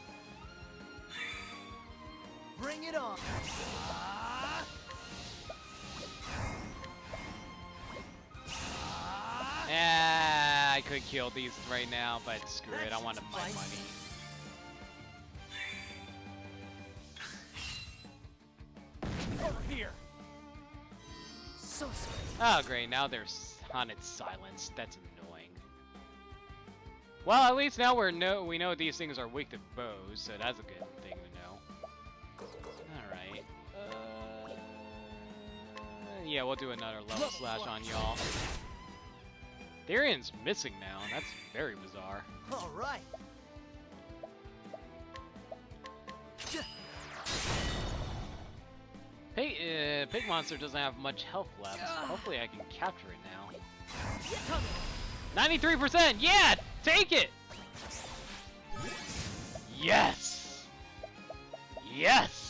Bring it on. I could kill these right now, but screw it, I want my money. Over here. So sweet. Oh great, now there's haunted silence. That's annoying. Well, at least now we know these things are weak to bows, so that's a good thing to know. Alright. Yeah, we'll do another level slash on y'all. Therian's missing now. That's very bizarre. All right. Hey, Pig Monster doesn't have much health left. Hopefully I can capture it now. 93%! Yeah! Take it! Yes! Yes!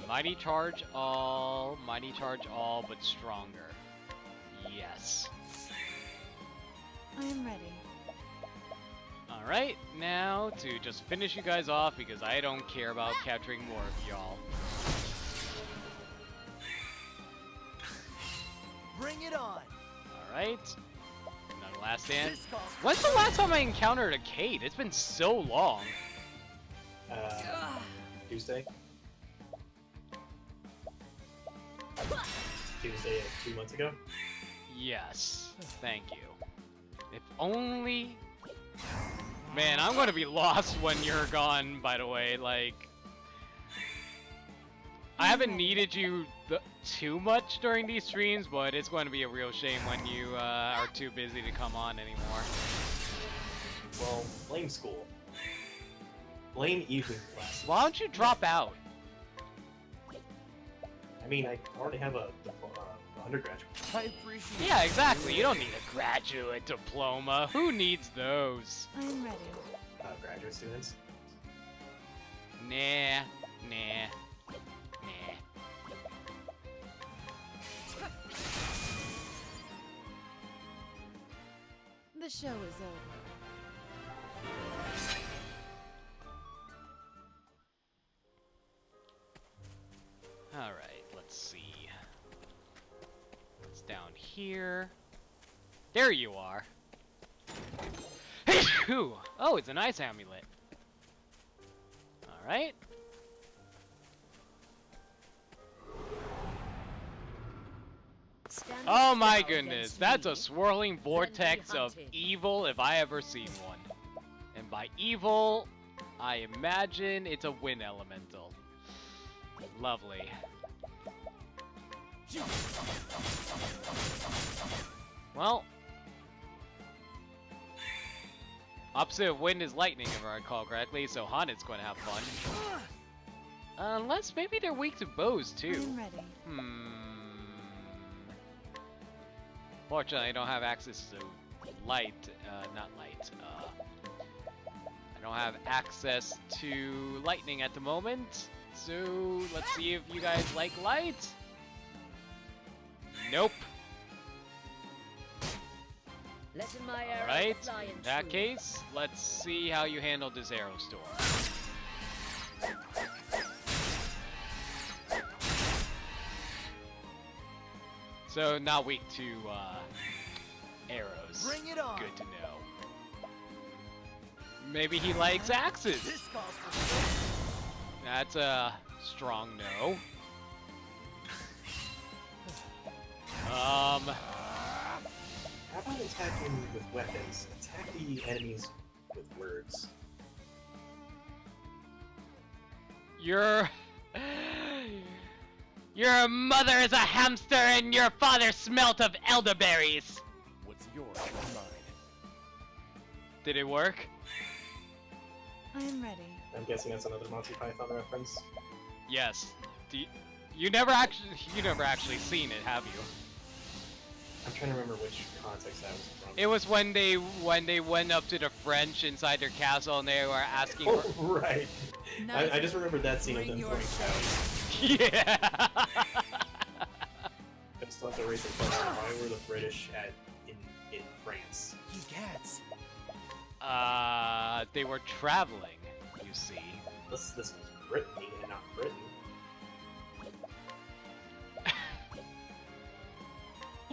Mighty Charge all, but stronger. Yes. I am ready. Alright, now to just finish you guys off because I don't care about capturing more of y'all. Bring it on. Alright. Another last stand. This calls for When's the last time I encountered a Kate? It's been so long. Tuesday? Tuesday of 2 months ago? Yes. Thank you. If only... Man, I'm gonna be lost when you're gone, by the way, like... I haven't needed you too much during these streams, but it's going to be a real shame when you are too busy to come on anymore. Well, blame school. Blame evening class. Why don't you drop out? I mean, I already have a undergraduate. I appreciate Yeah, exactly. You don't need a graduate diploma. Who needs those? I am ready. Graduate students. Nah. The show is over. Alright. see. It's down here. There you are. Oh, it's an ice amulet. Alright. Oh my goodness, that's a swirling vortex of evil if I ever seen one. And by evil, I imagine it's a wind elemental. Lovely. Well, opposite of wind is lightning, if I recall correctly, so Haunted going to have fun. Unless maybe they're weak to bows too. I'm ready. Fortunately, I don't have access to light. Not light. I don't have access to lightning at the moment. So let's see if you guys like light. Nope. Alright, in that case, let's see how you handle this arrow storm. So, not weak to arrows. Bring it on. Good to know. Maybe he likes axes. This calls for That's a strong no. How about attacking with weapons? Attack the enemies with words. Your mother is a hamster and your father smelt of elderberries. What's yours is mine. Did it work? I am ready. I'm guessing that's another Monty Python reference. Yes. You never actually seen it, have you? I'm trying to remember which context that was from. It was when they went up to the French inside their castle and they were asking Oh, for... right. I just remembered that scene of them throwing cows. Yeah! I still have to raise the question, why were the British in France? You cats. They were traveling, you see. This was Brittany and not Britain.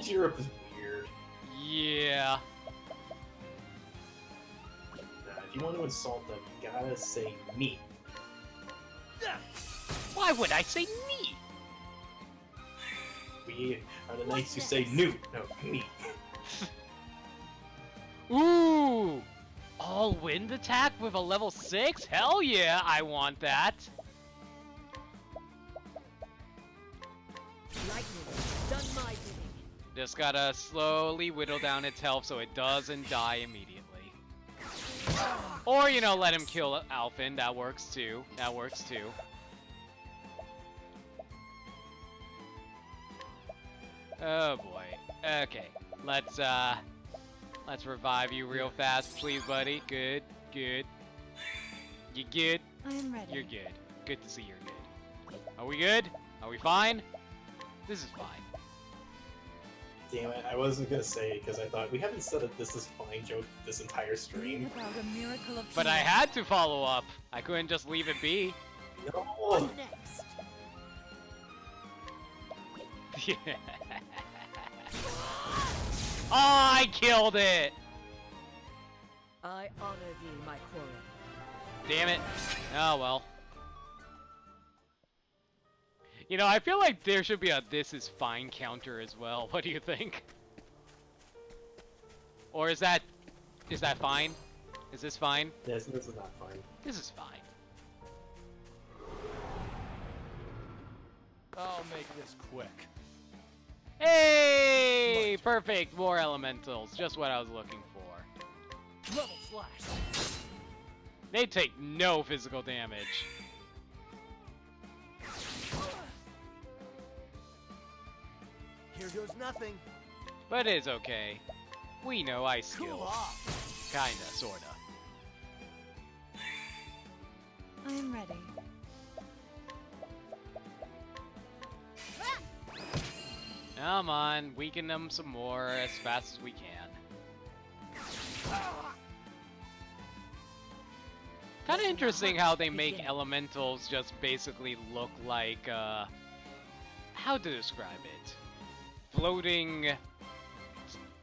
Europe is weird. Yeah. If you want to insult them, you gotta say me. Why would I say me? We are the knights who say new. No, me. Ooh! All wind attack with a level 6? Hell yeah, I want that. Lightning, done my bidding. Just gotta slowly whittle down its health so it doesn't die immediately. Or, you know, let him kill Alphen. That works too. That works too. Oh boy. Okay. Let's revive you real fast, please, buddy. Good, good. You good? I am ready. You're good. Good to see you're good. Are we good? Are we fine? This is fine. Damn it, I wasn't gonna say it because I thought we haven't said a "this is fine" joke this entire stream. Bring about a miracle of But I had to follow up. I couldn't just leave it be. No. Next. Yeah. Oh, I killed it! I honor thee, my quarry. Damn it. Oh well. You know, I feel like there should be a "this is fine" counter as well. What do you think? Or is that fine? Is this fine? This is not fine. This is fine. I'll make this quick. Hey! Perfect! More elementals. Just what I was looking for. Level slash. They take no physical damage. Here goes nothing. But it's okay. We know ice Cool skills. off. Kinda, sorta. I am ready. Come on, weaken them some more as fast as we can. Kinda interesting how they make elementals just basically look like, how to describe it? Floating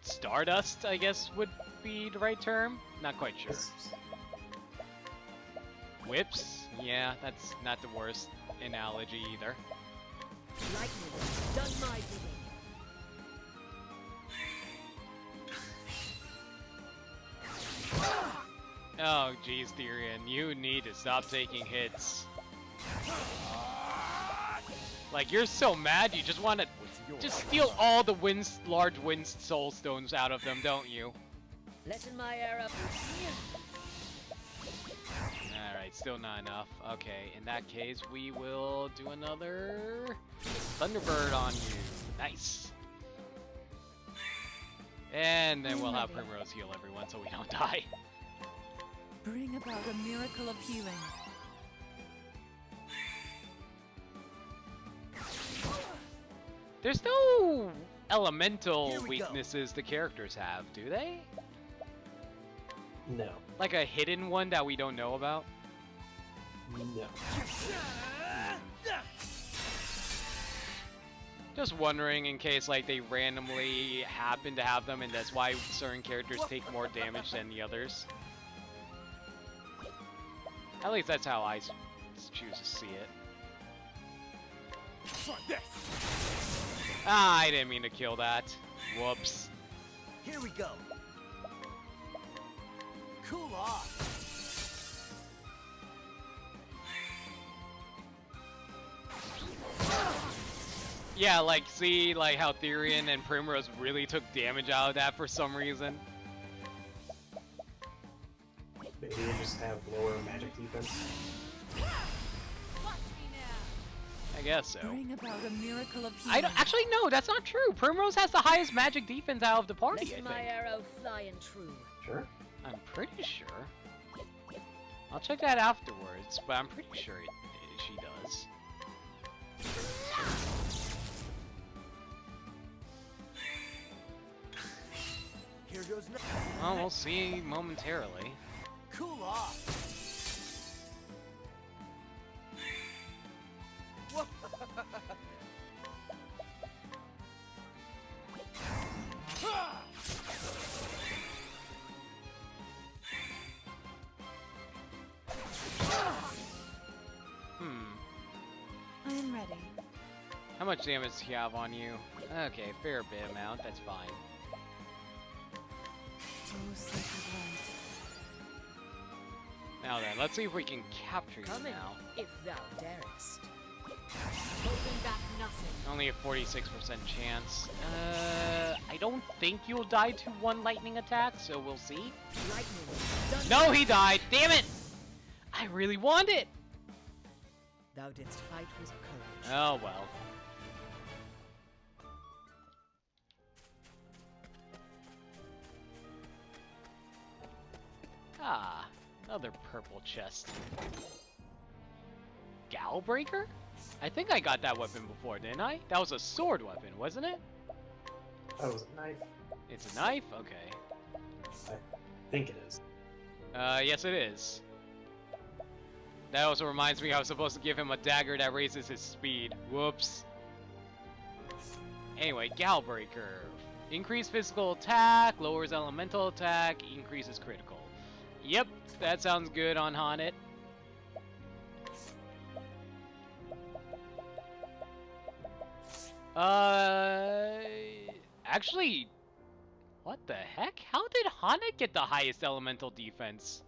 stardust, I guess would be the right term. Not quite sure. Whips? Yeah, that's not the worst analogy either. Lightning, done my bidding. Oh, geez, Tyrion, you need to stop taking hits. Like, you're so mad, you just want to just steal all the large wind soul stones out of them, don't you? Letting my arrow. Alright, still not enough. Okay, in that case, we will do another Thunderbird on you. Nice. And then we'll have Primrose heal everyone so we don't die. Bring about a miracle of healing. There's no elemental weaknesses the characters have, do they? No. Like a hidden one that we don't know about? No. Just wondering in case like they randomly happen to have them and that's why certain characters take more damage than the others. At least that's how I choose to see it. Ah, I didn't mean to kill that. Whoops. Here we go. Cool off. Yeah, like, see, like how Tyrion and Primrose really took damage out of that for some reason. Maybe they just have lower magic defense. I guess so. Bring about a miracle of healing. I don't actually no, that's not true. Primrose has the highest magic defense out of the party, I Letting my think. arrow flying true. Sure. I'm pretty sure. I'll check that afterwards, but I'm pretty sure she does. Here goes nothing. Well, we'll see momentarily. Cool off. I'm ready. How much damage do you have on you? Okay, fair bit amount, that's fine. Oh, sacred light. Now then, let's see if we can capture you Coming, now. if thou darest. Holding back nothing. Only a 46% chance. I don't think you'll die to one lightning attack, so we'll see. Lightning, done. No, he died! Damn it! I really want it! Thou didst fight with courage. Oh well. Ah, another purple chest. Galbreaker? I think I got that weapon before, didn't I? That was a sword weapon, wasn't it? That was a knife. It's a knife? Okay. I think it is. Yes it is. That also reminds me I was supposed to give him a dagger that raises his speed. Whoops. Anyway, Galbreaker. Increase physical attack, lowers elemental attack, increases critical. Yep, that sounds good on Haunted. Actually, what the heck? How did Haunted get the highest elemental defense?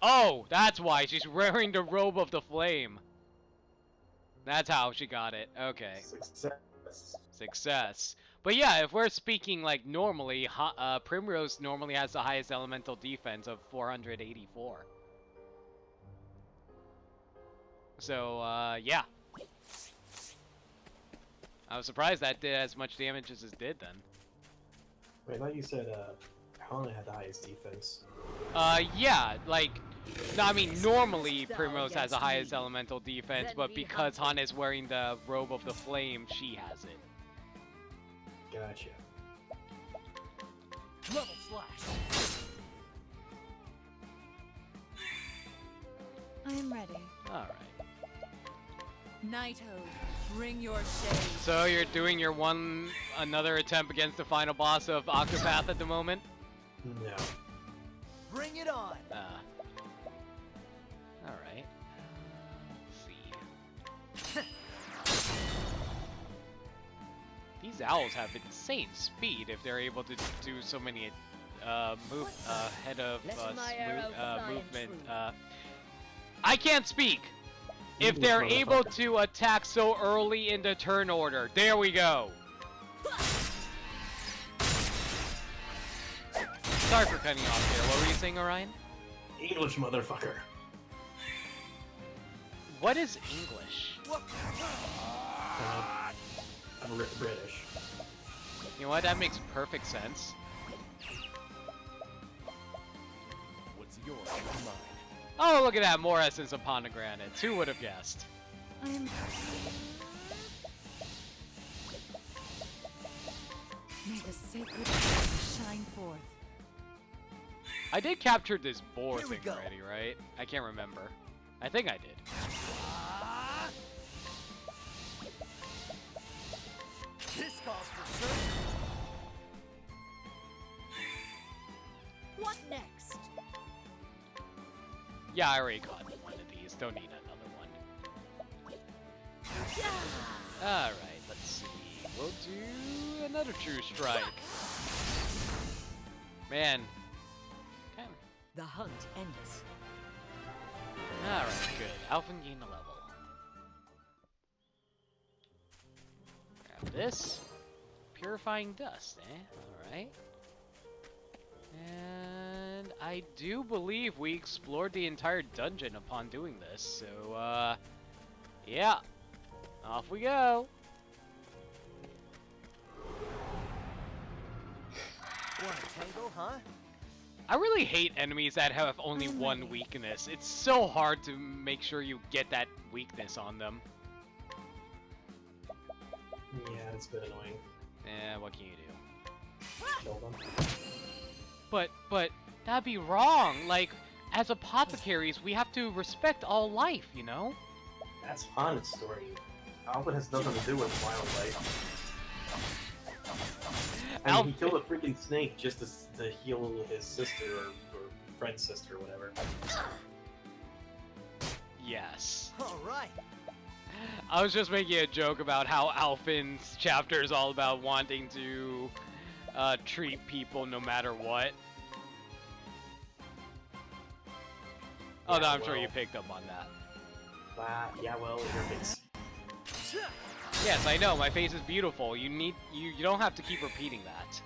Oh, that's why she's wearing the robe of the flame. That's how she got it. Okay. Success. Success. But yeah, if we're speaking like normally, Primrose normally has the highest elemental defense of 484. So, yeah. I was surprised that did as much damage as it did then. Wait, I thought you said Helena had the highest defense. Yeah, like, no, I mean, normally Primrose has the highest elemental defense, but because Hana's wearing the robe of the flame, she has it. Gotcha. Level slash. I am ready. Alright. Nighthode, bring your shade. So you're doing your another attempt against the final boss of Octopath at the moment? No. Bring it on. Alright. Let's see. These owls have insane speed if they're able to do so many head of movement. I can't speak! If they're able to attack so early in the turn order. There we go. Sorry for cutting off there. What were you saying, Orion? English motherfucker. What is English? I'm British. You know what? That makes perfect sense. What's yours? Mine. Oh, look at that. More essence of pomegranates. Who would have guessed? I'm... May the sacred flame shine forth. I did capture this boar Here we thing go. already, right? I can't remember. I think I did. This calls for search. What next? Yeah, I already caught one of these. Don't need another one. Alright, let's see. We'll do another true strike. Man. Okay. The hunt endeth. Alright, good. Alpha gain a level. Grab this. Purifying dust, eh? Alright. And I do believe we explored the entire dungeon upon doing this, so, yeah. Off we go. Want a tangle, huh? I really hate enemies that have only one weakness. It's so hard to make sure you get that weakness on them. Yeah, it's a bit annoying. Eh, what can you do? Kill them. But that'd be wrong. Like, as apothecaries, we have to respect all life, you know? That's Han's story. Alvin has nothing to do with wildlife. I mean, he killed a freaking snake just to heal his sister or friend's sister or whatever. Yes. All right. I was just making a joke about how Alphin's chapter is all about wanting to treat people no matter what. Oh, no, I'm sure you picked up on that. Yeah, well, your face. Yes, I know. My face is beautiful. You don't have to keep repeating that.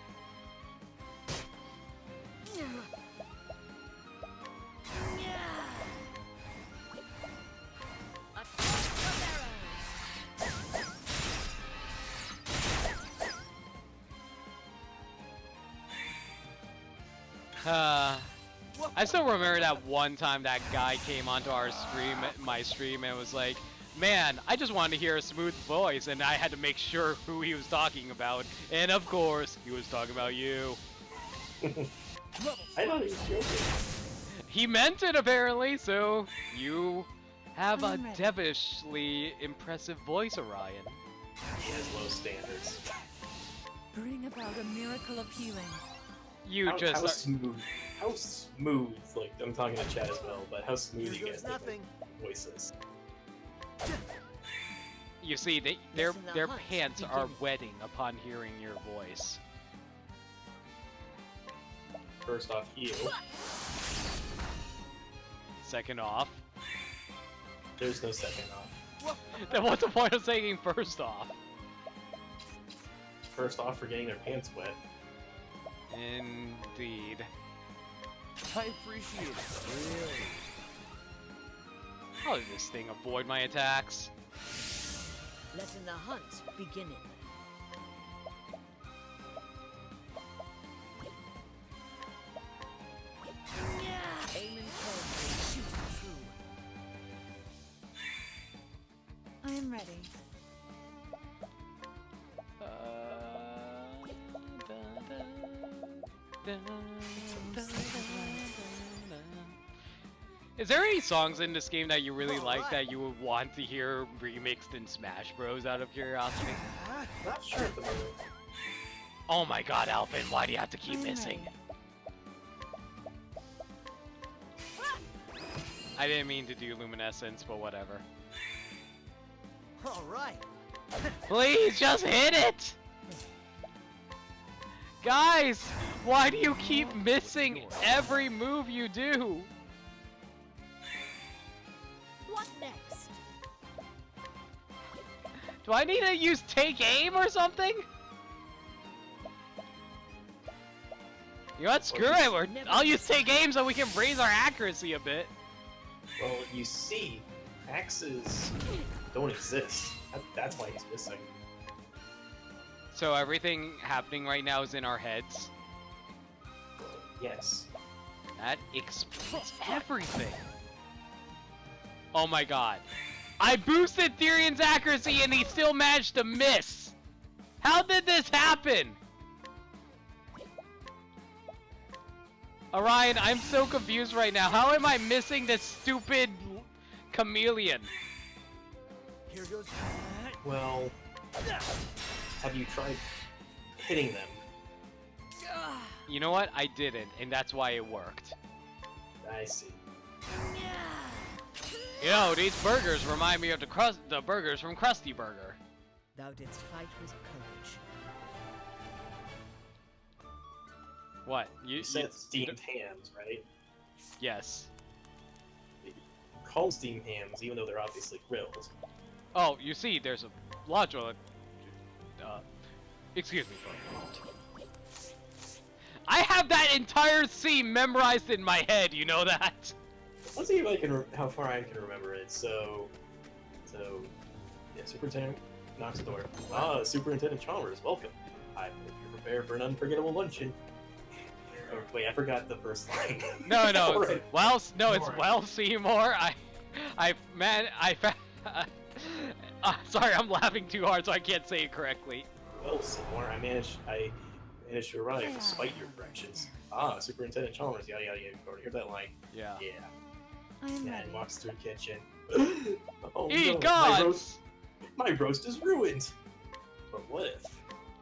I still remember that one time that guy came onto our stream, my stream, and was like, "Man, I just wanted to hear a smooth voice," and I had to make sure who he was talking about. And of course, he was talking about you. I thought he was joking. He meant it apparently, so you have a devilishly impressive voice, Orion. He has low standards. Bring about a miracle of healing. You how just smooth, like, I'm talking to Chad as well, but how smooth Here you goes guys nothing. voices. You see, their the hunt pants are beginning. wetting upon hearing your voice. First off, you. Second off, There's no second off. then what's the point of saying first off? First off for getting their pants wet. Indeed. I appreciate it. Really. How did this thing avoid my attacks? Letting the hunt begin. Aiming carefully, shooting true. I am ready. Is there any songs in this game that you really like that you would want to hear remixed in Smash Bros. Out of curiosity? Not sure at the moment. Oh my god, Alvin, why do you have to keep missing? I didn't mean to do Luminescence, but whatever. All right. Please, just hit it! Guys, why do you keep missing every move you do? What next? Do I need to use take aim or something? You know what? Screw it. I'll use take aim so we can raise our accuracy a bit. Well, you see, axes don't exist. That's why he's missing. So everything happening right now is in our heads. Yes. That explains everything. Oh my god. I boosted Therian's accuracy and he still managed to miss. How did this happen? Orion, I'm so confused right now. How am I missing this stupid chameleon? Here goes. Well, have you tried hitting them? You know what? I didn't, and that's why it worked. I see. You know, these burgers remind me of the burgers from Krusty Burger. Thou didst fight with courage. What? You said steamed hams, right? Yes. Called steamed hams, even though they're obviously grilled. Oh, you see, there's a logical. Excuse me for a moment. I have that entire scene memorized in my head. You know that? Let's see if I can how far I can remember it. So, yeah, Superintendent knocks the door. Ah, Superintendent Chalmers, welcome. I hope you're prepared for an unforgettable luncheon. Oh, wait, I forgot the first line. No, no, Right. it's well, Seymour. Sorry, I'm laughing too hard, so I can't say it correctly. Well, Seymour, I managed to arrive despite your corrections. Ah, Superintendent Chalmers, yada yada yada. Heard that line? Yeah. Yeah. I'm Man ready. walks through the kitchen. Oh Eat no, gods! my roast is ruined. But what if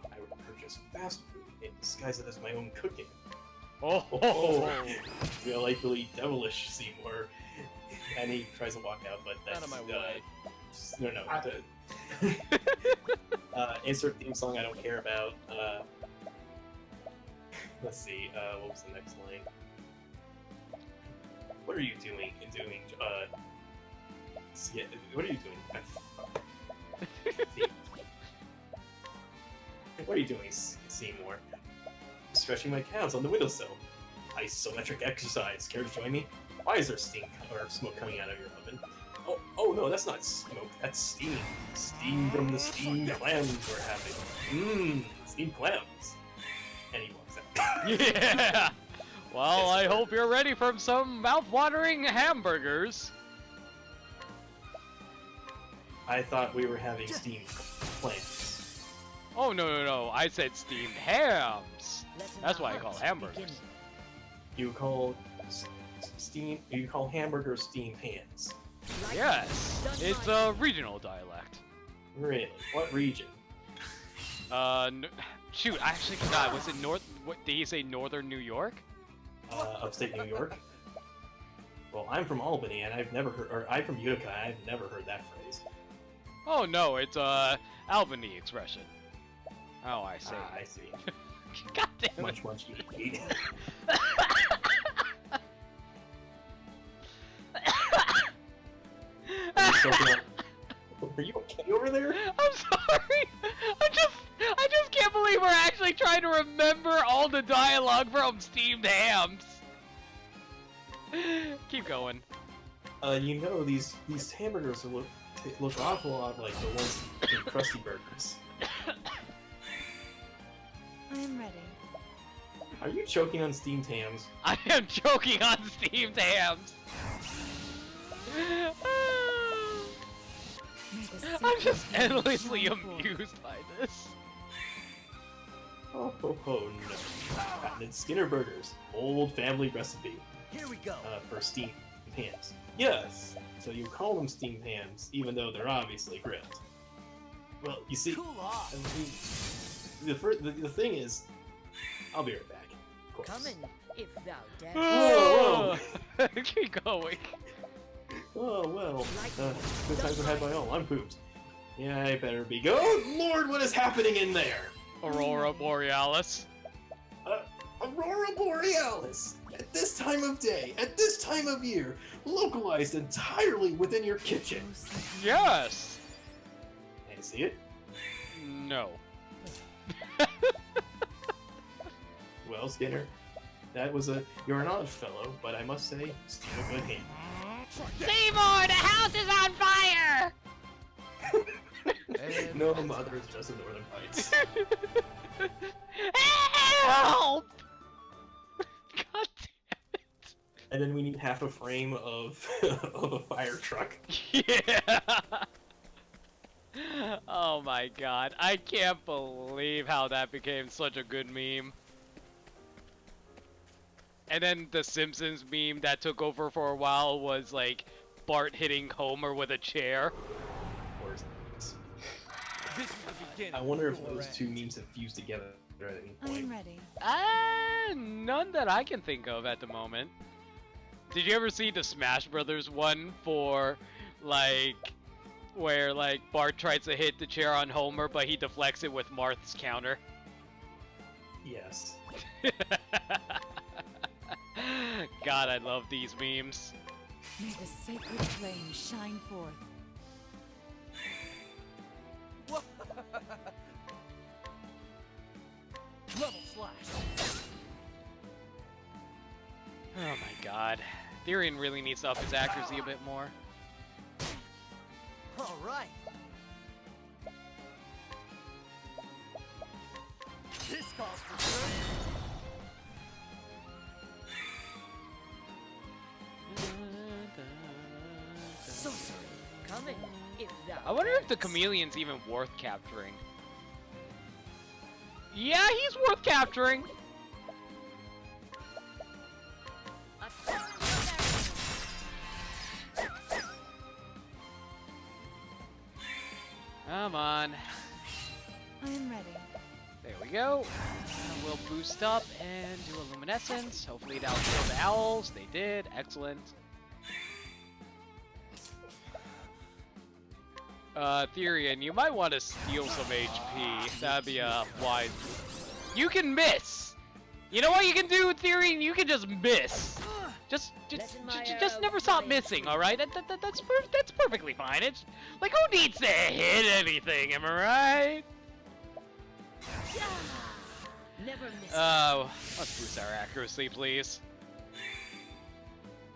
I would purchase fast food and disguise it as my own cooking? Oh, Delightfully devilish, Seymour. And he tries to walk out, but that's Out of my way. No. Insert theme song I don't care about. Let's see. What was the next line? What are you doing? What are you doing? What are you doing, Seymour? Stretching my calves on the windowsill. Isometric exercise. Care to join me? Why is there steam or smoke coming out of your oven? Oh no, that's not smoke. That's steam. Steam from the steamed clams we're having. Steamed clams. And he walks out. yeah. Well, I hope you're ready for some mouth-watering hamburgers. I thought we were having steamed clams. Oh no! I said steamed hams. That's why I call hamburgers. You call hamburgers steamed hams? Yes, it's a regional dialect. Really? What region? Shoot, I actually forgot. Was it north? What did you say? Northern New York? Upstate New York. Well, I'm from Albany, and I'm from Utica, and I've never heard that phrase. Oh no, it's Albany expression. Oh, I see. I see. God damn it. Much eat. Are you okay over there? I'm sorry. I just can't believe we're actually trying to remember all the dialogue from Steamed Hams. Keep going. You know these hamburgers look awful lot like the ones in Krusty Burgers. I'm ready. Are you choking on steamed hams? I am choking on Steamed Hams. I'm just endlessly amused by this. Oh no. Patented Skinner Burgers. Old family recipe. Here we go. For steamed Hams. Yes. So you call them steamed hams, even though they're obviously grilled. Well, you see, Cool off. the thing is, I'll be right back. Of course. Come in, if thou dare. Whoa, Keep going. Oh well, good times are had by all. I'm pooped. Yeah, I better be. Oh Lord, what is happening in there? Aurora Borealis. Aurora Borealis. At this time of day, at this time of year, localized entirely within your kitchen. Yes. Can you see it? No. Well, Skinner, you're an odd fellow, but I must say, still a good hand. Seymour, the house is on fire! No, mother, it's just the Northern Lights. Help! God damn it. And then we need half a frame of of a fire truck. Yeah. Oh my god. I can't believe how that became such a good meme. And then the Simpsons meme that took over for a while was like Bart hitting Homer with a chair. This is the beginning. I wonder if those two memes have fused together at any point. I'm ready. None that I can think of at the moment. Did you ever see the Smash Brothers one for like where like Bart tries to hit the chair on Homer but he deflects it with Marth's counter? Yes. God, I love these memes. May the sacred flame shine forth. Level slash. Oh my god. Therian really needs to up his accuracy a bit more. All right. This calls for sure. So sorry. Come in, if thou I wonder if the dares. chameleon's even worth capturing. Yeah, he's worth capturing. Come on. I am ready. There we go. And we'll boost up and do a luminescence. Hopefully that'll kill the owls. They did. Excellent. Therian, you might want to steal some HP. That'd be a wise. You can miss. You know what you can do, Therian? You can just miss. Just never stop missing, all right? That's perfectly fine. It's like, who needs to hit anything? Am I right? Never miss. Let's boost our accuracy, please.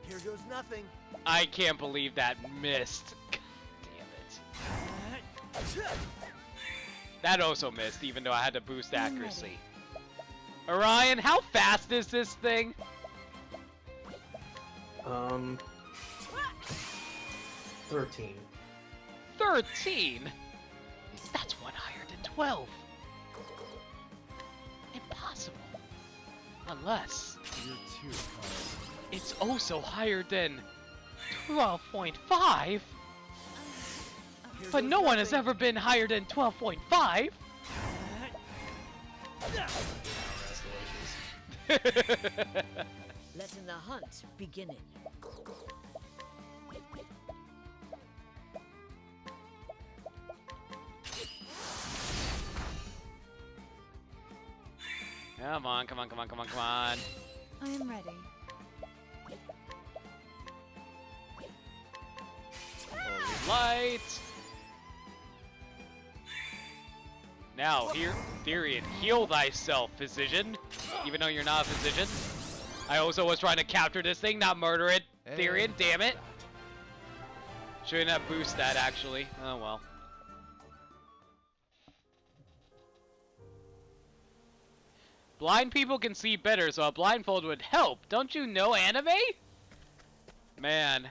Here goes nothing. I can't believe that missed. God damn it. That also missed, even though I had to boost accuracy. Orion, how fast is this thing? 13. 13? That's one higher than 12. Impossible. Unless it's also higher than 12.5. But no one has ever been higher than 12.5. Letting the hunt begin. Come on, come on, come on, come on, come on. I am ready. Holy light. Now, here, Therian, heal thyself, physician. Even though you're not a physician. I also was trying to capture this thing, not murder it. Therian, damn it. Shouldn't have boosted that, actually. Oh, well. Blind people can see better, so a blindfold would help. Don't you know anime? Man.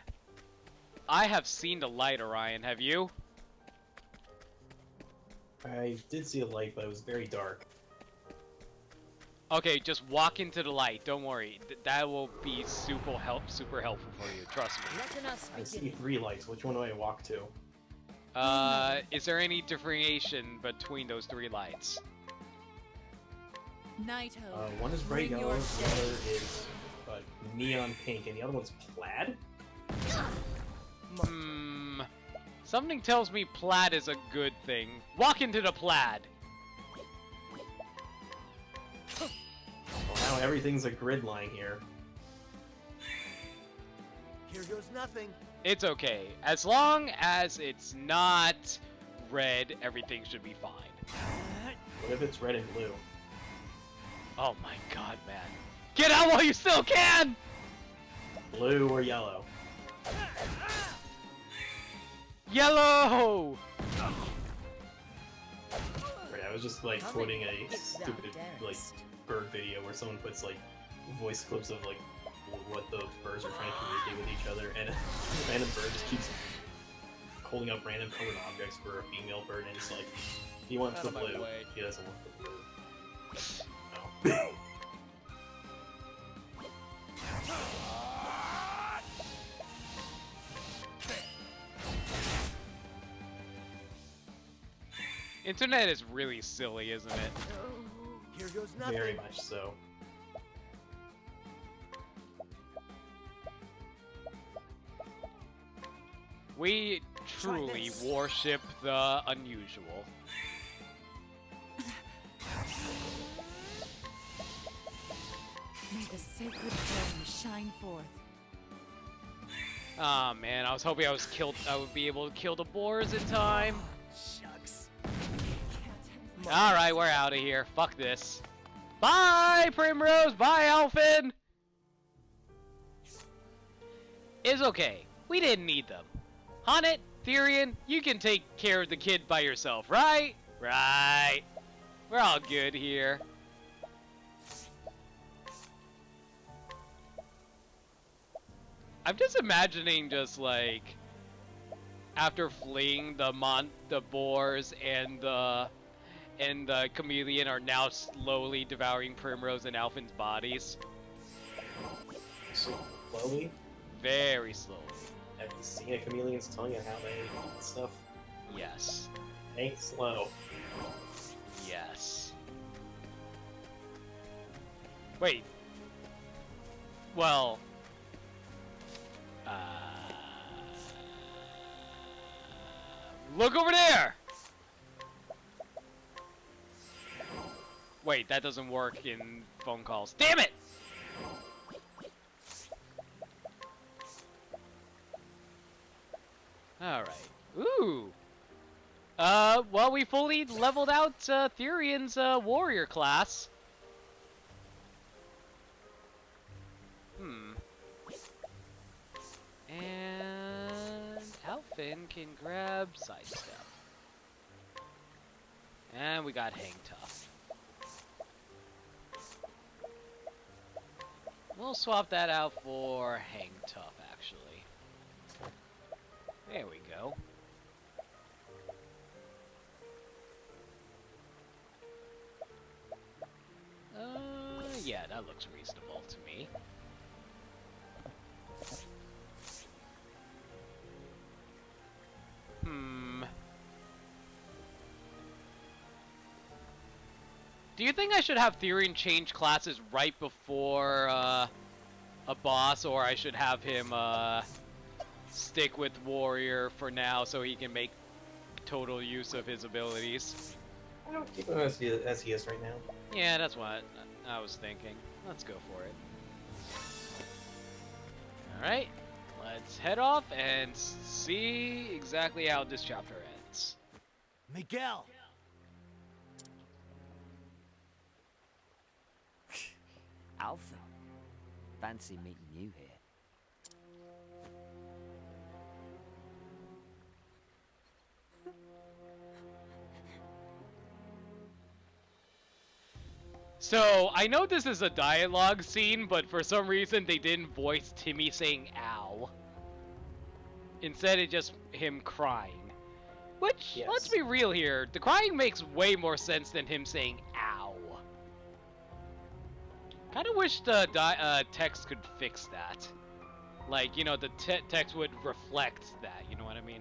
I have seen the light, Orion. Have you? I did see a light, but it was very dark. Okay, just walk into the light. Don't worry. That will be super helpful for you. Trust me. Let us I see begin. 3 lights. Which one do I walk to? Is there any differentiation between those 3 lights? Night One is bright Bring yellow, your the other is neon pink, and the other one's plaid? Hmm. Something tells me plaid is a good thing. Walk into the plaid. Well, now everything's a grid line here. Here goes nothing. It's okay. As long as it's not red, everything should be fine. What if it's red and blue? Oh my god, man. Get out while you still can! Blue or yellow? Yellow! Right, I was just like quoting a stupid like bird video where someone puts like voice clips of like what the birds are trying to communicate with each other, and a random bird just keeps holding up random colored objects for a female bird, and it's like, he wants the Out of my blue, way. he doesn't want the blue. No. Internet is really silly, isn't it? Here goes nothing. Very much so. We truly worship the unusual. May the sacred flame shine forth. Aw, man, I was hoping I would be able to kill the boars in time. Shucks. Alright, we're out of here. Fuck this. Bye, Primrose! Bye, Alphin! It's okay. We didn't need them. Honnet, Therian, you can take care of the kid by yourself, right? Right. We're all good here. I'm just imagining just like after fleeing the boars and the chameleon are now slowly devouring Primrose and Alphin's bodies. Slowly? Very slowly. Have you seen a chameleon's tongue and how they eat stuff? Yes. Ain't slow. Yes. Wait. Well. Look over there! Wait, that doesn't work in phone calls. Damn it! Alright. Ooh! Well, we fully leveled out Therian's warrior class. And Alphin can grab sidestep. And we got Hang Tough. We'll swap that out for Hang Tough, actually. There we go. Yeah, that looks reasonable to me. Do you think I should have Therian change classes right before a boss, or I should have him stick with warrior for now so he can make total use of his abilities? I don't keep him as he is right now. Yeah, that's what I was thinking. Let's go for it. Alright, let's head off and see exactly how this chapter ends. Miguel! Alpha. Fancy meeting you here. So, I know this is a dialogue scene, but for some reason they didn't voice Timmy saying ow. Instead, it's just him crying. Which, Yes. let's be real here, the crying makes way more sense than him saying ow. Kind of wish the text could fix that. Like, you know, the text would reflect that. You know what I mean?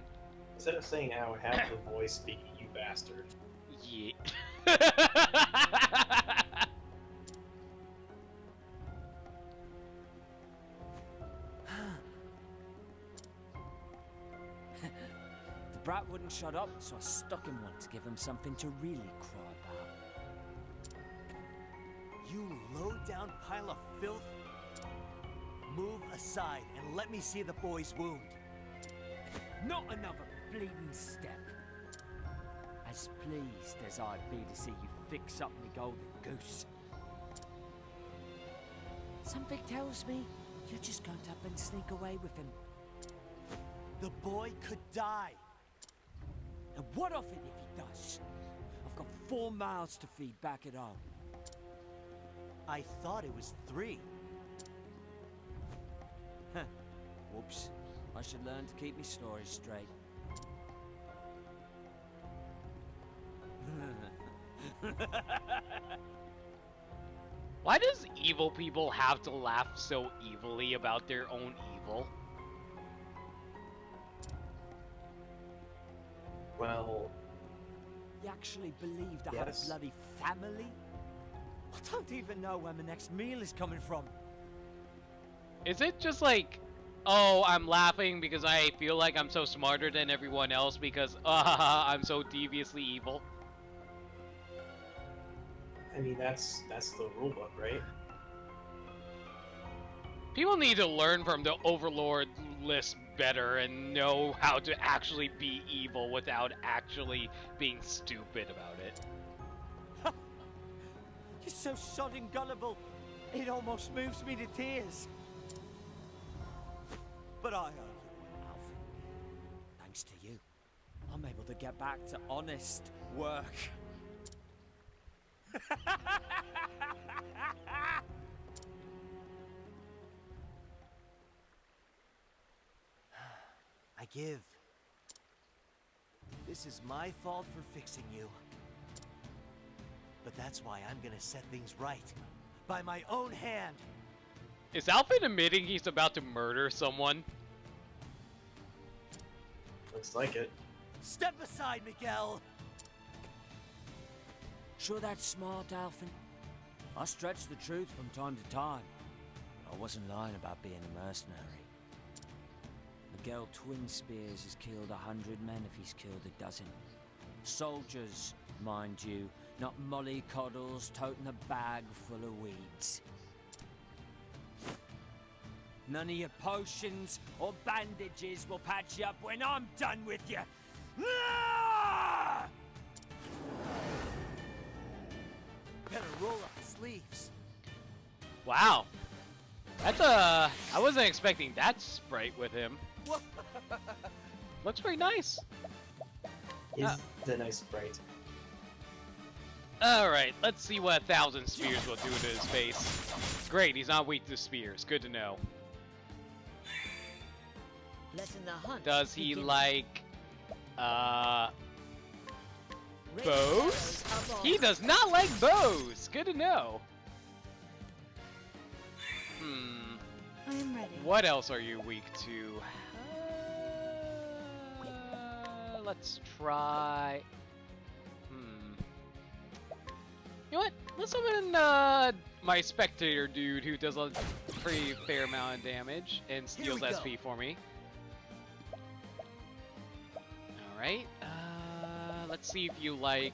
Instead of saying how have the voice speaking, you bastard. Yeah. The brat wouldn't shut up, so I stuck him one to give him something to really cry about. You low-down pile of filth! Move aside and let me see the boy's wound. Not another bleeding step. As pleased as I'd be to see you fix up me golden goose. Something tells me you're just going to up and sneak away with him. The boy could die. And what of it if he does? I've got 4 mouths to feed back at home. I thought it was 3. Whoops. I should learn to keep me stories straight. Why does evil people have to laugh so evilly about their own evil? Well, You actually believed I had a Yes. bloody family? I don't even know where my next meal is coming from. Is it just like, oh, I'm laughing because I feel like I'm so smarter than everyone else because I'm so deviously evil? I mean, that's the rulebook, right? People need to learn from the Overlord list better and know how to actually be evil without actually being stupid about it. You're so sodding gullible, it almost moves me to tears. But I owe you one, Alfred. Thanks to you, I'm able to get back to honest work. I give. This is my fault for fixing you. But that's why I'm gonna set things right. By my own hand. Is Alfred admitting he's about to murder someone? Looks like it. Step aside, Miguel! Sure that's smart, Alfred? I stretch the truth from time to time. But I wasn't lying about being a mercenary. Miguel Twin Spears has killed 100 men if he's killed a dozen. Soldiers, mind you, not mollycoddles toting a bag full of weeds. None of your potions or bandages will patch you up when I'm done with you. Ah! Better roll up the sleeves. Wow. That's I wasn't expecting that sprite with him. Looks pretty nice. Is the nice sprite. Alright, let's see what 1,000 spears will do to his face. Great, he's not weak to spears. Good to know. Letting the hunt Does he begin. like bows? Arrows up He on. does not like bows. Good to know. I am ready. What else are you weak to? Let's try. You know what? Let's summon my spectator dude who does a pretty fair amount of damage and steals we go. SP for me. Alright, let's see if you like,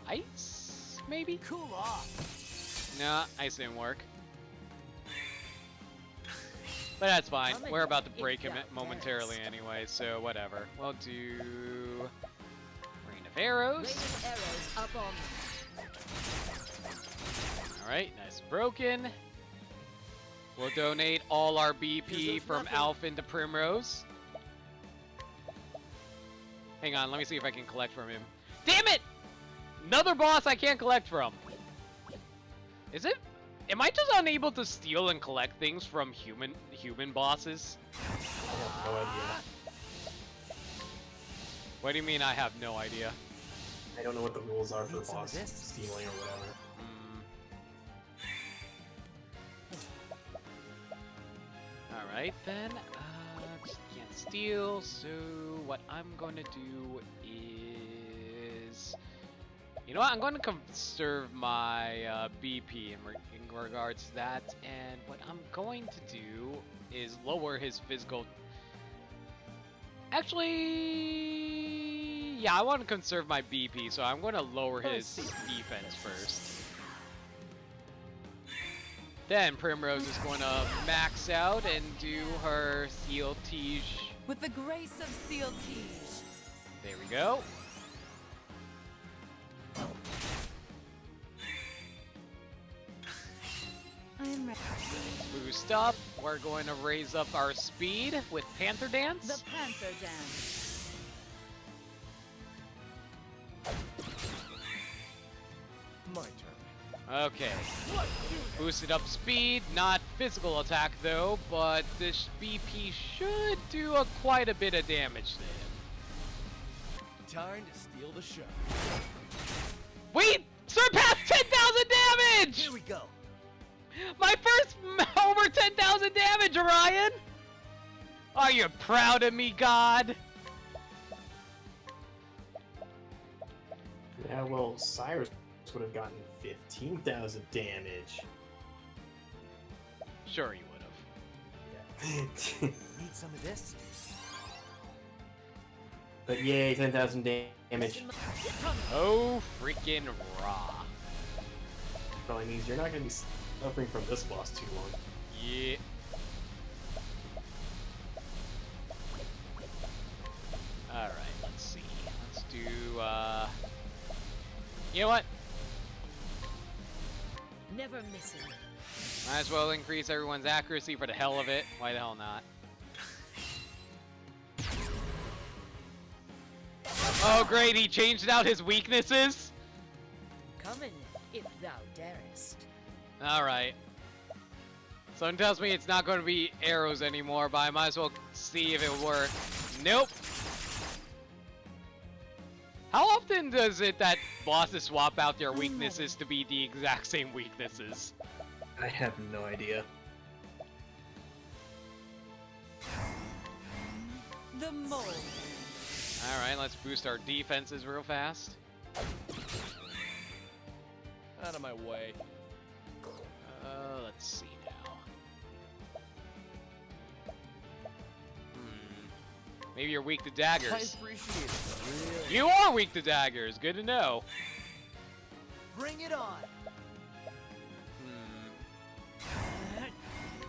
ice, maybe? Cool off. Nah, ice didn't work. But that's fine, Summon we're about to break if him thou momentarily darest. anyway, so whatever. We'll do Rain of Arrows. Raining arrows up on them. Alright, nice and broken. We'll donate all our BP Here's from nothing. Alphen to Primrose. Hang on, let me see if I can collect from him. Damn it! Another boss I can't collect from. Is it? Am I just unable to steal and collect things from human bosses? I have no idea. What do you mean I have no idea? I don't know what the rules are for Need some of boss this? stealing or whatever. Alright then, just can't steal, so what I'm going to do is... You know what, I'm going to conserve my BP in regards to that, and what I'm going to do is lower his physical... Actually... Yeah, I want to conserve my BP, so I'm going to lower his defense first. Then Primrose is going to max out and do her Seal Tige. With the grace of Seal Tige. There we go. I'm ready. Boost up. We're going to raise up our speed with Panther Dance. The Panther Dance. My turn. Okay. Boosted up speed, not physical attack though, but this BP should do quite a bit of damage to him. Time to steal the show. We surpassed 10,000 damage! Here we go. My first over 10,000 damage, Orion! Are you proud of me, God? Yeah, well, Cyrus would have gotten 15,000 damage. Sure, you would have. Yeah. Need some of this? But yay, 10,000 damage. Oh, freaking raw. Probably means you're not going to be suffering from this boss too long. Yeah. Alright, let's see. Let's do, You know what? Never missing. Might as well increase everyone's accuracy for the hell of it. Why the hell not? Oh great, he changed out his weaknesses? Come in, if thou darest. Alright. Someone tells me it's not going to be arrows anymore, but I might as well see if it works. Nope. How often does it that bosses swap out their weaknesses to be the exact same weaknesses? I have no idea. The mold. Alright, let's boost our defenses real fast. Out of my way. Let's see now. Maybe you're weak to I daggers. appreciate it. Really. You are weak to daggers. Good to know. Bring it on.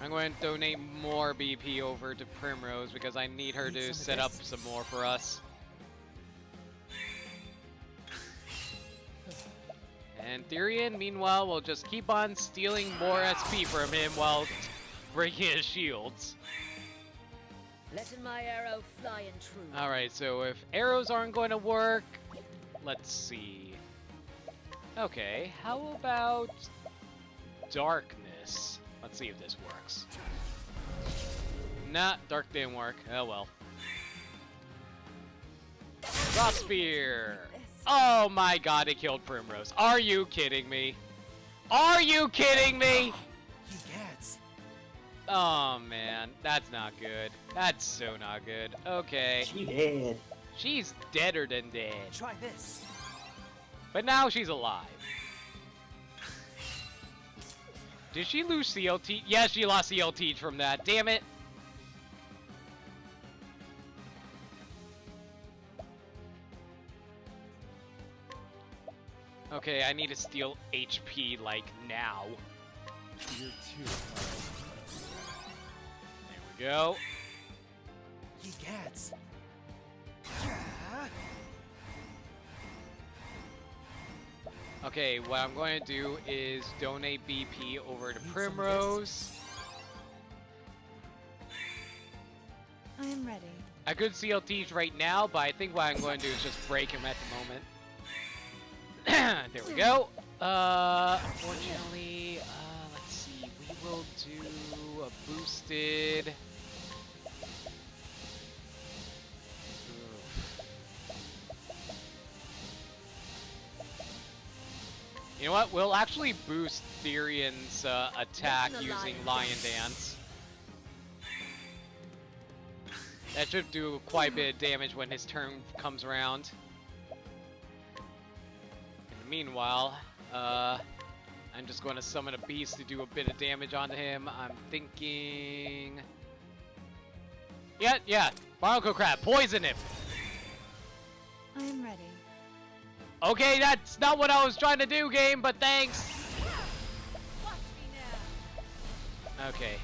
I'm going to donate more BP over to Primrose because I need her to set up some more for us. And Therian, meanwhile, will just keep on stealing more SP from him while breaking his shields. Letting my arrow fly and true. Alright, so if arrows aren't going to work, let's see. Okay, how about darkness? Let's see if this works. Nah, dark didn't work. Oh well. Cross spear! Oh my god, it killed Primrose. Are you kidding me? Are you kidding me? He gets. Oh man, that's not good. That's so not good. Okay. She dead. She's deader than dead. Try this. But now she's alive. Did she lose CLT? Yeah, she lost CLT from that. Damn it. Okay, I need to steal HP, like, now. Tier 2. There we go. He gets. Okay, what I'm going to do is donate BP over to Primrose. I am ready. I could CLTs right now, but I think what I'm going to do is just break him at the moment. There we go. Unfortunately, let's see. We will do a boosted. You know what? We'll actually boost Therian's attack using Lion Dance. That should do quite a bit of damage when his turn comes around. In the meanwhile, I'm just going to summon a beast to do a bit of damage onto him. I'm thinking... Yeah. Barnacle Crab, poison him! I am ready. Okay, that's not what I was trying to do, game, but thanks! Watch me now. Okay.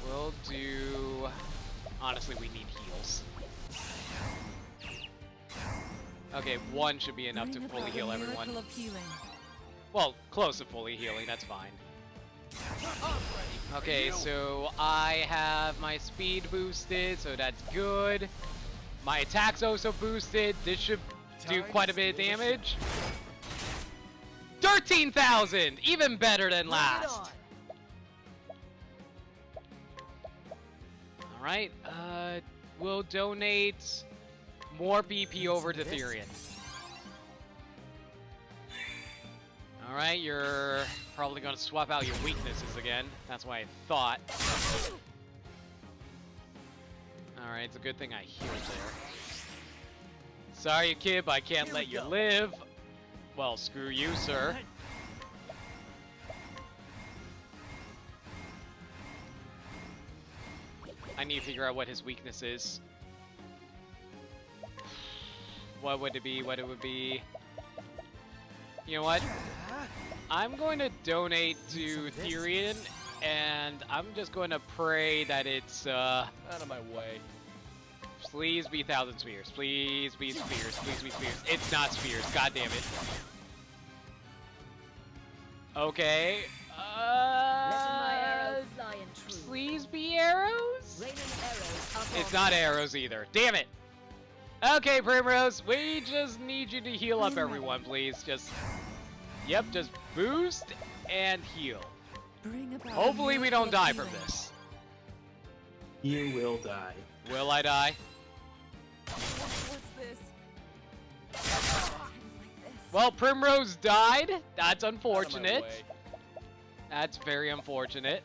We'll do... Honestly, we need heals. Okay, one should be enough to Bring fully about heal a everyone. miracle of healing. Well, close to fully healing, that's fine. Okay, so I have my speed boosted, so that's good. My attack's also boosted. This should do quite a bit of damage. 13,000! Even better than last. Alright, we'll donate more BP over to Therian. Alright, you're probably going to swap out your weaknesses again. That's what I thought. Alright, it's a good thing I healed there. Sorry, kid, I can't let you live. Well, screw you, sir. I need to figure out what his weakness is. What would it be? What it would be? You know what? I'm going to donate to Therian, and I'm just going to pray that it's, out of my way. Please be 1,000 spheres. Please be spheres. Please be spheres. It's not spheres. God damn it. Okay. Letting my arrow fly and true. Please be arrows? Raining arrows up It's on not me. arrows either. Damn it. Okay, Primrose, we just need you to heal up everyone, please. Yep, just boost and heal. Bring about a Hopefully we don't miracle of die from healing. this. You will die. Will I die? What's this? Well, Primrose died. That's unfortunate. That's very unfortunate.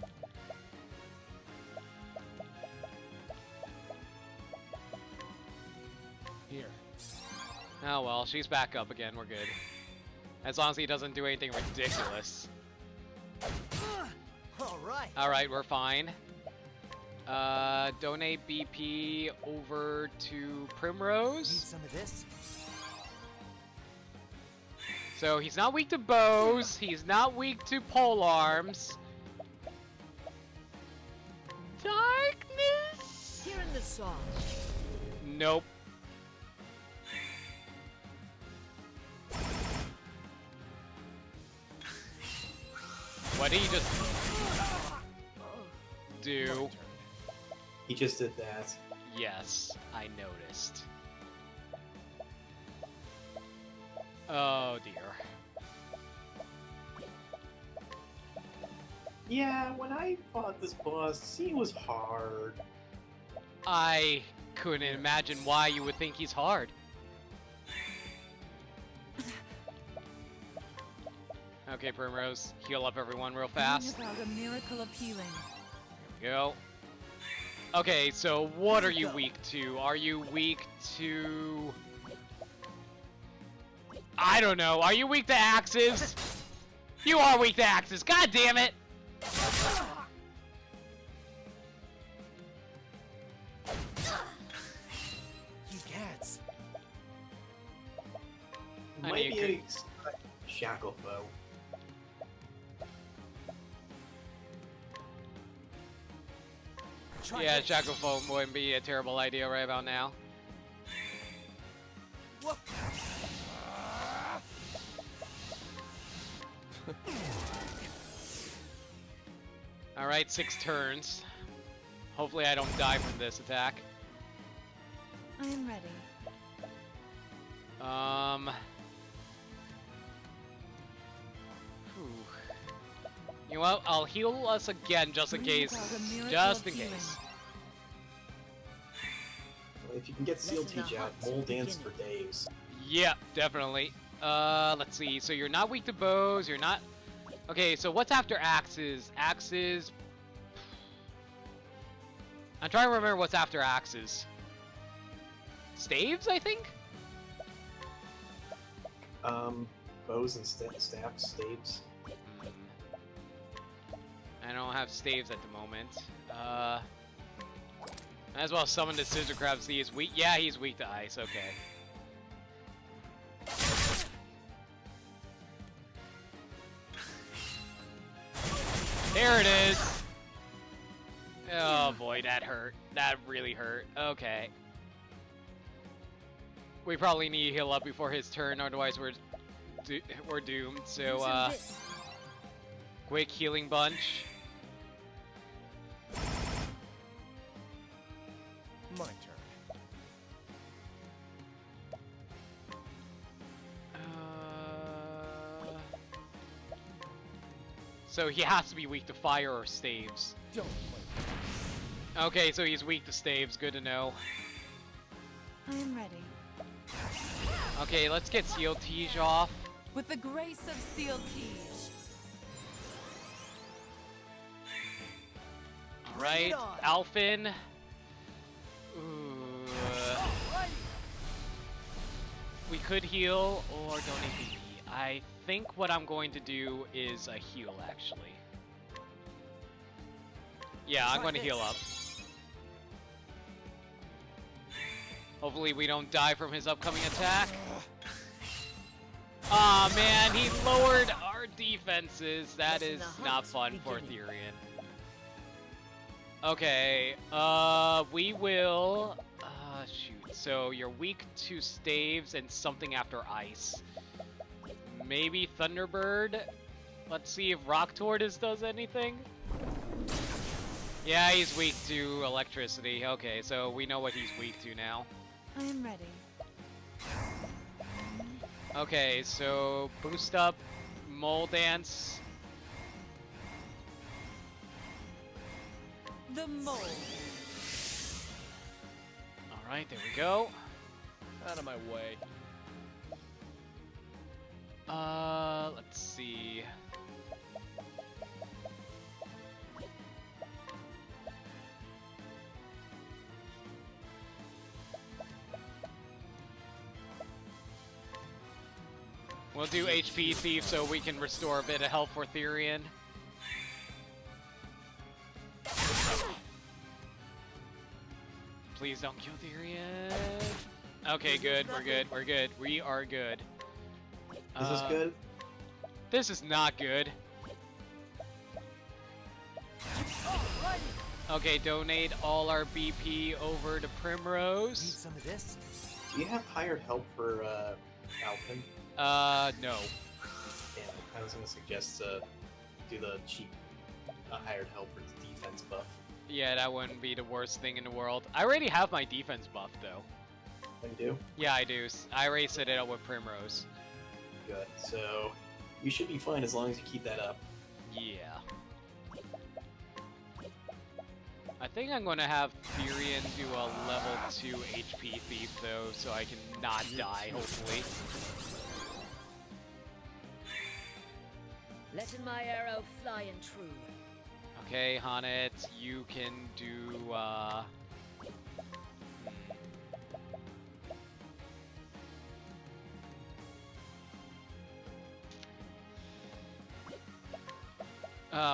Here. Oh well, she's back up again. We're good. As long as he doesn't do anything ridiculous. Alright. Alright, we're fine. Donate BP over to Need Primrose. some of this? So he's not weak to bows. He's not weak to pole arms. Darkness? Hearing the song. Nope. What did he just do? He just did that. Yes, I noticed. Oh dear. Yeah, when I fought this boss, he was hard. I couldn't imagine why you would think he's hard. Okay, Primrose, heal up everyone real fast. Bring about a miracle of healing. Here we go. Okay, so what are you weak to? Are you weak to... I don't know. Are you weak to axes? You are weak to axes. God damn it! You cats. I Might need be a a shackle foe. Try Yeah, this. shackle foam wouldn't be a terrible idea right about now. Whoop. Alright, 6 turns. Hopefully I don't die from this attack. I am ready. Whew. You know what? I'll heal us again just in Bring case. about a miracle Just of in healing. case. Well, if you can get Seal Letting the Teach out, hunt we'll dance for begin. days. Yeah, definitely. Let's see. So you're not weak to bows. You're not... Okay, so what's after axes? Axes... I'm trying to remember what's after axes. Staves, I think? Bows and staffs, staves. I don't have staves at the moment. Might as well summon the scissor crabs. He is weak. Yeah, he's weak to ice. Okay. There it is. Oh boy, that hurt. That really hurt. Okay. We probably need to heal up before his turn, otherwise we're doomed. So quick healing bunch. My turn. So he has to be weak to fire or staves. Don't play. Okay, so he's weak to staves. Good to know. I am ready. Okay, let's get Seal Tiege off. With the grace of Seal Tiege. Alright, Alphin. Ooh. We could heal or donate BP. I think what I'm going to do is a heal, actually. Yeah, I'm going to heal up. Hopefully we don't die from his upcoming attack. Aw, man, he lowered our defenses. That is not fun for Therian. Okay, we will... shoot. So you're weak to staves and something after ice. Maybe Thunderbird? Let's see if Rock Tortoise does anything. Yeah, he's weak to electricity. Okay, so we know what he's weak to now. I am ready. Okay, so boost up, Mole Dance. The mole. Alright, there we go. Out of my way. Let's see. We'll do HP Thief so we can restore a bit of health for Therian. Please don't kill Therian. Okay, good. We're good. We're good. We are good. Is this good? This is not good. Okay, donate all our BP over to Primrose. Need some of this? Do you have hired help for Alpin? No. Damn, I was gonna suggest do the cheap hired help for the defense buff. Yeah, that wouldn't be the worst thing in the world. I already have my defense buff, though. Oh, you do? Yeah, I do. I already set it up with Primrose. Good. So you should be fine as long as you keep that up. Yeah. I think I'm gonna have Therian do a level 2 HP Thief, though, so I can not die, hopefully. Letting my arrow fly and true. Okay, Hanet, you can do,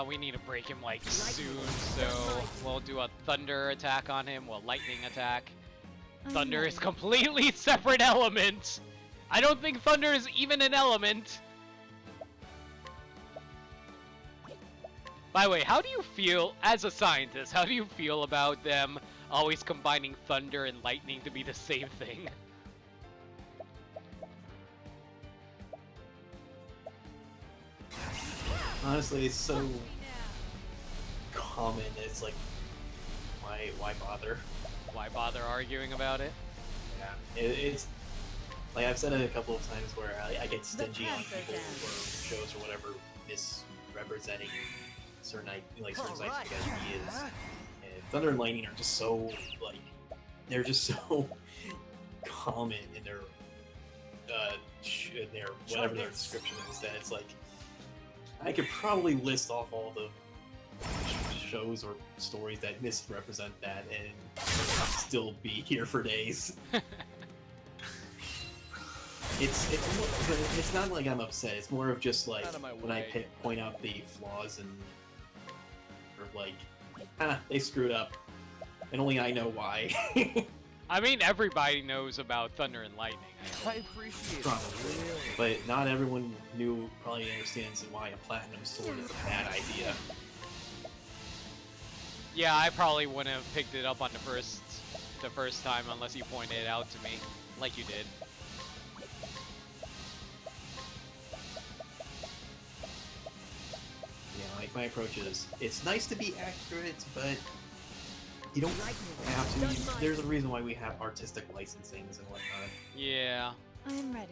we need to break him, like, soon, so we'll do a Thunder attack on him, well, Lightning attack. Thunder is completely separate element! I don't think Thunder is even an element! By the way, how do you feel, as a scientist, how do you feel about them always combining Thunder and Lightning to be the same thing? Honestly, it's so common. It's like, why bother? Why bother arguing about it? Yeah, it's like I've said it a couple of times where I get stingy on people or shows or whatever misrepresenting certain certain scientific ideas. And Thunder and Lightning are just so they're just so common in their whatever their description is that it's like I could probably list off all the shows or stories that misrepresent that, and I'll still be here for days. It's not like I'm upset. It's more of just like Out of my when I way. point out the flaws and sort of like, they screwed up, and only I know why. I mean, everybody knows about Thunder and Lightning. I appreciate Probably, but not everyone probably understands why a platinum sword is a bad idea. Yeah, I probably wouldn't have picked it up on the first time unless you pointed it out to me, like you did. Yeah, like my approach is, it's nice to be accurate, but you don't have to. There's a reason why we have artistic licensings and whatnot. Yeah. I'm ready.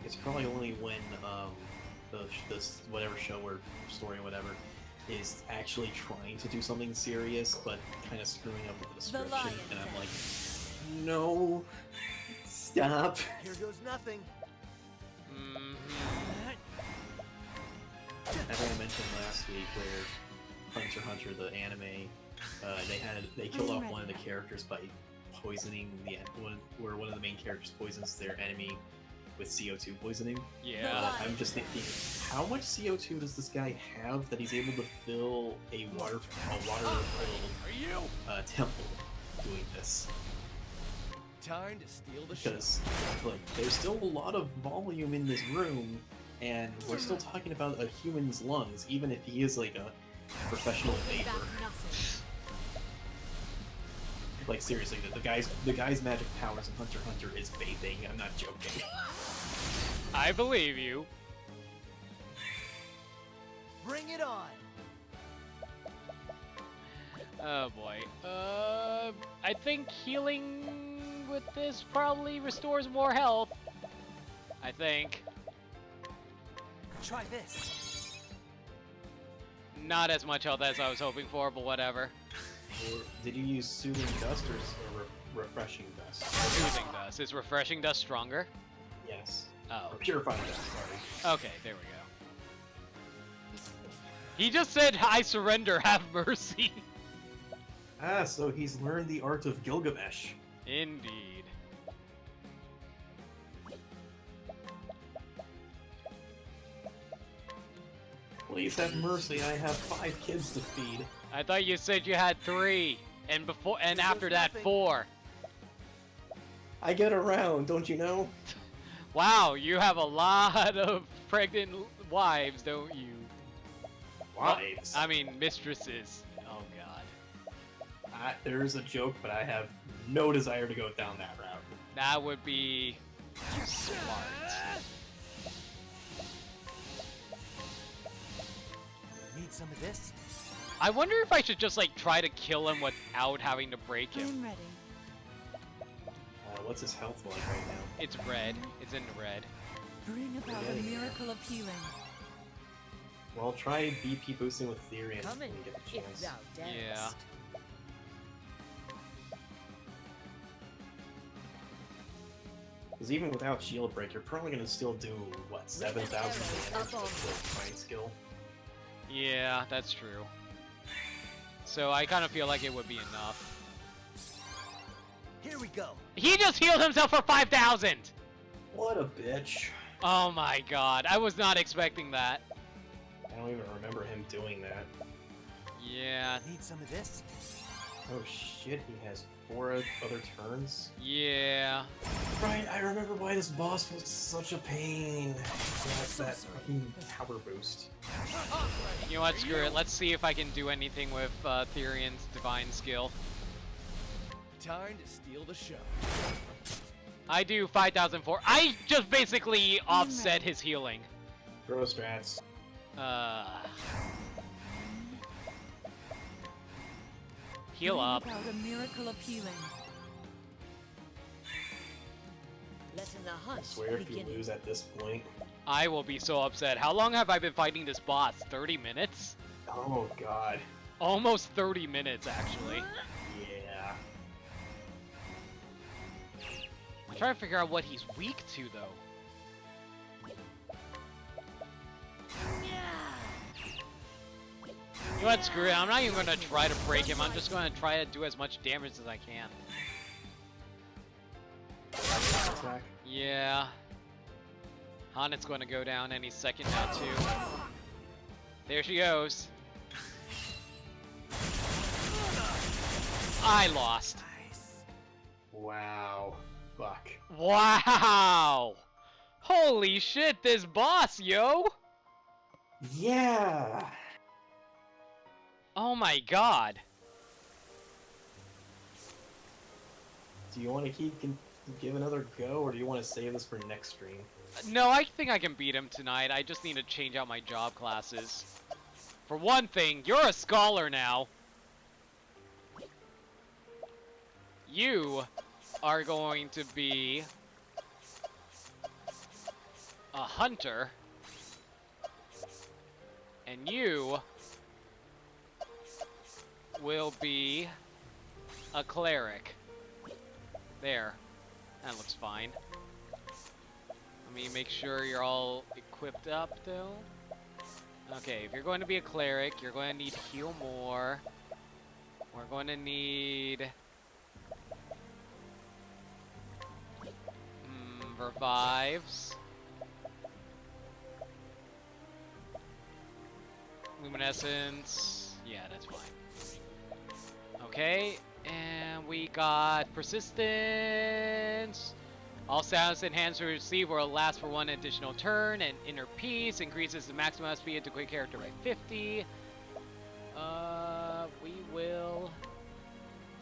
It's probably only when this whatever show or story or whatever is actually trying to do something serious but kind of screwing up with the description, and I'm like, no, stop. Here goes nothing. I think I mentioned last week where Hunter x Hunter, the anime, they killed off one of the characters by poisoning where one of the main characters poisons their enemy with CO2 poisoning. Yeah. I'm just thinking, how much CO2 does this guy have that he's able to fill a water temple doing this? Time to steal the show. Because like, there's still a lot of volume in this room, and we're still talking about a human's lungs, even if he is like a professional vapor. Like seriously, the guy's magic powers in Hunter x Hunter is vaping. I'm not joking. I believe you. Bring it on. Oh boy. I think healing with this probably restores more health. I think. Try this. Not as much health as I was hoping for, but whatever. Or did you use soothing dust or refreshing dust? Soothing dust. Is refreshing dust stronger? Yes. Oh. Or purifying dust, sorry. Okay, there we go. He just said, I surrender, have mercy. Ah, so he's learned the art of Gilgamesh. Indeed. Please have mercy, I have 5 kids to feed. I thought you said you had 3, and after that 4. I get around, don't you know? Wow, you have a lot of pregnant wives, don't you? Wives? I mean, mistresses. Oh god. There's a joke, but I have no desire to go down that route. That would be smart. Need some of this? I wonder if I should just like try to kill him without having to break him. I'm ready. What's his health like right now? It's red. It's in the red. Bring about a miracle of healing. Well, try BP boosting with Therian Come when in, you get the if chance. thou darest. Yeah. Because even without Shield Break, you're probably going to still do, what, 7,000 damage with the Mind Skill? Yeah, that's true. So I kind of feel like it would be enough. Here we go. He just healed himself for 5,000! What a bitch. Oh my god, I was not expecting that. I don't even remember him doing that. Yeah. Need some of this? Oh shit, he has 4 other turns? Yeah. Right, I remember why this boss was such a pain. That's that fucking power boost. You know what, screw it. Let's see if I can do anything with Therian's divine skill. Time to steal the show. I do 5,004. I just basically offset his healing. Throw strats. Heal Bring up. about a miracle of healing. Letting the hunt I swear if you begin. lose at this point. I will be so upset. How long have I been fighting this boss? 30 minutes? Oh god. Almost 30 minutes, actually. Yeah. I'm trying to figure out what he's weak to, though. You know what, screw it. I'm not even going to try to break him. I'm just going to try to do as much damage as I can. Attack. Yeah. Hanet's going to go down any second now, too. There she goes. I lost. Wow. Fuck. Wow! Holy shit, this boss, yo! Yeah! Oh my god. Do you want to give another go, or do you want to save this for next stream? No, I think I can beat him tonight. I just need to change out my job classes. For one thing, you're a scholar now. You are going to be a hunter. And you will be a cleric. There. That looks fine. Let me make sure you're all equipped up, though. Okay, if you're going to be a cleric, you're going to need to heal more. We're going to need... revives. Luminescence. Yeah, that's fine. Okay, and we got persistence. All sounds enhanced or receive will last for one additional turn, and inner peace increases the maximum speed into quick character by 50. We will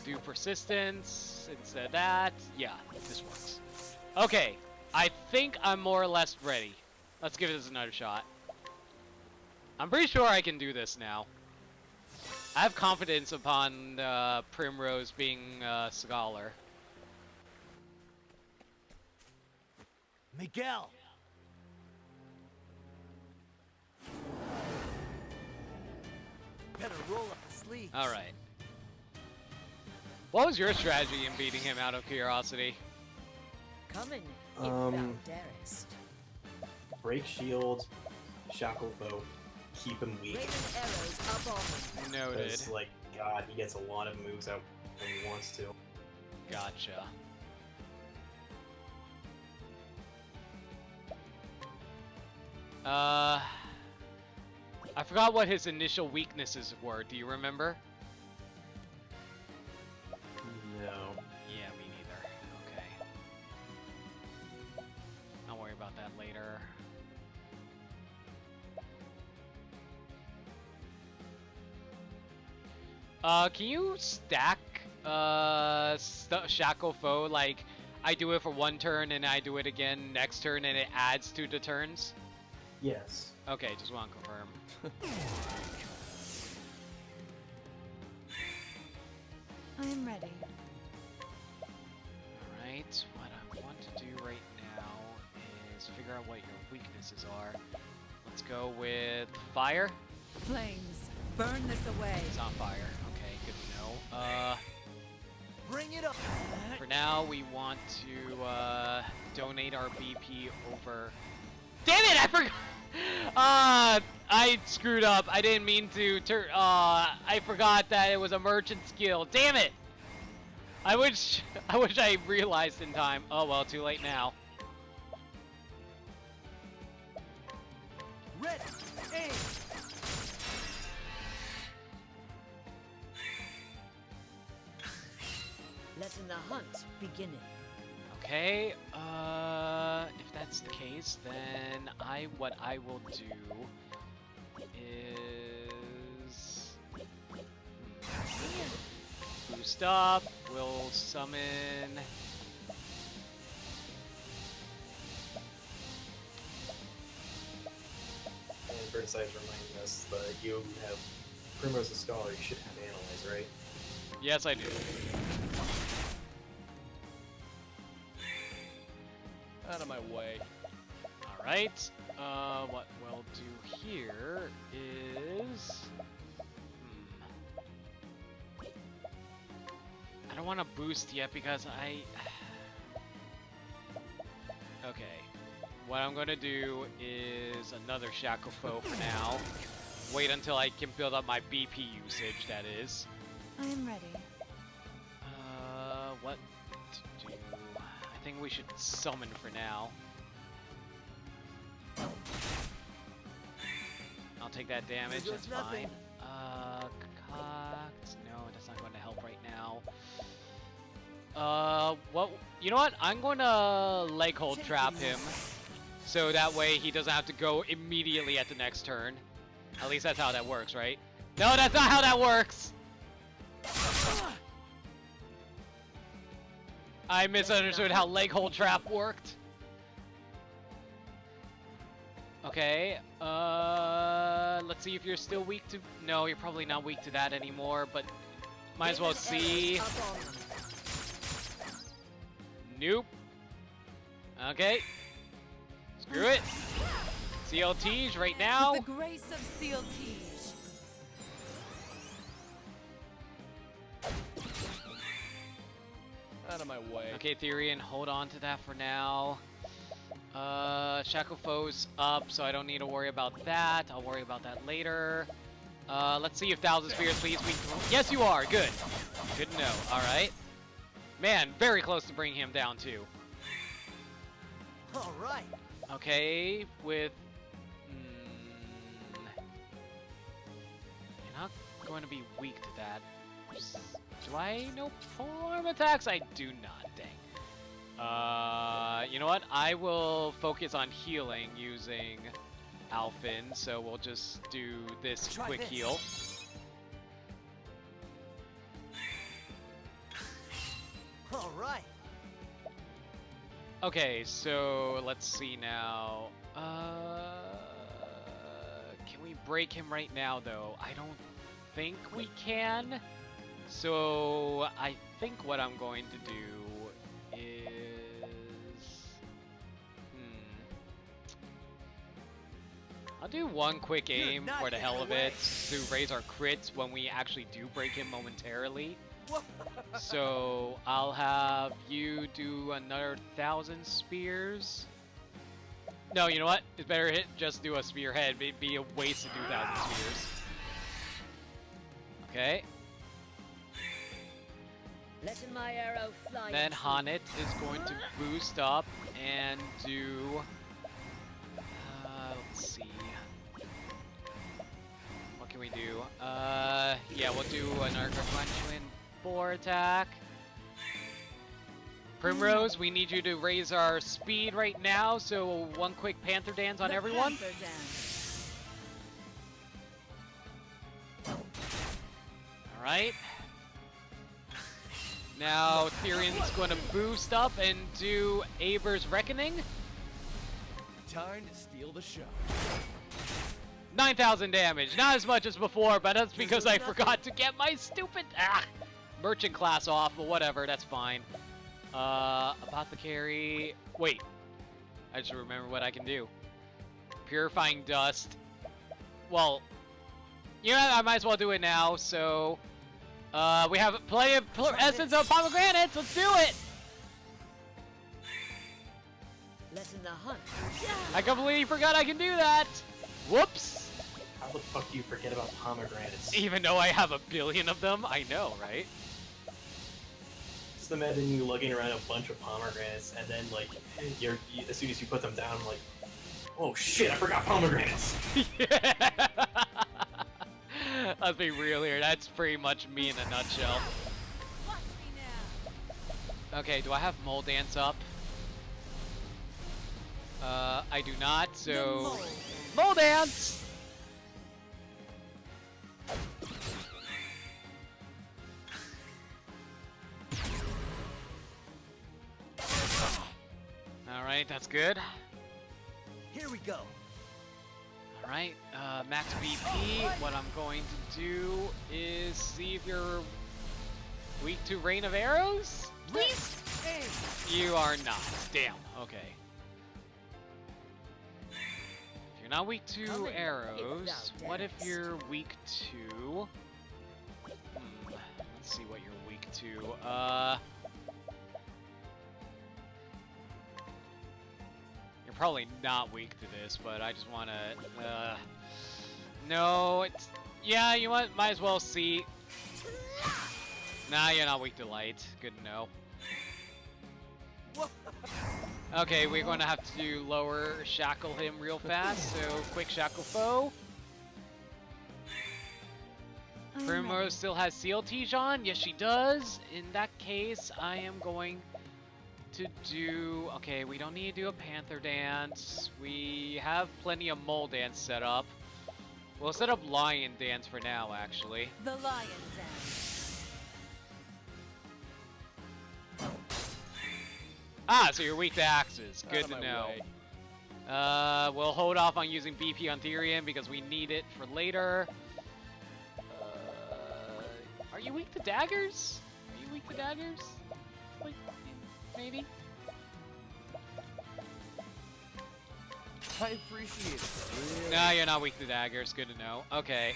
do persistence instead of that. Yeah, this works. Okay, I think I'm more or less ready. Let's give this another shot. I'm pretty sure I can do this now. I have confidence upon Primrose being a scholar. Miguel! Better roll up the sleeves. Alright. What was your strategy in beating him, out of curiosity? Coming, if thou darest. Break shield, shackle foe, keep him weak. Raining arrows up on him. Noted. Because, like, God, he gets a lot of moves out when he wants to. Gotcha. I forgot what his initial weaknesses were. Do you remember? No. Yeah, me neither. Okay. I'll worry about that later. Can you stack, Shackle Foe? Like, I do it for one turn and I do it again next turn and it adds to the turns? Yes. Okay, just want to confirm. I am ready. Alright, what I want to do right now is figure out what your weaknesses are. Let's go with fire. Flames, burn this away. It's on fire. Okay, good to know. Bring it up! For now, we want to donate our BP over... Damn it! I forgot! I screwed up. I didn't mean to I forgot that it was a merchant skill. Damn it! I wish I realized in time. Oh well, too late now. Ready! Aim! Letting the hunt begin. Okay, if that's the case, then what I will do is boost up. We'll summon. And Birdside's reminding us that you have Primrose the Scholar, you should have Analyze, right? Yes, I do. Out of my way. Alright, what we'll do here is... I don't want to boost yet because Okay. What I'm gonna do is another Shackle Foe for now. Wait until I can build up my BP usage, that is. I am ready. What to do? I think we should summon for now. I'll take that damage, that's fine. Cocked. No, that's not going to help right now. What? You know what? I'm going to leg hold trap him. So that way he doesn't have to go immediately at the next turn. At least that's how that works, right? No, that's not how that works! I misunderstood how leg hold trap worked. Okay, let's see if you're still weak to... No, you're probably not weak to that anymore, but might as well see. Nope. Okay. Screw it. CLTs right now. With the grace of CLTs. Out of my way. Okay, Therian, hold on to that for now. Shackle Foe's up, so I don't need to worry about that. I'll worry about that later. Let's see if Thousand Spears please weak to... Yes, you are. Good. Good to know. All right. Man, very close to bringing him down, too. All right. Okay, with... You're not going to be weak to that. Do I know form attacks? I do not, dang. You know what? I will focus on healing using Alphin, so we'll just do this quick heal. All right. Okay, so let's see now. Can we break him right now, though? I don't think we can. So I think what I'm going to do is... I'll do one quick aim for the hell of it to raise our crits when we actually do break him momentarily. So I'll have you do another 1,000 spears. No, you know what? It's better just do a spearhead. It'd be a waste to do 1,000 spears. Okay. Letting my arrow fly. Then Hanit is going to boost up and do... let's see. What can we do? Yeah, we'll do another Gargantuan 4 attack. Primrose, we need you to raise our speed right now, so one quick Panther Dance on everyone. Alright. Now Therian's going to boost up and do Aber's Reckoning. Time to steal the show. 9,000 damage. Not as much as before, but that's because I forgot to get my stupid merchant class off, but whatever, that's fine. About the carry... Wait. I just remember what I can do. Purifying Dust. Well, you know, I might as well do it now, so... we have plenty of Essence of Pomegranates, let's do it! Letting the hunt. I completely forgot I can do that! Whoops! How the fuck do you forget about pomegranates? Even though I have a billion of them, I know, right? Just imagine you lugging around a bunch of pomegranates, and then, like, as soon as you put them down, like, oh shit, I forgot pomegranates! Yeah! Let's be real here, that's pretty much me in a nutshell. Okay, do I have Mole Dance up? I do not, so... Mole Dance! Alright, that's good. Here we go. Alright, max BP. What I'm going to do is see if you're weak to Rain of Arrows? Please? You are not. Damn, okay. If you're not weak to arrows, what if you're weak to... let's see what you're weak to. probably not weak to this, but I just want to... no, it's... Yeah, you might as well see. Nah, you're not weak to light. Good to know. Okay, we're going to have to lower shackle him real fast, so quick shackle foe. Primrose still has CLTs on? Yes, she does. In that case, I am going to do... Okay, we don't need to do a Panther Dance. We have plenty of Mole Dance set up. We'll set up Lion Dance for now, actually. The Lion Dance. Ah, so you're weak to axes. Good Out to of my know. way. We'll hold off on using BP on Therian because we need it for later. Are you weak to daggers? Are you weak to daggers? Like, maybe? I appreciate it. No, you're not weak to daggers. Good to know. Okay.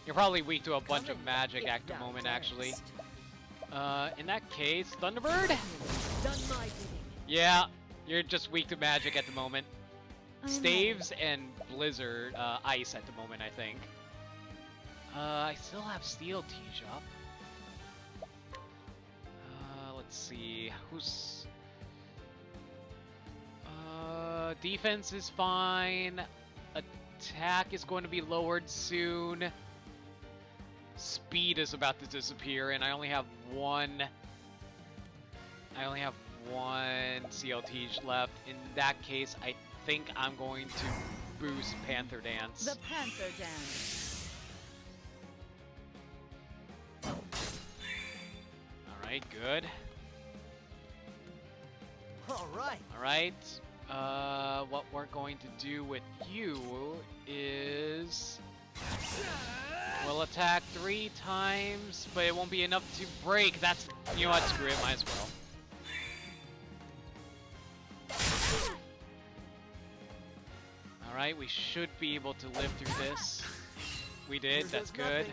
You're probably weak to a bunch of magic at the moment, actually. In that case, Thunderbird? Done my bidding. Yeah, you're just weak to magic at the moment. Staves and Blizzard, Ice at the moment, I think. I still have Steel Teach up. Let's see, who's... defense is fine. Attack is going to be lowered soon. Speed is about to disappear, and I only have one CLT left. In that case, I think I'm going to boost Panther Dance. The Panther Dance. Alright, good. Alright. What we're going to do with you is... We'll attack 3 times, but it won't be enough to break. That's... You know what? Screw it. Might as well. Alright, we should be able to live through this. We did. That's good.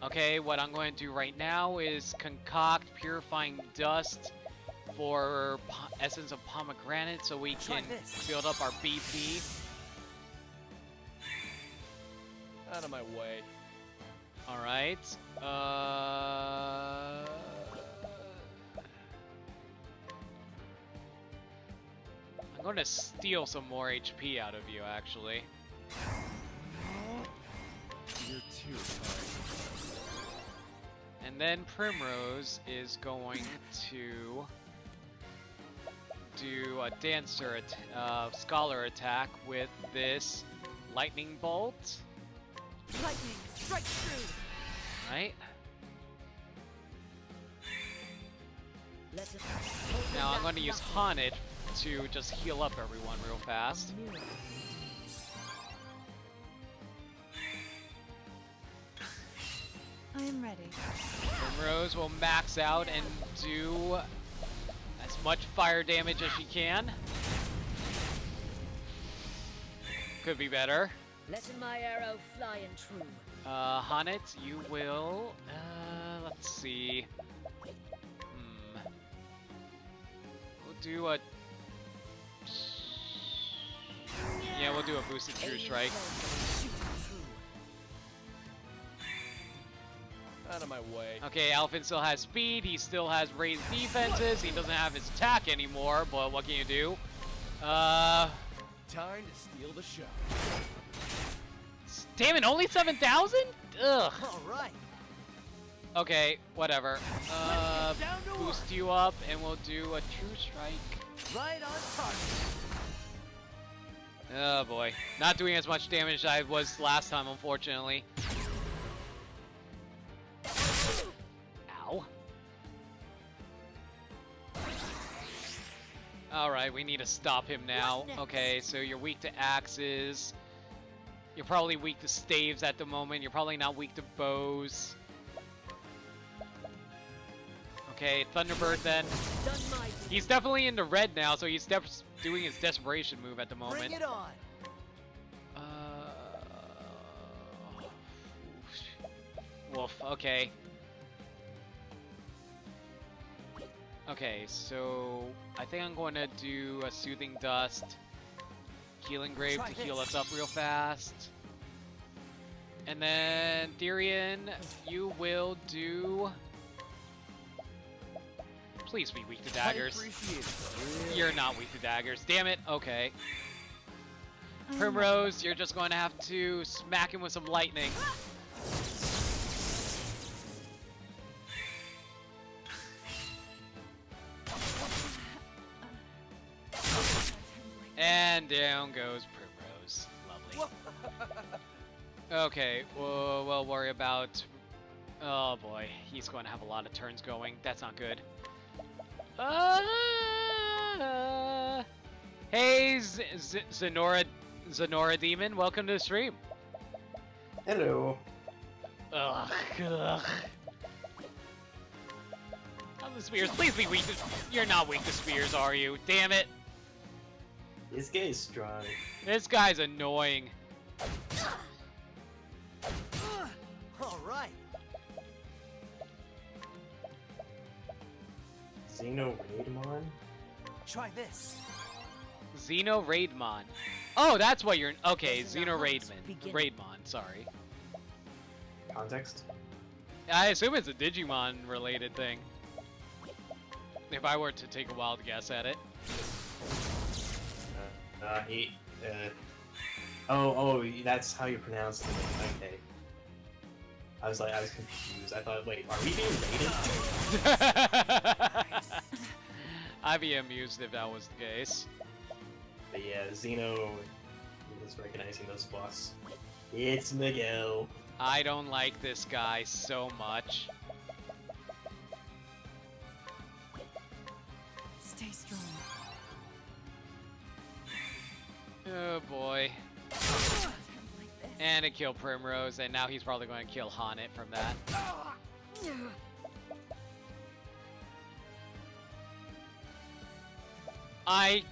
Okay, what I'm going to do right now is concoct Purifying Dust for Essence of Pomegranate so we can build up our BP. Out of my way. Alright. I'm going to steal some more HP out of you, actually. You're too tired. And then Primrose is going to do a Dancer Scholar attack with this Lightning Bolt. Lightning, strike true. Right. Now I'm going to use Haunted to just heal up everyone real fast. I am ready. Primrose will max out and do as much fire damage as she can. Could be better. Letting my arrow fly and true. Haunted, you will, let's see. We'll do a... Yeah, we'll do a boosted True Strike. Out of my way. Okay, Alphen still has speed, he still has raised defenses, he doesn't have his attack anymore, but what can you do? Time to steal the show. Damn it, only 7,000? Ugh. Alright. Okay, whatever. Boost you up, and we'll do a True Strike. Right on target. Oh boy. Not doing as much damage as I was last time, unfortunately. Ow. Alright, we need to stop him now. Okay, so you're weak to axes. You're probably weak to staves at the moment. You're probably not weak to bows. Okay, Thunderbird then. He's definitely in the red now, so he's doing his desperation move at the moment. Bring it on. Woof, okay. Okay, so I think I'm going to do a Soothing Dust healing grave to heal us up real fast. And then, Therian, you will do... Please be weak to daggers. You're not weak to daggers. Damn it. Okay. Primrose, you're just going to have to smack him with some lightning. And down goes Primrose. Lovely. Okay, we'll worry about... Oh boy, he's going to have a lot of turns going. That's not good. Hey, Zenora Demon, welcome to the stream. Hello. Ugh. Oh, the spears, please be weak to... You're not weak to spears, are you? Damn it. This guy is strong. This guy's annoying. All right. Xeno Raidmon? Try this. Xeno Raidmon. Oh, that's what you're... Okay, Xeno Raidmon, sorry. Context? I assume it's a Digimon-related thing. If I were to take a wild guess at it. Oh, that's how you pronounce it. Okay. I was confused. I thought, wait, are we being raided? I'd be amused if that was the case. But yeah, Xeno is recognizing those boss. It's Miguel. I don't like this guy so much. Stay strong. Oh boy. And it killed Primrose, and now he's probably going to kill Haunted from that. I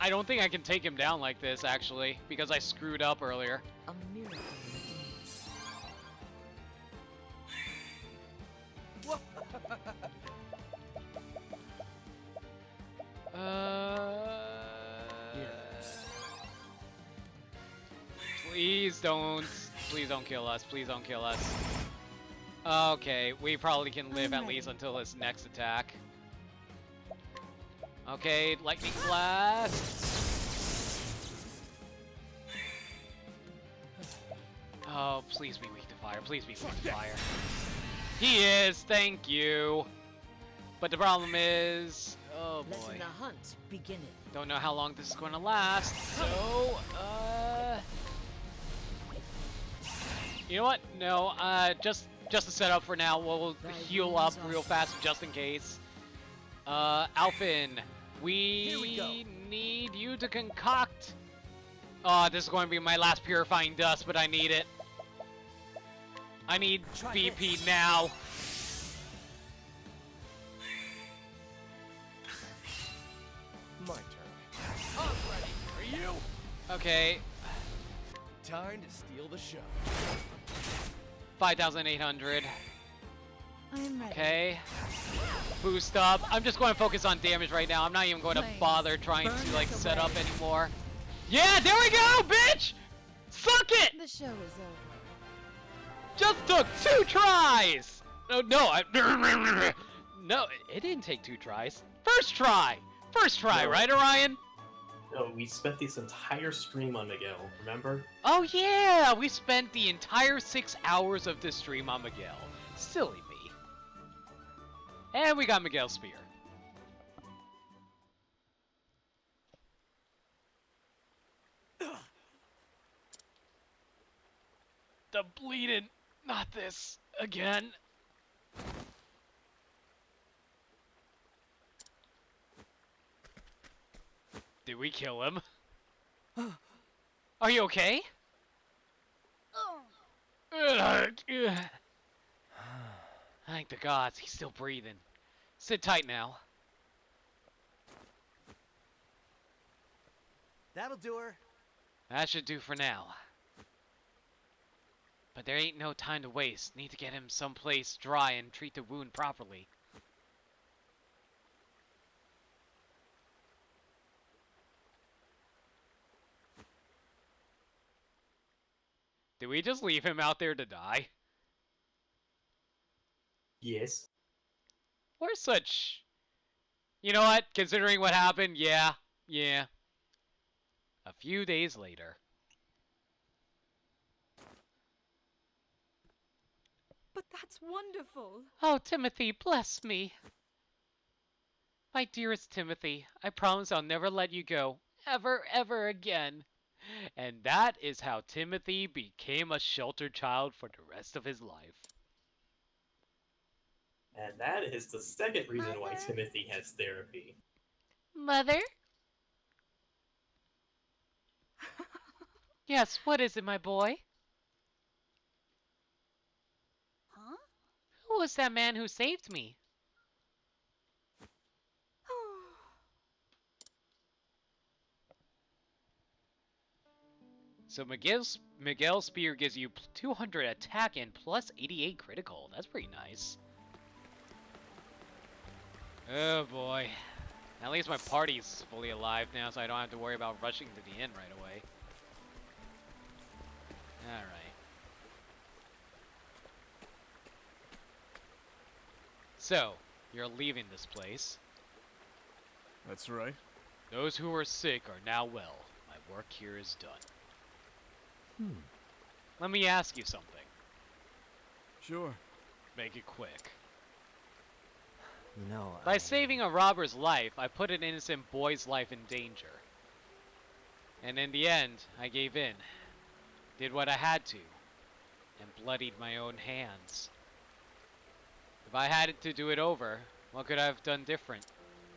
don't think I can take him down like this, actually, because I screwed up earlier. A miracle. Please don't kill us. Please don't kill us. Okay, we probably can live at least until his next attack. Okay, lightning blast. Oh, please be weak to fire. Please be weak to fire. He is. Thank you. But the problem is, oh boy. Letting the hunt begin. Don't know how long this is going to last. So, you know what? No, just a setup for now. We'll heal up real fast just in case. Alphin, we need you to concoct. Oh, this is going to be my last purifying dust, but I need it. I need BP now. My turn. I'm ready. Are you? Okay. Time to steal the show. 5,800. I'm ready. Okay. Boost up. I'm just going to focus on damage right now. I'm not even going to bother trying to like set up anymore. Yeah, there we go, bitch! Suck it! The show is over. Just took 2 tries! No, no, it didn't take 2 tries. First try! First try, No. right, Orion? No, we spent this entire stream on Miguel, remember? Oh yeah, we spent the entire 6 hours of this stream on Miguel. Silly me. And we got Miguel's spear. The bleeding, not this again. Did we kill him? Are you okay? Thank the gods, he's still breathing. Sit tight now. That'll do her. That should do for now. But there ain't no time to waste. Need to get him someplace dry and treat the wound properly. Did we just leave him out there to die? Yes. We're such... You know what? Considering what happened, yeah. A few days later. But that's wonderful. Oh, Timothy, bless me. My dearest Timothy, I promise I'll never let you go. Ever again. And that is how Timothy became a sheltered child for the rest of his life. And that is the second reason why Mother? Timothy has therapy. Mother? Yes, what is it, my boy? Huh? Who was that man who saved me? So Miguel's spear gives you 200 attack and plus 88 critical. That's pretty nice. Oh boy. At least my party's fully alive now, so I don't have to worry about rushing to the end right away. Alright. So, you're leaving this place. That's right. Those who are sick are now well. My work here is done. Let me ask you something. Sure. Make it quick. You know, By saving a robber's life, I put an innocent boy's life in danger. And in the end, I gave in. Did what I had to. And bloodied my own hands. If I had to do it over, what could I have done different?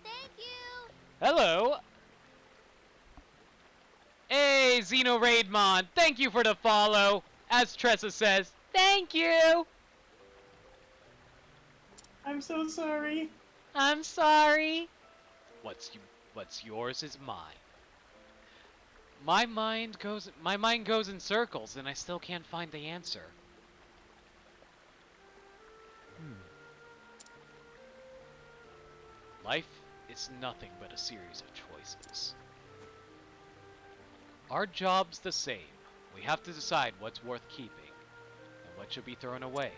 Thank you! Hello! Hey, Xeno Raidmon! Thank you for the follow! As Tressa says, thank you! I'm so sorry. I'm sorry. What's yours is mine. My mind goes in circles and I still can't find the answer. Life is nothing but a series of choices. Our job's the same. We have to decide what's worth keeping and what should be thrown away.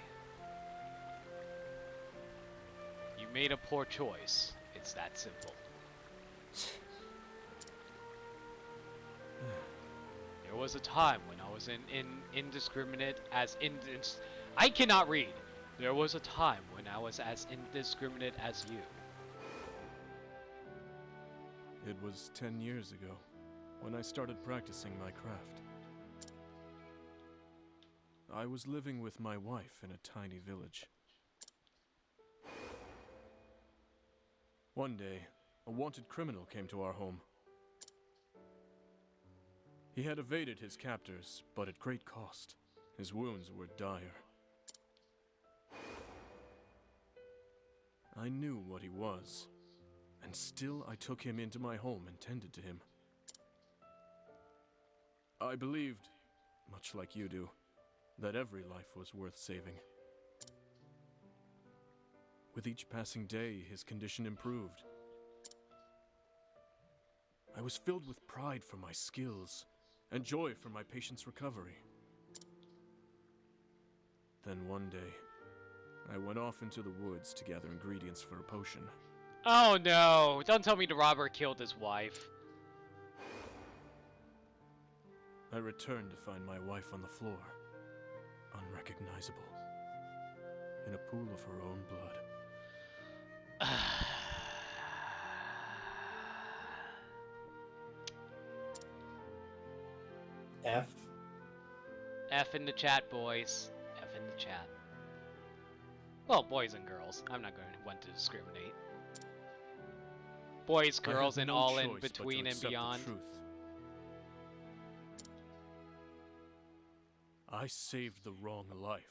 You made a poor choice. It's that simple. There was a time when I was indiscriminate as I cannot read. There was a time when I was as indiscriminate as you. It was 10 years ago when I started practicing my craft. I was living with my wife in a tiny village. One day, a wanted criminal came to our home. He had evaded his captors, but at great cost. His wounds were dire. I knew what he was, and still I took him into my home and tended to him. I believed, much like you do, that every life was worth saving. With each passing day, his condition improved. I was filled with pride for my skills and joy for my patient's recovery. Then one day, I went off into the woods to gather ingredients for a potion. Oh no! Don't tell me the robber killed his wife. I returned to find my wife on the floor, unrecognizable, in a pool of her own blood. F. F in the chat, boys. F in the chat. Well, boys and girls. I'm not going to want to discriminate. Boys, girls, and all in between and beyond. I saved the wrong life.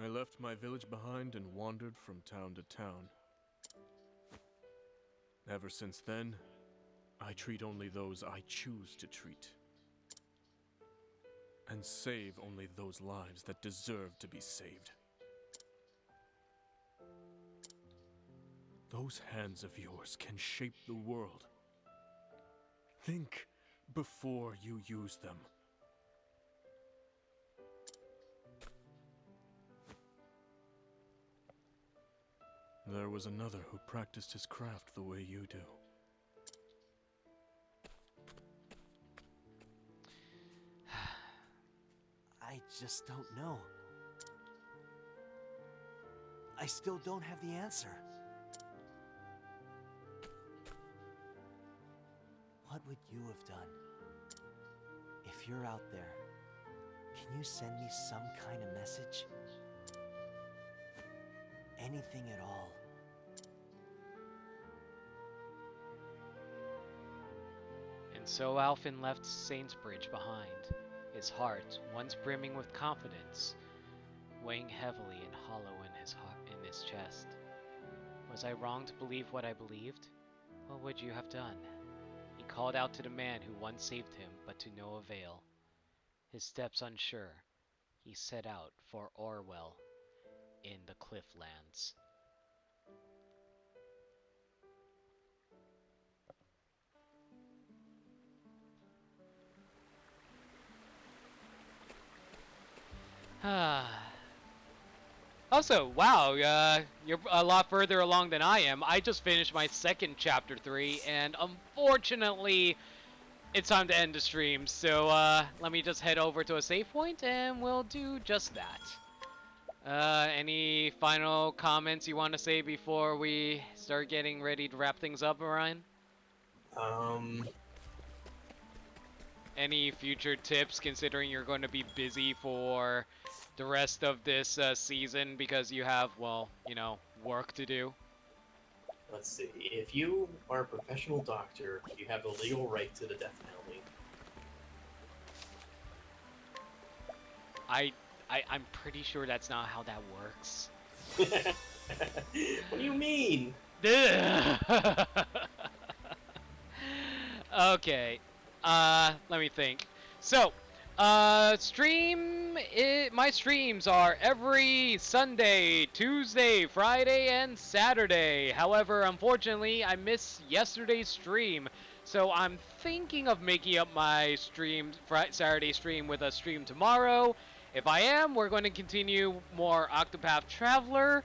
I left my village behind and wandered from town to town. Ever since then, I treat only those I choose to treat. And save only those lives that deserve to be saved. Those hands of yours can shape the world. Think before you use them. There was another who practiced his craft the way you do. I just don't know. I still don't have the answer. What would you have done? If you're out there, can you send me some kind of message? Anything at all. And so Alfin left Saintsbridge behind, his heart, once brimming with confidence, weighing heavily and hollow in his chest. Was I wrong to believe what I believed? What would you have done? He called out to the man who once saved him, but to no avail. His steps unsure, he set out for Orwell in the Clifflands. Also, wow, you're a lot further along than I am. I just finished my second chapter 3, and unfortunately, it's time to end the stream. So, let me just head over to a save point, and we'll do just that. Any final comments you want to say before we start getting ready to wrap things up, Orion? Any future tips, considering you're going to be busy for the rest of this season because you have, well, you know, work to do? Let's see. If you are a professional doctor, you have the legal right to the death penalty. I'm pretty sure that's not how that works. What do you mean? Okay. Let me think. So, my streams are every Sunday, Tuesday, Friday, and Saturday. However, unfortunately, I missed yesterday's stream, so I'm thinking of making up my Saturday stream with a stream tomorrow. If I am, we're going to continue more Octopath Traveler.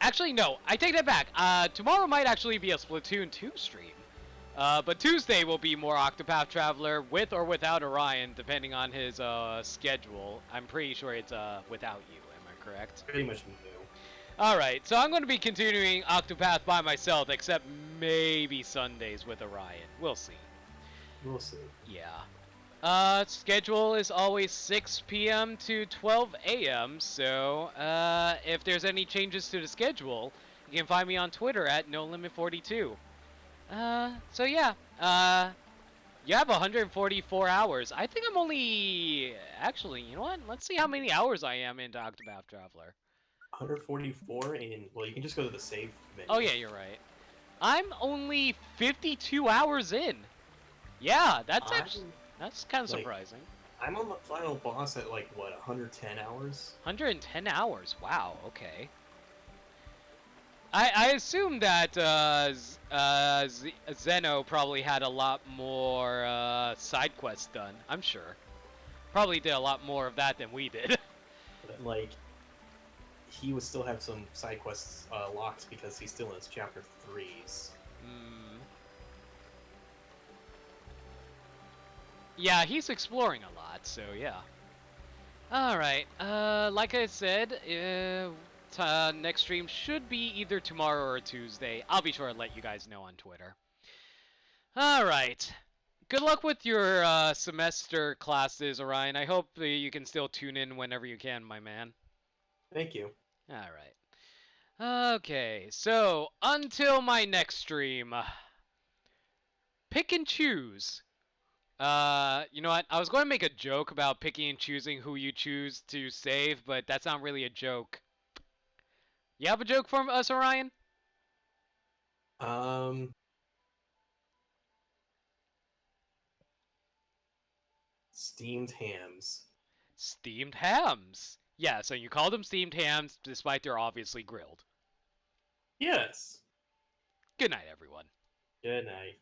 Actually, no, I take that back. Tomorrow might actually be a Splatoon 2 stream. But Tuesday will be more Octopath Traveler with or without Orion, depending on his schedule. I'm pretty sure it's without you, am I correct? Pretty much new. Alright, so I'm going to be continuing Octopath by myself, except maybe Sundays with Orion. We'll see. We'll see. Yeah. Schedule is always 6 p.m. to 12 a.m., so if there's any changes to the schedule, you can find me on Twitter at NoLimit42. So yeah, you have 144 hours. I think I'm only, actually, you know what? Let's see how many hours I am into Octopath Traveler. 144, and, well, you can just go to the save menu. Oh yeah, you're right. I'm only 52 hours in. Yeah, that's actually, that's kind of surprising. I'm on the final boss at, like, what, 110 hours? 110 hours, wow, okay. I assume that Zeno probably had a lot more side quests done. I'm sure. Probably did a lot more of that than we did. Like, he would still have some side quests locked because he's still in his chapter 3s. Yeah, he's exploring a lot, so yeah. Alright, like I said, next stream should be either tomorrow or Tuesday. I'll be sure to let you guys know on Twitter. Alright. Good luck with your semester classes, Orion. I hope you can still tune in whenever you can, my man. Thank you. Alright. Okay, so until my next stream, pick and choose. You know what? I was going to make a joke about picking and choosing who you choose to save, but that's not really a joke. You have a joke for us, Orion? Steamed hams. Steamed hams. Yeah, so you call them steamed hams despite they're obviously grilled. Yes. Good night, everyone. Good night.